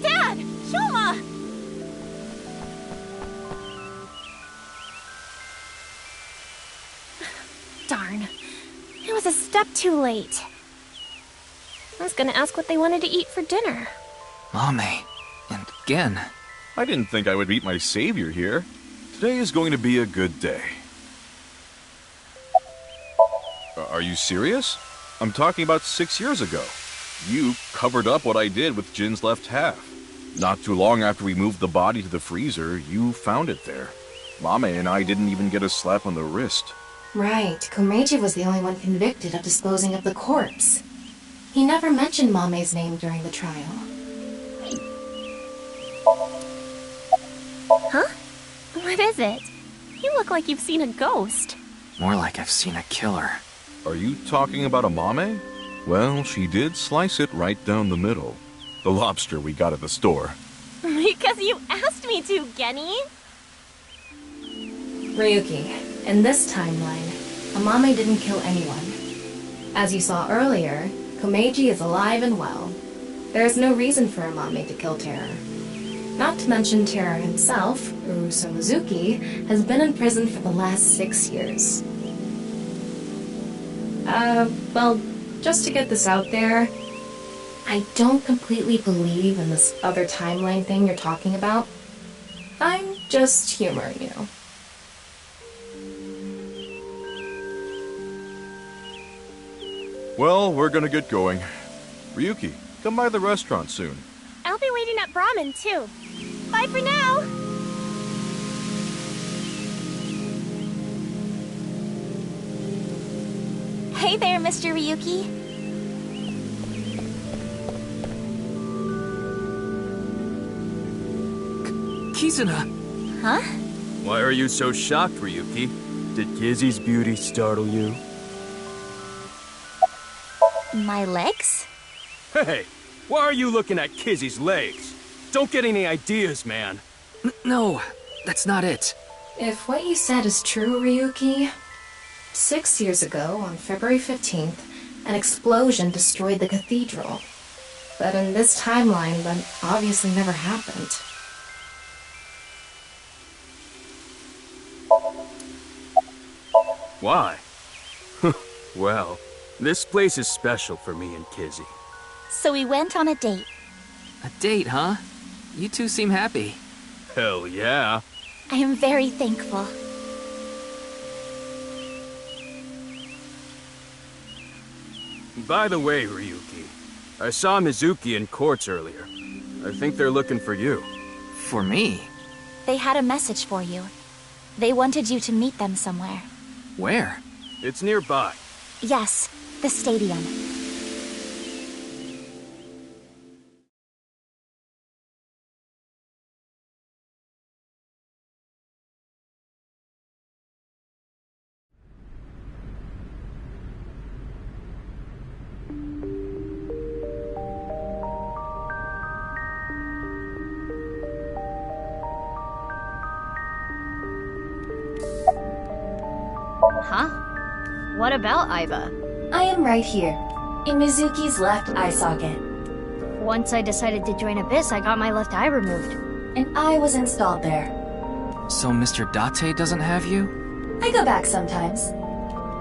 [SPEAKER 16] Dad! Shoma! Darn. I was a step too late. I was gonna ask what they wanted to eat for dinner.
[SPEAKER 5] Mame. And again.
[SPEAKER 9] I didn't think I would meet my savior here. Today is going to be a good day. Are you serious? I'm talking about 6 years ago. You covered up what I did with Jin's left half. Not too long after we moved the body to the freezer, you found it there. Mame and I didn't even get a slap on the wrist.
[SPEAKER 19] Right, Komeiji was the only one convicted of disposing of the corpse. He never mentioned Mame's name during the trial.
[SPEAKER 16] Huh? What is it? You look like you've seen a ghost.
[SPEAKER 5] More like I've seen a killer.
[SPEAKER 9] Are you talking about a Mame? Well, she did slice it right down the middle. The lobster we got at the store.
[SPEAKER 16] Because you asked me to, Genny.
[SPEAKER 19] Ryuki, in this timeline, Amame didn't kill anyone. As you saw earlier, Komeiji is alive and well. There is no reason for Amame to kill Terror. Not to mention Terror himself, Urosomizuki, has been in prison for the last 6 years. Well, just to get this out there, I don't completely believe in this other timeline thing you're talking about. I'm just humoring you.
[SPEAKER 9] Well, we're gonna get going. Ryuki, come by the restaurant soon.
[SPEAKER 1] I'll be waiting at Brahmin, too. Bye for now!
[SPEAKER 16] Hey there, Mr. Ryuki.
[SPEAKER 5] Kizuna!
[SPEAKER 16] Huh?
[SPEAKER 17] Why are you so shocked, Ryuki? Did Kizzy's beauty startle you?
[SPEAKER 16] My legs?
[SPEAKER 17] Hey, why are you looking at Kizzy's legs? Don't get any ideas, man.
[SPEAKER 5] No, that's not it.
[SPEAKER 19] If what you said is true, Ryuki, 6 years ago, on February 15th, an explosion destroyed the cathedral. But in this timeline, that obviously never happened.
[SPEAKER 17] Why? Well, this place is special for me and Kizzy.
[SPEAKER 16] So we went on a date.
[SPEAKER 5] A date, huh? You two seem happy.
[SPEAKER 17] Hell yeah.
[SPEAKER 16] I am very thankful.
[SPEAKER 17] By the way, Ryuki, I saw Mizuki in courts earlier. I think they're looking for you.
[SPEAKER 5] For me?
[SPEAKER 16] They had a message for you. They wanted you to meet them somewhere.
[SPEAKER 5] Where?
[SPEAKER 17] It's nearby.
[SPEAKER 16] Yes, the stadium.
[SPEAKER 3] Huh? What about Aiba?
[SPEAKER 7] I am right here, in Mizuki's left eye socket.
[SPEAKER 3] Once I decided to join Abyss, I got my left eye removed.
[SPEAKER 7] And I was installed there.
[SPEAKER 5] So Mr. Date doesn't have you?
[SPEAKER 7] I go back sometimes.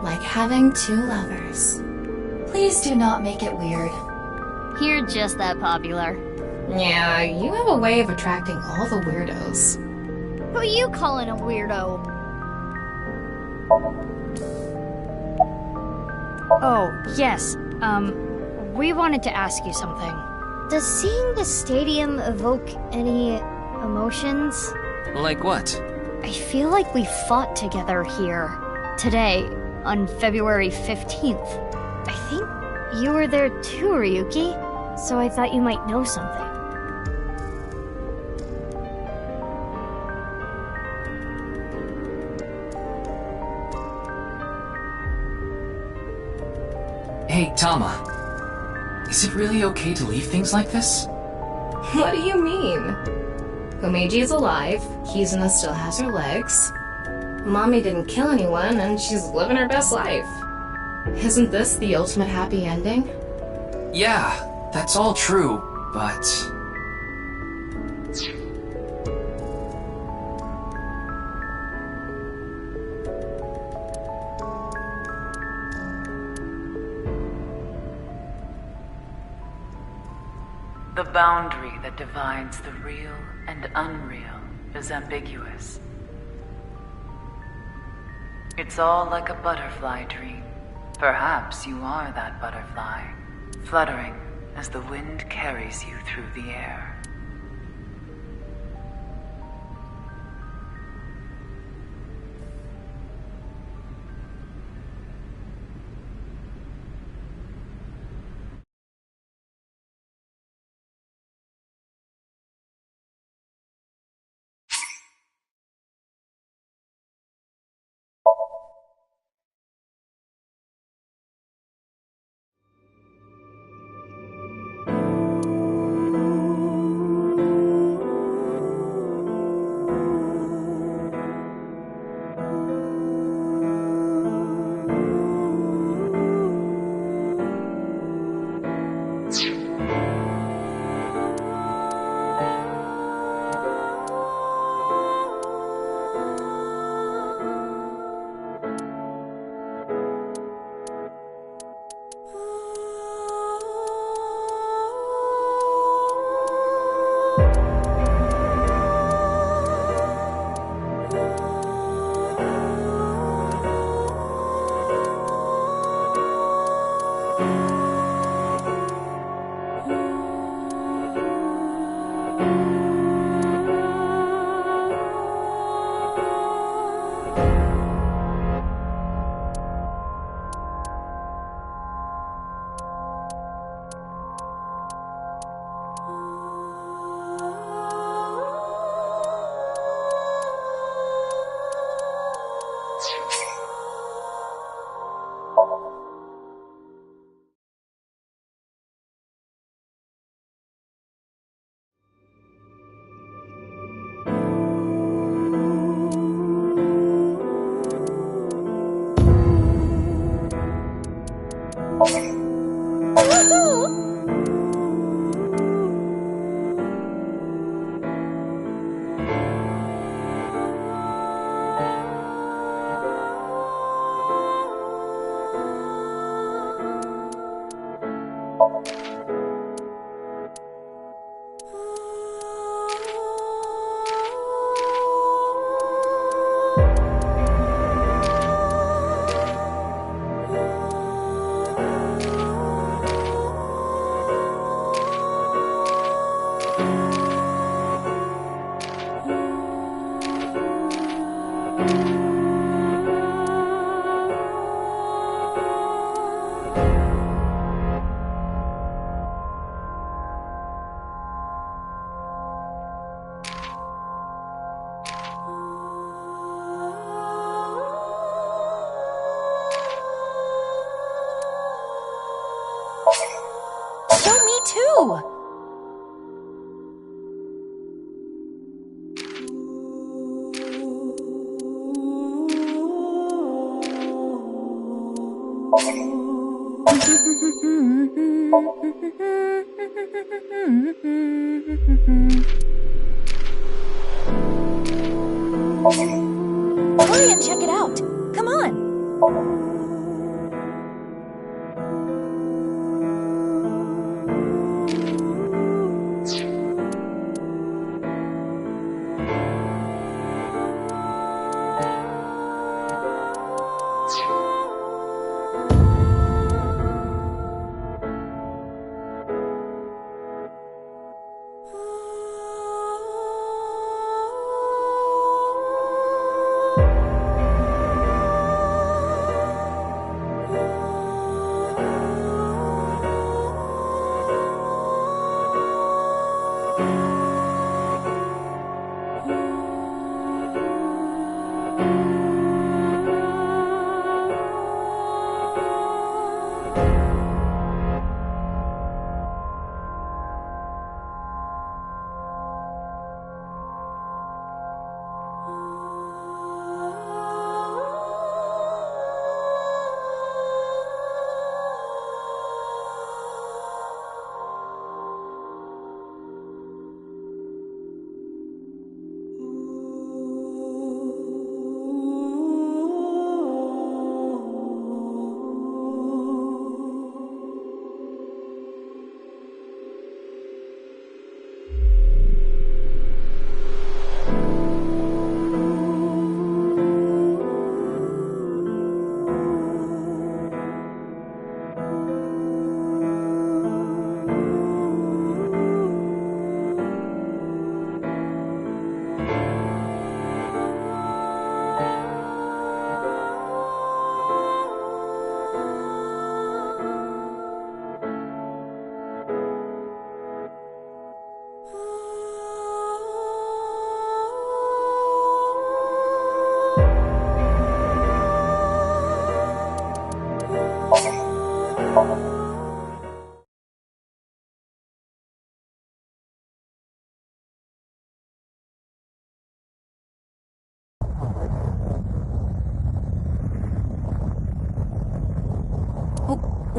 [SPEAKER 19] Like having two lovers.
[SPEAKER 7] Please do not make it weird.
[SPEAKER 3] You're just that popular.
[SPEAKER 19] Yeah, you have a way of attracting all the weirdos.
[SPEAKER 3] Who you calling a weirdo? Oh, yes. We wanted to ask you something. Does seeing the stadium evoke any emotions?
[SPEAKER 5] Like what?
[SPEAKER 3] I feel like we fought together here. Today, on February 15th. I think you were there too, Ryuki. So I thought you might know something.
[SPEAKER 5] Hey, Tama. Is it really okay to leave things like this?
[SPEAKER 19] What do you mean? Komeiji is alive, Kizuna still has her legs. Mommy didn't kill anyone, and she's living her best life. Isn't this the ultimate happy ending?
[SPEAKER 5] Yeah, that's all true, but...
[SPEAKER 12] The boundary that divides the real and unreal is ambiguous. It's all like a butterfly dream. Perhaps you are that butterfly, fluttering as the wind carries you through the air.
[SPEAKER 16] Whoa! Hurry and check it out. Come on.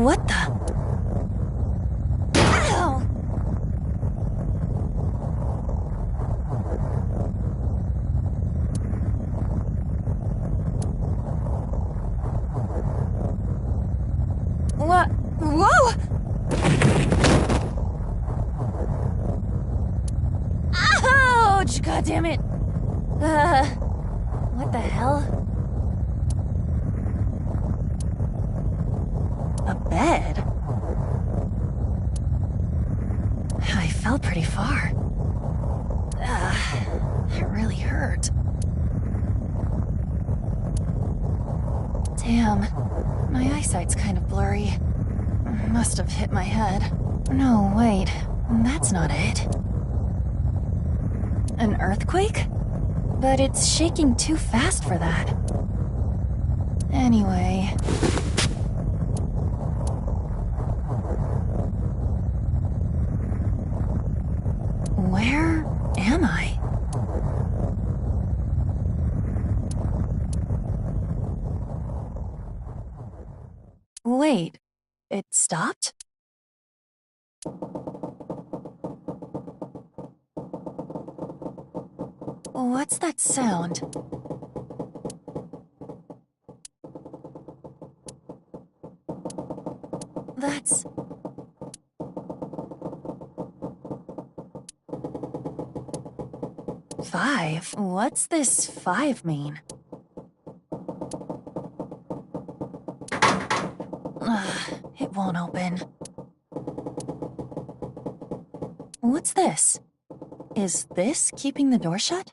[SPEAKER 16] What the? Ow! What? Whoa! Ouch! God damn it! What the hell? A bed? I fell pretty far. It really hurt. Damn, my eyesight's kind of blurry. Must have hit my head. No, wait, that's not it. An earthquake? But it's shaking too fast for that. Anyway... Where am I? Wait, it stopped? What's that sound? That's... Five? What's this 5 mean? It won't open. What's this? Is this keeping the door shut?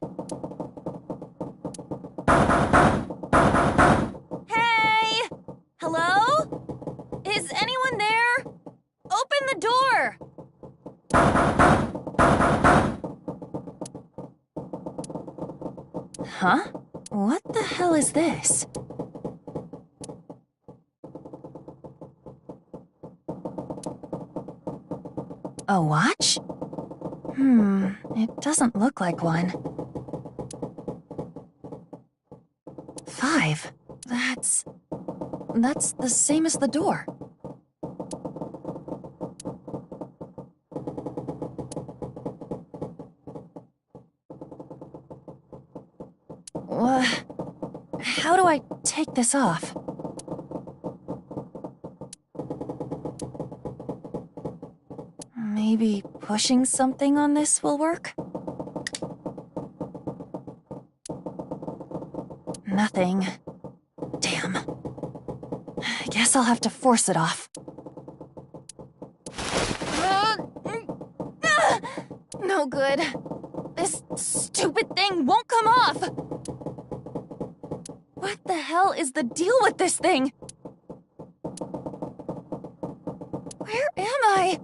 [SPEAKER 16] Hey! Hello? Is anyone there? Open the door! Huh? What the hell is this?
[SPEAKER 7] A watch? It doesn't look like one. 5. That's the same as the door. How do I take this off? Maybe pushing something on this will work? Nothing. Damn. I guess I'll have to force it off. No good. This stupid thing won't come off! What the hell is the deal with this thing? Where am I?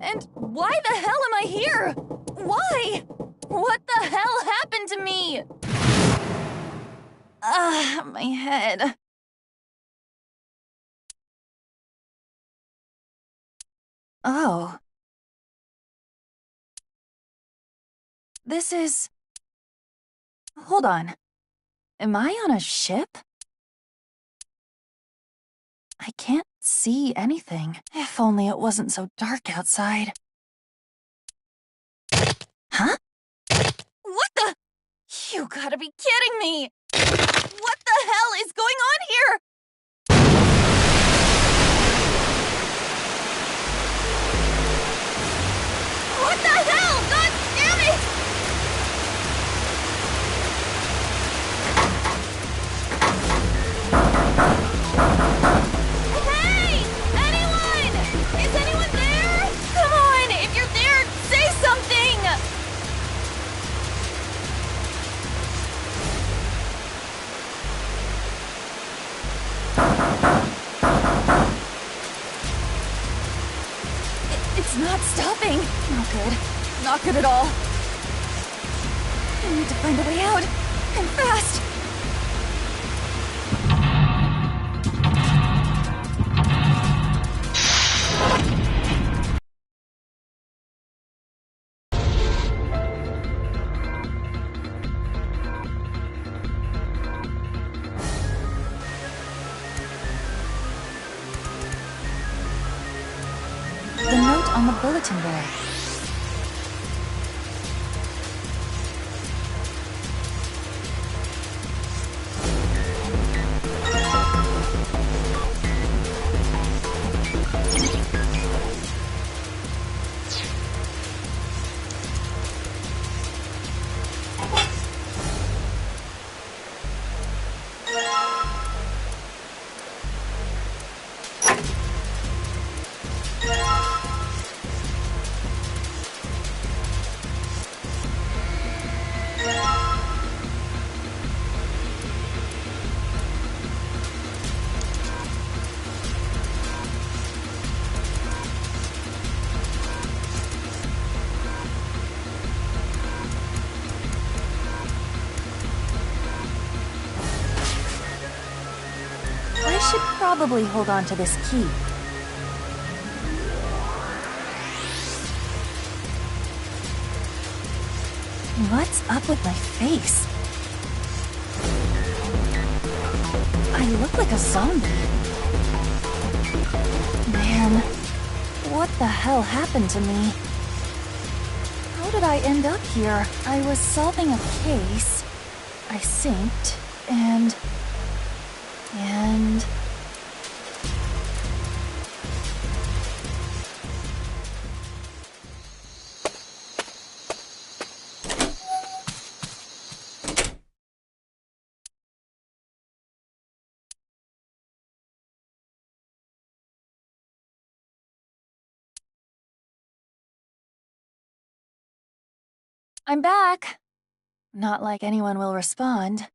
[SPEAKER 7] And why the hell am I here? Why? What the hell happened to me? My head. Oh. This is... Hold on. Am I on a ship? I can't see anything. If only it wasn't so dark outside. Huh? What the? You gotta be kidding me! What the hell is going on here? What the hell? God damn it! Hey! Anyone? Is anyone there? Come on! If you're there, say something! It's not stopping. Not good. Not good at all. I need to find a way out. And fast. The note on the bulletin board. I should probably hold on to this key. What's up with my face? I look like a zombie. Man, what the hell happened to me? How did I end up here? I was solving a case. I synced, and... I'm back. Not like anyone will respond.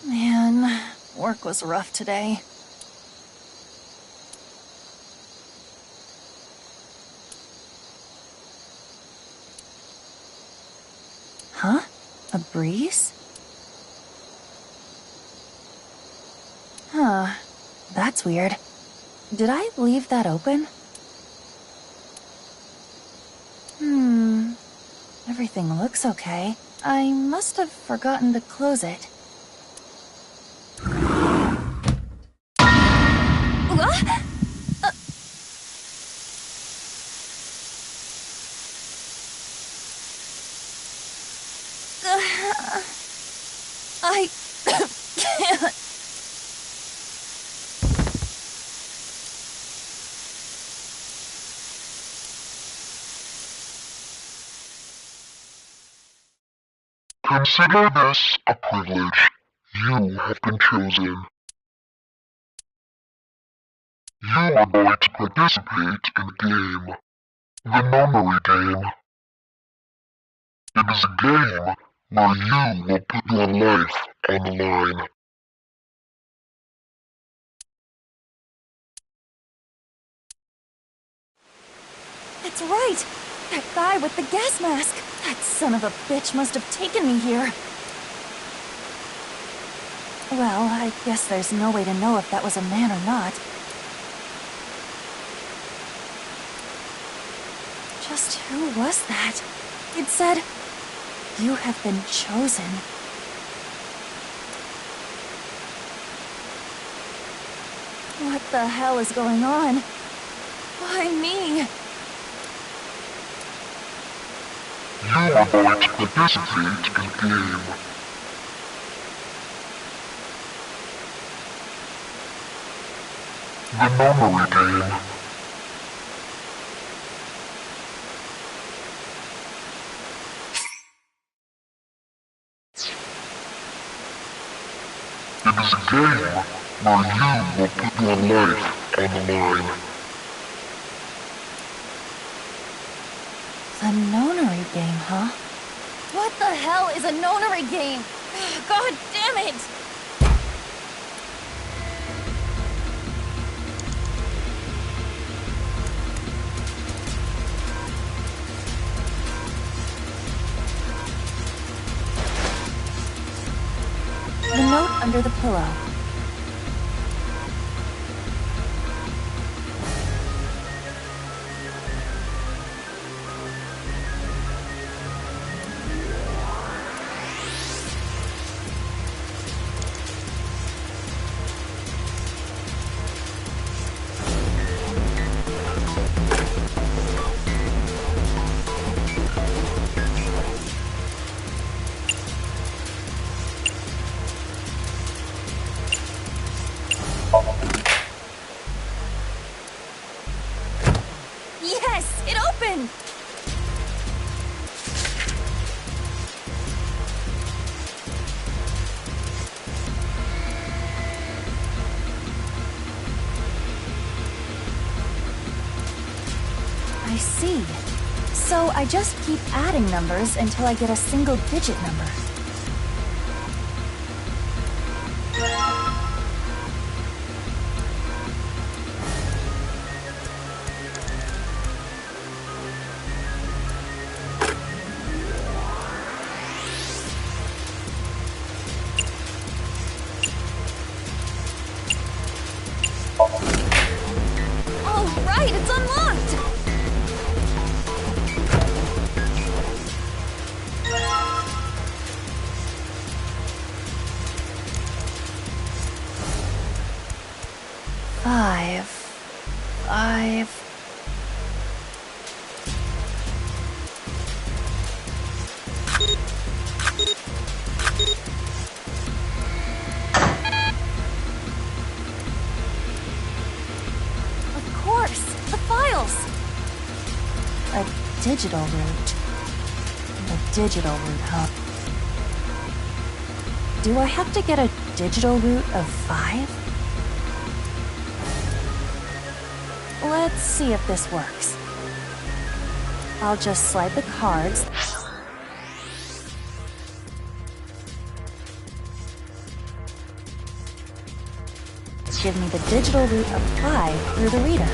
[SPEAKER 7] Man, work was rough today. Huh? A breeze? That's weird. Did I leave that open? Everything looks okay. I must have forgotten to close it. I can't.
[SPEAKER 8] Consider this a privilege. You have been chosen. You are going to participate in a game. The Memory Game. It is a game where you will put your life on the line.
[SPEAKER 7] That's right! That guy with the gas mask! That son of a bitch must have taken me here. Well, I guess there's no way to know if that was a man or not. Just who was that? It said, "You have been chosen." What the hell is going on? Why me?
[SPEAKER 8] You are going to participate in a game. The Memory Game. It is a game where you will put your life on the line.
[SPEAKER 7] The nonary game, huh? What the hell is a nonary game? God damn it! The note under the pillow. Yes! It opened! I see. So I just keep adding numbers until I get a single-digit number. All right, it's unlocked! Five. Of course, the files! A digital route. The digital route, huh? Do I have to get a digital route of 5? Let's see if this works. I'll just slide the cards. Give me the digital route of 5 through the reader.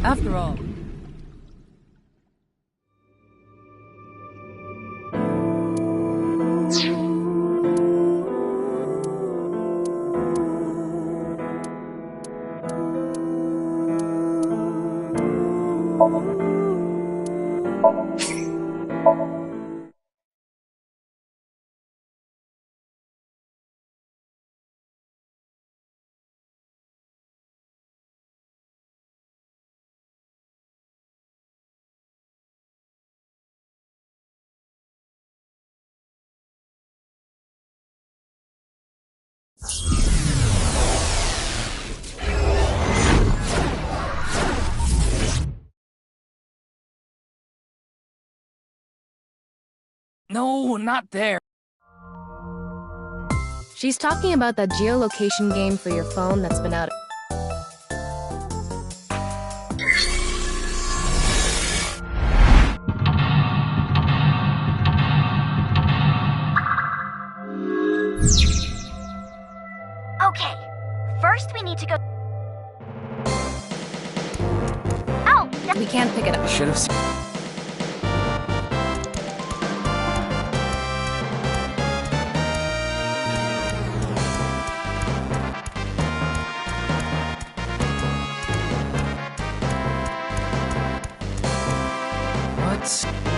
[SPEAKER 10] After all,
[SPEAKER 4] No, not there.
[SPEAKER 19] She's talking about that geolocation game for your phone that's been out.
[SPEAKER 11] Okay, first we need to go. Oh,
[SPEAKER 19] We can't pick it up.
[SPEAKER 5] Should have seen. What?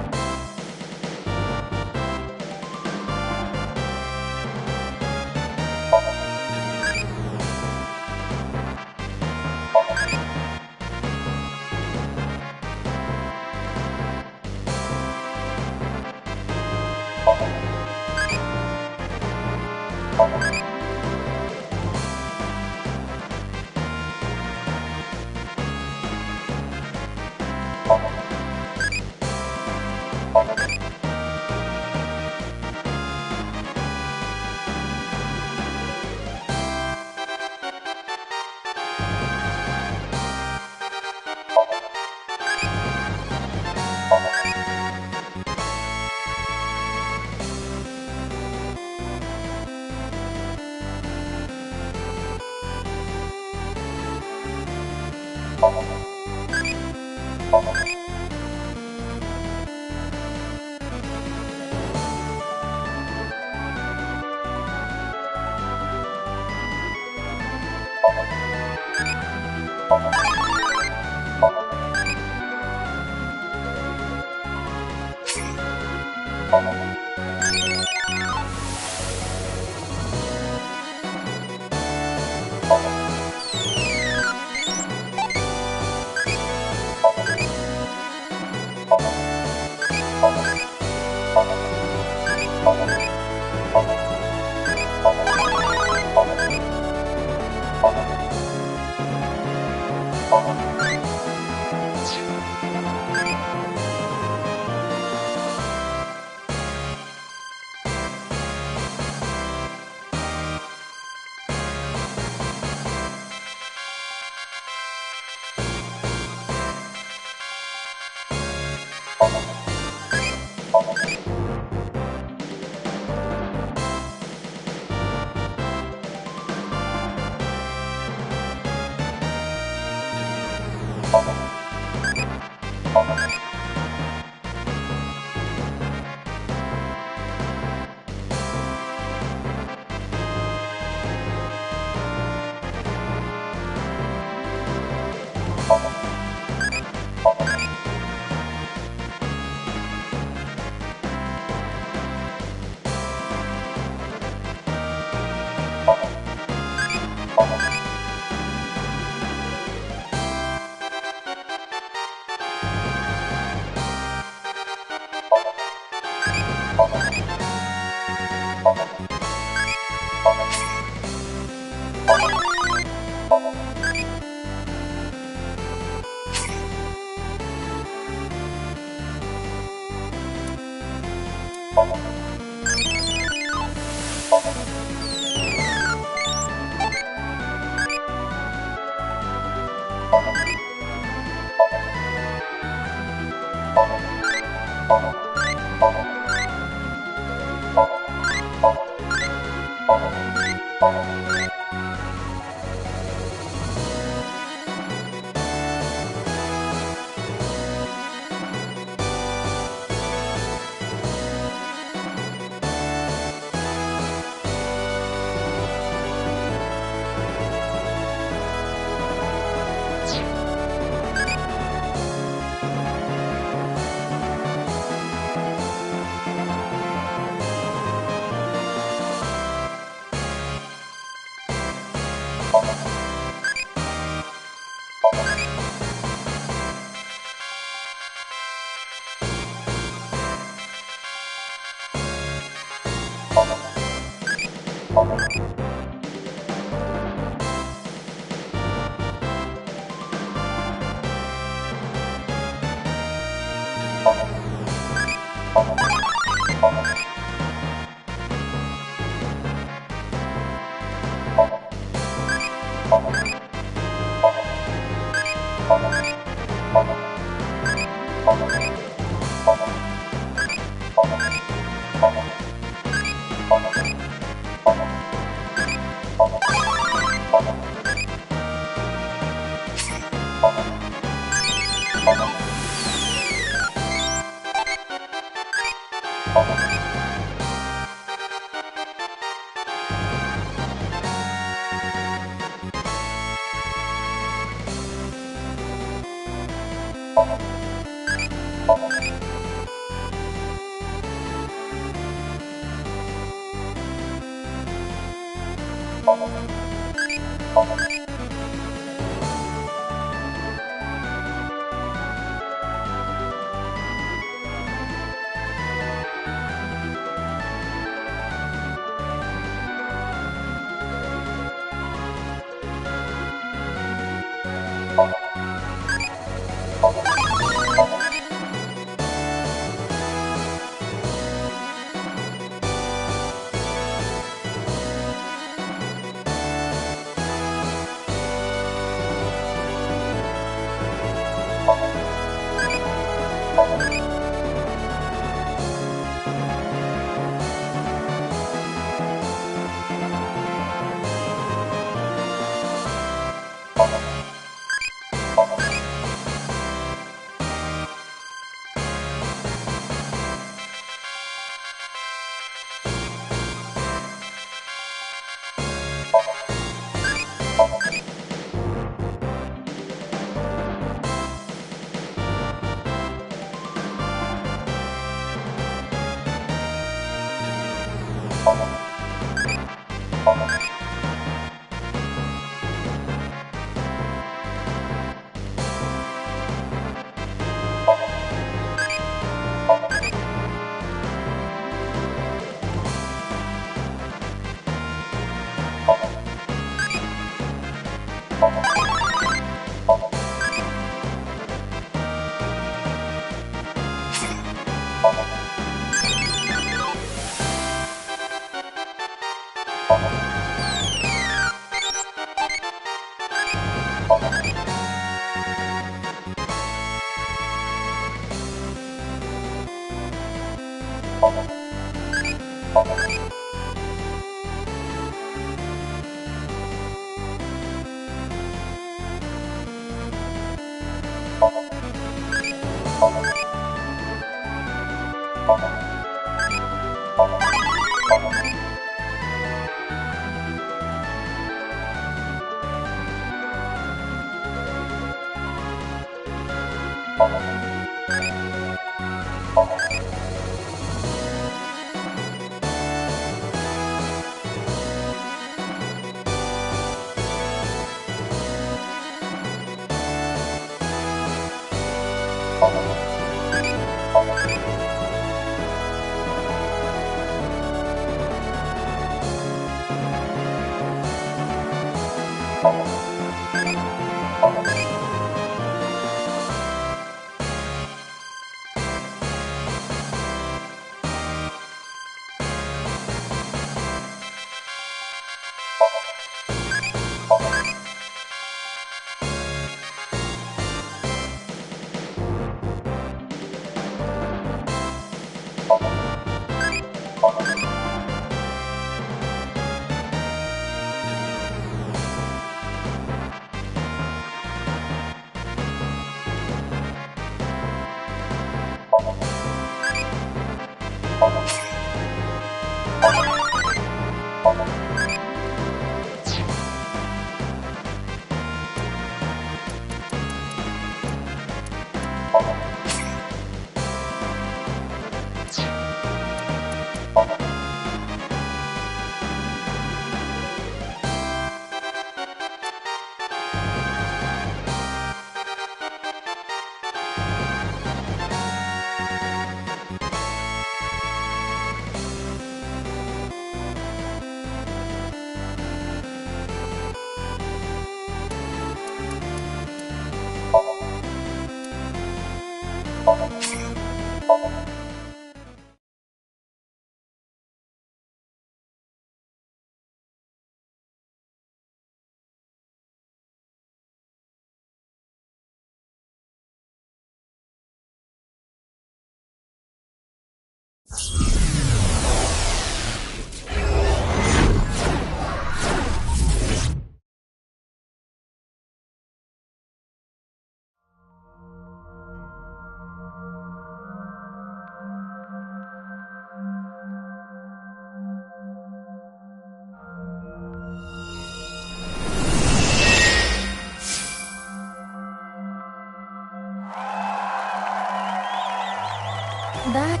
[SPEAKER 7] That...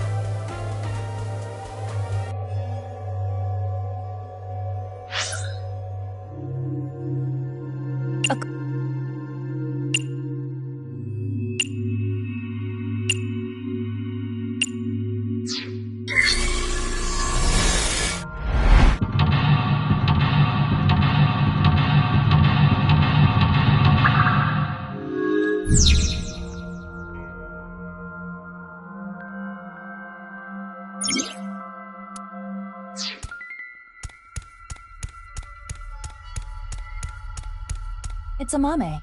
[SPEAKER 7] It's a mame.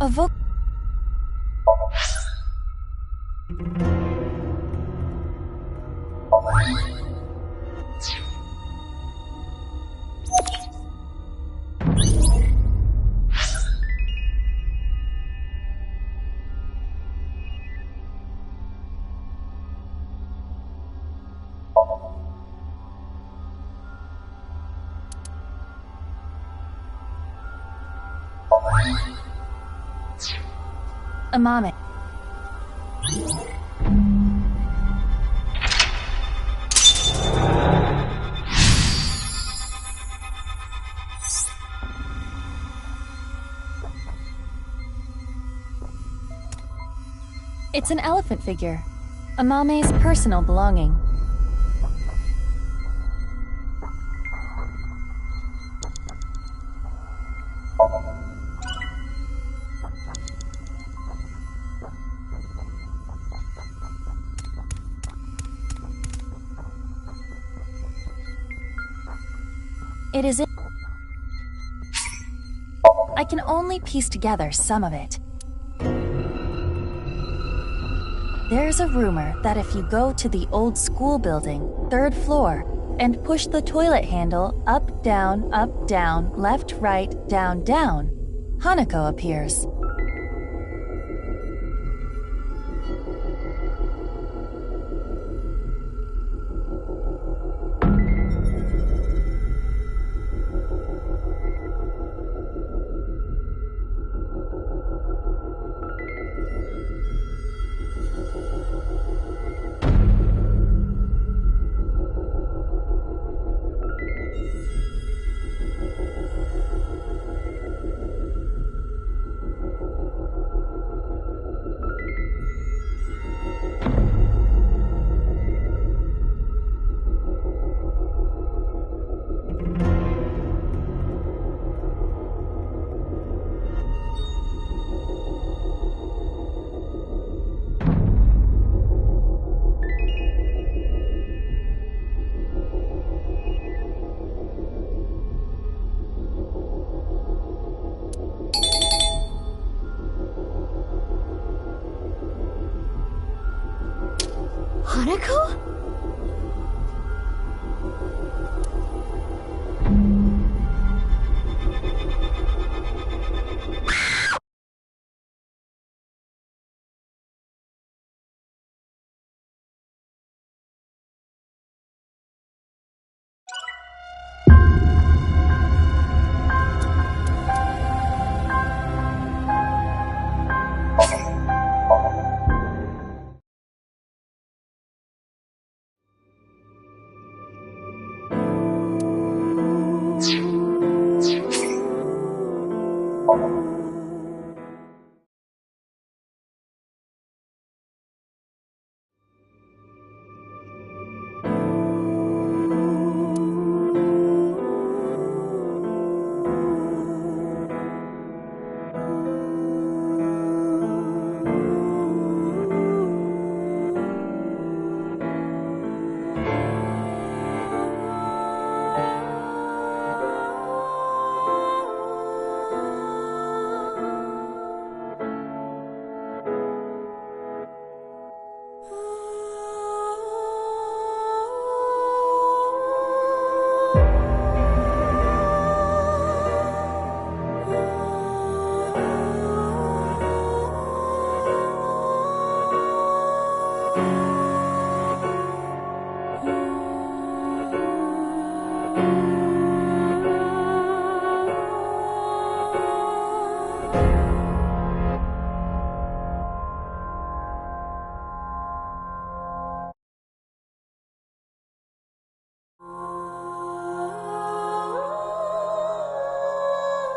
[SPEAKER 7] A voc... A mame. It's an elephant figure. A mame's personal belonging. It is I can only piece together some of it. There's a rumor that if you go to the old school building, 3rd floor, and push the toilet handle up, down, left, right, down, Hanako appears.